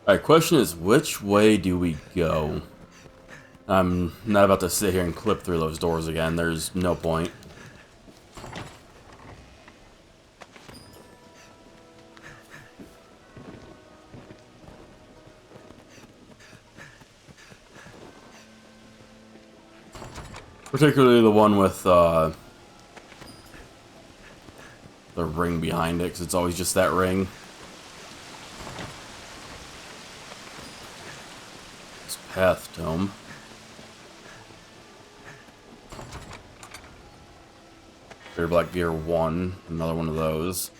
[SPEAKER 1] Alright, question is, which way do we go? I'm not about to sit here and clip through those doors again. There's no point. Particularly the one with the ring behind it, because it's always just that ring. It's Path Tome. Bear Black Beer 1, another one of those.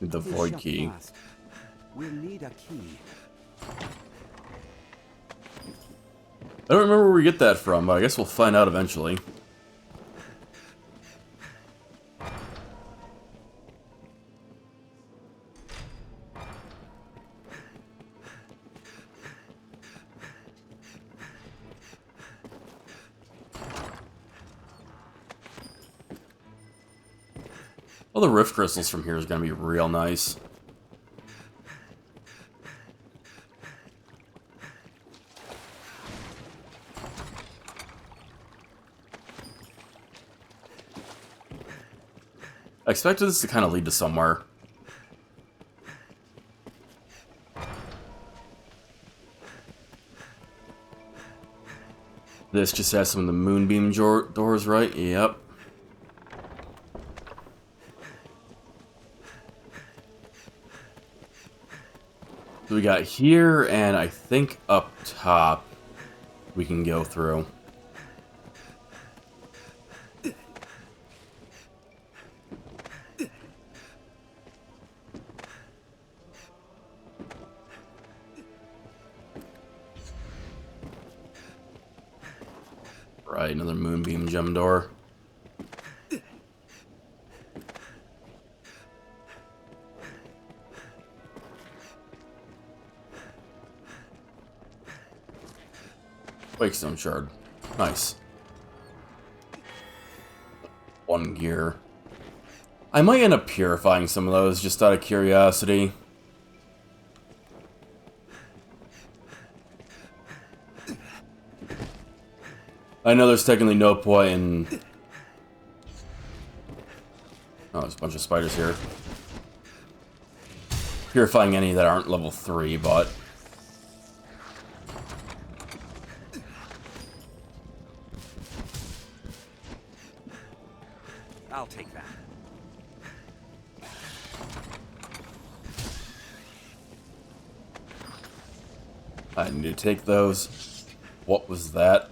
[SPEAKER 1] The Void Key.
[SPEAKER 2] We'll need a key.
[SPEAKER 1] I don't remember where we get that from, but I guess we'll find out eventually. Well, the rift crystals from here is going to be real nice. I expected this to kind of lead to somewhere. This just has some of the moonbeam doors, right? Yep. So we got here, and I think up top we can go through. Right, another moonbeam gem door. Wakestone shard. Nice. One gear. I might end up purifying some of those just out of curiosity. I know there's technically no point in... Oh, there's a bunch of spiders here. Purifying any that aren't level 3, but...
[SPEAKER 5] I'll take that.
[SPEAKER 1] I need to take those. What was that?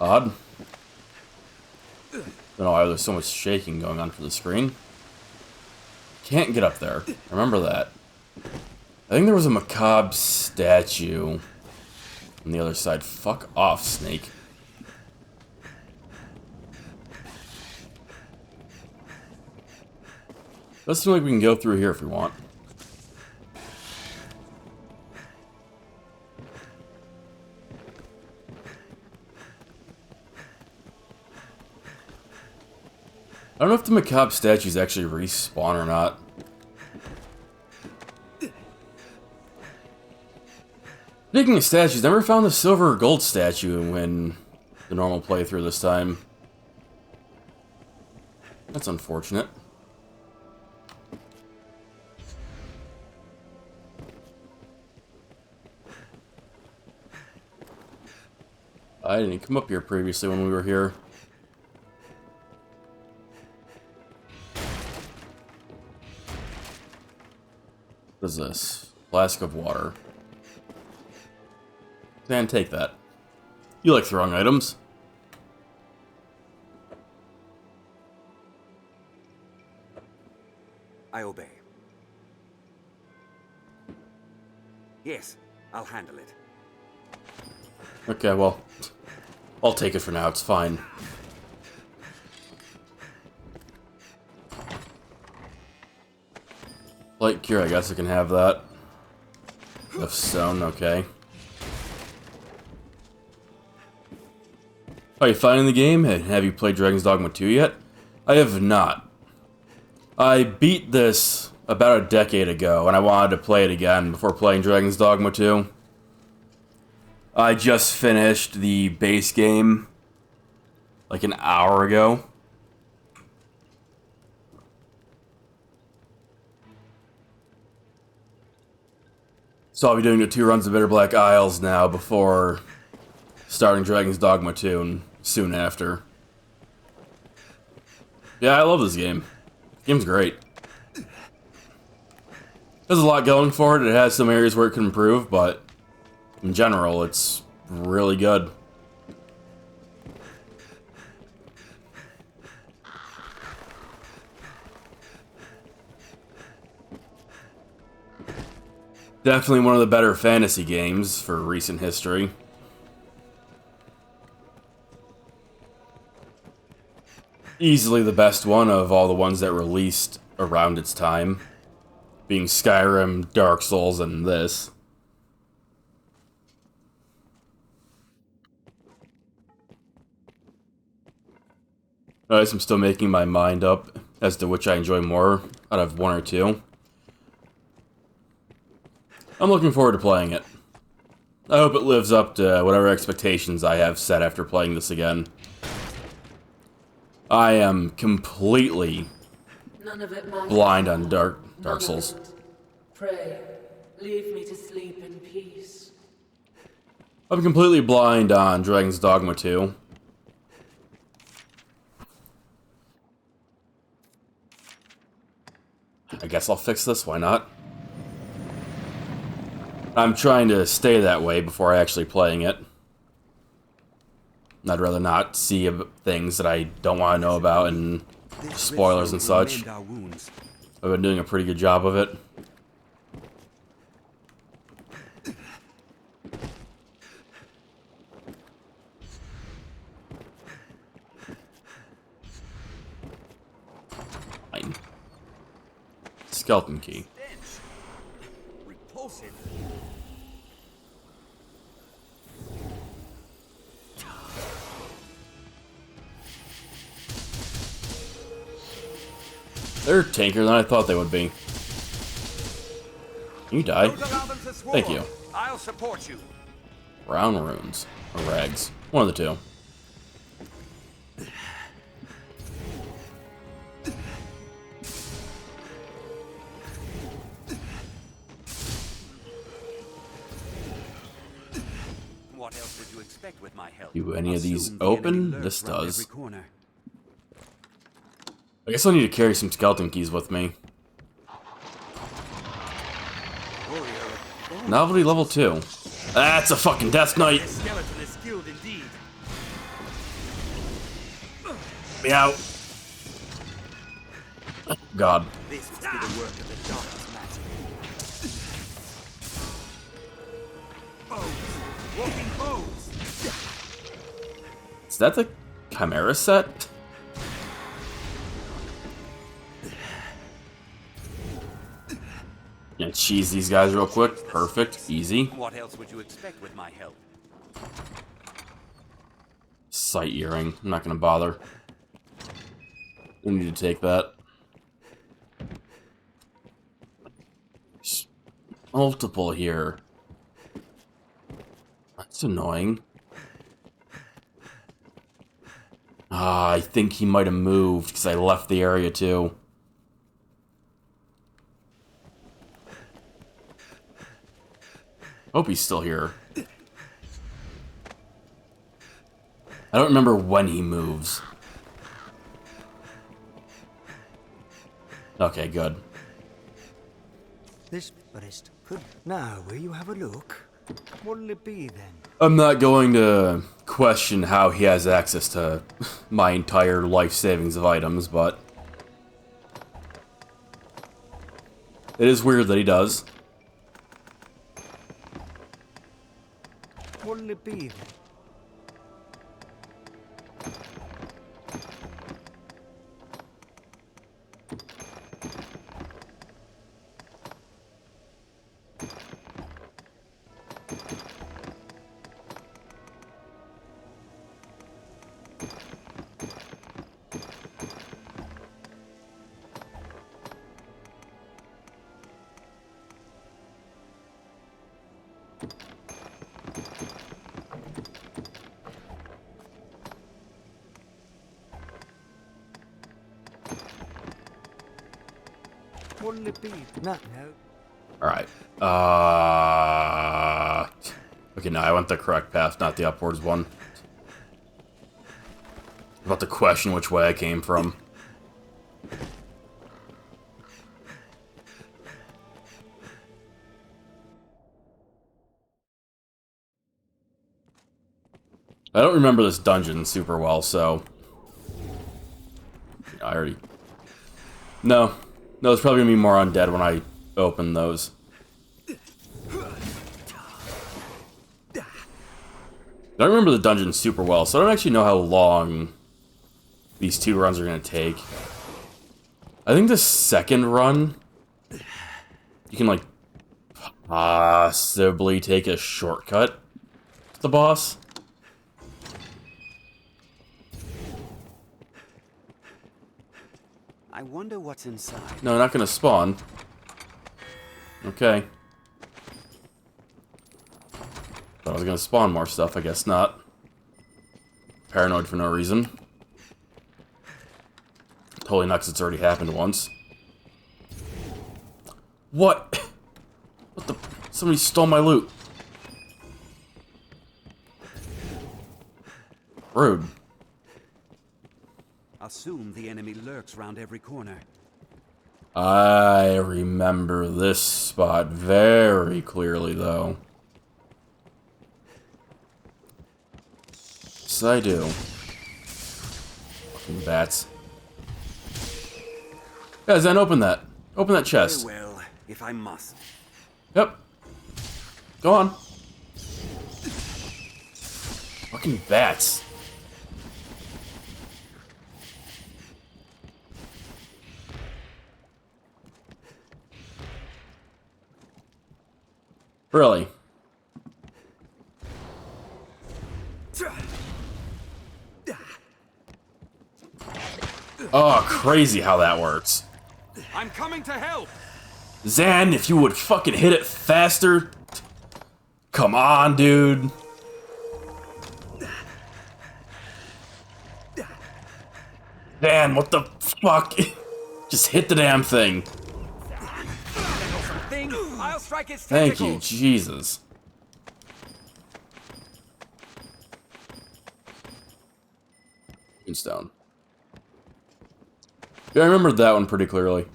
[SPEAKER 1] Odd. Don't know why there's so much shaking going on for the screen. Can't get up there. Remember that. I think there was a macabre statue on the other side. Fuck off, snake. Does seem like we can go through here if we want. I don't know if the macabre statues actually respawn or not. Speaking of statues, never found the silver or gold statue in the normal playthrough this time. That's unfortunate. I didn't come up here previously when we were here. What is this? Flask of water. Dan, take that. You like throwing items.
[SPEAKER 5] I obey. Yes, I'll handle it.
[SPEAKER 1] Okay, well, I'll take it for now. It's fine. Light cure, I guess I can have that. Of stone, okay. Are you finding the game? Have you played Dragon's Dogma 2 yet? I have not. I beat this about a decade ago, and I wanted to play it again before playing Dragon's Dogma 2. I just finished the base game like an hour ago. So I'll be doing the 2 runs of Bitter Black Isles now before starting Dragon's Dogma 2 and soon after. Yeah, I love this game. The game's great. There's a lot going for it. It has some areas where it can improve, but in general, it's really good. Definitely one of the better fantasy games for recent history. Easily the best one of all the ones that released around its time. Being Skyrim, Dark Souls, and this. Notice I'm still making my mind up as to which I enjoy more out of 1 or 2. I'm looking forward to playing it. I hope it lives up to whatever expectations I have set after playing this again. I am completely
[SPEAKER 17] None of it matters.
[SPEAKER 1] blind on Dark
[SPEAKER 17] None of
[SPEAKER 1] Souls.
[SPEAKER 17] it. Pray, leave me to sleep in peace.
[SPEAKER 1] I'm completely blind on Dragon's Dogma 2. I guess I'll fix this, why not? I'm trying to stay that way before actually playing it. I'd rather not see things that I don't want to know about and spoilers and such. I've been doing a pretty good job of it. Fine. Skeleton key.
[SPEAKER 5] Repulsive.
[SPEAKER 1] They're tankier than I thought they would be. You die. Thank you.
[SPEAKER 5] I'll support you.
[SPEAKER 1] Brown runes. Or rags. One of the two.
[SPEAKER 5] What else would you expect with my help?
[SPEAKER 1] Do any of these
[SPEAKER 5] Assume the enemy
[SPEAKER 1] open?
[SPEAKER 5] lurks
[SPEAKER 1] This
[SPEAKER 5] round
[SPEAKER 1] does.
[SPEAKER 5] every corner.
[SPEAKER 1] I guess I'll need to carry some skeleton keys with me. Novelty level 2. That's a fucking Death Knight!
[SPEAKER 5] This skeleton is skilled indeed.
[SPEAKER 1] Me out. God.
[SPEAKER 5] This must be the work of the darkest magic. Bows. Walking bows.
[SPEAKER 1] Is that the Chimera set? Yeah, cheese these guys real quick. Perfect. Easy.
[SPEAKER 5] What else would you expect with my help?
[SPEAKER 1] Sight earring. I'm not gonna bother. We need to take that. There's multiple here. That's annoying. Ah, I think he might have moved because I left the area too. Hope he's still here. I don't remember when he moves. Okay, good.
[SPEAKER 20] This forest could. Now, will you have a look? What'll it be then?
[SPEAKER 1] I'm not going to question how he has access to my entire life savings of items, but it is weird that he does.
[SPEAKER 20] What'll it be then? What'll it be? No.
[SPEAKER 1] Alright. Okay, no, I went the correct path, not the upwards one. I'm about to question which way I came from. I don't remember this dungeon super well, so I already... No, there's probably gonna be more undead when I open those. I don't remember the dungeon super well, so I don't actually know how long these two runs are gonna take. I think the second run, you can like possibly take a shortcut to the boss.
[SPEAKER 2] I wonder what's inside.
[SPEAKER 1] No, not gonna spawn. Okay. Thought I was gonna spawn more stuff, I guess not. Paranoid for no reason. Totally nuts, it's already happened once. What? What the? Somebody stole my loot. Rude.
[SPEAKER 2] Assume the enemy lurks round every corner.
[SPEAKER 1] I remember this spot very clearly, though. Yes, I do. Fucking bats. Guys, then open that. Open that chest.
[SPEAKER 2] Very well, if I must.
[SPEAKER 1] Yep. Go on. Fucking bats. Really? Oh, crazy how that works.
[SPEAKER 5] I'm coming to help.
[SPEAKER 1] Zan, if you would fucking hit it faster. Come on, dude. Zan, what the fuck? Just hit the damn thing.
[SPEAKER 5] I'll strike its
[SPEAKER 1] Thank
[SPEAKER 5] tentacles.
[SPEAKER 1] you, Jesus. Stone. Yeah, I remembered that one pretty clearly.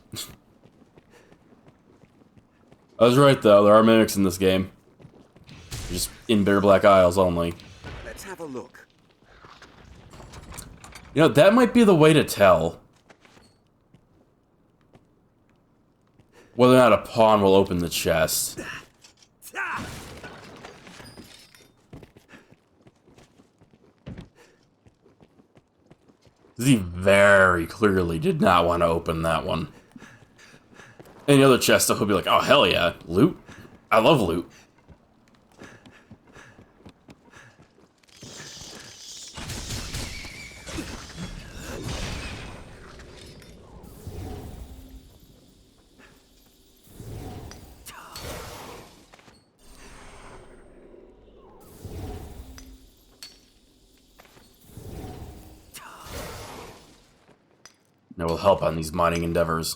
[SPEAKER 1] I was right though, there are mimics in this game. Just in Bare Black Isles only.
[SPEAKER 2] Let's have a look.
[SPEAKER 1] You know, that might be the way to tell whether or not a pawn will open the chest. He very clearly did not want to open that one. Any other chest, he'll be like, oh, hell yeah. Loot? I love loot. That will help on these mining endeavors.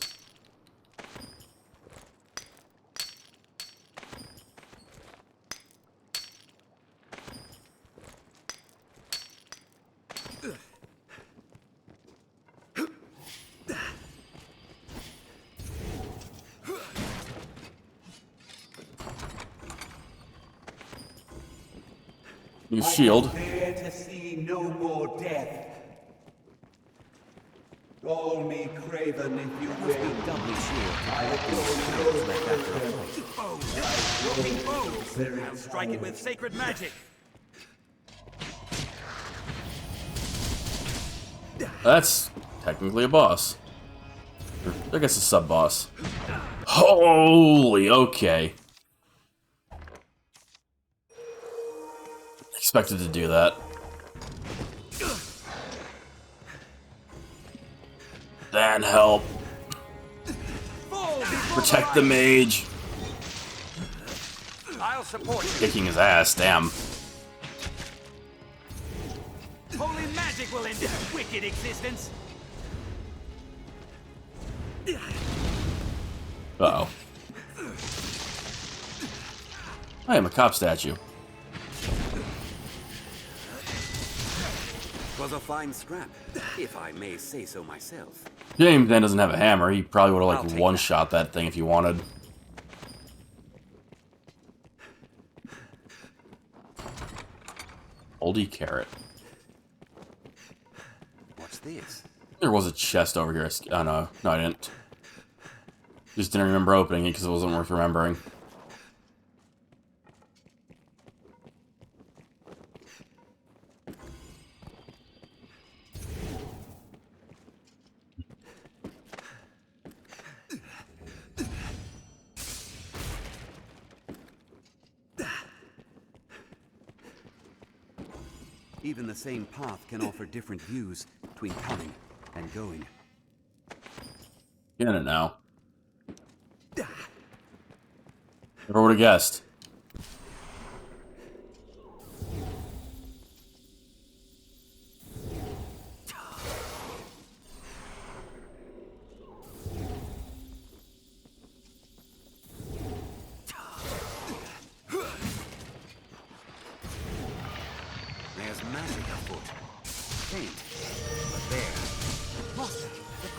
[SPEAKER 1] New shield.
[SPEAKER 19] There to see no more death. Call me Craven if you will.
[SPEAKER 2] Doubly sure.
[SPEAKER 5] I'll strike it with sacred magic.
[SPEAKER 1] That's technically a boss. Or, I guess a sub-boss. Holy, okay. Expected to do that. Then help. Protect the mage.
[SPEAKER 5] I'll support you.
[SPEAKER 1] Kicking his ass, damn.
[SPEAKER 5] Holy magic will end this wicked existence.
[SPEAKER 1] Uh-oh. I am a cop statue.
[SPEAKER 2] Was a fine scrap, if I may say so myself.
[SPEAKER 1] James then doesn't have a hammer. He probably would
[SPEAKER 2] I'll
[SPEAKER 1] have
[SPEAKER 2] take
[SPEAKER 1] like one-shot that thing if he wanted. Oldie carrot.
[SPEAKER 2] What's this?
[SPEAKER 1] There was a chest over here. Oh no, no I didn't. Just didn't remember opening it because it wasn't worth remembering.
[SPEAKER 2] Even the same path can offer different views between coming and going.
[SPEAKER 1] Get in it now. Never would have guessed.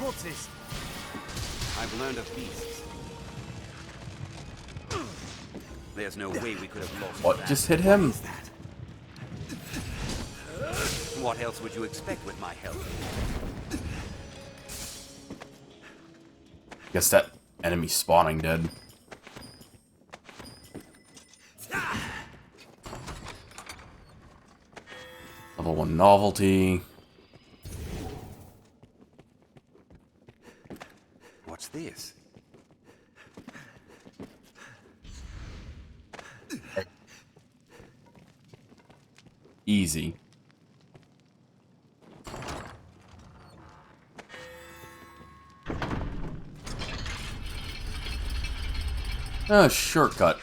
[SPEAKER 5] corpses. I've learned of beasts. There's no way we could have lost
[SPEAKER 1] What
[SPEAKER 5] that.
[SPEAKER 1] just hit him?
[SPEAKER 5] What else would you expect with my help?
[SPEAKER 1] Guess that enemy spawning did. Level 1 novelty.
[SPEAKER 5] What's this?
[SPEAKER 1] Easy. Shortcut.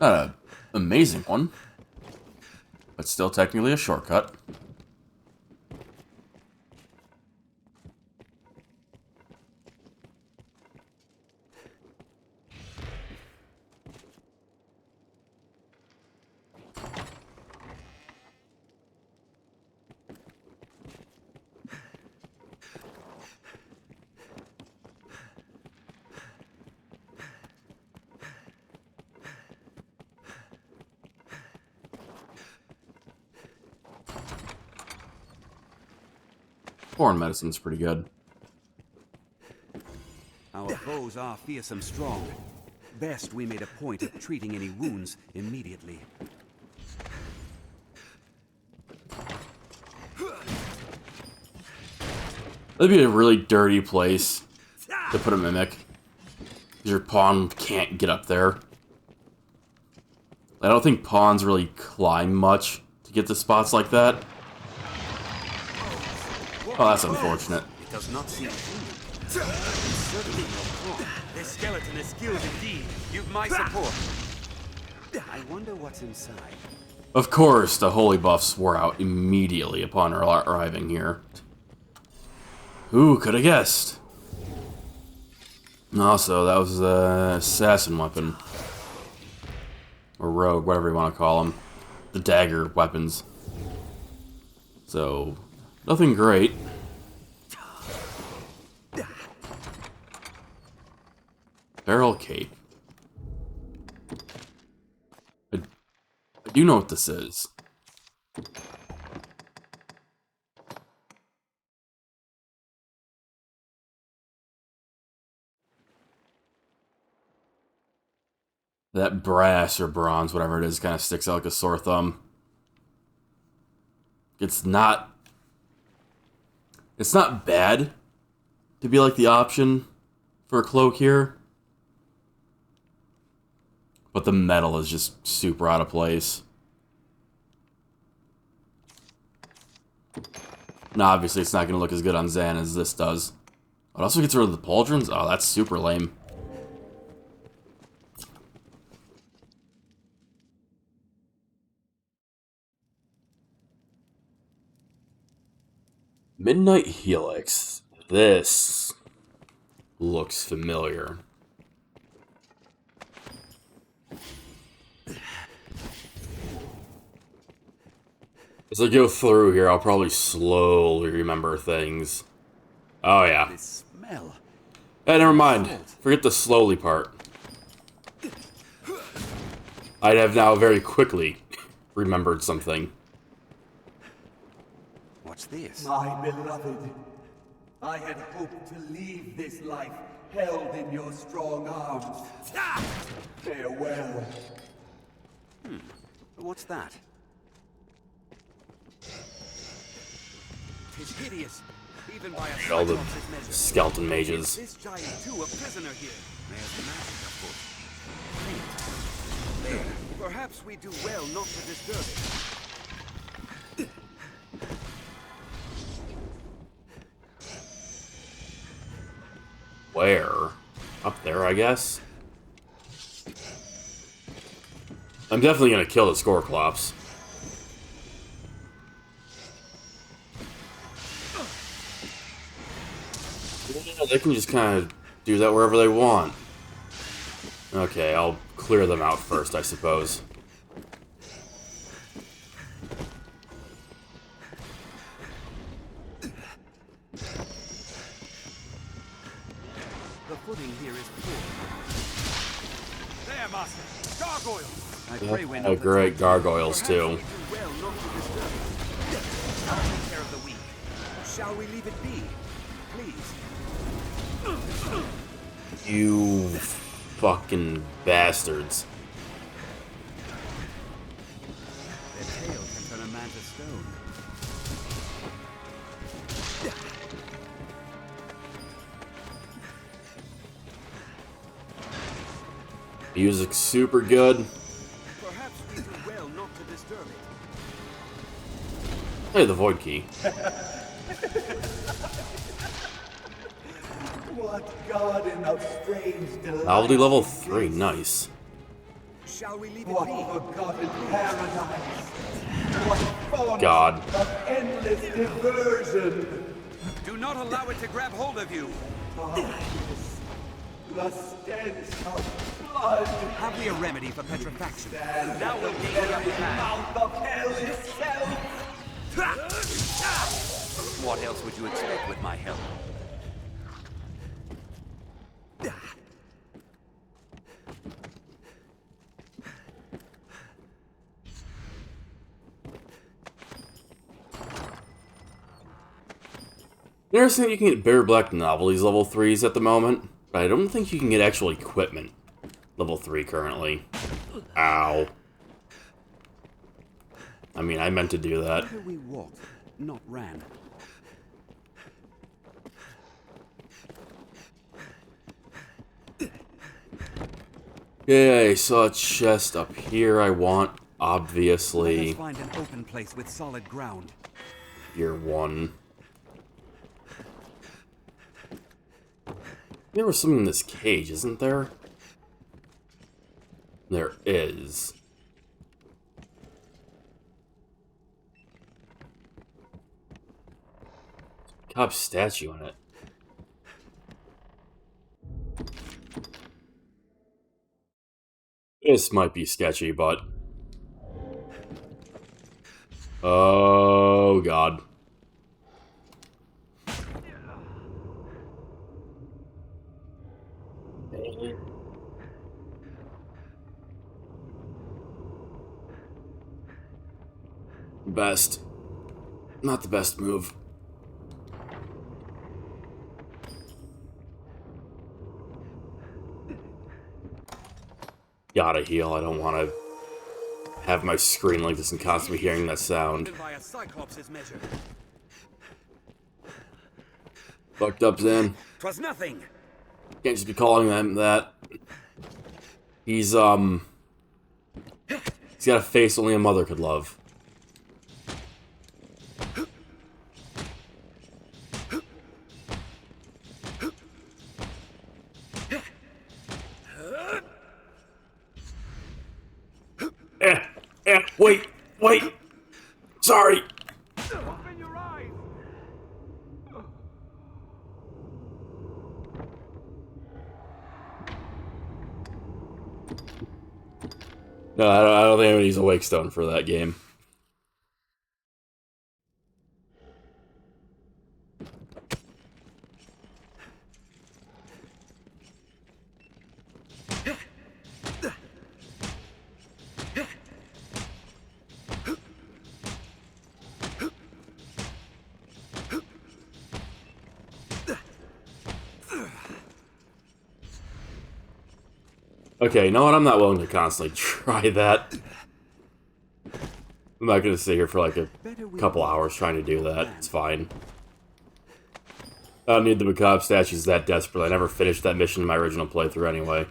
[SPEAKER 1] Not an amazing one, but still technically a shortcut. Foreign medicine's pretty good.
[SPEAKER 5] Our foes are fearsome strong. Best we made a point of treating any wounds immediately.
[SPEAKER 1] That'd be a really dirty place to put a mimic. Your pawn can't get up there. I don't think pawns really climb much to get to spots like that. Oh, that's unfortunate.
[SPEAKER 5] It does not seem human. It's certainly no pawn. This skeleton is skilled indeed. You've my support. I wonder what's inside.
[SPEAKER 1] Of course, the holy buffs wore out immediately upon arriving here. Who could have guessed? Also, that was the assassin weapon. Or rogue, whatever you want to call them. The dagger weapons. So, nothing great. Barrel cape. I do know what this is. That brass or bronze, whatever it is, kind of sticks out like a sore thumb. It's not bad to be like the option for a cloak here. But the metal is just super out of place. Now, obviously, it's not going to look as good on Zan as this does. It also gets rid of the pauldrons? Oh, that's super lame. Midnight Helix. This looks familiar. As I go through here, I'll probably slowly remember things. Oh, yeah.
[SPEAKER 5] This smell.
[SPEAKER 1] Hey, never mind. Forget the slowly part. I have now very quickly remembered something.
[SPEAKER 5] What's this?
[SPEAKER 19] My beloved, I had hoped to leave this life held in your strong arms. Farewell.
[SPEAKER 5] What's that? It's hideous, even by a
[SPEAKER 1] All the
[SPEAKER 5] Cyclops' measure.
[SPEAKER 1] skeleton mages.
[SPEAKER 5] This giant too, a prisoner here. There's magic afoot. There. Perhaps we do well not to disturb it.
[SPEAKER 1] Where? Up there, I guess? I'm definitely gonna kill the Scoreclops. They can just kind of do that wherever they want. Okay, I'll clear them out first, I suppose.
[SPEAKER 5] footing here is poor. There, Master! Gargoyles! I
[SPEAKER 1] Yep.
[SPEAKER 5] pray we're
[SPEAKER 1] Oh,
[SPEAKER 5] not
[SPEAKER 1] great gargoyles too.
[SPEAKER 5] well not to disturb it. I'll take care of the weak. Shall we leave it be? Please.
[SPEAKER 1] You fucking bastards.
[SPEAKER 5] Their tail can turn a man to stone.
[SPEAKER 1] Music's super good.
[SPEAKER 5] Perhaps we do well not to disturb it.
[SPEAKER 1] Hey, the void key.
[SPEAKER 19] What garden of strange delight.
[SPEAKER 1] Novelty level 3, nice.
[SPEAKER 5] Shall we leave it
[SPEAKER 19] What
[SPEAKER 5] be?
[SPEAKER 19] forgotten paradise. What font
[SPEAKER 1] God.
[SPEAKER 19] of endless diversion.
[SPEAKER 5] Do not allow it to grab hold of you.
[SPEAKER 19] The stench of blood.
[SPEAKER 5] Have we a remedy for petrifaction?
[SPEAKER 19] And
[SPEAKER 5] Now we'll gain the upper hand.
[SPEAKER 19] mouth of hell itself.
[SPEAKER 5] What else would you expect with my help?
[SPEAKER 1] Interesting that you can get Bare Black Novelties level 3s at the moment, but I don't think you can get actual equipment level 3 currently. Ow. I mean, I meant to do that.
[SPEAKER 5] Better we walked, not ran.
[SPEAKER 1] Yeah, I saw a chest up here I want, obviously.
[SPEAKER 5] Let's find an open place with solid ground.
[SPEAKER 1] Year 1. There was something in this cage, isn't there? There is. Cop statue on it. This might be sketchy, but... Oh, God. Best. Not the best move. Gotta heal. I don't want to have my screen like this and constantly hearing that sound.
[SPEAKER 5] By a Cyclops' measure.
[SPEAKER 1] Fucked up, Zen.
[SPEAKER 5] 'Twas nothing.
[SPEAKER 1] Can't just be calling him that. He's got a face only a mother could love. Wait! Sorry!
[SPEAKER 5] Open your eyes!
[SPEAKER 1] No, I don't think anybody's a Wake Stone for that game. Okay, you know what? I'm not willing to constantly try that. I'm not gonna sit here for like a couple hours trying to do that. It's fine. I don't need the macabre statues that desperately. I never finished that mission in my original playthrough anyway.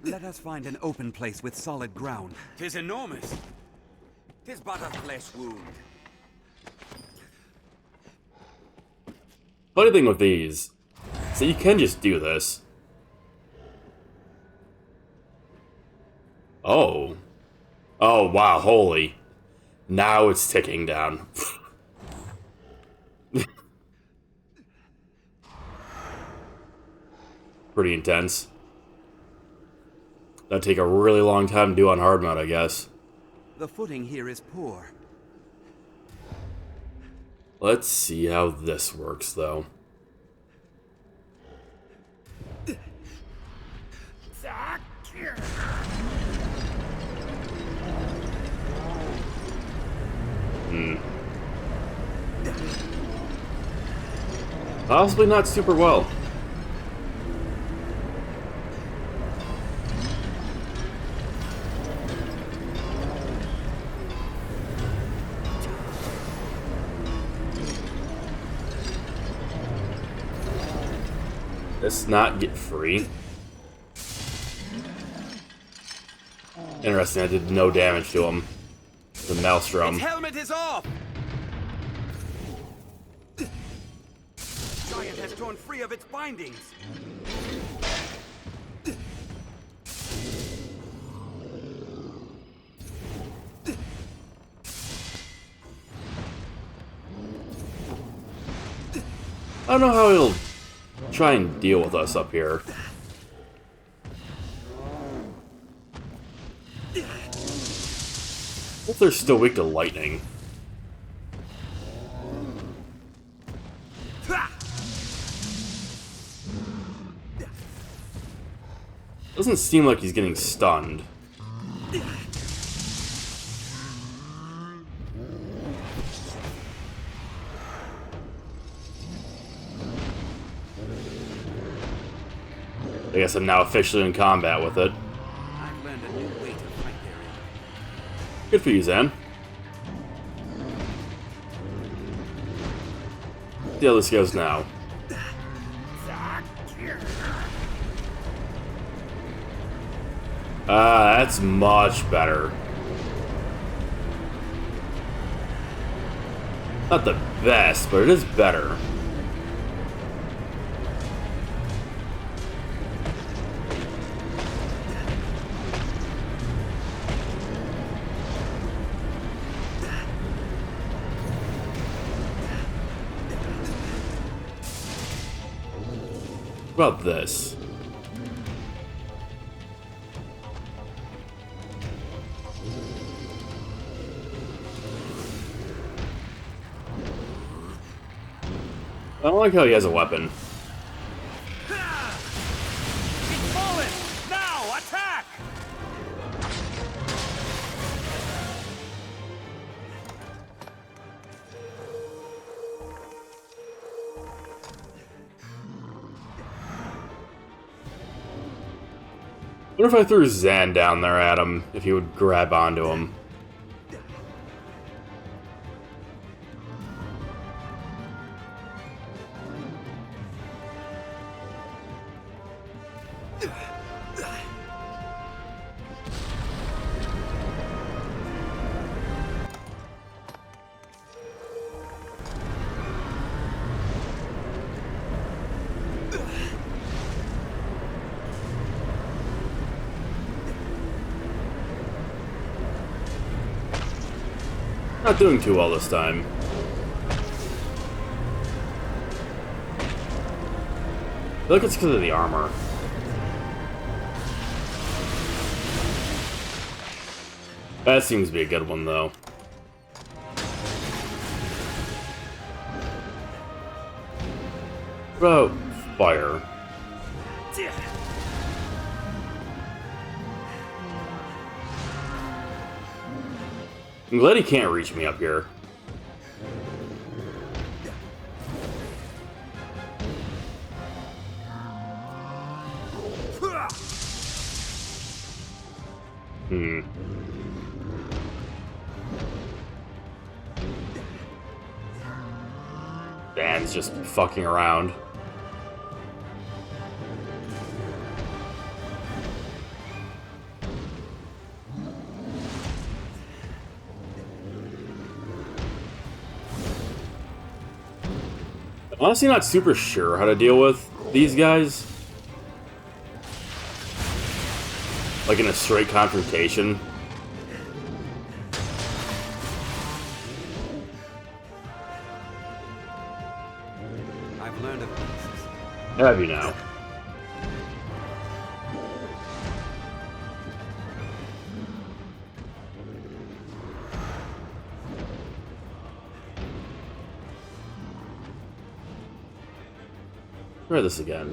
[SPEAKER 5] Let us find an open place with solid ground. 'Tis enormous. 'Tis but a flesh wound.
[SPEAKER 1] Funny thing with these, so you can just do this. Oh. Oh, wow, holy. Now it's ticking down. Pretty intense. That'd take a really long time to do on hard mode, I guess.
[SPEAKER 5] The footing here is poor.
[SPEAKER 1] Let's see how this works, though. Possibly not super well. Let's not get free. Interesting, I did no damage to him. The Maelstrom.
[SPEAKER 5] Its helmet is off! Giant has torn free of its bindings.
[SPEAKER 1] I don't know how he'll try and deal with us up here. If they're still weak to lightning. Doesn't seem like he's getting stunned. I guess I'm now officially in combat with it.
[SPEAKER 5] I've learned a new way to fight therein.
[SPEAKER 1] Good for you, Zan. See how this goes now. That's much better. Not the best, but it is better. What about this? I don't like how he has a weapon.
[SPEAKER 5] He's fallen! Now, attack!
[SPEAKER 1] What if I threw Zan down there at him, if he would grab onto him? Not doing too well this time. I feel like it's because of the armor. That seems to be a good one, though. What about fire? I'm glad he can't reach me up here. Dan's just fucking around. Honestly, not super sure how to deal with these guys. Like in a straight confrontation.
[SPEAKER 5] I've learned of this.
[SPEAKER 1] Have you now? Try this again.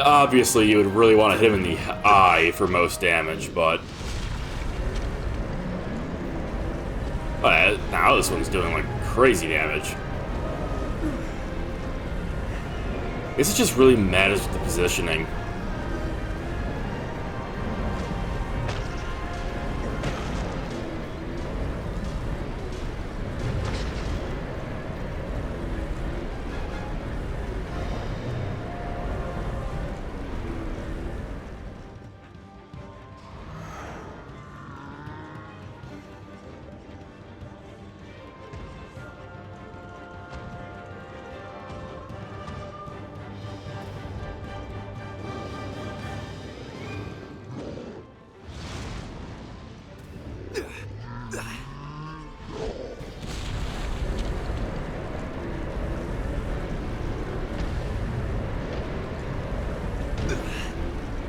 [SPEAKER 1] Obviously, you would really want to hit him in the eye for most damage, but... now this one's doing, like, crazy damage. I guess it just really matters with the positioning.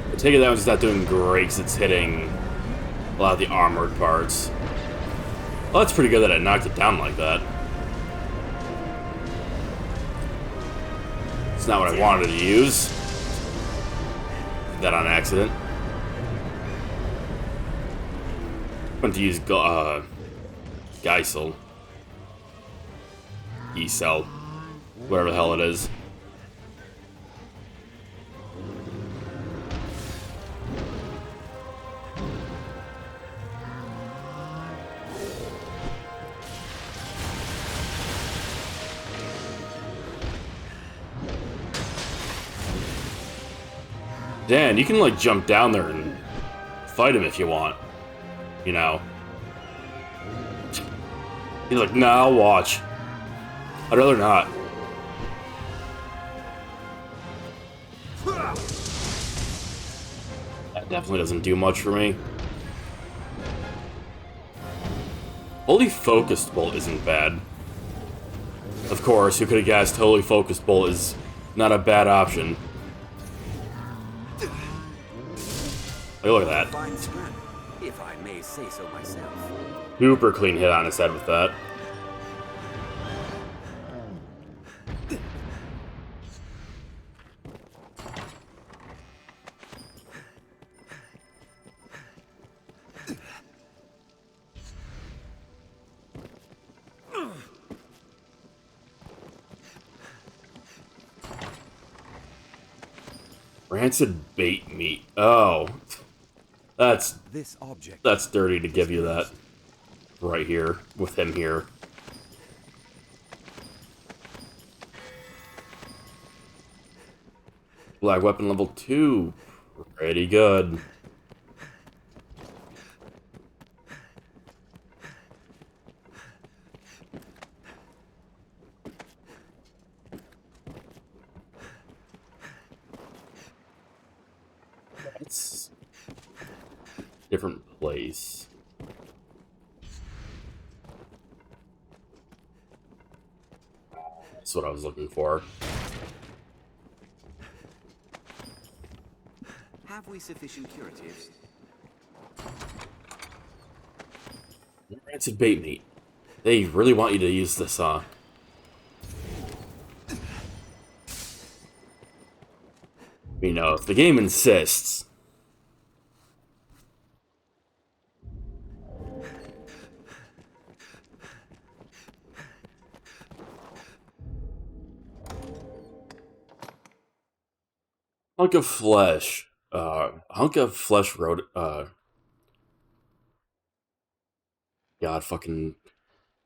[SPEAKER 1] I take it that one's not doing great because it's hitting a lot of the armored parts. Well, that's pretty good that I knocked it down like that. It's not what I wanted to use. Did that on accident. I want to use Geisel. E-Cell. Whatever the hell it is. Dan, you can, like, jump down there and fight him if you want. You know. He's like, nah, I'll watch. I'd rather not. That definitely doesn't do much for me. Fully focused bolt isn't bad. Of course, who could have guessed totally focused bolt is not a bad option. Look at that.
[SPEAKER 2] Fine scrap, if I may say so myself.
[SPEAKER 1] Super clean hit on his head with that. Rancid bait meat. Oh. That's dirty to give you that right here with him here. Black weapon level 2. Pretty good. That's different place. That's what I was looking for.
[SPEAKER 2] Have we sufficient curatives?
[SPEAKER 1] Rancid bait meat. They really want you to use this, you know, if the game insists. Hunk of flesh. Hunk of flesh road. God, fucking.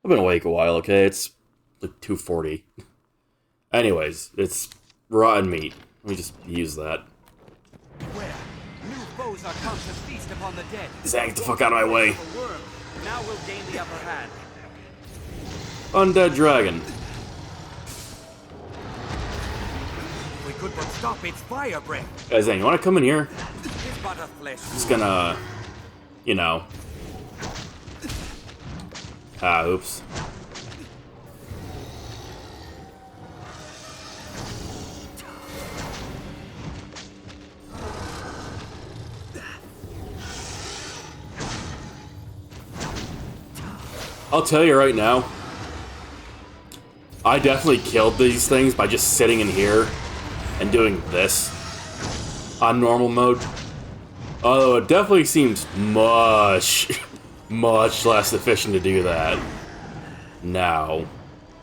[SPEAKER 1] I've been awake a while, okay? It's like 2:40. Anyways, it's rotten meat. Let me just use that.
[SPEAKER 5] Beware. New foes are come to feast upon the dead.
[SPEAKER 1] Zag the fuck out of my way.
[SPEAKER 5] Now we'll gain the upper hand.
[SPEAKER 1] Undead dragon.
[SPEAKER 5] We could but stop its fire breath.
[SPEAKER 1] Guys, you wanna come in here?
[SPEAKER 5] It's but a flesh.
[SPEAKER 1] Just gonna, you know. Ah, oops. I'll tell you right now, I definitely killed these things by just sitting in here and doing this on normal mode. Although it definitely seems much less efficient to do that now.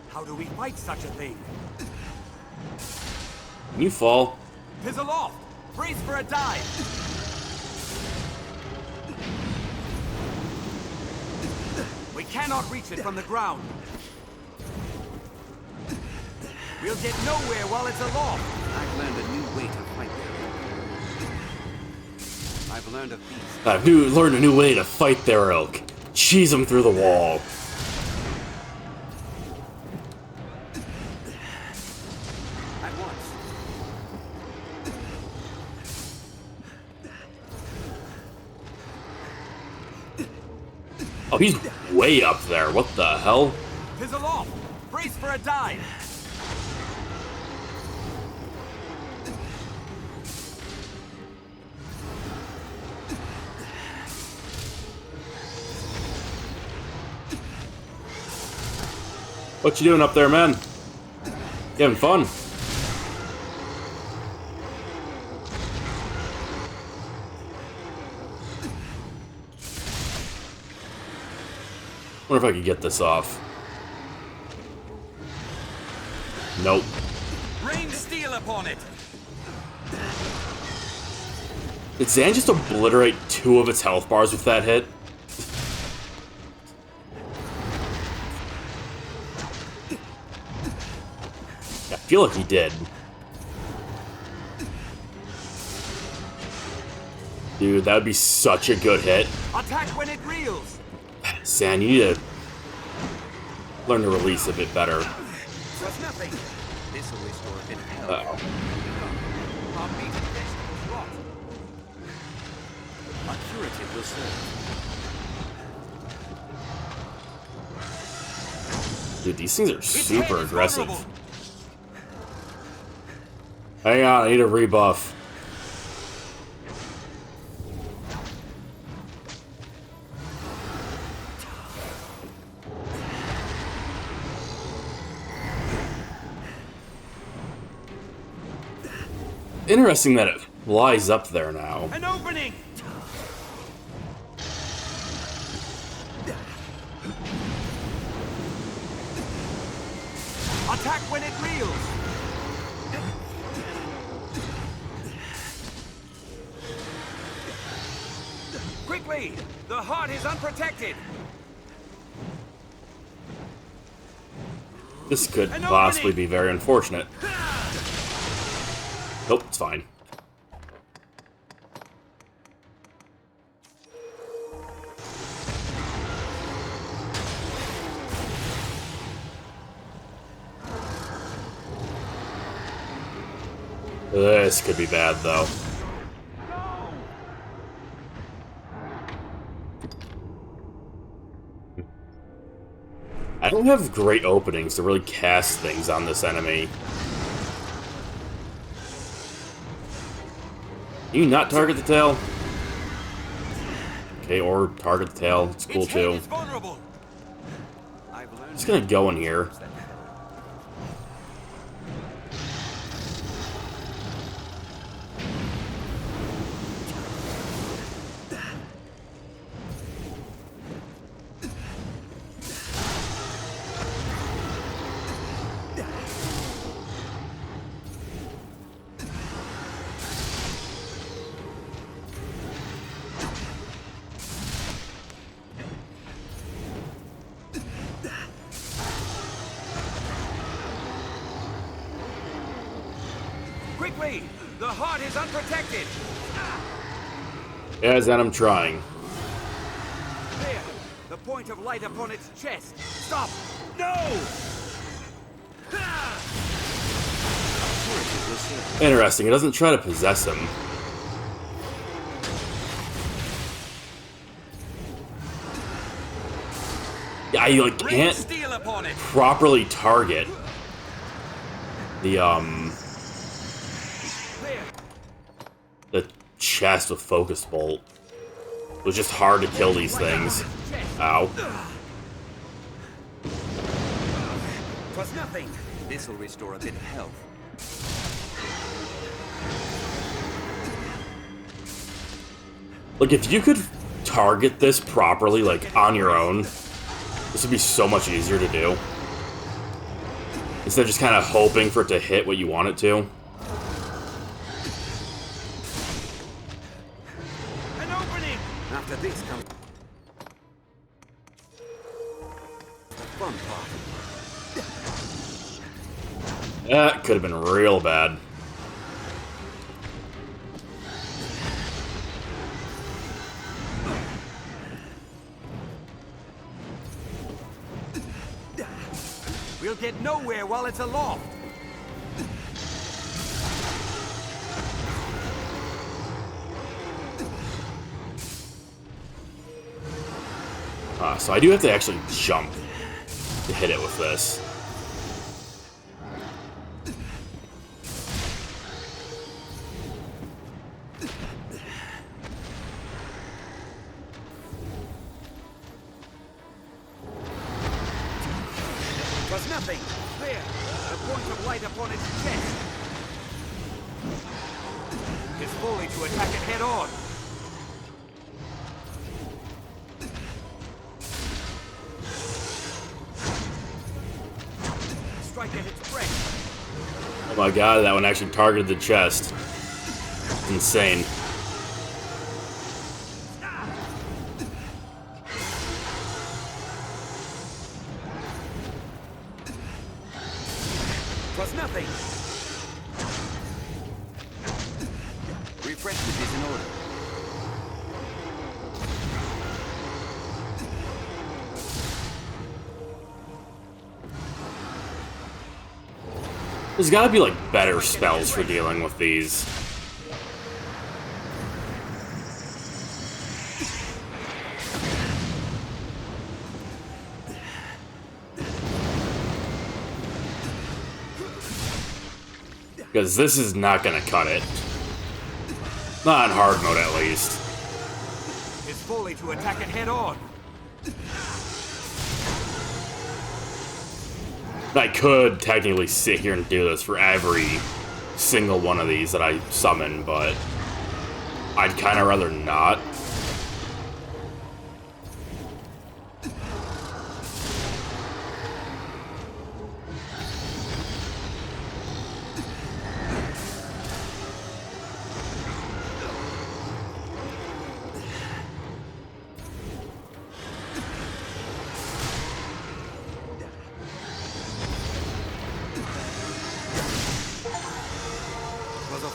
[SPEAKER 5] How do we fight such a thing?
[SPEAKER 1] Can you fall?
[SPEAKER 5] Tis aloft! Brace for a dive! We cannot reach it from the ground. We'll get nowhere while it's aloft. I've learned a new way to fight there. I've learned a feast.
[SPEAKER 1] I've learned a new way to fight their ilk. Cheese them through the wall.
[SPEAKER 5] At once.
[SPEAKER 1] Oh, he's way up there. What the hell?
[SPEAKER 5] Tis aloft! Brace for a dive!
[SPEAKER 1] What you doing up there, man? You having fun? Wonder if I could get this off. Nope.
[SPEAKER 5] Rain steel upon it!
[SPEAKER 1] Did Zan just obliterate 2 of its health bars with that hit? I feel like he did. Dude, that would be such a good hit.
[SPEAKER 5] Attack when it reels!
[SPEAKER 1] Zan, you need to learn to release a bit better.
[SPEAKER 5] Trust nothing. This will restore a bit of health.
[SPEAKER 1] Uh-oh.
[SPEAKER 5] Our meat and vegetables rot. A curative will serve.
[SPEAKER 1] Dude, these things are super aggressive. Hang on, I need a rebuff. Interesting that it lies up there now.
[SPEAKER 5] An opening! Attack when it reels! Quickly! The heart is unprotected!
[SPEAKER 1] This could possibly be very unfortunate. Nope, it's fine. This could be bad, though. I don't have great openings to really cast things on this enemy. Can you not target the tail? Okay, or target the tail. It's cool too. Just gonna go in here.
[SPEAKER 5] Quickly! The heart is unprotected!
[SPEAKER 1] As I'm trying.
[SPEAKER 5] There! The point of light upon its chest! Stop! No!
[SPEAKER 1] Interesting, it doesn't try to possess him. Yeah, you like can't properly target the chest with focus bolt. It was just hard to kill these things. Ow.
[SPEAKER 5] 'Twas nothing. This'll restore a bit of health.
[SPEAKER 1] Like, if you could target this properly, like, on your own, this would be so much easier to do. Instead of just kind of hoping for it to hit what you want it to.
[SPEAKER 5] An opening! After this comes the fun part.
[SPEAKER 1] That could have been real bad.
[SPEAKER 5] We'll get nowhere while it's aloft.
[SPEAKER 1] So I do have to actually jump to hit it with this.
[SPEAKER 5] Was nothing. There, a point of light upon its chest. It's fully to attack it head on. Strike at its breast.
[SPEAKER 1] Oh my god, that one actually targeted the chest. Insane.
[SPEAKER 5] Was nothing. Refreshment is in order.
[SPEAKER 1] There's gotta be, like, better spells for dealing with these. Because this is not gonna cut it. Not on hard mode, at least.
[SPEAKER 5] It's fully to attack it head on.
[SPEAKER 1] I could technically sit here and do this for every single one of these that I summon, but I'd kind of rather not.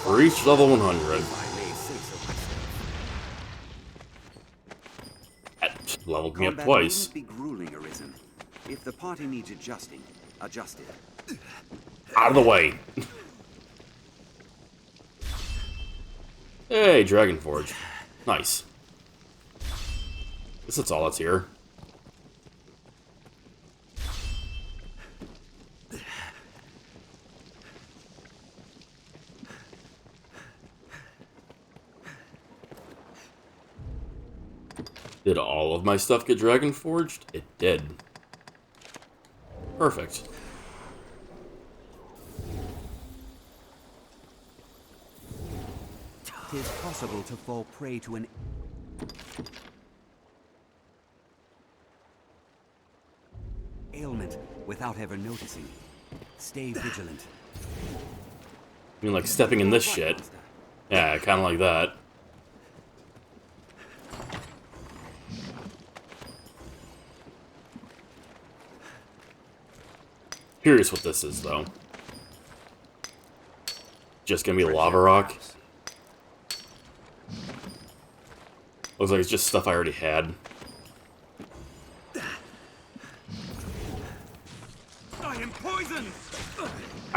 [SPEAKER 1] Reach level 100. That leveled me up twice.
[SPEAKER 2] Be grueling, Arisen. If the party needs adjusting, adjust it.
[SPEAKER 1] Out of the way. Hey, Dragonforge. Nice. Guess that's all that's here. Did all of my stuff get Dragon Forged? It did. Perfect.
[SPEAKER 2] Tis possible to fall prey to an ailment without ever noticing. Stay vigilant.
[SPEAKER 1] I mean, like stepping in this shit. Yeah, kind of like that. Curious what this is, though. Just gonna be a lava rock? Looks like it's just stuff I already had.
[SPEAKER 5] I am poisoned!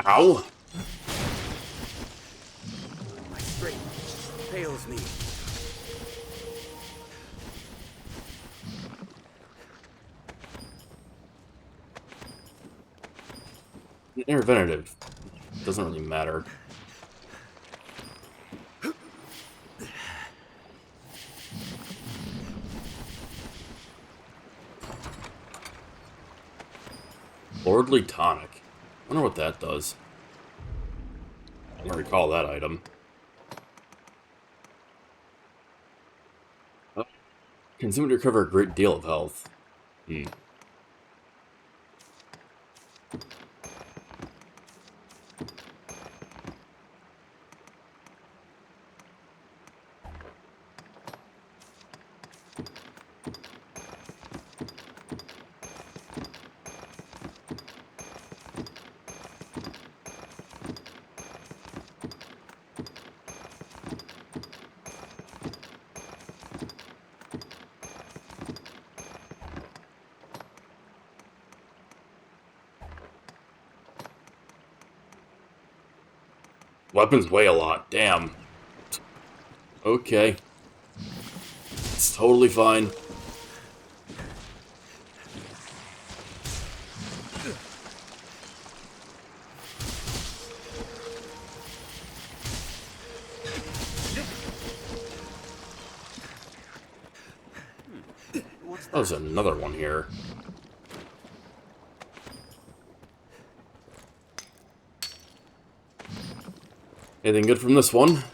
[SPEAKER 1] Ow!
[SPEAKER 2] My strength fails me.
[SPEAKER 1] Interventive. Doesn't really matter. Lordly Tonic. Wonder what that does. I don't recall that item. Oh. Consume to recover a great deal of health. Weapons weigh a lot. Damn. Okay. It's totally fine. Oh, there's another one here. Anything good from this one?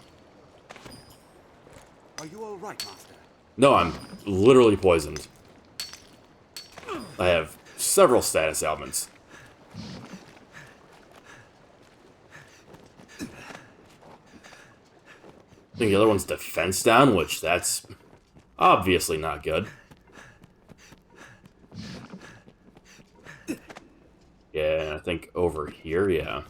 [SPEAKER 5] Are you all right, Master?
[SPEAKER 1] No, I'm literally poisoned. I have several status ailments. I think the other one's defense down, which that's obviously not good. Yeah, I think over here, yeah.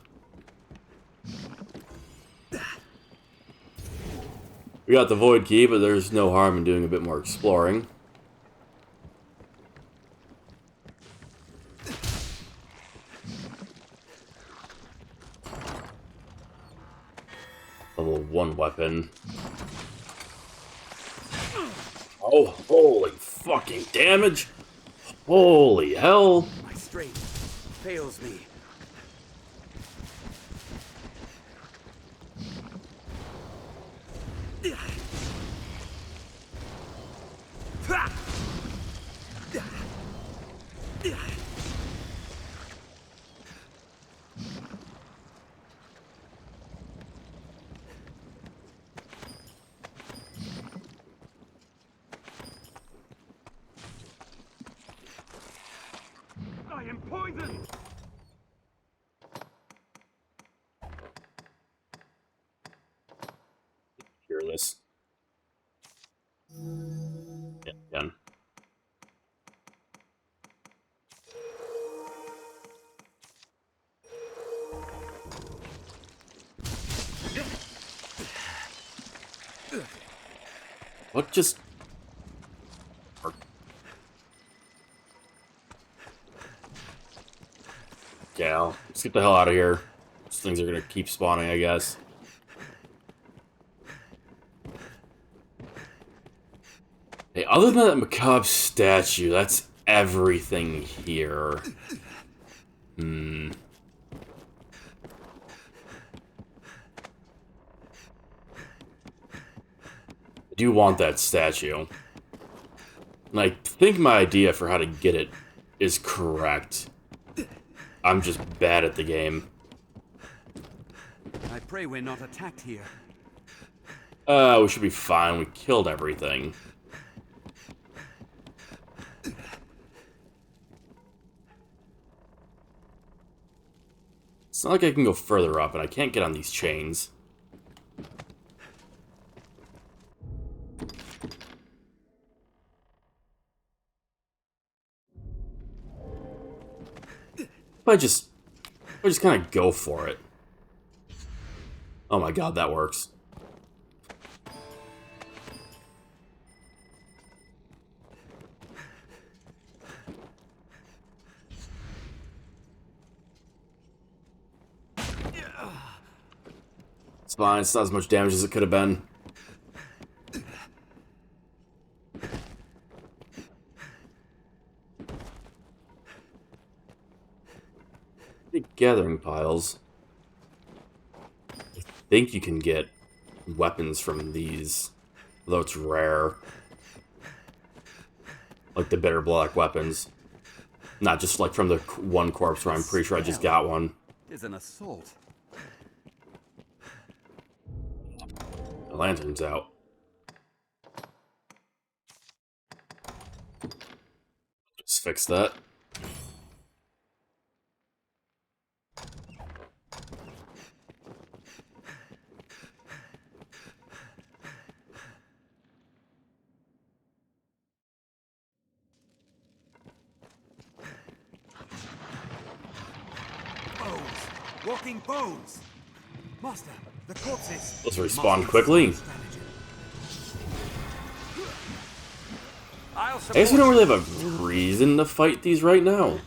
[SPEAKER 1] We got the Void Key, but there's no harm in doing a bit more exploring. Level 1 weapon. Oh, holy fucking damage! Holy hell!
[SPEAKER 5] My strength fails me. I am poisoned!
[SPEAKER 1] Hear this. Yeah, again. What just... Yeah, let's get the hell out of here. These things are gonna keep spawning, I guess. Hey, other than that macabre statue, that's everything here. I do want that statue. And I think my idea for how to get it is correct. I'm just bad at the game.
[SPEAKER 5] I pray we're not attacked here.
[SPEAKER 1] We should be fine. We killed everything. It's not like I can go further up, and I can't get on these chains. I just kind of go for it. Oh my god, that works. It's fine, it's not as much damage as it could have been. Gathering piles. I think you can get weapons from these, although it's rare. Like the bitter black weapons. Not just like from the one corpse where I'm pretty sure I just got one.
[SPEAKER 2] There's an assault.
[SPEAKER 1] The lantern's out. Just fix that.
[SPEAKER 5] Walking bones! Master, the corpses!
[SPEAKER 1] Let's respawn quickly. I guess we don't really have a reason to fight these right now.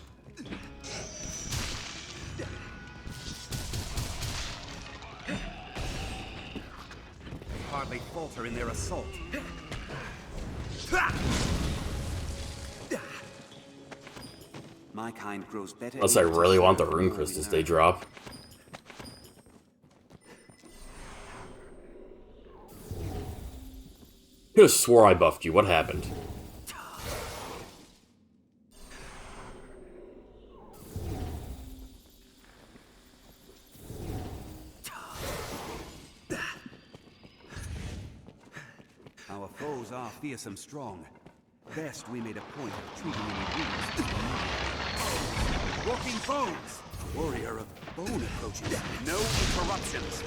[SPEAKER 5] They hardly falter in their assault. My kind grows better.
[SPEAKER 1] Unless I really want the rune crystals they drop. I just swore I buffed you. What happened?
[SPEAKER 2] Our foes are fearsome strong. Best we made a point of treating any wounds.
[SPEAKER 5] Walking bones!
[SPEAKER 2] Warrior of bone approaches.
[SPEAKER 5] No interruptions.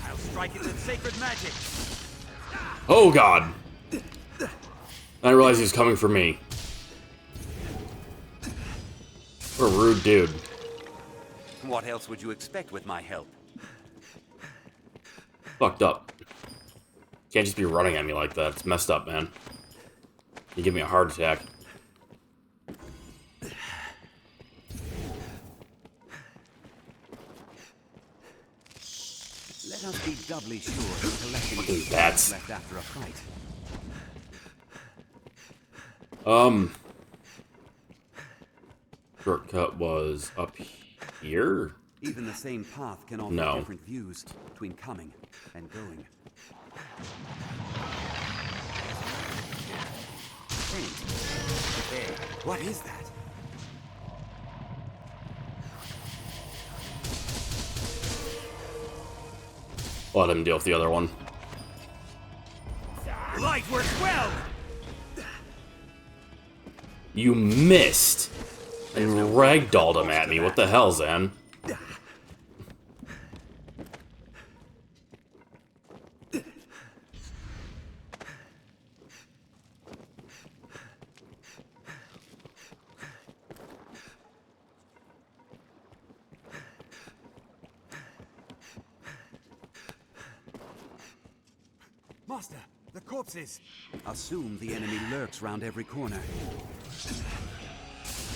[SPEAKER 5] I'll strike it with sacred magic.
[SPEAKER 1] Oh god! I realized he was coming for me. What a rude dude.
[SPEAKER 2] What else would you expect with my help?
[SPEAKER 1] Fucked up. Can't just be running at me like that. It's messed up, man. You give me a heart attack.
[SPEAKER 2] Let us be doubly sure of collecting
[SPEAKER 1] Fucking bats.
[SPEAKER 2] left after a fight.
[SPEAKER 1] Shortcut was up here?
[SPEAKER 2] Even the same path can offer
[SPEAKER 1] No.
[SPEAKER 2] different views between coming and going. Faint. There. What is that?
[SPEAKER 1] Let him deal with the other one.
[SPEAKER 5] Light works well!
[SPEAKER 1] You missed! And ragdolled him at me. What the hell, Zan?
[SPEAKER 5] Master, the corpses!
[SPEAKER 2] Assume the enemy lurks round every corner.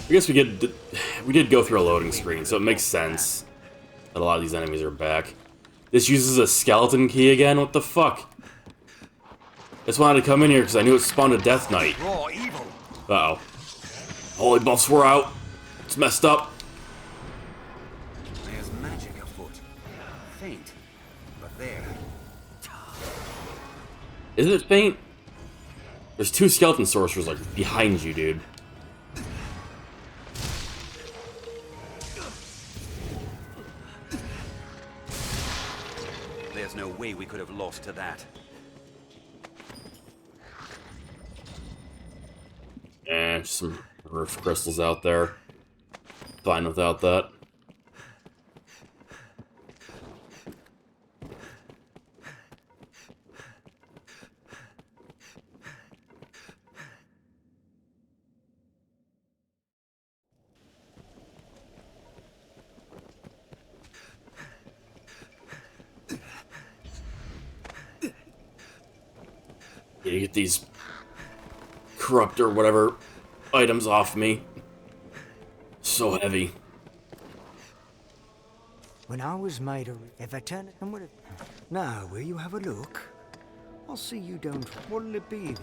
[SPEAKER 1] I guess we did go through a loading screen, so it makes sense that a lot of these enemies are back. This uses a skeleton key again? What the fuck? Just wanted to come in here because I knew it spawned a Death Knight.
[SPEAKER 5] Raw evil!
[SPEAKER 1] Uh-oh. Holy buffs were out. It's messed up.
[SPEAKER 2] There's magic afoot. Faint, but there.
[SPEAKER 1] Isn't it faint? There's two skeleton sorcerers, like, behind you, dude.
[SPEAKER 2] There's no way we could have lost to that.
[SPEAKER 1] And some roof crystals out there. Fine without that. You get these corrupt or whatever items off me. So heavy.
[SPEAKER 20] When I was made a... If I turn it... And what it... Now, will you have a look? I'll see you don't... What'll it be, then?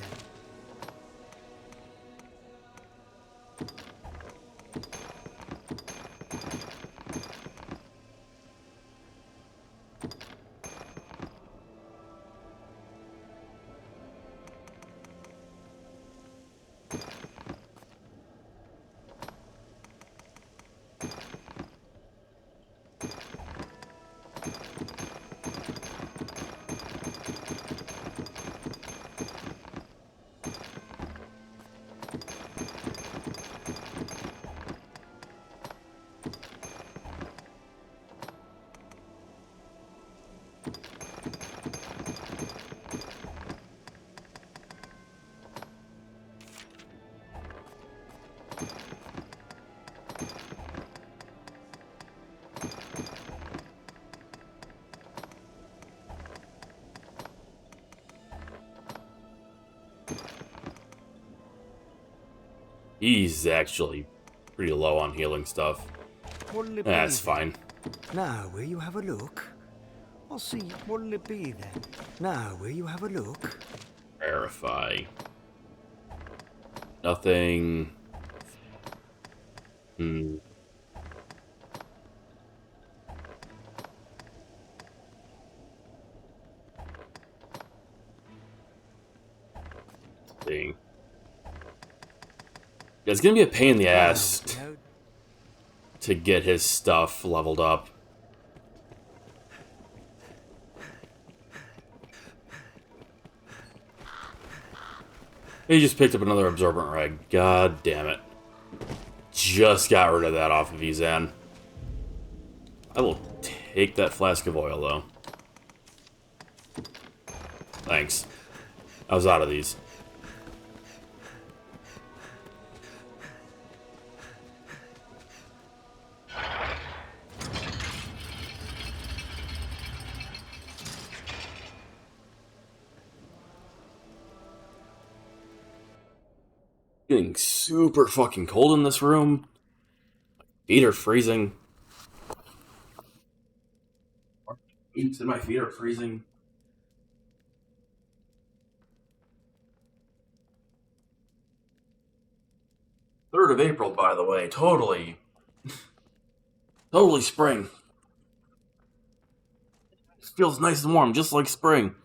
[SPEAKER 1] He's actually pretty low on healing stuff.
[SPEAKER 20] What'll it
[SPEAKER 1] That's
[SPEAKER 20] be
[SPEAKER 1] fine.
[SPEAKER 20] Now, will you have a look? I'll see. What'll it be then? Now, will you have a look?
[SPEAKER 1] Verify. Nothing. Thing. It's gonna be a pain in the ass to get his stuff leveled up. He just picked up another absorbent rag. God damn it. Just got rid of that off of Ezan. I will take that flask of oil, though. Thanks. I was out of these. Getting super fucking cold in this room. My feet are freezing. My feet are freezing. Third of April, by the way. Totally spring. It feels nice and warm, just like spring.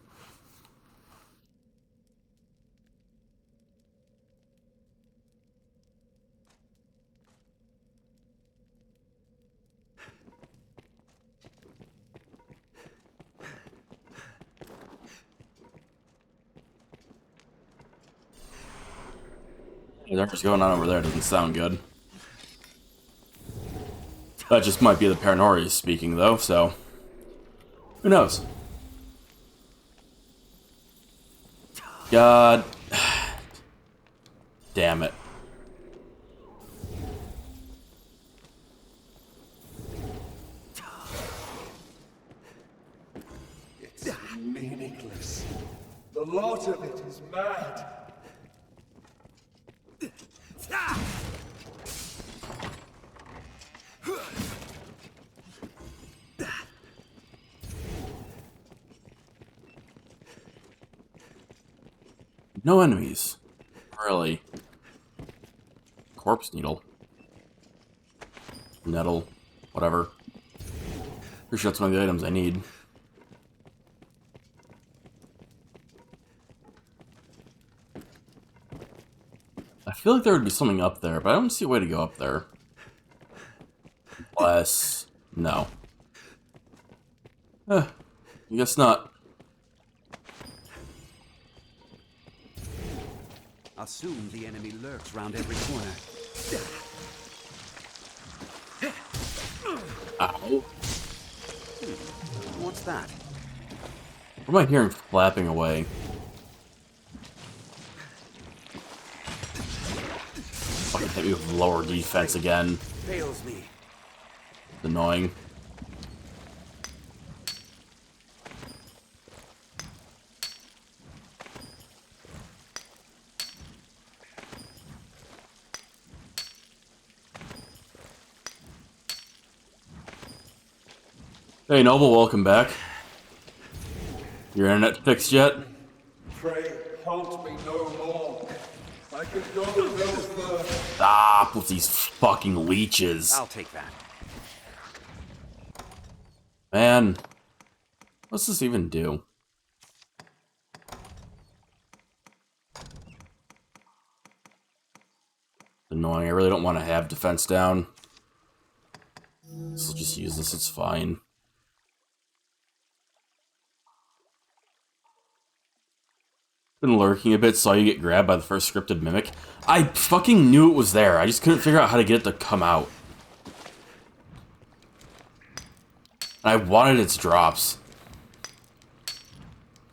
[SPEAKER 1] Whatever's going on over there doesn't sound good. That just might be the Paranoia speaking, though, so... who knows? God... damn it.
[SPEAKER 19] It's meaningless. The lot of it is mad.
[SPEAKER 1] No enemies. Really. Corpse needle. Nettle. Whatever. Pretty sure that's one of the items I need. I feel like there would be something up there, but I don't see a way to go up there. Unless... no. I guess not.
[SPEAKER 2] Assume the enemy lurks round every corner.
[SPEAKER 1] Ow.
[SPEAKER 2] What's that?
[SPEAKER 1] What am I hearing flapping away? Fucking hit me with lower defense again.
[SPEAKER 2] Fails me.
[SPEAKER 1] It's annoying. Hey Noble, welcome back. Your internet fixed yet?
[SPEAKER 19] Pray, halt me no more. I can go no further.
[SPEAKER 1] Stop with these fucking leeches.
[SPEAKER 2] I'll take that.
[SPEAKER 1] Man, what's this even do? Annoying, I really don't want to have defense down. So I'll just use this, it's fine. Been lurking a bit, saw you get grabbed by the first scripted mimic. I fucking knew it was there, I just couldn't figure out how to get it to come out. And I wanted its drops.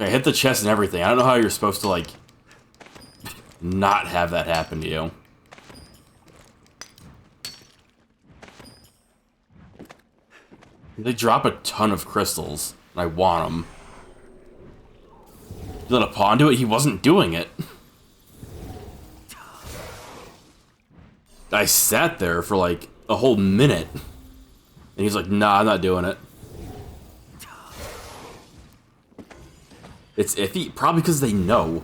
[SPEAKER 1] I hit the chest and everything. I don't know how you're supposed to, like, not have that happen to you. They drop a ton of crystals, and I want them. You let a pawn do it? He wasn't doing it. I sat there for like a whole minute. And he's like, nah, I'm not doing it. It's iffy, probably because they know.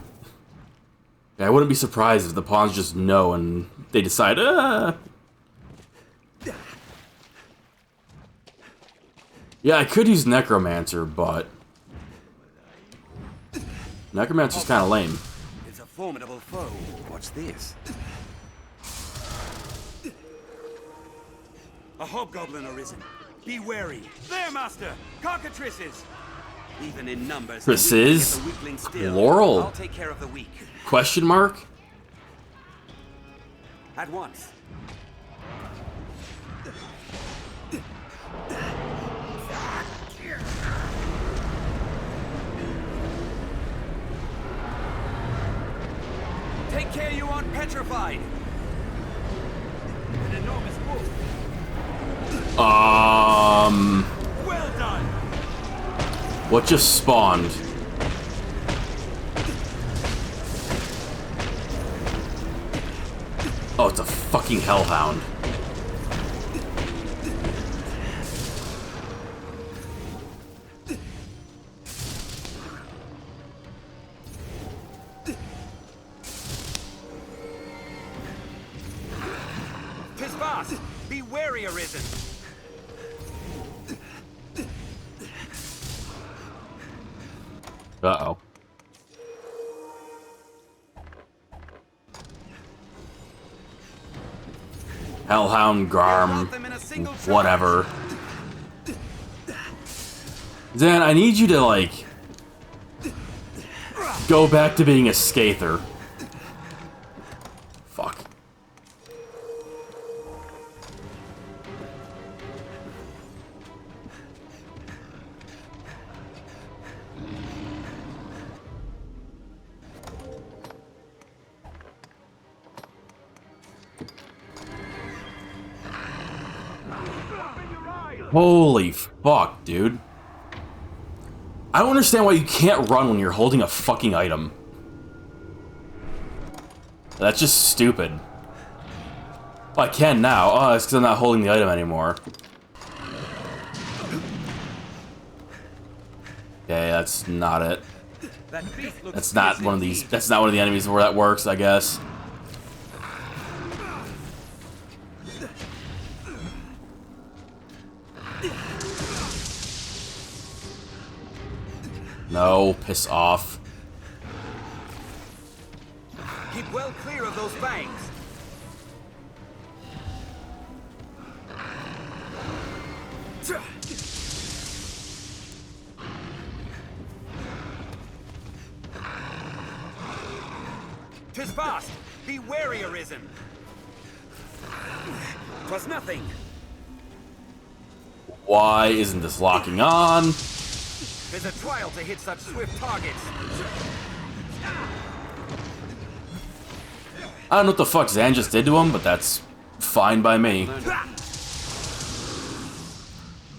[SPEAKER 1] I wouldn't be surprised if the pawns just know and they decide, Yeah, I could use Necromancer, but... Necromancer's kind of lame.
[SPEAKER 2] It's a formidable foe. What's this? A hobgoblin arisen. Be wary. There, master! Cockatrices! Even in numbers,
[SPEAKER 1] This is Laurel.
[SPEAKER 2] I'll take care of the weak.
[SPEAKER 1] Question mark?
[SPEAKER 2] At once. Take care you aren't petrified. An enormous wolf. Well done.
[SPEAKER 1] What just spawned? Oh, it's a fucking hellhound.
[SPEAKER 2] Tis fast. Be wary, Arisen.
[SPEAKER 1] Uh-oh. Hellhound, Garm, whatever. Dan, I need you to, like, go back to being a Scather. Fuck. Holy fuck, dude. I don't understand why you can't run when you're holding a fucking item. That's just stupid. Well, I can now. Oh, it's because I'm not holding the item anymore. Okay, that's not it. That's not one of these. That's not one of the enemies where that works, I guess. No, piss off.
[SPEAKER 2] Keep well clear of those fangs. Tis fast. Be wary, Arisen. 'Twas nothing.
[SPEAKER 1] Why isn't this locking on?
[SPEAKER 2] There's a trial to hit such swift targets.
[SPEAKER 1] I don't know what the fuck Zan just did to him, but that's fine by me.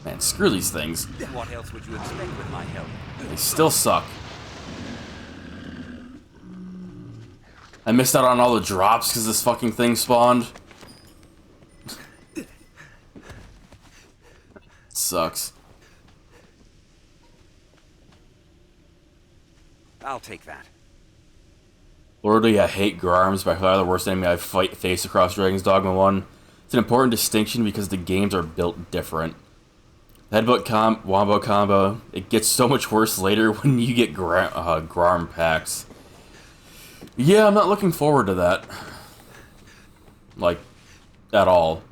[SPEAKER 1] Man, screw these things.
[SPEAKER 2] What else would you expect with my help?
[SPEAKER 1] They still suck. I missed out on all the drops because this fucking thing spawned. Sucks.
[SPEAKER 2] I'll take that.
[SPEAKER 1] Lordly, I hate Garms, by far the worst enemy I've faced across Dragon's Dogma 1. It's an important distinction because the games are built different. Headbutt wombo combo, it gets so much worse later when you get Garm packs. Yeah, I'm not looking forward to that. Like, at all.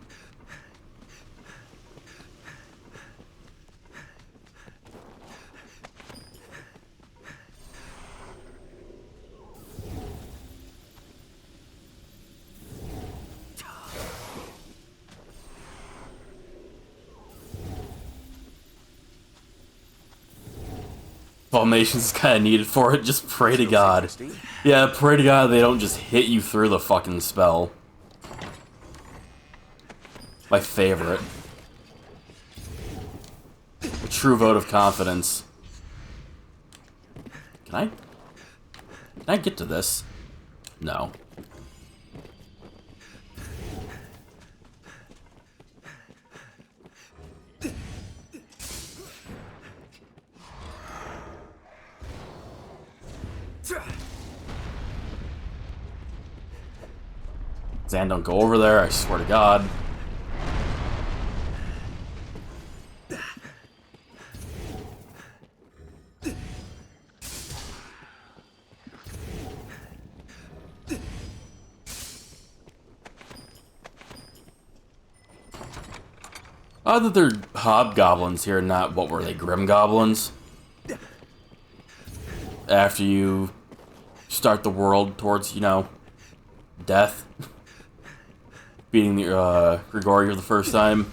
[SPEAKER 1] Formation's kind of needed for it. Just pray to God. Yeah, pray to God they don't just hit you through the fucking spell. My favorite. A true vote of confidence. Can I get to this? No. Zan, don't go over there, I swear to God. Odd that they're hobgoblins here, not, what were they, grim goblins? After you start the world towards, you know, death. Beating the Grigori for the first time.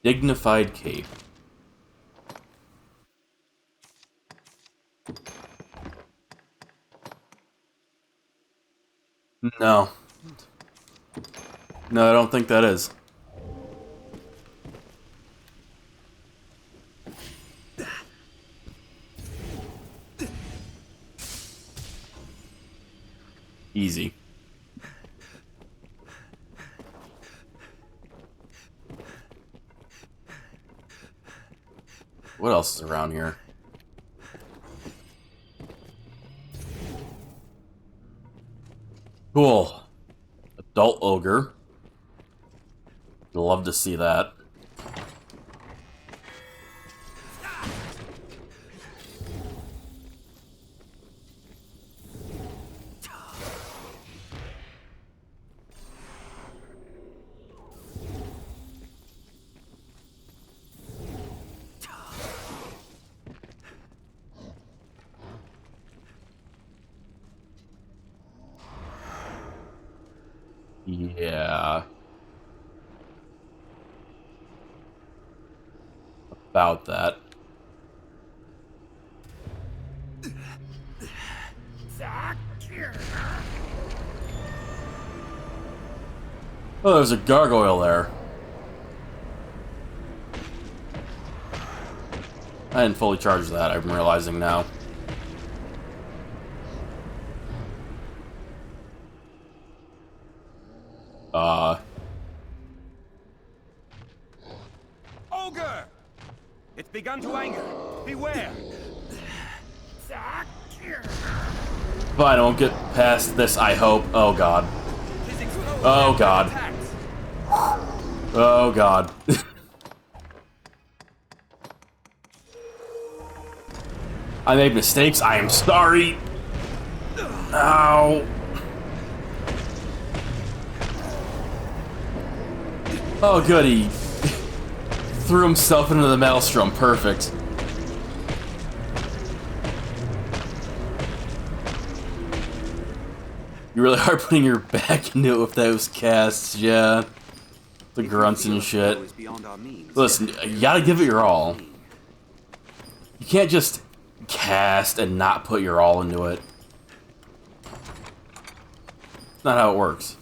[SPEAKER 1] Dignified cape. No. No, I don't think that is. Easy. What else is around here? Cool. Adult ogre. Love to see that. Yeah. About that. Oh, there's a gargoyle there. I didn't fully charge that, I'm realizing now.
[SPEAKER 5] Ogre! It's begun to anger. Beware!
[SPEAKER 1] Fine, I won't get past this, I hope. Oh god. Oh god. Oh god. I made mistakes, I am sorry. Ow. Oh good, he threw himself into the maelstrom, perfect. You really are putting your back into it with those casts, yeah. The grunts and shit. Listen, you gotta give it your all. You can't just cast and not put your all into it. It's not how it works.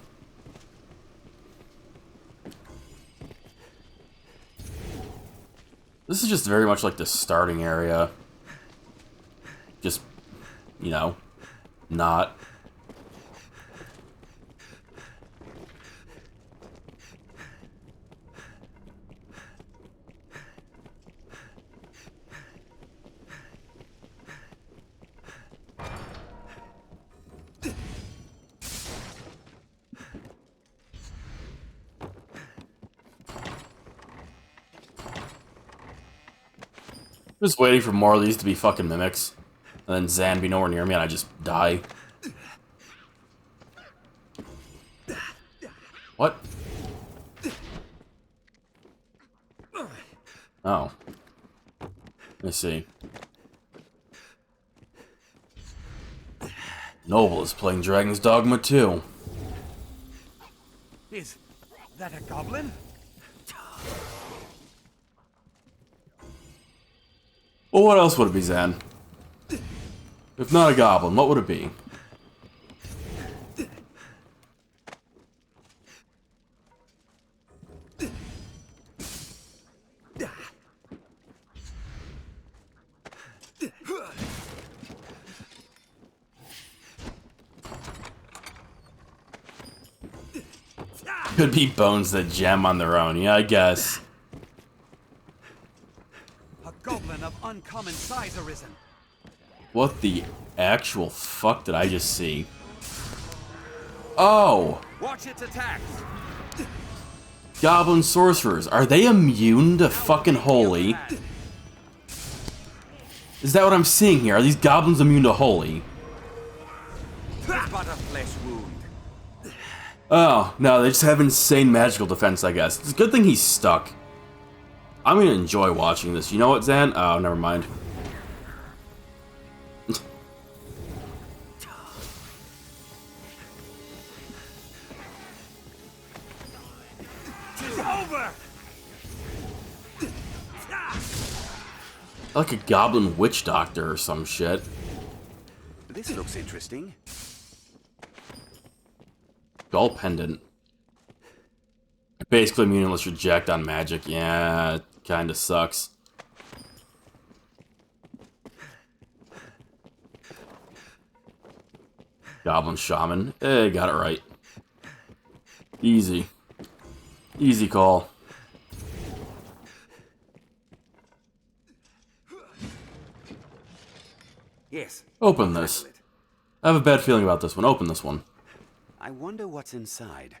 [SPEAKER 1] This is just very much like the starting area. Just, you know, not. Just waiting for more of these to be fucking mimics. And then Zan be nowhere near me and I just die. What? Oh. Let's see. Noble is playing Dragon's Dogma 2.
[SPEAKER 5] Is that a goblin?
[SPEAKER 1] Well, what else would it be, Zan? If not a goblin, what would it be? Could be bones that gem on their own, yeah, I guess.
[SPEAKER 5] A goblin of uncommon size, Arisen.
[SPEAKER 1] What the actual fuck did I just see? Oh!
[SPEAKER 5] Watch its attacks!
[SPEAKER 1] Goblin sorcerers. Are they immune to fucking holy? Is that what I'm seeing here? Are these goblins immune to holy?
[SPEAKER 5] It's but a flesh wound.
[SPEAKER 1] Oh, no, they just have insane magical defense, I guess. It's a good thing he's stuck. I'm gonna enjoy watching this. You know what, Zan? Oh, never mind.
[SPEAKER 5] Over!
[SPEAKER 1] Like a goblin witch doctor or some shit.
[SPEAKER 5] This looks interesting.
[SPEAKER 1] Skull pendant. Basically immune unless you're jacked on magic. Yeah, it kinda sucks. Goblin shaman. Got it right. Easy. Easy call.
[SPEAKER 5] Yes.
[SPEAKER 1] Open this. I have a bad feeling about this one. Open this one.
[SPEAKER 5] I wonder what's inside.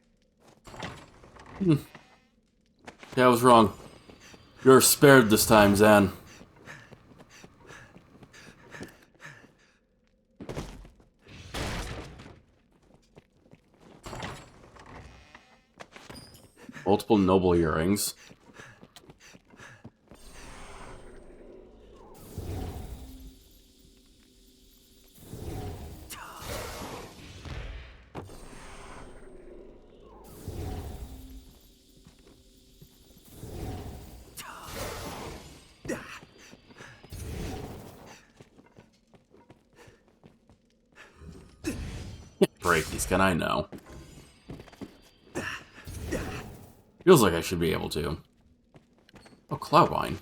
[SPEAKER 1] Yeah, I was wrong. You're spared this time, Zan. Multiple noble earrings. Can't break these, can I? Know. Feels like I should be able to. Oh, Cloudwine.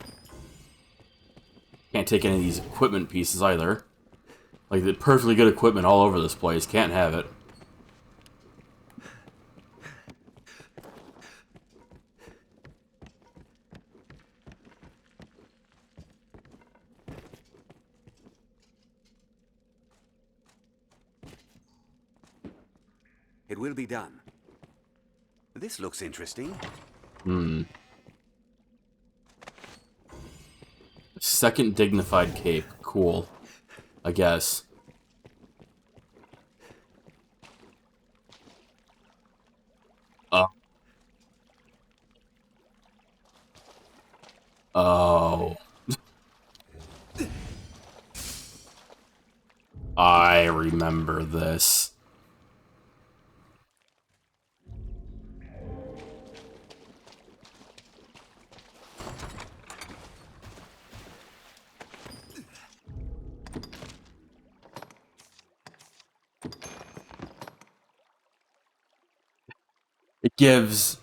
[SPEAKER 1] Can't take any of these equipment pieces either. Like, the perfectly good equipment all over this place. Can't have it.
[SPEAKER 5] It will be done. This looks interesting.
[SPEAKER 1] Second dignified cape. Cool. I guess. Oh. I remember this. It gives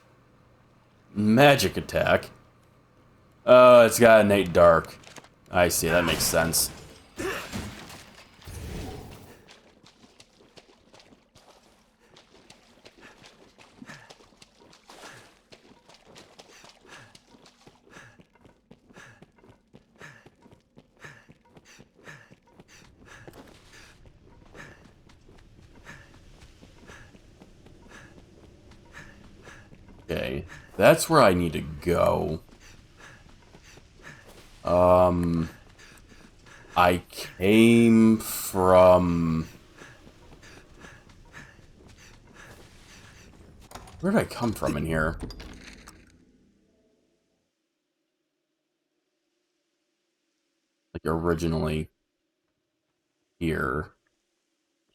[SPEAKER 1] magic attack. Oh, it's got innate dark. I see, that makes sense. Okay, that's where I need to go. I came from... Where did I come from in here? Like, originally here.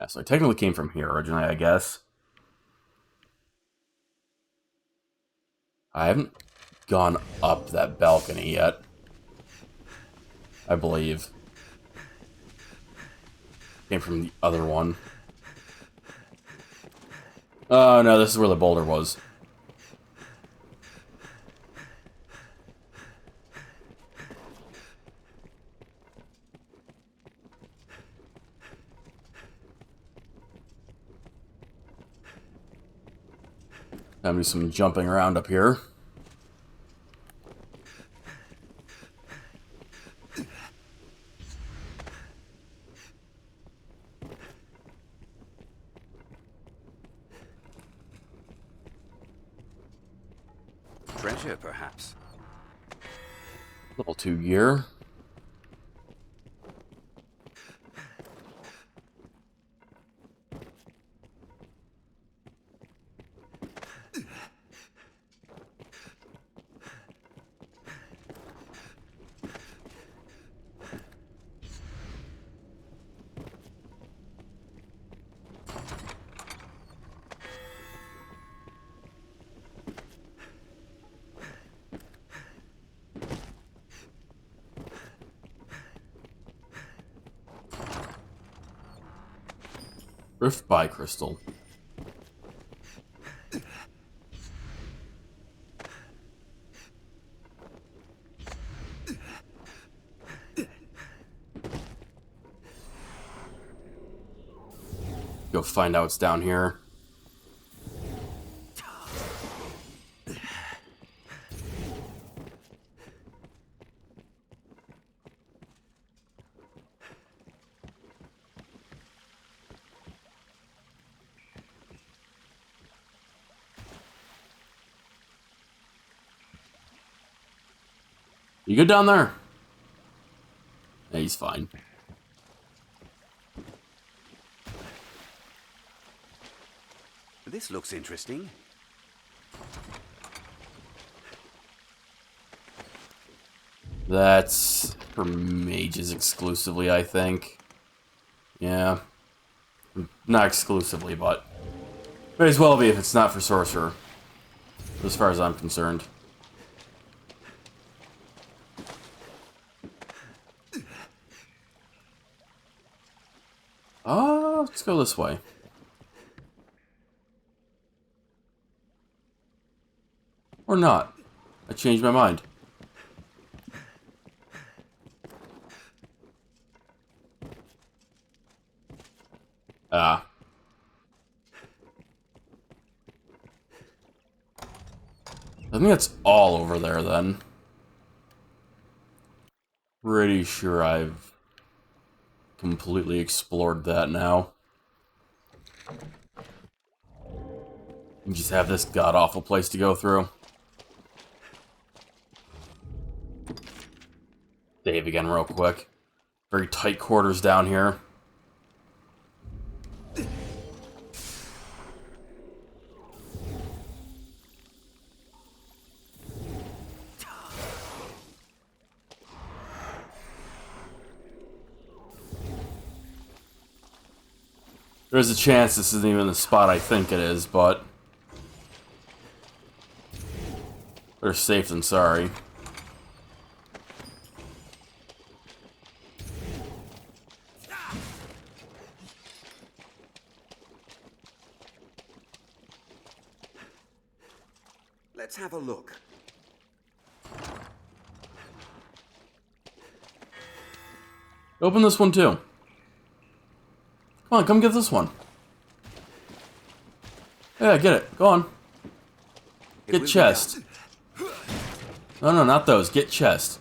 [SPEAKER 1] Yeah, so I technically came from here originally, I guess. I haven't gone up that balcony yet. I believe. Came from the other one. Oh no, this is where the boulder was. Time to do some jumping around up here.
[SPEAKER 2] treasure, perhaps.
[SPEAKER 1] Level 2 gear. Rift by crystal. Go find out what's down here. You good down there? Yeah, he's fine.
[SPEAKER 2] This looks interesting.
[SPEAKER 1] That's for mages exclusively, I think. Yeah. Not exclusively, but may as well be if it's not for sorcerer. As far as I'm concerned. Let's go this way. Or not. I changed my mind. Ah. I think that's all over there then. Pretty sure I've completely explored that now. You just have this god-awful place to go through. Save again real quick. Very tight quarters down here. There's a chance this isn't even the spot I think it is, but better safe than sorry.
[SPEAKER 2] Let's have a look.
[SPEAKER 1] Open this one too. Come on, come get this one. Yeah, get it. Go on. Get chest. No, no, not those. Get chest.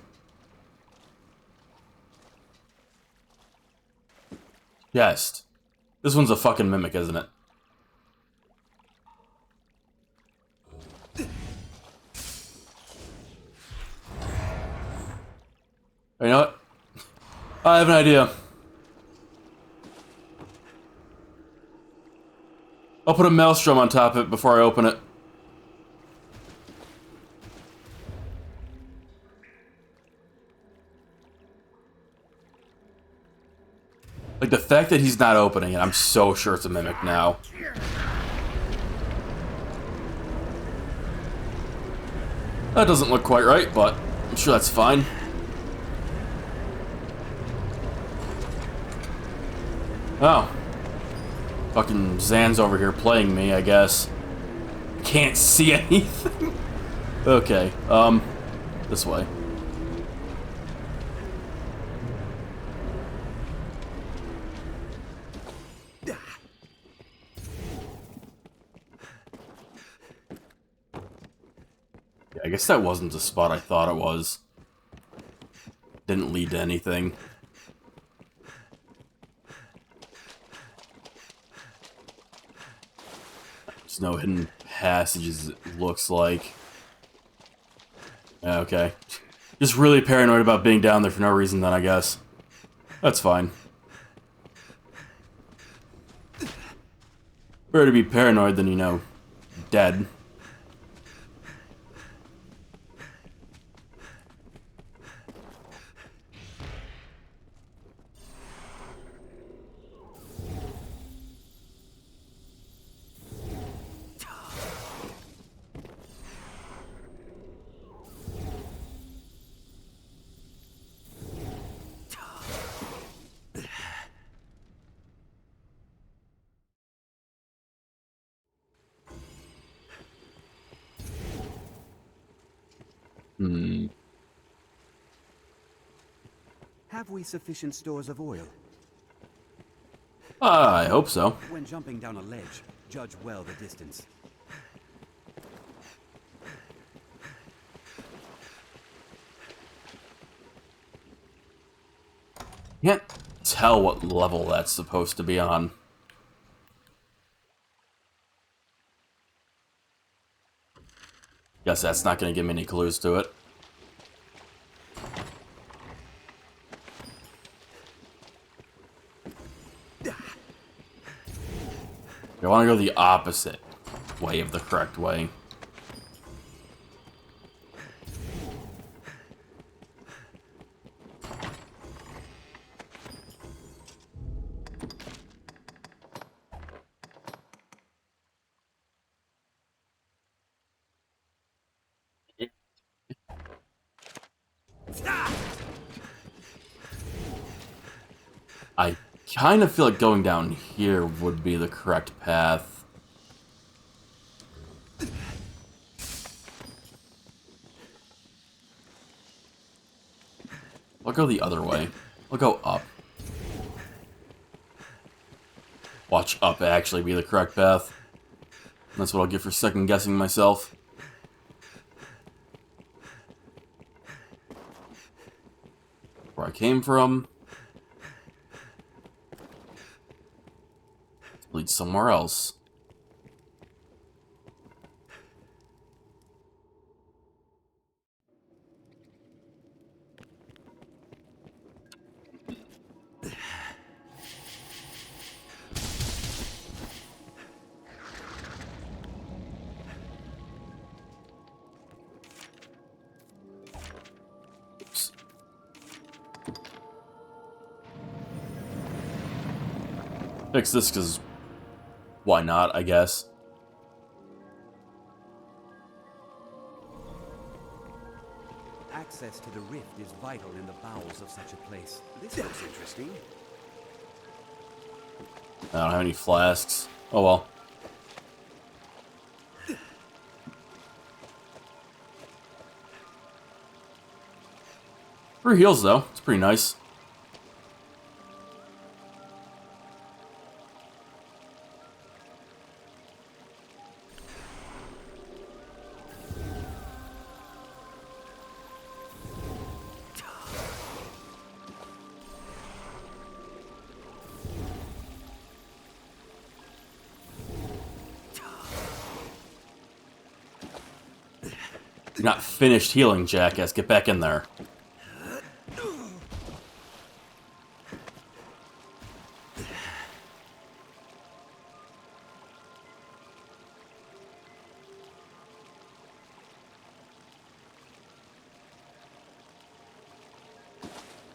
[SPEAKER 1] Chest. This one's a fucking mimic, isn't it? You know what? I have an idea. I'll put a maelstrom on top of it before I open it. Like, the fact that he's not opening it, I'm so sure it's a mimic now. That doesn't look quite right, but I'm sure that's fine. Oh. Fucking Zan's over here playing me, I guess. Can't see anything. Okay, this way. Yeah, I guess that wasn't the spot I thought it was. Didn't lead to anything. There's no hidden passages, it looks like. Yeah, okay. Just really paranoid about being down there for no reason then, I guess. That's fine. Better to be paranoid than, you know, dead.
[SPEAKER 2] Have we sufficient stores of oil?
[SPEAKER 1] I hope so.
[SPEAKER 2] When jumping down a ledge, judge well the distance.
[SPEAKER 1] Can't tell what level that's supposed to be on. Guess that's not going to give me any clues to it. I want to go the opposite way of the correct way. I kind of feel like going down here would be the correct path. I'll go the other way. I'll go up. Watch up actually be the correct path. That's what I'll get for second guessing myself. Where I came from. Leads somewhere else. Oops. Fix this because why not, I guess.
[SPEAKER 2] Access to the rift is vital in the bowels of such a place. This looks interesting.
[SPEAKER 1] I don't have any flasks. Oh well. Free heals though. It's pretty nice. You're not finished healing, jackass. Get back in there.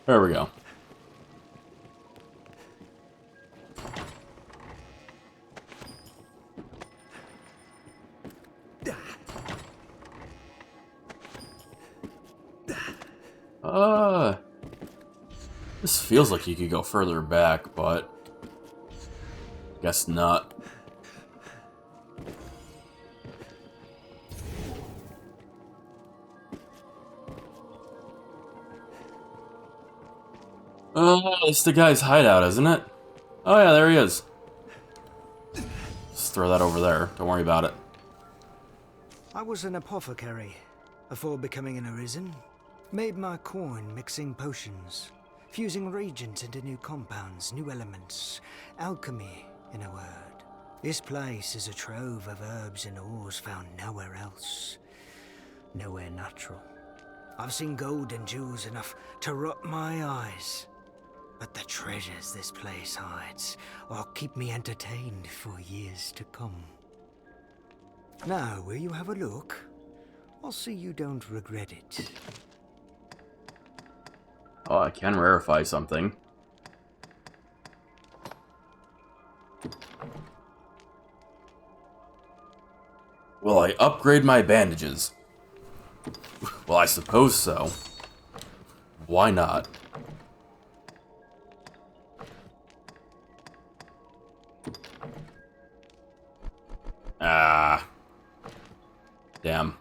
[SPEAKER 1] There we go. This feels like you could go further back, but guess not. It's the guy's hideout, isn't it? Oh yeah, there he is. Just throw that over there. Don't worry about it.
[SPEAKER 20] I was an apothecary before becoming an Arisen. Made my coin mixing potions, fusing reagents into new compounds, new elements. Alchemy, in a word. This place is a trove of herbs and ores found nowhere else. Nowhere natural. I've seen gold and jewels enough to rot my eyes. But the treasures this place hides will keep me entertained for years to come. Now, will you have a look? I'll see you don't regret it.
[SPEAKER 1] Oh, I can rarefy something. Will I upgrade my bandages? Well, I suppose so. Why not? Ah. Damn.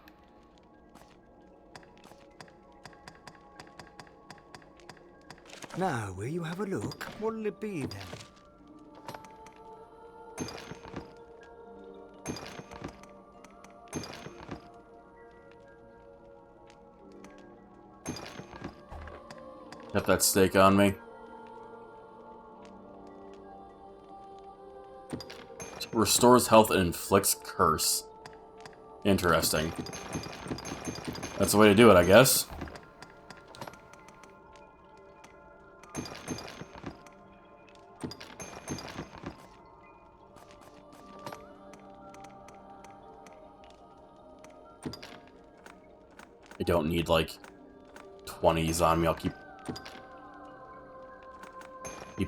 [SPEAKER 20] Now, will you have a look? What'll it be then?
[SPEAKER 1] Got that steak on me. Restores health and inflicts curse. Interesting. That's the way to do it, I guess. I don't need, like, 20s on me. I'll keep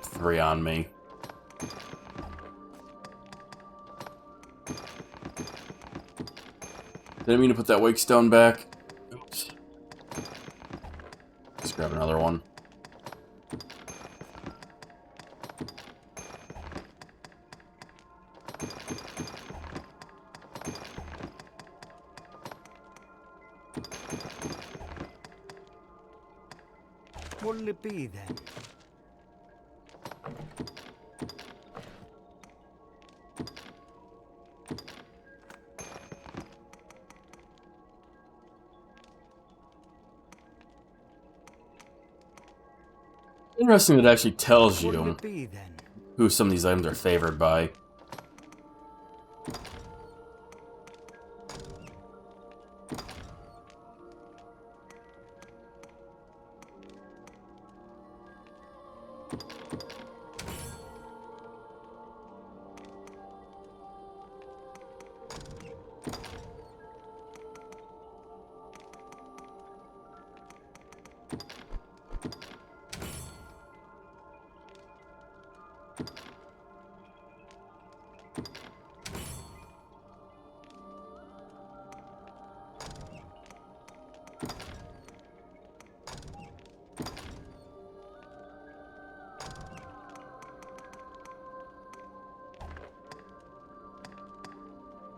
[SPEAKER 1] 3 on me. Didn't mean to put that wake stone back. Oops. Let's grab another one.
[SPEAKER 20] What'll it be then?
[SPEAKER 1] Interesting that it actually tells
[SPEAKER 20] What'll
[SPEAKER 1] you
[SPEAKER 20] it be then?
[SPEAKER 1] who some of these items are favored by.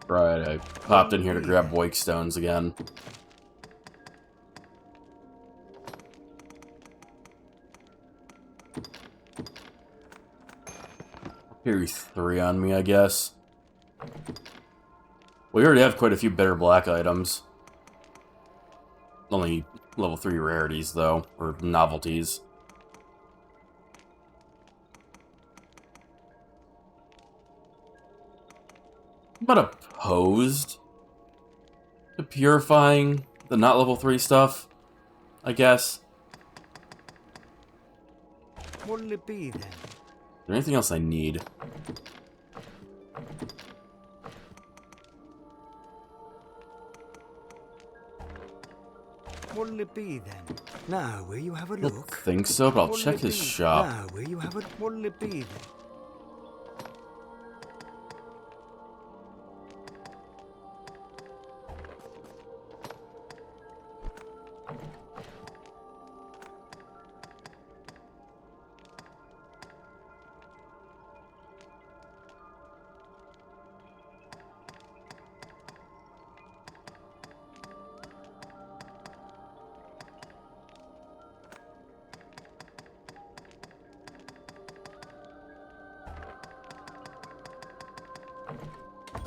[SPEAKER 1] Right, I popped in here to grab wake stones again. Carry 3 on me, I guess. We already have quite a few bitter black items. Only level 3 rarities, though, or novelties. I'm not opposed to purifying the not level 3 stuff, I guess.
[SPEAKER 20] What'll it be then?
[SPEAKER 1] Is there anything else I need?
[SPEAKER 20] What'll it be then? Now, will you have a
[SPEAKER 1] I don't
[SPEAKER 20] look?
[SPEAKER 1] think so, but I'll
[SPEAKER 20] What'll
[SPEAKER 1] check
[SPEAKER 20] it
[SPEAKER 1] his
[SPEAKER 20] be?
[SPEAKER 1] shop.
[SPEAKER 20] Now, will you have a... What'll it be then?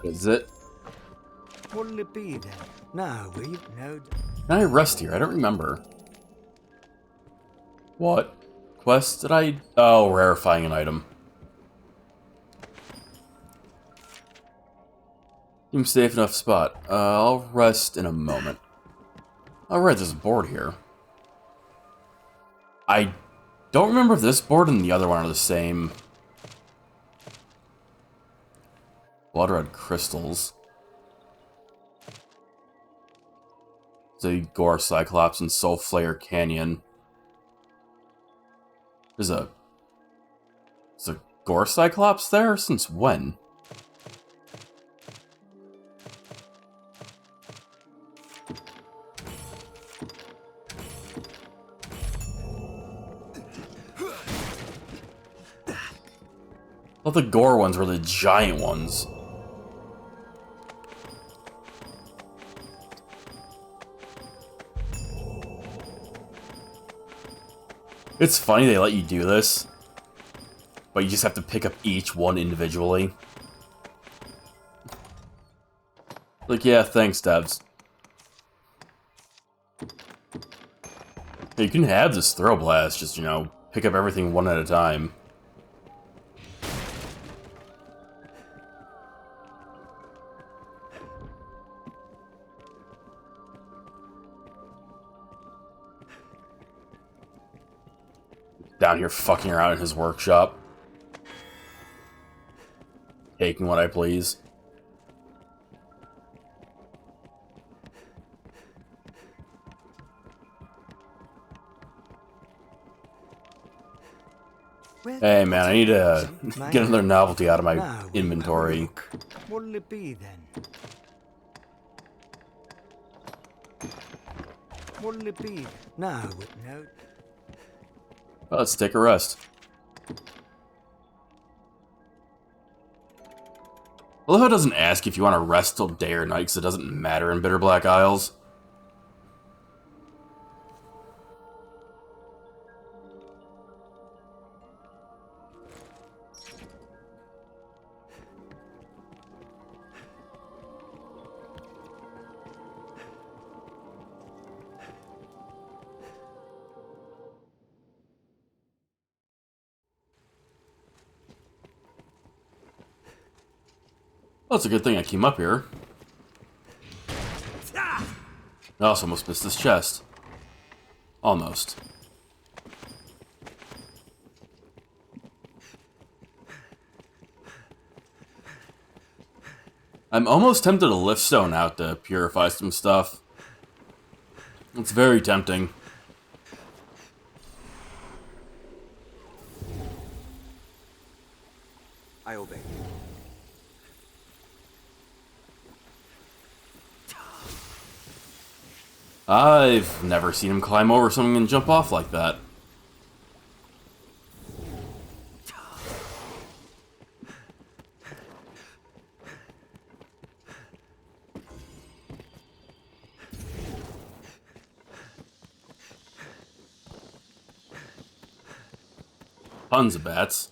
[SPEAKER 1] Is it?
[SPEAKER 20] What'll it be then? Now, will you... No...
[SPEAKER 1] Can I rest here? I don't remember. What quest did I... Oh, rarefying an item. Seems safe enough spot. I'll rest in a moment. Alright, there's a board here. I don't remember if this board and the other one are the same. Blood red crystals. The Gore Cyclops and Soul Flayer Canyon. There's a Gore Cyclops there? Since when? I thought the Gore ones were the giant ones. It's funny they let you do this, but you just have to pick up each one individually. Like, yeah, thanks, devs. Hey, you can have this Throw Blast, just, you know, pick up everything one at a time. Down here fucking around in his workshop. Taking what I please. Hey man, I need to get another novelty out of my inventory.
[SPEAKER 20] What'll it be then? What'll it be? No.
[SPEAKER 1] Well, let's take a rest. I love how it doesn't ask if you want to rest till day or night, because it doesn't matter in Bitter Black Isles. Well, it's a good thing I came up here. I also almost missed this chest. Almost. I'm almost tempted to lift stone out to purify some stuff. It's very tempting.
[SPEAKER 2] I obey.
[SPEAKER 1] I've never seen him climb over something and jump off like that. Tons of bats.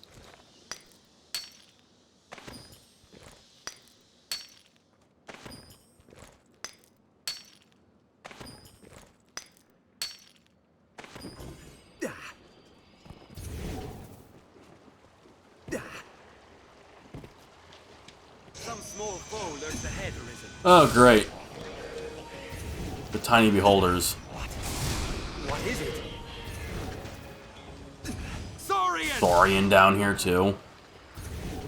[SPEAKER 2] Some small foe lurks ahead, Arisen.
[SPEAKER 1] Oh, great. The tiny beholders.
[SPEAKER 2] What is it?
[SPEAKER 1] Saurian down here, too.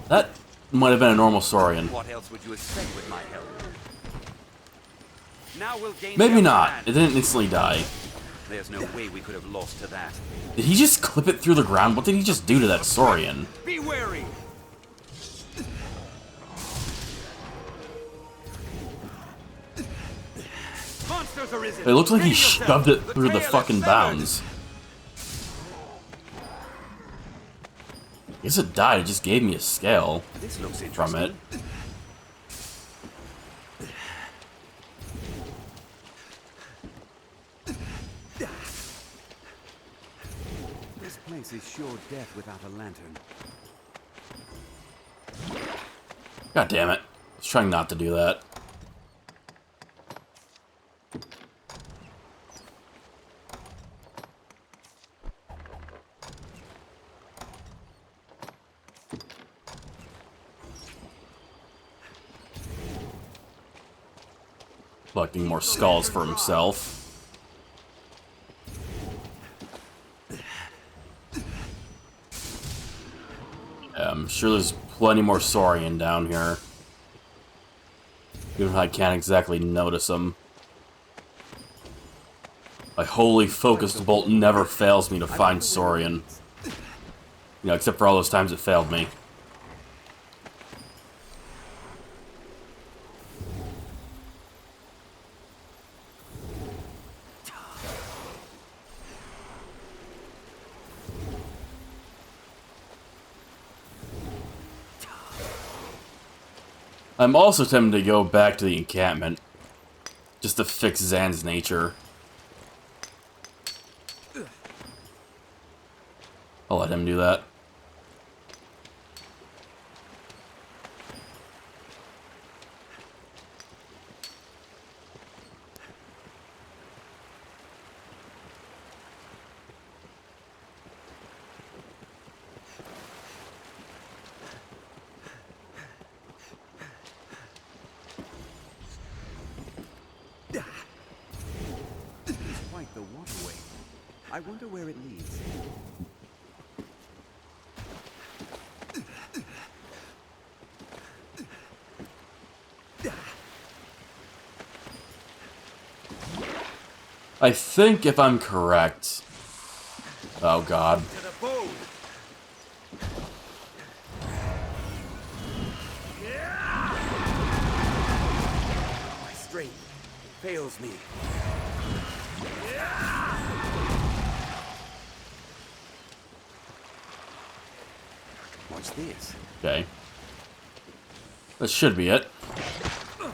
[SPEAKER 1] That might have been a normal Saurian.
[SPEAKER 2] What else would you expect with my help? Now we'll gain
[SPEAKER 1] Maybe not. It didn't instantly die.
[SPEAKER 2] There's no way we could have lost to that.
[SPEAKER 1] Did he just clip it through the ground? What did he just do to that Saurian?
[SPEAKER 2] Be wary! Monsters Arisen!
[SPEAKER 1] It looked like he shoved it through the fucking bounds. I guess it died, it just gave me a scale from it.
[SPEAKER 2] This place is sure death without a lantern.
[SPEAKER 1] God damn it. I was trying not to do that. Collecting more skulls for himself. sure there's plenty more Saurian down here. Even if I can't exactly notice them. My holy focused bolt never fails me to find Saurian. You know, except for all those times it failed me. I'm also tempted to go back to the encampment, just to fix Zan's nature. I'll let him do that.
[SPEAKER 2] Quite the waterway. I wonder where it leads.
[SPEAKER 1] I think if I'm correct... Oh god.
[SPEAKER 2] My strength fails me. What's this?
[SPEAKER 1] Okay. That should be it.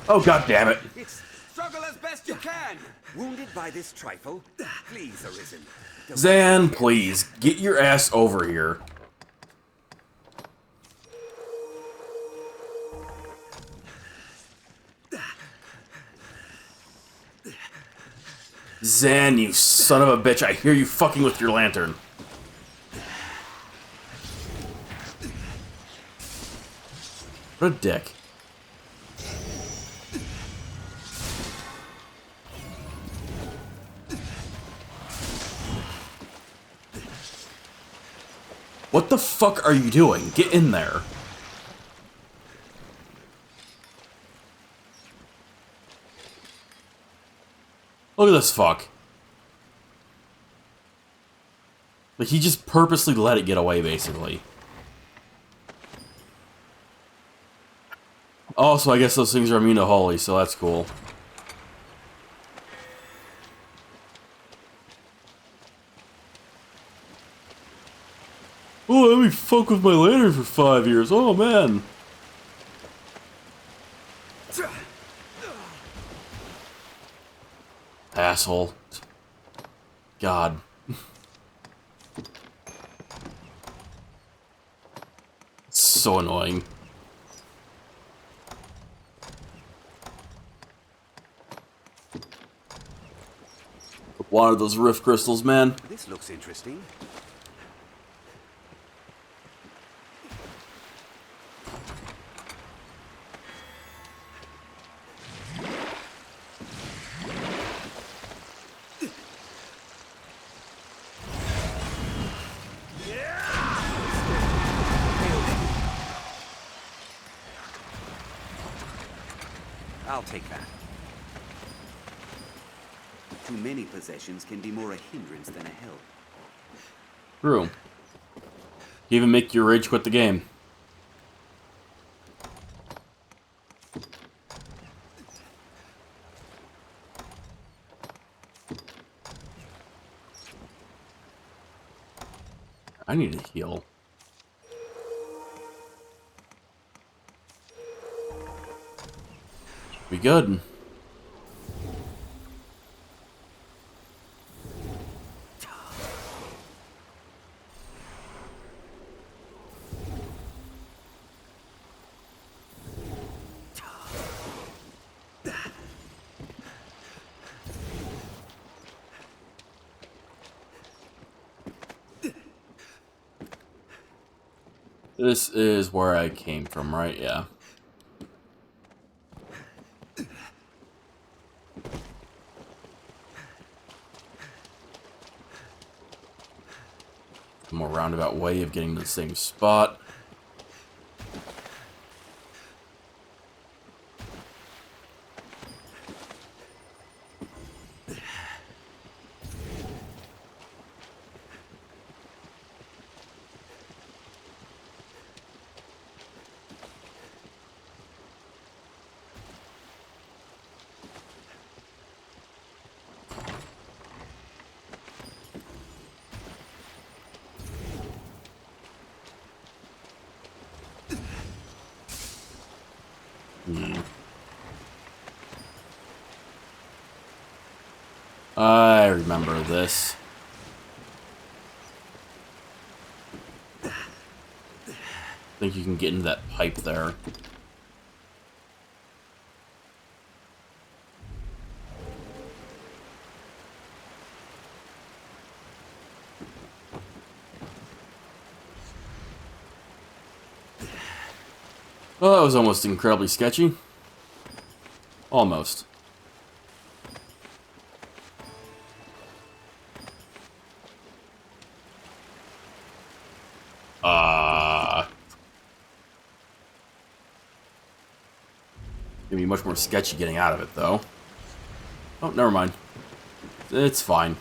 [SPEAKER 1] Oh god damn it.
[SPEAKER 2] Struggle as best you can. Wounded by this trifle? Please, Arisen.
[SPEAKER 1] Zan, please, get your ass over here. Zan, you son of a bitch, I hear you fucking with your lantern. What a dick. What the fuck are you doing? Get in there. Look at this fuck. Like, he just purposely let it get away, basically. Also, I guess those things are immune to holy, so that's cool. Oh, let me fuck with my lantern for 5 years. Oh, man. Asshole. God. It's so annoying. Wanted those rift crystals, man.
[SPEAKER 2] This looks interesting. I'll take that. Too many possessions can be more a hindrance than a help.
[SPEAKER 1] True. Even make your rage quit the game. I need to heal. Be good. This is where I came from, right? Yeah. A more roundabout way of getting to the same spot. I remember this. I think you can get into that pipe there. Well, that was almost incredibly sketchy. Almost. Gonna be much more sketchy getting out of it, though. Oh, never mind. It's fine.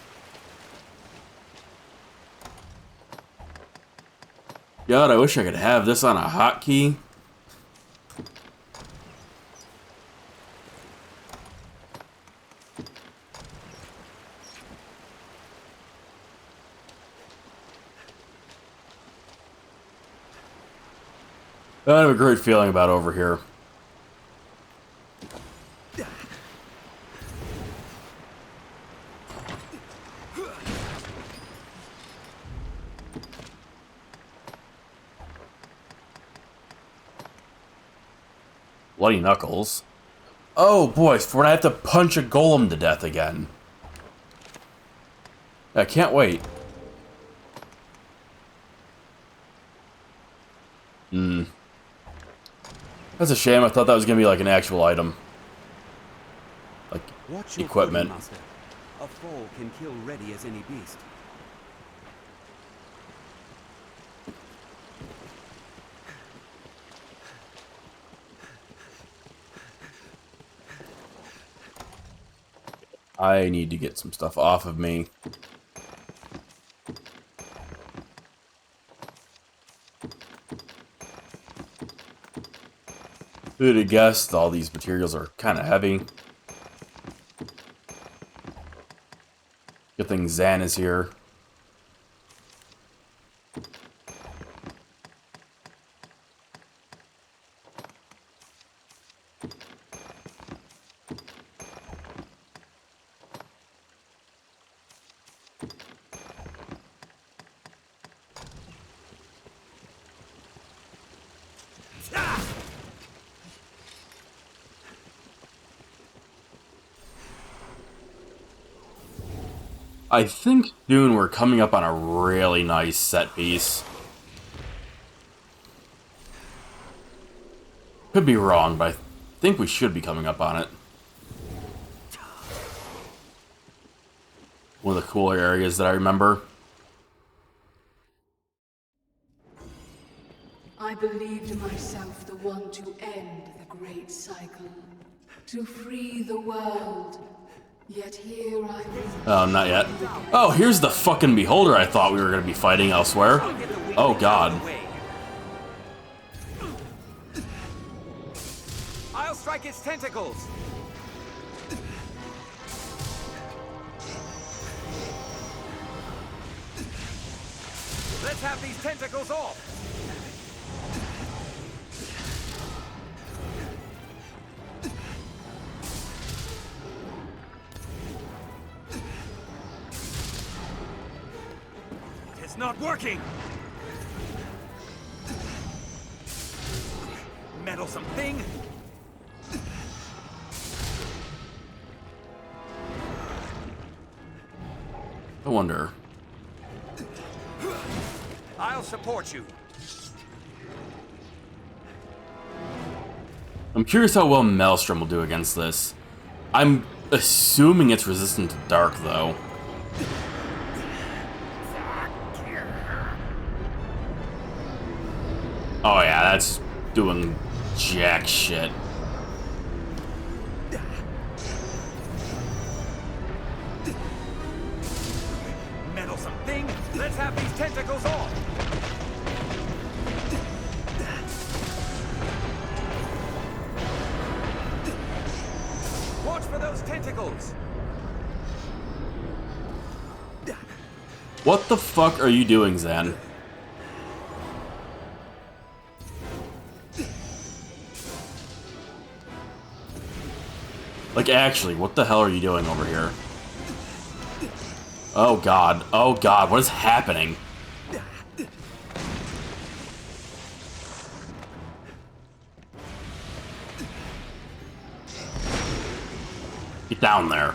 [SPEAKER 1] God, I wish I could have this on a hotkey. I have a great feeling about over here. Bloody knuckles. Oh boy, for when I have to punch a golem to death again. I can't wait. That's a shame. I thought that was gonna be like an actual item. Like
[SPEAKER 2] Watch your
[SPEAKER 1] equipment.
[SPEAKER 2] footing, Master. A fall can kill ready as any beast.
[SPEAKER 1] I need to get some stuff off of me. Who'd have guessed all these materials are kind of heavy. Good thing Zan is here. I think soon we're coming up on a really nice set piece. Could be wrong, but I think we should be coming up on it. One of the cooler areas that I remember.
[SPEAKER 17] I believed myself the one to end the great cycle, to free the world. Yet here I am.
[SPEAKER 1] Not yet. Oh, here's the fucking beholder I thought we were going to be fighting elsewhere. Oh, God.
[SPEAKER 5] I'll strike its tentacles. Let's have these tentacles off. It's not working! Meddlesome thing!
[SPEAKER 1] I wonder.
[SPEAKER 5] I'll support you.
[SPEAKER 1] I'm curious how well Maelstrom will do against this. I'm assuming it's resistant to dark, though. Oh yeah, that's doing jack shit.
[SPEAKER 5] Meddlesome thing! Let's have these tentacles off! Watch for those tentacles!
[SPEAKER 1] What the fuck are you doing, Zan? Like, actually, what the hell are you doing over here? Oh god. Oh god, what is happening? Get down there.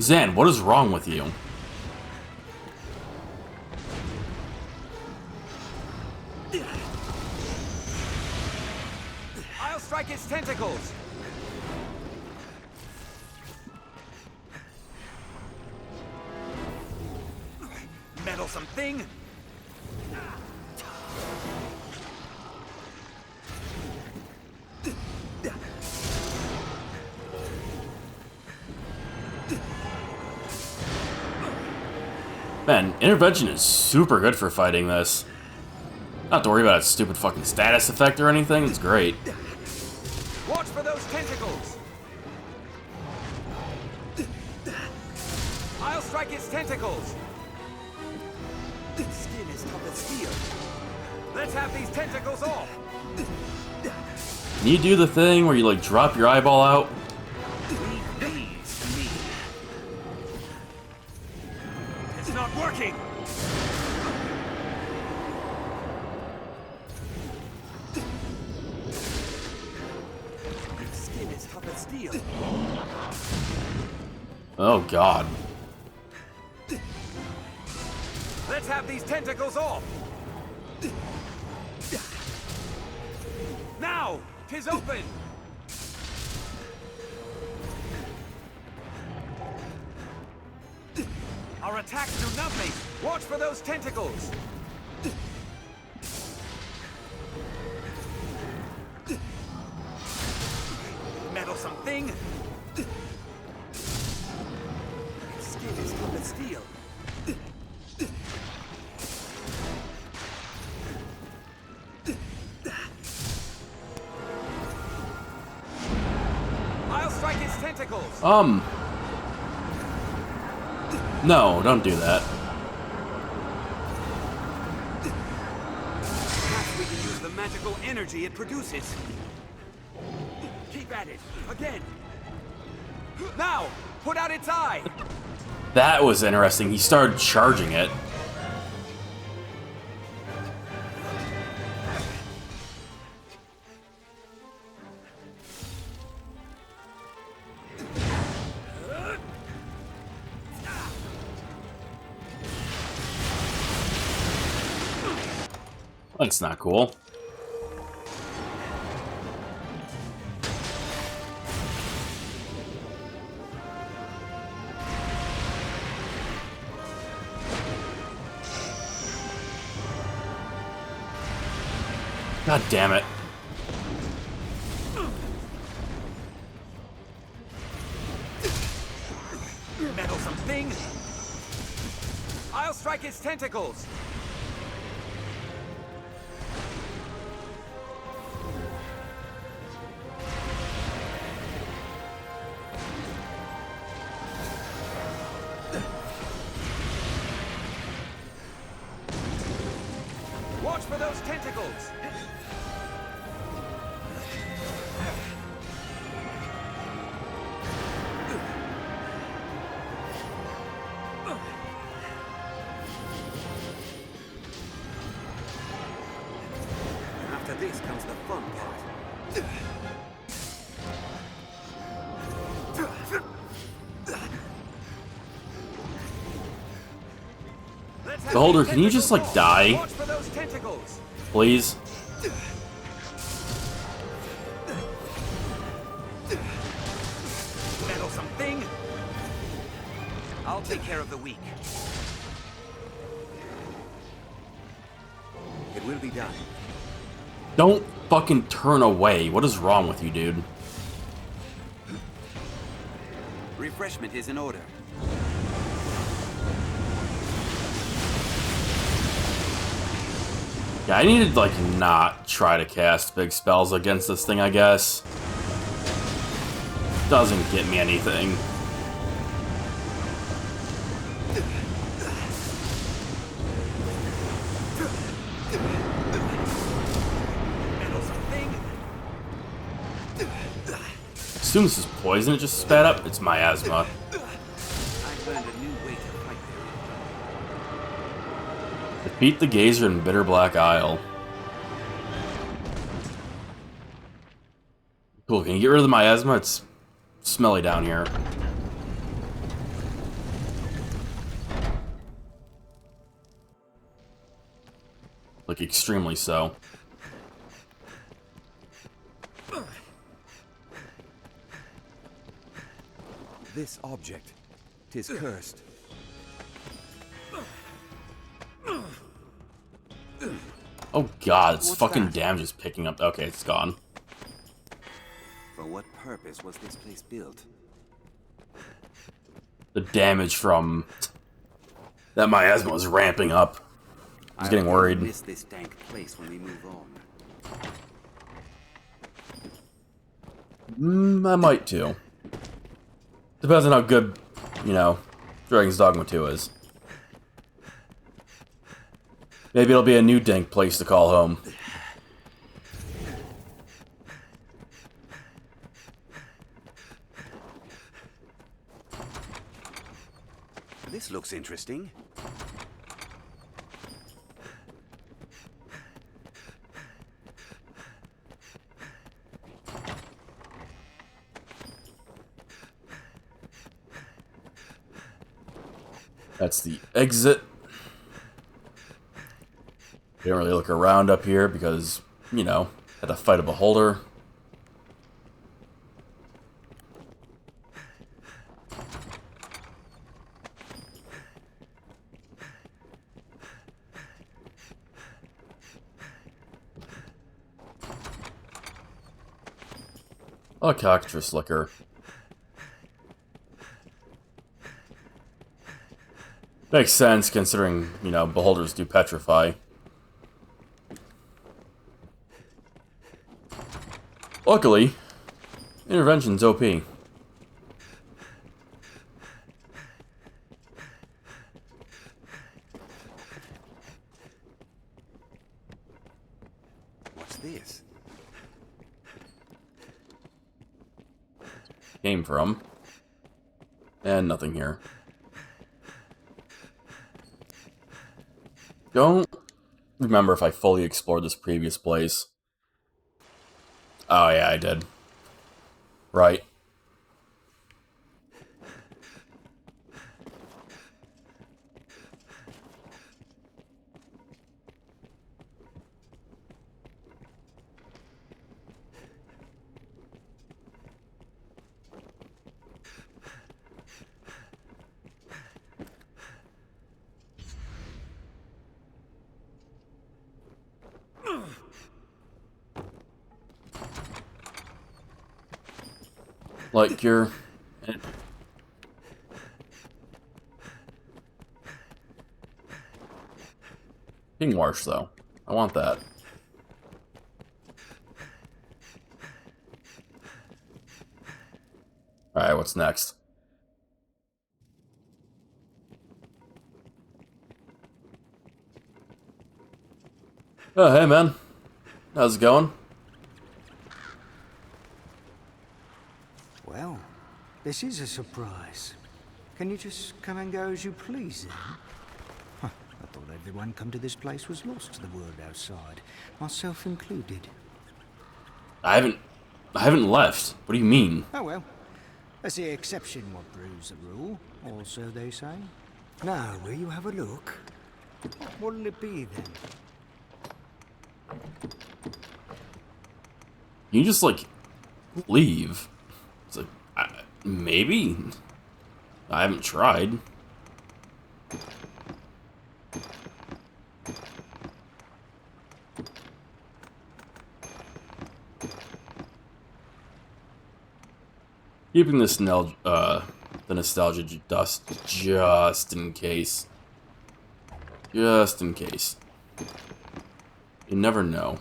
[SPEAKER 1] Zan, what is wrong with you?
[SPEAKER 5] I'll strike its tentacles! Meddlesome thing!
[SPEAKER 1] Man, intervention is super good for fighting this. Not to worry about its stupid fucking status effect or anything, it's great.
[SPEAKER 5] Watch for those tentacles! I'll strike its tentacles! Its skin is tough as steel. Let's have these tentacles off!
[SPEAKER 1] Can you do the thing where you like drop your eyeball out?
[SPEAKER 5] Leave these to me. It's not working! Its skin is tough as steel.
[SPEAKER 1] Oh god.
[SPEAKER 5] Let's have these tentacles off! Now! 'Tis open! Our attacks do nothing! Watch for those tentacles! Meddlesome thing! Its skin is tough as steel. I'll strike its tentacles!
[SPEAKER 1] No, don't do that.
[SPEAKER 5] Perhaps we can use the magical energy it produces. Keep at it. Again. Now! Put out its eye!
[SPEAKER 1] That was interesting. He started charging it. That's not cool. God damn it.
[SPEAKER 5] Meddlesome thing! I'll strike its tentacles! Watch for those tentacles! After this comes the fun part.
[SPEAKER 1] Beholder, can you just like die?
[SPEAKER 5] Watch for those tentacles!
[SPEAKER 1] Please?
[SPEAKER 5] Meddlesome thing! I'll take care of the weak. It will be done.
[SPEAKER 1] Don't fucking turn away. What is wrong with you, dude?
[SPEAKER 5] Refreshment is in order.
[SPEAKER 1] Yeah, I need to, like, not try to cast big spells against this thing, I guess. Doesn't get me anything. assume this is poison it just spat up. It's miasma.
[SPEAKER 2] I've learned a new way to fight their
[SPEAKER 1] Defeat the Gazer in Bitter Black Isle. Cool, can you get rid of the miasma? It's smelly down here. Like, extremely so.
[SPEAKER 2] This object, 'tis cursed.
[SPEAKER 1] Oh god, it's
[SPEAKER 2] What's
[SPEAKER 1] fucking
[SPEAKER 2] that?
[SPEAKER 1] damage is picking up. Okay, it's gone.
[SPEAKER 2] For what purpose was this place built?
[SPEAKER 1] The damage from that miasma was ramping up. I was getting worried.
[SPEAKER 2] Miss this dank place when we move on.
[SPEAKER 1] I might too. Depends on how good, you know, Dragon's Dogma 2 is. Maybe it'll be a new dank place to call home.
[SPEAKER 2] This looks interesting.
[SPEAKER 1] That's the exit. Didn't really look around up here because, you know, had to fight a beholder. Oh, cockatrice liquor. Makes sense considering, you know, beholders do petrify. Luckily, intervention's OP.
[SPEAKER 2] What's this?
[SPEAKER 1] Came from. And nothing here. Don't remember if I fully explored this previous place. Oh yeah, I did. Right. Like your... King Wash, though. I want that. Alright, what's next? Oh, hey, man. How's it going?
[SPEAKER 20] Well, this is a surprise. Can you just come and go as you please, then? Huh, I thought everyone come to this place was lost to the world outside, myself included.
[SPEAKER 1] I haven't left. What do you mean?
[SPEAKER 20] Oh well, that's the exception what proves the rule, or so they say. Now, will you have a look? What'll it be, then?
[SPEAKER 1] You just, like, leave. It's like, maybe? I haven't tried. Keeping this the nostalgia dust just in case. Just in case. You never know.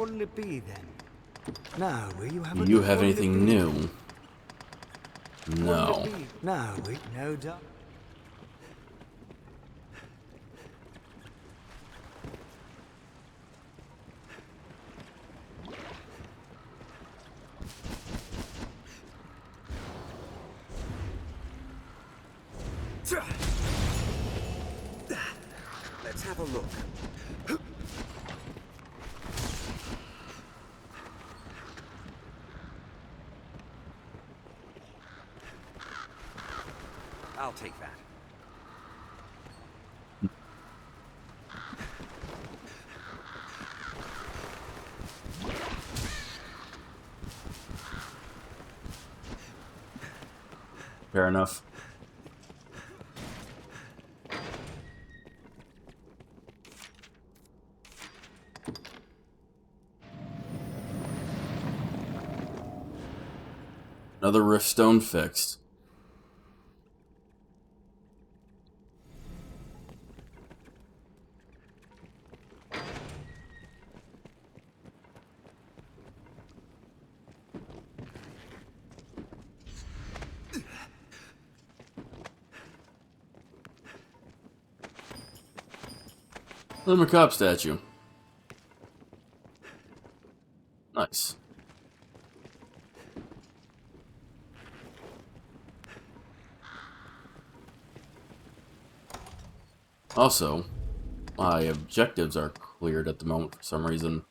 [SPEAKER 20] what'll it be then? No, you have.
[SPEAKER 1] Do you have anything new? No.
[SPEAKER 20] No, no doubt.
[SPEAKER 2] Let's have a look. I'll take that.
[SPEAKER 1] Fair enough. Another rift stone fixed. The macabre statue. Nice. Also, my objectives are cleared at the moment for some reason.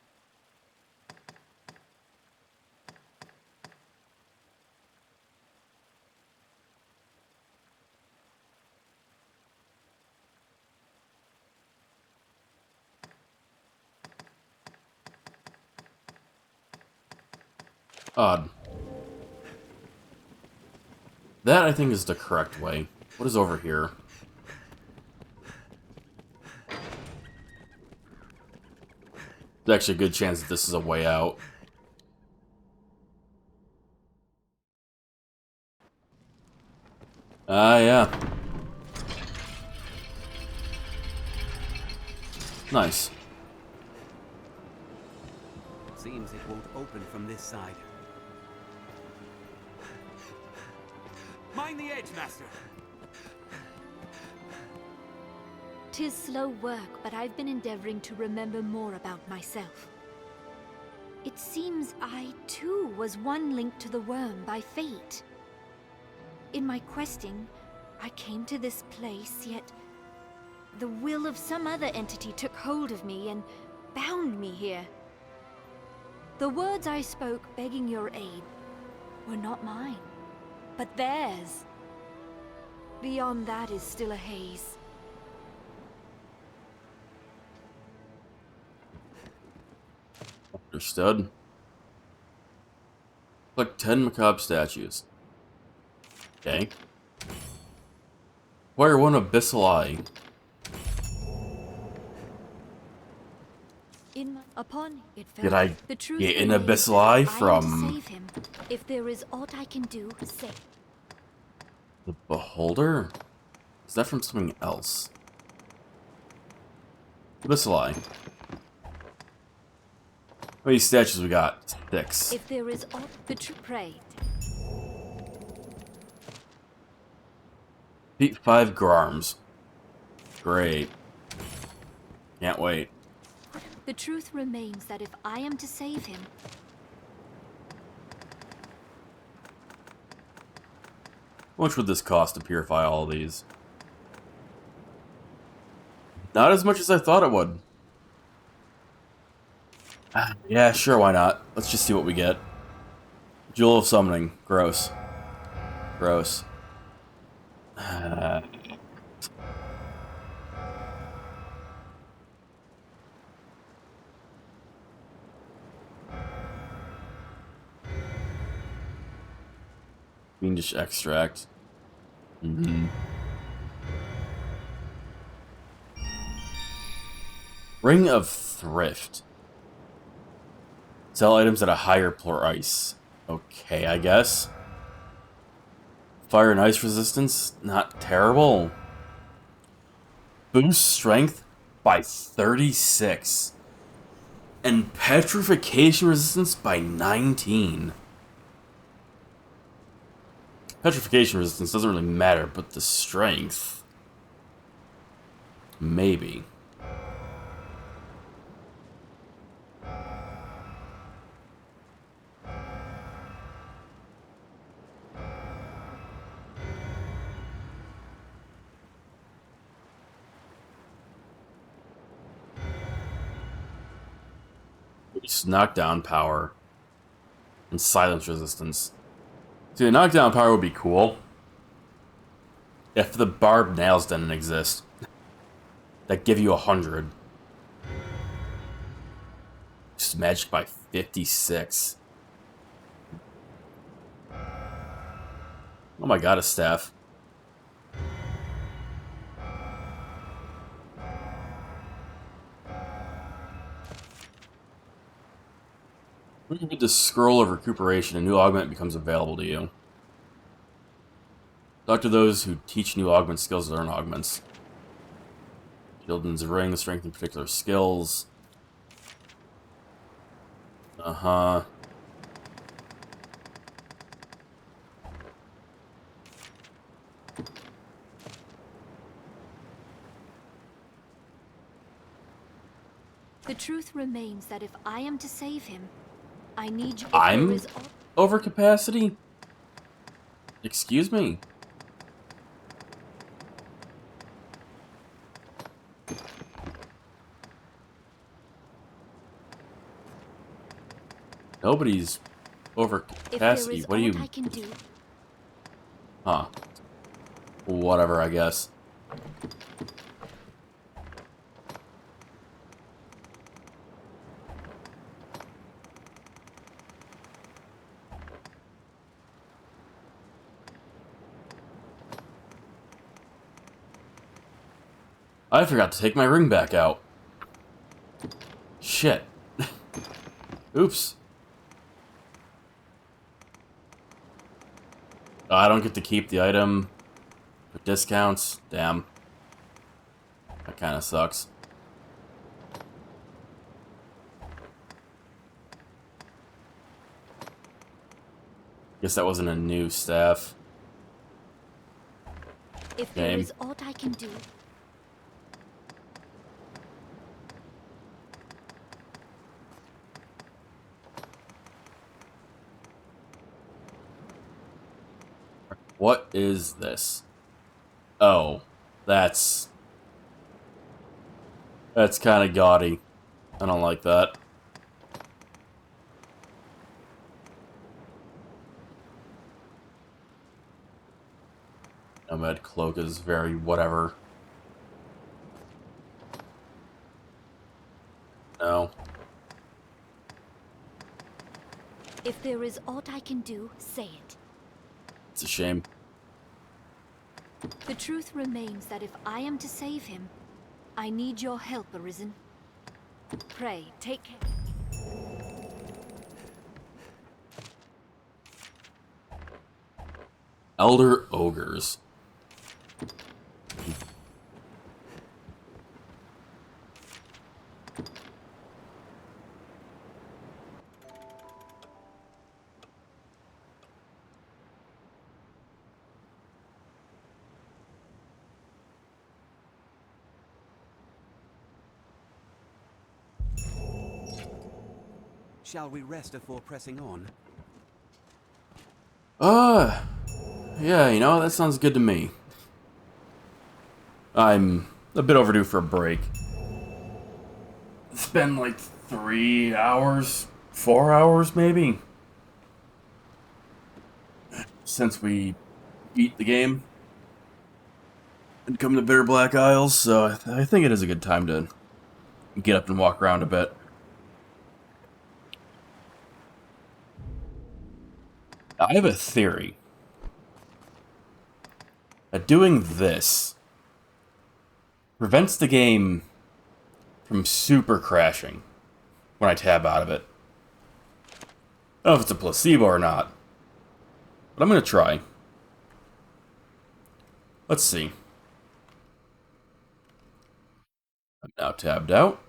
[SPEAKER 1] Odd. That, I think, is the correct way. What is over here? There's actually a good chance that this is a way out. Ah, yeah. Nice.
[SPEAKER 2] Seems it won't open from this side. Mind the edge, Master!
[SPEAKER 18] 'Tis slow work, but I've been endeavoring to remember more about myself. It seems I, too, was one linked to the worm by fate. In my questing, I came to this place, yet the will of some other entity took hold of me and bound me here. The words I spoke begging your aid were not mine, but theirs. Beyond that is still a haze.
[SPEAKER 1] Understood. Like 10 macabre statues. Okay. Acquire one abyssal eye.
[SPEAKER 18] Upon it fell.
[SPEAKER 1] Did I
[SPEAKER 18] the truth
[SPEAKER 1] get an
[SPEAKER 18] remains
[SPEAKER 1] abyssal
[SPEAKER 18] that
[SPEAKER 1] eye
[SPEAKER 18] I am to
[SPEAKER 1] from
[SPEAKER 18] save him. If there is aught I can do, say.
[SPEAKER 1] the beholder? Is that from something else? Abyssal eye. How many statues we got? 6.
[SPEAKER 18] If there is aught the true prey.
[SPEAKER 1] Beat 5 Grarms. Great. Can't wait.
[SPEAKER 18] The truth remains that if I am to save him,
[SPEAKER 1] How much would this cost to purify all of these? Not as much as I thought it would. Yeah, sure, why not? Let's just see what we get. Jewel of Summoning. Gross. Gross. Fiendish Extract. Ring of Thrift. Sell items at a higher price. Okay, I guess. Fire and ice resistance, not terrible. Boost strength by 36. And petrification resistance by 19. Petrification resistance doesn't really matter, but the strength... maybe. Just knockdown power and silence resistance. See, the knockdown power would be cool if the barbed nails didn't exist. That give you 100. Just magic by 56. Oh my god, a staff. When you hit the scroll of recuperation, a new augment becomes available to you. Talk to those who teach new augment skills to learn augments. Children's ring, strengthen particular skills. Uh-huh.
[SPEAKER 18] The truth remains that if I am to save him, I need you.
[SPEAKER 1] I'm over capacity? Excuse me. Nobody's over capacity. What do you...
[SPEAKER 18] I can do.
[SPEAKER 1] Huh. Whatever, I guess. I forgot to take my ring back out. Shit. Oops. I don't get to keep the item with discounts. Damn. That kind of sucks. Guess that wasn't a new staff.
[SPEAKER 18] If there is aught I can do.
[SPEAKER 1] What is this? Oh, that's kind of gaudy. I don't like that. Nomad cloak is very whatever. No.
[SPEAKER 18] If there is aught I can do, say it.
[SPEAKER 1] It's a shame.
[SPEAKER 18] The truth remains that if I am to save him, I need your help, Arisen. Pray, take care.
[SPEAKER 1] Elder ogres.
[SPEAKER 2] Shall we rest before pressing on?
[SPEAKER 1] Yeah, you know, that sounds good to me. I'm a bit overdue for a break. It's been like 3 hours, 4 hours maybe, since we beat the game and come to Bitter Black Isles, so I think it is a good time to get up and walk around a bit. I have a theory that doing this prevents the game from super crashing when I tab out of it. I don't know if it's a placebo or not, but I'm going to try. Let's see. I'm now tabbed out.